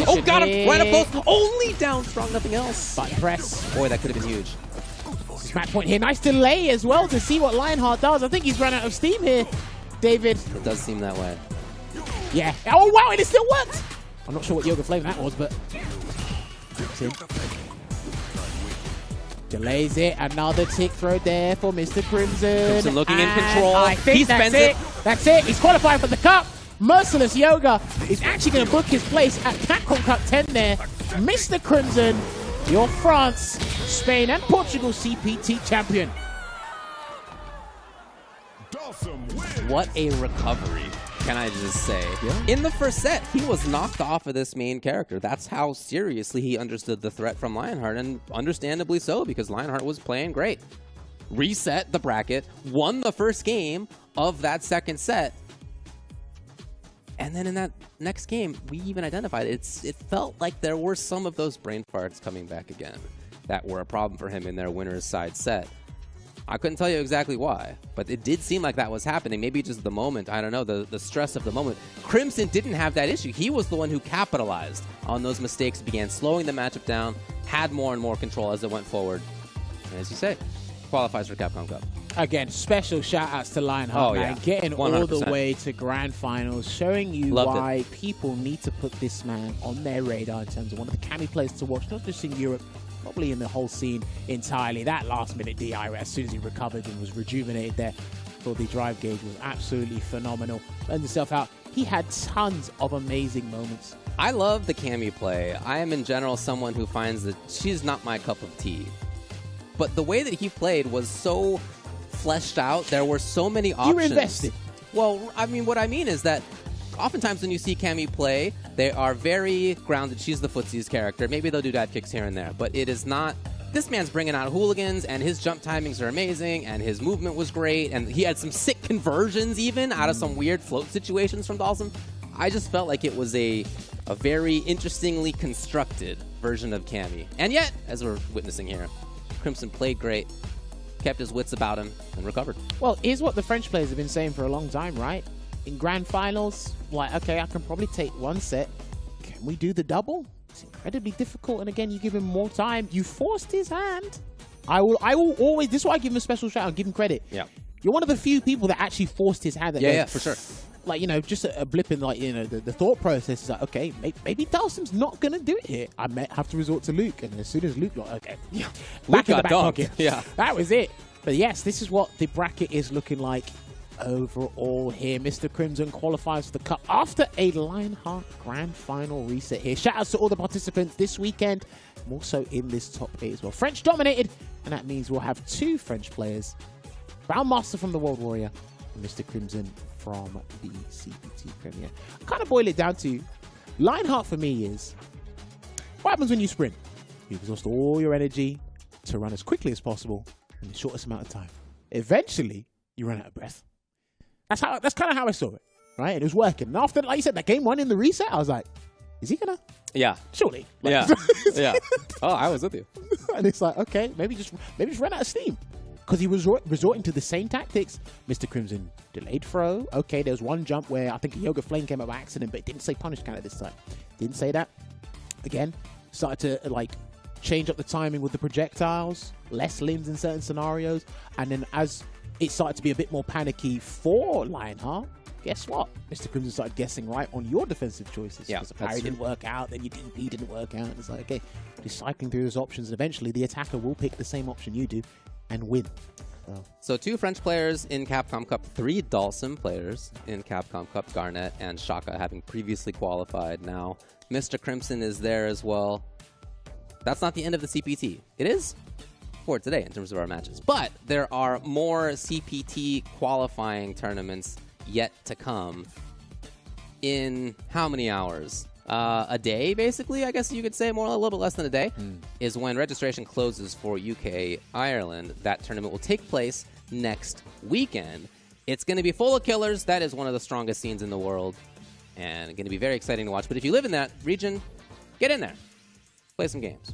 Speaker 9: Oh,
Speaker 10: got him! Right up close. Only down strong, nothing else.
Speaker 9: Button press.
Speaker 10: Boy, that could have been huge.
Speaker 9: Match point here. Nice delay as well to see what Lionheart does. I think he's run out of steam here, David.
Speaker 10: It does seem that way.
Speaker 9: Yeah. Oh, wow, and it still worked. I'm not sure what Yoga flavor that was, but... Delays it. Another tick throw there for Mr. Crimson.
Speaker 10: Crimson looking in control.
Speaker 9: I think that's it. That's it. He's qualifying for the cup. Merciless Yoga is actually going to book his place at Capcom Cup 10 there. Mr. Crimson, your France, Spain, and Portugal CPT champion.
Speaker 10: What a recovery, can I just say. Yeah. In the first set, he was knocked off of this main character. That's how seriously he understood the threat from Lionheart, and understandably so, because Lionheart was playing great. Reset the bracket, won the first game of that second set, and then in that next game, we even identified it felt like there were some of those brain farts coming back again that were a problem for him in their winner's side set. I couldn't tell you exactly why, but it did seem like that was happening. Maybe just the moment, I don't know, the stress of the moment. Crimson didn't have that issue. He was the one who capitalized on those mistakes, began slowing the matchup down, had more and more control as it went forward. And as you say, qualifies for Capcom Cup.
Speaker 9: Again, special shout-outs to Lionheart, man.
Speaker 10: Yeah.
Speaker 9: Getting
Speaker 10: 100%.
Speaker 9: all the way to grand finals, showing you why people need to put this man on their radar in terms of one of the Kami players to watch, not just in Europe, probably in the whole scene entirely. That last-minute DI, as soon as he recovered and was rejuvenated there for the drive gauge, was absolutely phenomenal. Lends himself out. He had tons of amazing moments.
Speaker 10: I love the Kami play. I am, in general, someone who finds that she's not my cup of tea. But the way that he played was so fleshed out. There were so many options.
Speaker 9: You were invested.
Speaker 10: Well, I mean, what I mean is that oftentimes when you see Kami play, they are very grounded. She's the footsies character. Maybe they'll do dive kicks here and there, but it is not. This man's bringing out hooligans, and his jump timings are amazing, and his movement was great, and he had some sick conversions even out of some weird float situations from Dalsim. I just felt like it was a very interestingly constructed version of Kami. And yet, as we're witnessing here, Crimson played great, kept his wits about him, and recovered.
Speaker 9: Well, here's what the French players have been saying for a long time, right? In grand finals, like, okay, I can probably take one set. Can we do the double? It's incredibly difficult, and again, you give him more time. You forced his hand. I will always, this is why I give him a special shout out, give him credit.
Speaker 10: Yeah.
Speaker 9: You're one of the few people that actually forced his hand. That
Speaker 10: Yeah, for sure.
Speaker 9: Like, you know, just a blip in, like, you know, the thought process is like, okay, maybe Dalsim's not going to do it here. I might have to resort to Luke. And as soon as Luke got, okay, yeah,
Speaker 10: Luke
Speaker 9: back in the
Speaker 10: got
Speaker 9: back
Speaker 10: dunked.
Speaker 9: pocket.
Speaker 10: Yeah.
Speaker 9: That was it. But yes, this is what the bracket is looking like overall here. Mr. Crimson qualifies for the Cup after a Lionheart Grand Final reset here. Shout outs to all the participants this weekend, more so in this top 8 as well. French dominated, and that means we'll have 2 French players. Grandmaster from the World Warrior, and Mr. Crimson from the CPT Premier. I kind of boil it down to, Lionheart for me is, what happens when you sprint? You exhaust all your energy to run as quickly as possible in the shortest amount of time. Eventually, you run out of breath. That's kind of how I saw it, right? And it was working. And after, like you said, that game 1 in the reset, I was like, is he gonna?
Speaker 10: Yeah.
Speaker 9: Surely. Like,
Speaker 10: Yeah. Yeah. Oh, I was with you.
Speaker 9: And it's like, okay, maybe just run out of steam. Because he was resorting to the same tactics. Mr. Crimson delayed throw. Okay, there was one jump where I think a Yoga Flame came up by accident, but it didn't say punish counter this time. Didn't say that. Again, started to like change up the timing with the projectiles, less limbs in certain scenarios. And then as it started to be a bit more panicky for Lionheart, guess what? Mr. Crimson started guessing right on your defensive choices.
Speaker 10: Yeah,
Speaker 9: because the parry didn't work out, then your DP didn't work out. It's like, okay, just cycling through those options, and eventually the attacker will pick the same option you do and win.
Speaker 10: So 2 French players in Capcom Cup, 3 Dalsim players in Capcom Cup, Garnet and Shaka having previously qualified. Now, Mr. Crimson is there as well. That's not the end of the CPT. It is for today in terms of our matches. But there are more CPT qualifying tournaments yet to come in how many hours? A day, basically, I guess you could say, more a little bit less than a day, is when registration closes for UK Ireland. That tournament will take place next weekend. It's going to be full of killers. That is one of the strongest scenes in the world, and going to be very exciting to watch. But if you live in that region, get in there. Play some games.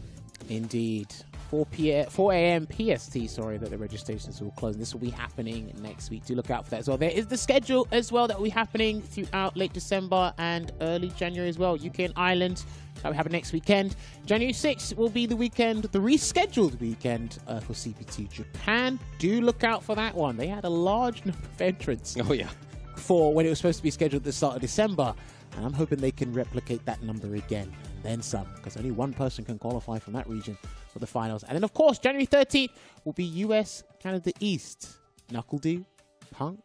Speaker 9: Indeed. 4 a.m. PST, sorry, that the registrations will close. This will be happening next week. Do look out for that as well. There is the schedule as well that will be happening throughout late December and early January as well. UK and Ireland, that will happen next weekend. January 6th will be the weekend, the rescheduled weekend for CPT Japan. Do look out for that one. They had a large number of entrants.
Speaker 10: Oh, yeah.
Speaker 9: For when it was supposed to be scheduled at the start of December. And I'm hoping they can replicate that number again. And then some, because only one person can qualify from that region for the finals. And then, of course, January 13th will be US, Canada East. Knuckle-Doo, Punk,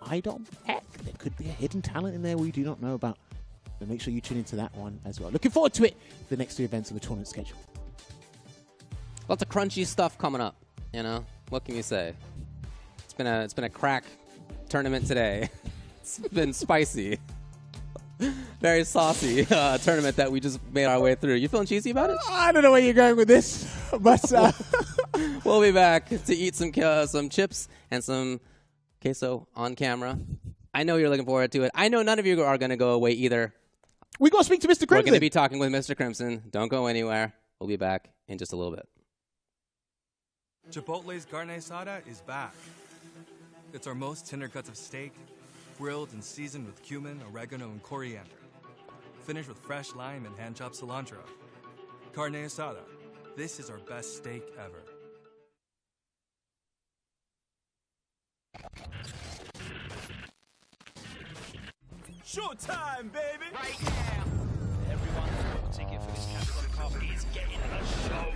Speaker 9: IDOM. Heck, there could be a hidden talent in there we do not know about. So make sure you tune into that one as well. Looking forward to it. The next 2 events on the tournament schedule.
Speaker 10: Lots of crunchy stuff coming up, you know? What can you say? It's been a crack tournament today. It's been spicy. Very saucy tournament that we just made our way through. You feeling cheesy about it?
Speaker 9: I don't know where you're going with this, but
Speaker 10: we'll be back to eat some chips and some queso on camera. I know you're looking forward to it. I know none of you are going to go away either.
Speaker 9: We got to speak to Mr. Crimson.
Speaker 10: We're going to be talking with Mr. Crimson. Don't go anywhere. We'll be back in just a little bit.
Speaker 11: Chipotle's carne asada is back. It's our most tender cuts of steak, grilled and seasoned with cumin, oregano, and coriander. Finished with fresh lime and hand-chopped cilantro. Carne asada. This is our best steak ever.
Speaker 7: Showtime, baby!
Speaker 12: Right now. Everyone's got a ticket for this Capcom Cup is getting a show.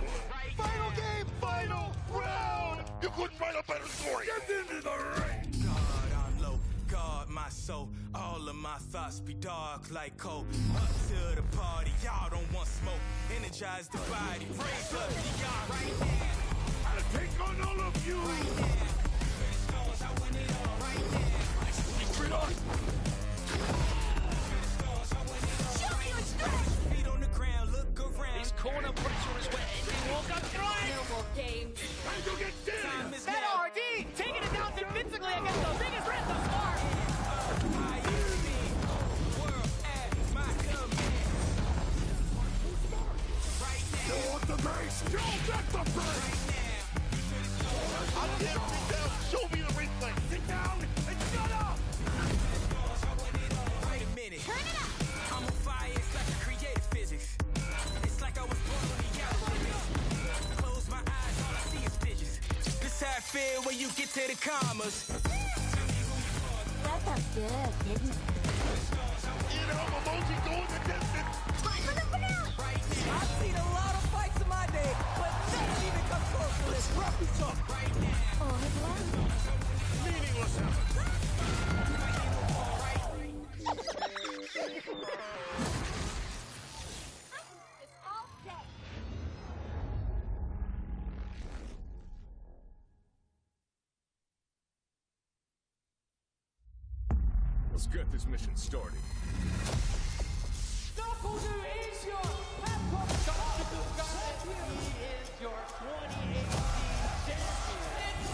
Speaker 7: Final game, final round! You couldn't write a better story! Get into the ring! God, I'm low. God, my soul. All of my thoughts be dark like coal. Up to the party, y'all don't want smoke. Energize the body, raise up the yard right now. I'll take on all of you! Right now. Finish scores, I win it all right now. Straight on!
Speaker 12: This corner pressure is where everyone goes through.
Speaker 5: No more games.
Speaker 7: How you get serious?
Speaker 15: RD taking it down convincingly against the biggest red thus far.
Speaker 7: You want the base? You get the base!
Speaker 13: when you get to the commas.
Speaker 5: That felt good, didn't it?
Speaker 15: I've seen a lot of fights in my day, but nothing even comes close to this. Rough talk right now.
Speaker 5: Au revoir.
Speaker 15: Meaningless
Speaker 6: Let's get this mission started.
Speaker 15: is your Capcom Cup. He is your 2018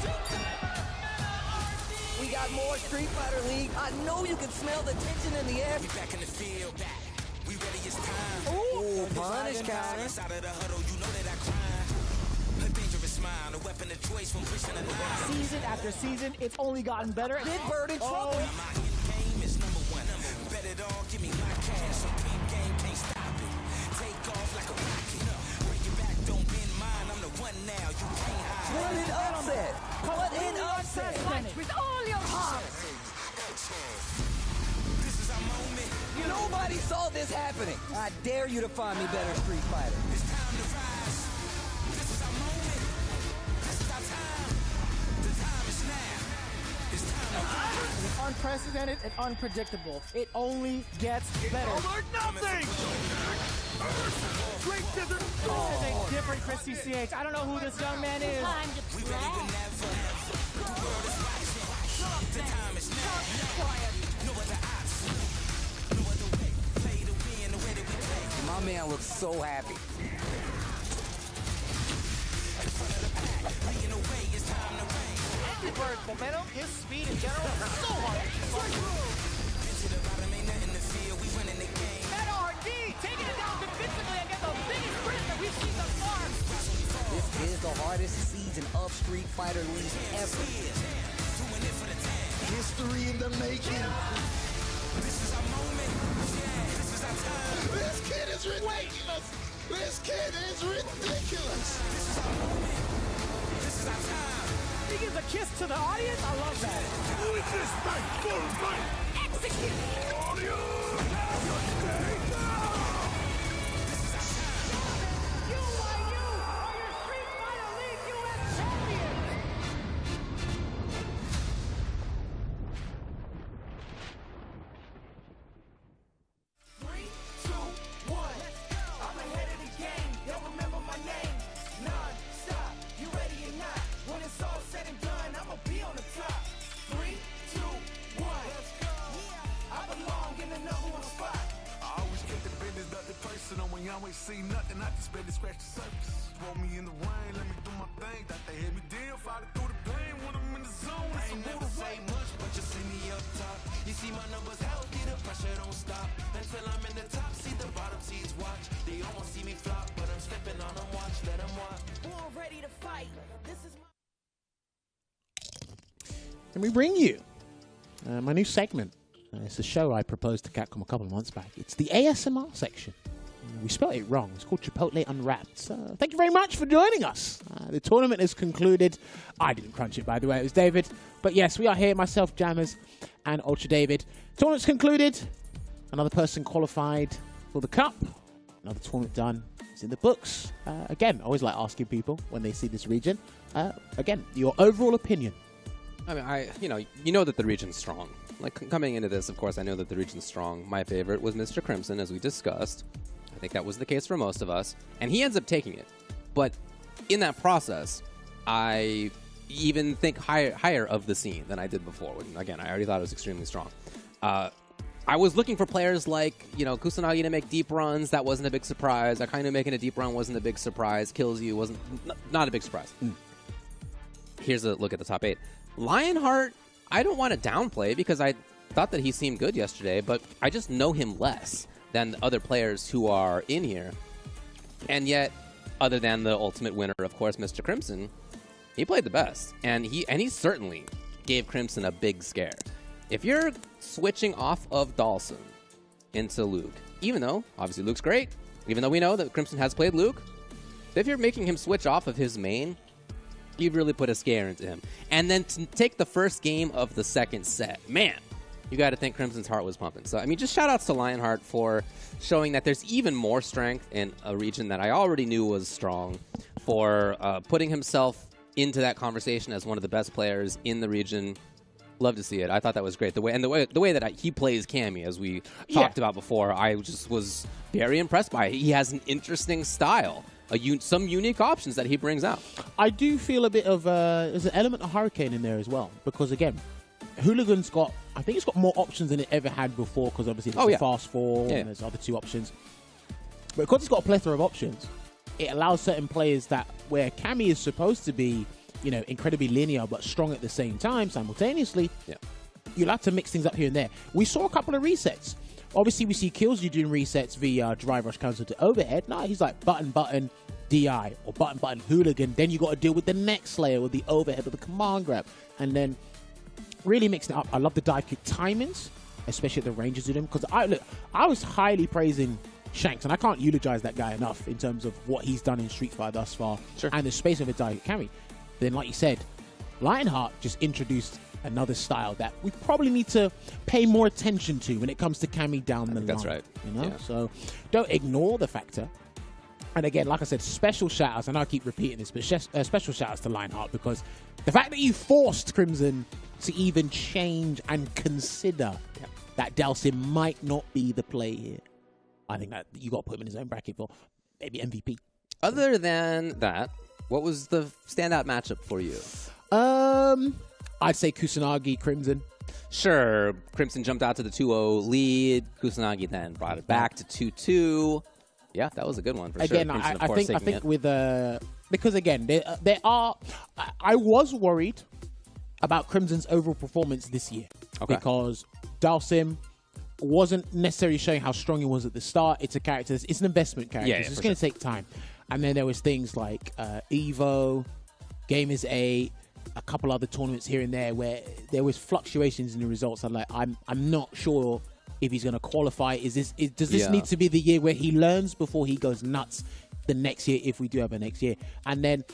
Speaker 15: champion. We got more Street Fighter League. I know you can smell the tension in the air.
Speaker 13: We back in the field, back. We ready, it's time.
Speaker 15: Ooh, punish counter.
Speaker 13: Out of the huddle, you know that I grind. A dangerous smile, a weapon of choice from pushing the line.
Speaker 15: Season after season, it's only gotten better. Big Bird in trouble.
Speaker 13: My end game is number one. Bet it all, give me my cash. So team game can't stop it. Take off like a rocket. Bring it back, don't bend mine. I'm the one now, you can't hide.
Speaker 15: What an upset. What an upset.
Speaker 5: Fight with all your heart.
Speaker 13: This is our moment.
Speaker 15: Nobody saw this happening. I dare you to find me better Street Fighter.
Speaker 13: It's time to rise. This is our moment. This is our time. The time is now. It's time to rise.
Speaker 15: It's unprecedented and unpredictable. It only gets better.
Speaker 6: Or nothing! Straight to the
Speaker 15: This is a different Chris CCH. I don't know who this young man is.
Speaker 5: Time to
Speaker 13: We ready whenever. The world is watching. The time is now. No other option. No other way. Play to win the way that we play.
Speaker 15: My man looks so happy.
Speaker 13: In front of the pack. Leading the way. It's time to reign.
Speaker 15: Angry Bird's momentum, his speed in general, so hard.
Speaker 13: Into the bottom, ain't nothing to fear. We running the game.
Speaker 15: That R&D, taking it down defensively against the biggest sprint that we've seen thus far. This is the hardest season of Street Fighter League ever.
Speaker 13: Doing it for the time.
Speaker 16: History in the making.
Speaker 13: This is our moment. Yeah, this is our time.
Speaker 16: This kid is ridiculous. This kid is ridiculous.
Speaker 13: This is our moment. This is our time.
Speaker 15: He gives a kiss to the audience. I love that.
Speaker 6: With this back full fight!
Speaker 15: Execute.
Speaker 6: Audio!
Speaker 15: You are your Street Fighter League US champions.
Speaker 14: Three, two, one. I'm ahead of the game. They'll remember my name. Non-stop. You ready or not? When it's all said and done, I'ma be on the top. 3, 2, 1. Let's go. I belong in the number one spot.
Speaker 7: I always kept the business, nothing personal. When you always see nothing, I just barely scratch the surface. Roll me in the rain, let me do my thing. Thought they hit me down, fight it through the pain. When I'm in the zone,
Speaker 13: I ain't never say much, but you see me up top. You see my numbers healthy, the pressure don't stop. Until I'm in the top, see the bottom seeds watch. They almost see me flop, but I'm stepping on them, watch, let them watch.
Speaker 14: Born ready to fight. This is my...
Speaker 9: Can we bring you my new segment? It's a show I proposed to Capcom a couple of months back. It's the ASMR section. We spelled it wrong. It's called Chipotle Unwrapped. Thank you very much for joining us. The tournament is concluded. I didn't crunch it, by the way. It was David. But yes, we are here, myself, Jammers, and Ultra David. Tournament's concluded. Another person qualified for the Cup. Another tournament done. It's in the books. Again, I always like asking people when they see this region. Again, your overall opinion.
Speaker 10: I mean, you know that the region's strong. Like, coming into this, of course, I know that the region's strong. My favorite was Mr. Crimson, as we discussed. I think that was the case for most of us. And he ends up taking it. But in that process, I even think higher of the scene than I did before. Again, I already thought it was extremely strong. I was looking for players like, Kusanagi to make deep runs. That wasn't a big surprise. Akainu making a deep run wasn't a big surprise. Kills You wasn't not a big surprise. Here's a look at the top 8. Lionheart, I don't want to downplay because I thought that he seemed good yesterday, but I just know him less than the other players who are in here. And yet, other than the ultimate winner, of course, Mr. Crimson, he played the best. And he certainly gave Crimson a big scare. If you're switching off of Dhalsim into Luke, even though, obviously, Luke's great, even though we know that Crimson has played Luke, if you're making him switch off of his main, You've really put a scare into him. And then to take the first game of the second set, man, you got to think Crimson's heart was pumping. So, I mean, just shout outs to Lionheart for showing that there's even more strength in a region that I already knew was strong, for putting himself into that conversation as one of the best players in the region. Love to see it. I thought that was great. The way that he plays Cammy, as we talked about before, I just was very impressed by it. He has an interesting style. Some unique options that he brings out.
Speaker 9: I do feel a bit of there's an element of Hurricane in there as well, because again, Hooligan's got, I think it's got more options than it ever had before, because obviously there's the fast fall and there's other 2 options. But because it's got a plethora of options, it allows certain players that where Cammy is supposed to be, you know, incredibly linear but strong at the same time simultaneously, you'll have to mix things up here and there. We saw a couple of resets. Obviously, we see Killsy doing resets via drive rush counter to overhead. No, he's like button, DI, or button, Hooligan. Then you got to deal with the next layer with the overhead or the command grab. And then really mixing it up. I love the dive kick timings, especially at the ranges of them. Because I was highly praising Shanks, and I can't eulogize that guy enough in terms of what he's done in Street Fighter thus far. And the space of a dive kick carry. Then, like you said, Lionheart just introduced another style that we probably need to pay more attention to when it comes to Cammy down the line.
Speaker 10: That's right.
Speaker 9: You know, so don't ignore the factor. And again, like I said, special shout-outs, and I keep repeating this, but special shout-outs to Lionheart, because the fact that you forced Crimson to even change and consider that Dalsim might not be the play here, I think that you got to put him in his own bracket for maybe MVP.
Speaker 10: Other than that, what was the standout matchup for you?
Speaker 9: I'd say Kusanagi Crimson.
Speaker 10: Sure, Crimson jumped out to the 2-0 lead. Kusanagi then brought it back to 2-2. Yeah, that was a good one for
Speaker 9: again,
Speaker 10: sure. Crimson,
Speaker 9: I think with because again, there are. I was worried about Crimson's overall performance this year because Dalsim wasn't necessarily showing how strong he was at the start. It's a character. It's an investment character. So it's going to take time. And then there was things like Evo, Gamers 8, a couple other tournaments here and there where there was fluctuations in the results. I'm not sure if he's going to qualify. Does this need to be the year where he learns before he goes nuts the next year, if we do have a next year? And then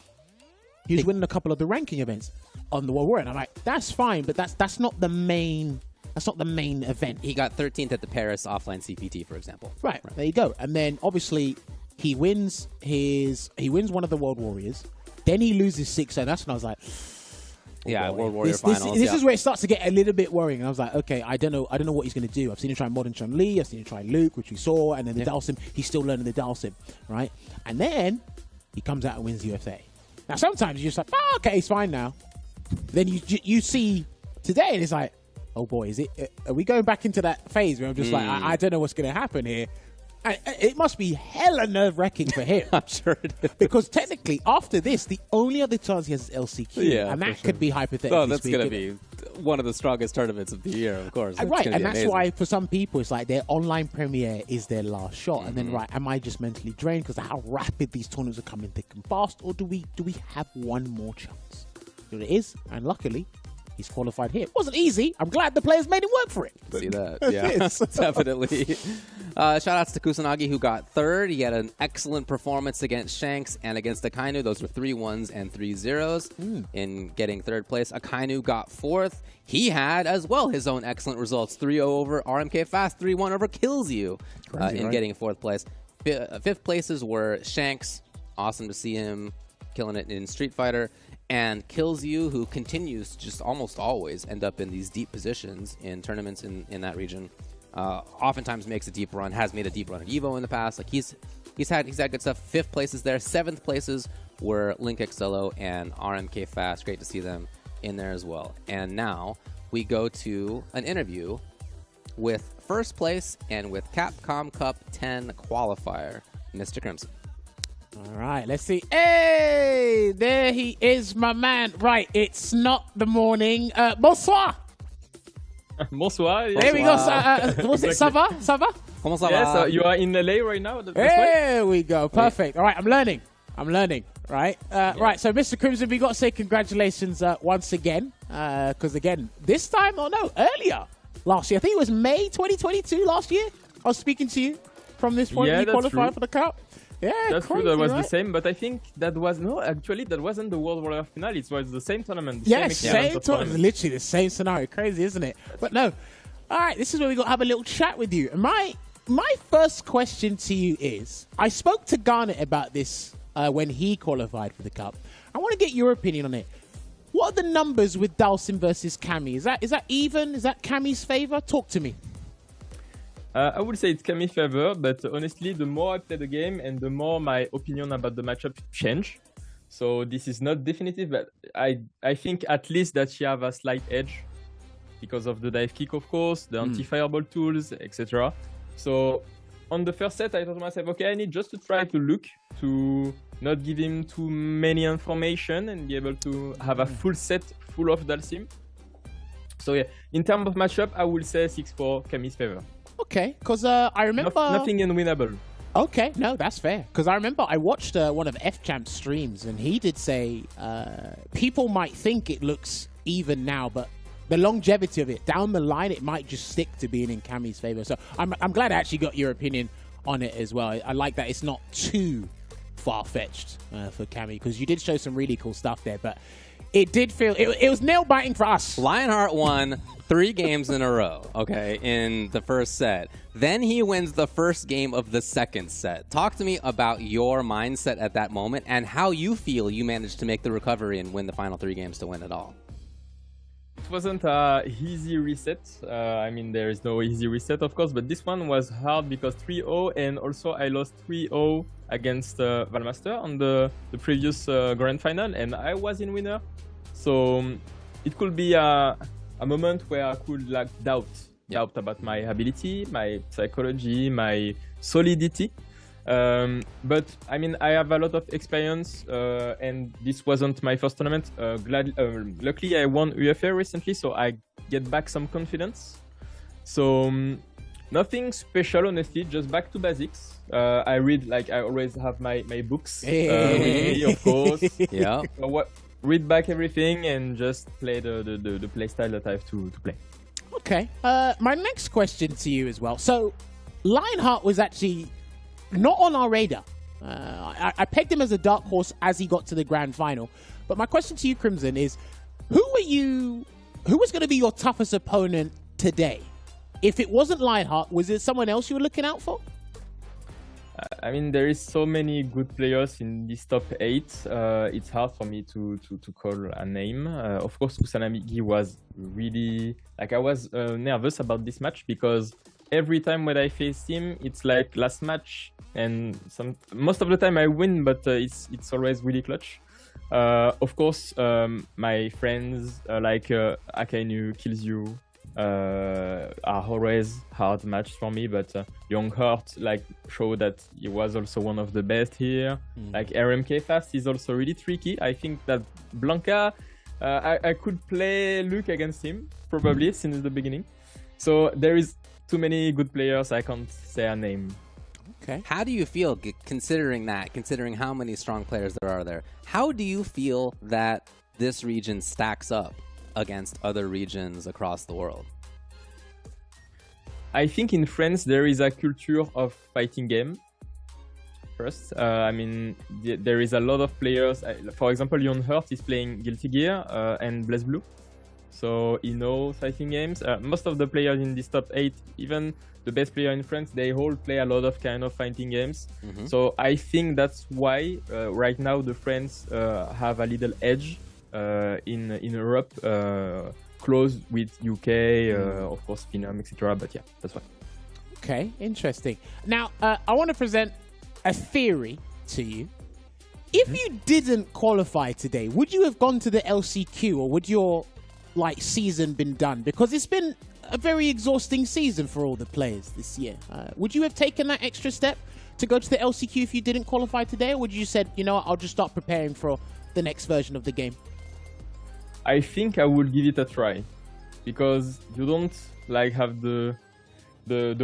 Speaker 9: he was winning a couple of the ranking events on the World War, and I'm like, that's fine, but that's not the main. That's not the main event.
Speaker 10: He got 13th at the Paris offline CPT, for example.
Speaker 9: Right. There you go. And then obviously he wins one of the World Warriors. Then he loses 6, and that's when I was like,
Speaker 10: World Warrior finals.
Speaker 9: This is where it starts to get a little bit worrying. And I was like, okay, I don't know what he's going to do. I've seen him try modern Chun-Li. I've seen him try Luke, which we saw, and then the Dalsim. He's still learning the Dalsim, right? And then he comes out and wins USA. Now sometimes you're just like, okay, it's fine now. Then you see today, and it's like, oh boy, are we going back into that phase where I'm just like, I don't know what's going to happen here. And it must be hella nerve-wracking for him.
Speaker 10: I'm sure it is.
Speaker 9: Because technically, after this, the only other chance he has is LCQ. And that could be hypothetically
Speaker 10: Oh, that's going to be one of the strongest tournaments of the year, of course.
Speaker 9: Right, and that's why for some people, it's like their online premiere is their last shot. And then, am I just mentally drained because of how rapid these tournaments are coming thick and fast? Or do we have one more chance? So it is, and luckily, he's qualified here. It wasn't easy. I'm glad the players made him work for it.
Speaker 10: See that? Yeah, definitely. Shout outs to Kusanagi, who got 3rd. He had an excellent performance against Shanks and against Akainu. Those were 3 1s and 3 0s in getting 3rd place. Akainu got 4th. He had as well his own excellent results. 3-0 over RMK Fast, 3-1 over Kills You in getting 4th place. 5th places were Shanks. Awesome to see him killing it in Street Fighter. And Kills You, who continues to just almost always end up in these deep positions in tournaments in that region. Oftentimes makes a deep run, has made a deep run at Evo in the past. Like he's had good stuff. 5th places there. 7th places were Link Excello and RMK Fast. Great to see them in there as well. And now we go to an interview with 1st place and with Capcom Cup 10 qualifier, Mr. Crimson.
Speaker 9: All right, let's see. Hey, there he is, my man. Right, it's not the morning. Bonsoir.
Speaker 1: Bonsoir. Yes.
Speaker 9: There we go. Ça va? Ça va?
Speaker 10: Comment ça va?
Speaker 1: Yes, you are in LA right now.
Speaker 9: There we go. Perfect. All right, I'm learning. Right. Right. So, Mr. Crimson, we got to say congratulations once again. Because again, this time, earlier last year. I think it was May 2022 last year. I was speaking to you from this point. You qualified for the Cup. Yeah,
Speaker 1: that's true.
Speaker 9: crazy,
Speaker 1: That was
Speaker 9: right?
Speaker 1: the same, but I think that was actually that wasn't the World Warrior finale. It was the same tournament. The
Speaker 9: Yeah,
Speaker 1: same
Speaker 9: tournament. Literally the same scenario. Crazy, isn't it? But no. All right, this is where we got to have a little chat with you. And my first question to you is: I spoke to Garnet about this when he qualified for the Cup. I want to get your opinion on it. What are the numbers with Dalsim versus Cammy? Is that even? Is that Cammy's favor? Talk to me.
Speaker 1: I would say it's Cammy's favor, but honestly, the more I play the game and the more my opinion about the matchup change. So this is not definitive, but I think at least that she have a slight edge because of the dive kick, of course, the anti-fireball tools, etc. So on the first set, I thought to myself, okay, I need just to try to look to not give him too many information and be able to have a full set full of Dalsim. So yeah, in terms of matchup, I will say 6-4 Cammy's favor.
Speaker 9: Okay, because I remember...
Speaker 1: Nothing unwinnable.
Speaker 9: Okay, no, that's fair. Because I remember I watched one of F-Champ's streams, and he did say people might think it looks even now, but the longevity of it, down the line, it might just stick to being in Cammy's favor. So I'm glad I actually got your opinion on it as well. I like that it's not too far-fetched for Cammy, because you did show some really cool stuff there, but it did feel... It was nail-biting for us.
Speaker 10: Lionheart won 3 games in a row, okay, in the first set. Then he wins the first game of the second set. Talk to me about your mindset at that moment and how you feel you managed to make the recovery and win the final 3 games to win it all.
Speaker 1: It wasn't a easy reset. I mean, there is no easy reset, of course, but this one was hard because 3-0, and also I lost 3-0 against Valmaster on the previous grand final, and I was in winner. So it could be a moment where I could like doubt about my ability, my psychology, my solidity. But I mean, I have a lot of experience, and this wasn't my first tournament. Luckily, I won UFA recently, so I get back some confidence. So nothing special, honestly, just back to basics. I read, like I always have my books with me, of course.
Speaker 10: Yeah.
Speaker 1: Read back everything and just play the play style that I have to play.
Speaker 9: Okay. My next question to you as well. So Lionheart was actually not on our radar. I pegged him as a dark horse as he got to the grand final. But my question to you, Crimson, is who was going to be your toughest opponent today? If it wasn't Lionheart, was it someone else you were looking out for?
Speaker 1: I mean, there is so many good players in this top 8. It's hard for me to call a name. Of course, Kusanagi was really... I was nervous about this match because every time when I face him, it's like last match. And most of the time I win, but it's always really clutch. Of course, my friends like Akainu, Kills You, are always hard match for me, but Youngheart showed that he was also one of the best here. Like RMK Fast is also really tricky. I think that Blanca, I could play Luke against him probably since the beginning. So there is too many good players, I can't say a name.
Speaker 10: Okay. How do you feel considering how many strong players there are there? How do you feel that this region stacks up against other regions across the world?
Speaker 1: I think in France there is a culture of fighting game. First, I mean, there is a lot of players. For example, Youngheart is playing Guilty Gear and Blaze Blue, so he knows fighting games. Most of the players in this top 8, even the best player in France, they all play a lot of kind of fighting games. So I think that's why right now the French have a little edge in Europe, close with UK, of course, Finland, etc. But yeah, that's why.
Speaker 9: Okay, interesting. Now, I want to present a theory to you. If you didn't qualify today, would you have gone to the LCQ, or would your season been done? Because it's been a very exhausting season for all the players this year. Would you have taken that extra step to go to the LCQ if you didn't qualify today, or would you said, you know what, I'll just start preparing for the next version of the game?
Speaker 1: I think I would give it a try, because you don't have the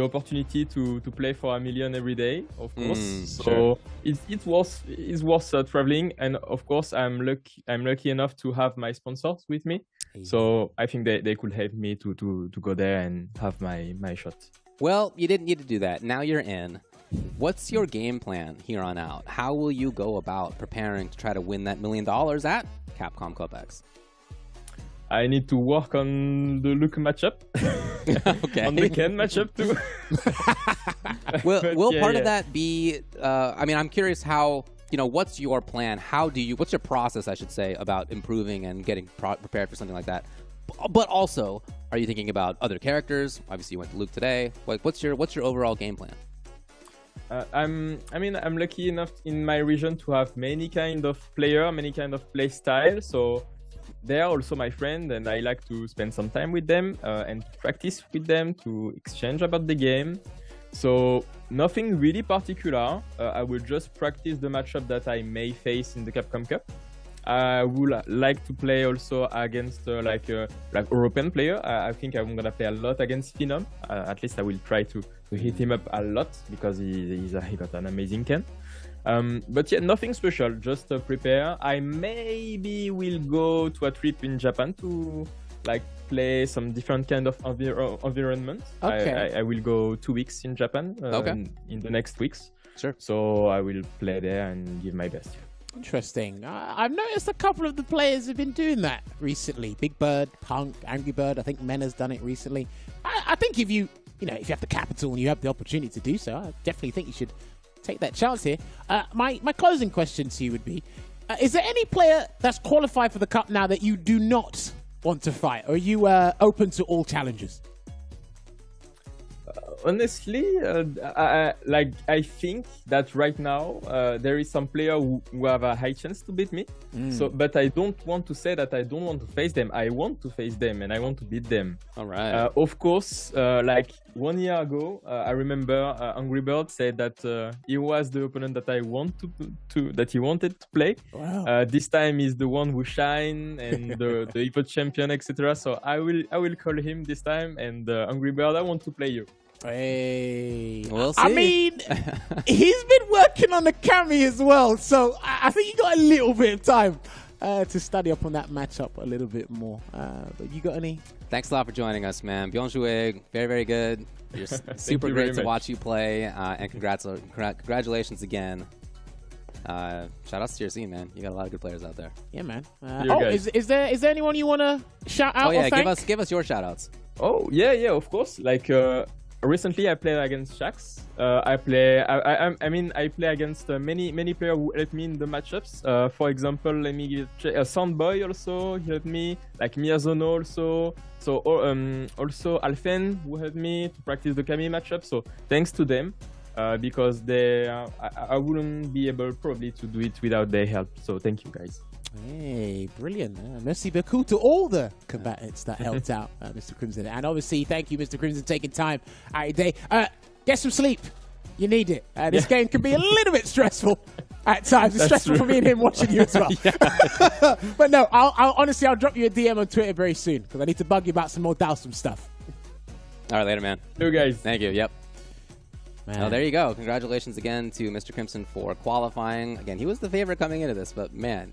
Speaker 1: opportunity to play for $1 million every day, of course. So it's worth traveling, and of course I'm lucky enough to have my sponsors with me. So I think they could help me to go there and have my shot.
Speaker 10: Well, you didn't need to do that. Now you're in. What's your game plan here on out? How will you go about preparing to try to win that $1 million at Capcom Cup X?
Speaker 1: I need to work on the Luke matchup.
Speaker 10: Okay.
Speaker 1: On the Ken matchup too.
Speaker 10: Will part of that be, I mean, I'm curious how, what's your plan? What's your process, I should say, about improving and getting prepared for something like that? But also, are you thinking about other characters? Obviously, you went to Luke today. Like, what's your overall game plan?
Speaker 1: I'm lucky enough in my region to have many kind of player, many kind of play style. So they are also my friend, and I like to spend some time with them and to practice with them, to exchange about the game. So nothing really particular. I will just practice the matchup that I may face in the Capcom Cup. I would like to play also against like European player. I think I'm gonna play a lot against Phenom. At least I will try to hit him up a lot because he got an amazing can. But yeah, nothing special. Just prepare. I maybe will go to a trip in Japan to like play some different kind of environment.
Speaker 9: Okay.
Speaker 1: I will go 2 weeks in Japan in the next weeks.
Speaker 10: Sure.
Speaker 1: So I will play there and give my best.
Speaker 9: Interesting. I've noticed a couple of the players have been doing that recently. Big Bird, Punk, Angry Bird. I think Men has done it recently. I think if you have the capital and you have the opportunity to do so, I definitely think you should take that chance here. My closing question to you would be, is there any player that's qualified for the Cup now that you do not want to fight? Or are you open to all challenges?
Speaker 1: Honestly, I think that right now there is some player who have a high chance to beat me. So, but I don't want to say that I don't want to face them. I want to face them and I want to beat them.
Speaker 10: All right.
Speaker 1: Of course, like 1 year ago, I remember Angry Bird said that he was the opponent that I want that he wanted to play.
Speaker 9: Wow.
Speaker 1: This time he's the one who shine and the Evo champion, etc. So I will call him this time. And Angry Bird, I want to play you.
Speaker 9: Hey,
Speaker 10: we'll see.
Speaker 9: I mean, he's been working on the Cammy as well, so I think you got a little bit of time to study up on that matchup a little bit more. But you got any?
Speaker 10: Thanks a lot for joining us, man. Bien joué. Very, very good. You're super
Speaker 1: you
Speaker 10: great
Speaker 1: very
Speaker 10: to
Speaker 1: much.
Speaker 10: watch you play, and congratulations again. Shout outs to your scene, man. You got a lot of good players out there.
Speaker 9: Yeah, man.
Speaker 1: guys.
Speaker 9: Is there anyone you want to shout out?
Speaker 10: Oh yeah,
Speaker 9: or thank?
Speaker 10: give us your shout outs.
Speaker 1: Oh yeah, of course. Like recently, I played against Shax. I play against many players who helped me in the matchups. For example, let me give Soundboy also he helped me. Like Miyazono also. So also Alphen who helped me to practice the Kami matchup. So thanks to them. Because I wouldn't be able probably to do it without their help. So thank you guys.
Speaker 9: Hey, brilliant. Merci beaucoup to all the combatants that helped out Mr. Crimson. And obviously, thank you, Mr. Crimson, taking time out of your day. Get some sleep. You need it. This game can be a little bit stressful at times. It's stressful for me and him watching you as well. But no, I'll drop you a DM on Twitter very soon because I need to bug you about some more Dowsum stuff.
Speaker 10: All right, later, man.
Speaker 1: You guys.
Speaker 10: Thank you. Yep.
Speaker 9: Man.
Speaker 10: Oh, there you go. Congratulations again to Mr. Crimson for qualifying. Again, he was the favorite coming into this, but man,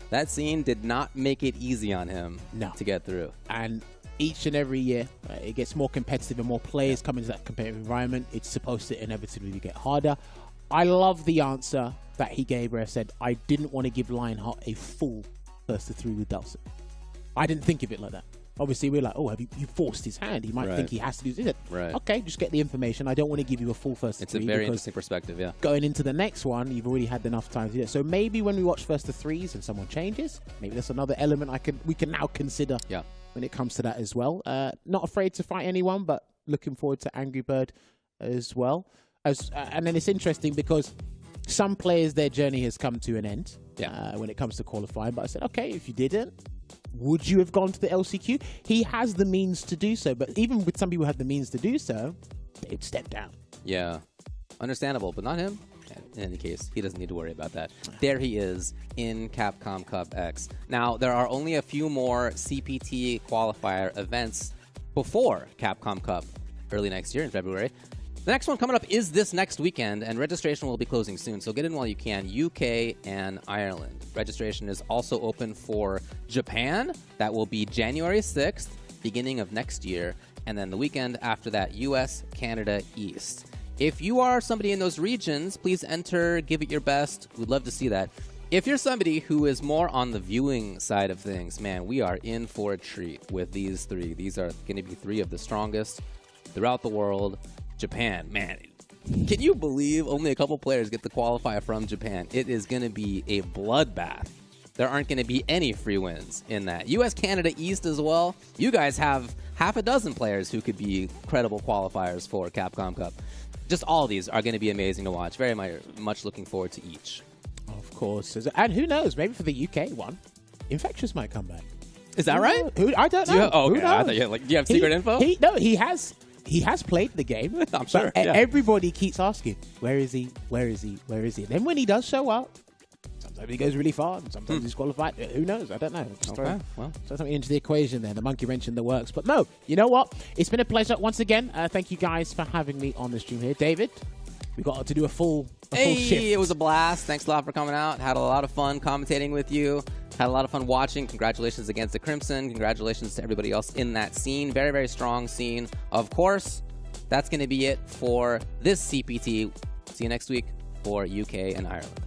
Speaker 10: that scene did not make it easy on him to get through.
Speaker 9: And each and every year, it gets more competitive and more players come into that competitive environment. It's supposed to inevitably get harder. I love the answer that he gave where I said, I didn't want to give Lionheart a full first to 3 with Dulcet. I didn't think of it like that. Obviously, we're like, oh, have you forced his hand? He might think he has to do this.
Speaker 10: Right.
Speaker 9: Okay, just get the information. I don't want to give you a full first to 3.
Speaker 10: It's a very interesting perspective, yeah.
Speaker 9: Going into the next one, you've already had enough time to do it. So maybe when we watch first to 3s and someone changes, maybe that's another element we can now consider when it comes to that as well. Not afraid to fight anyone, but looking forward to Angry Bird as well. And then it's interesting because some players, their journey has come to an end when it comes to qualifying. But I said, okay, if you didn't, would you have gone to the LCQ? He has the means to do so, but even with some people who have the means to do so, they'd step down.
Speaker 10: Yeah, understandable, but not him. In any case, he doesn't need to worry about that. There he is in Capcom Cup X. Now, there are only a few more CPT qualifier events before Capcom Cup early next year in February. The next one coming up is this next weekend, and registration will be closing soon, so get in while you can. UK and Ireland. Registration is also open for Japan. That will be January 6th, beginning of next year. And then the weekend after that, US, Canada, East. If you are somebody in those regions, please enter, give it your best. We'd love to see that. If you're somebody who is more on the viewing side of things, man, we are in for a treat with these three. These are going to be three of the strongest throughout the world. Japan, man, can you believe only a couple players get to qualify from Japan? It is going to be a bloodbath. There aren't going to be any free wins in that. US, Canada, East as well. You guys have half a dozen players who could be credible qualifiers for Capcom Cup. Just all these are going to be amazing to watch. Very much looking forward to each.
Speaker 9: Of course. And who knows? Maybe for the UK one, Infectious might come back.
Speaker 10: Is that right?
Speaker 9: I don't know.
Speaker 10: Okay. I thought do you have secret info?
Speaker 9: No, he has played the game.
Speaker 10: I'm sure. Yeah.
Speaker 9: Everybody keeps asking, where is he? Where is he? Where is he? And then when he does show up, sometimes he goes really far, and sometimes he's qualified. Who knows? I don't know. Just
Speaker 10: well,
Speaker 9: throw something into the equation there, the monkey wrench in the works. But no, you know what? It's been a pleasure once again. Thank you guys for having me on the stream here. David, we got to do a full shift.
Speaker 10: It was a blast. Thanks a lot for coming out. Had a lot of fun commentating with you. Had a lot of fun watching. Congratulations against the Crimson. Congratulations to everybody else in that scene. Very, very strong scene. Of course, that's going to be it for this CPT. See you next week for UK and Ireland.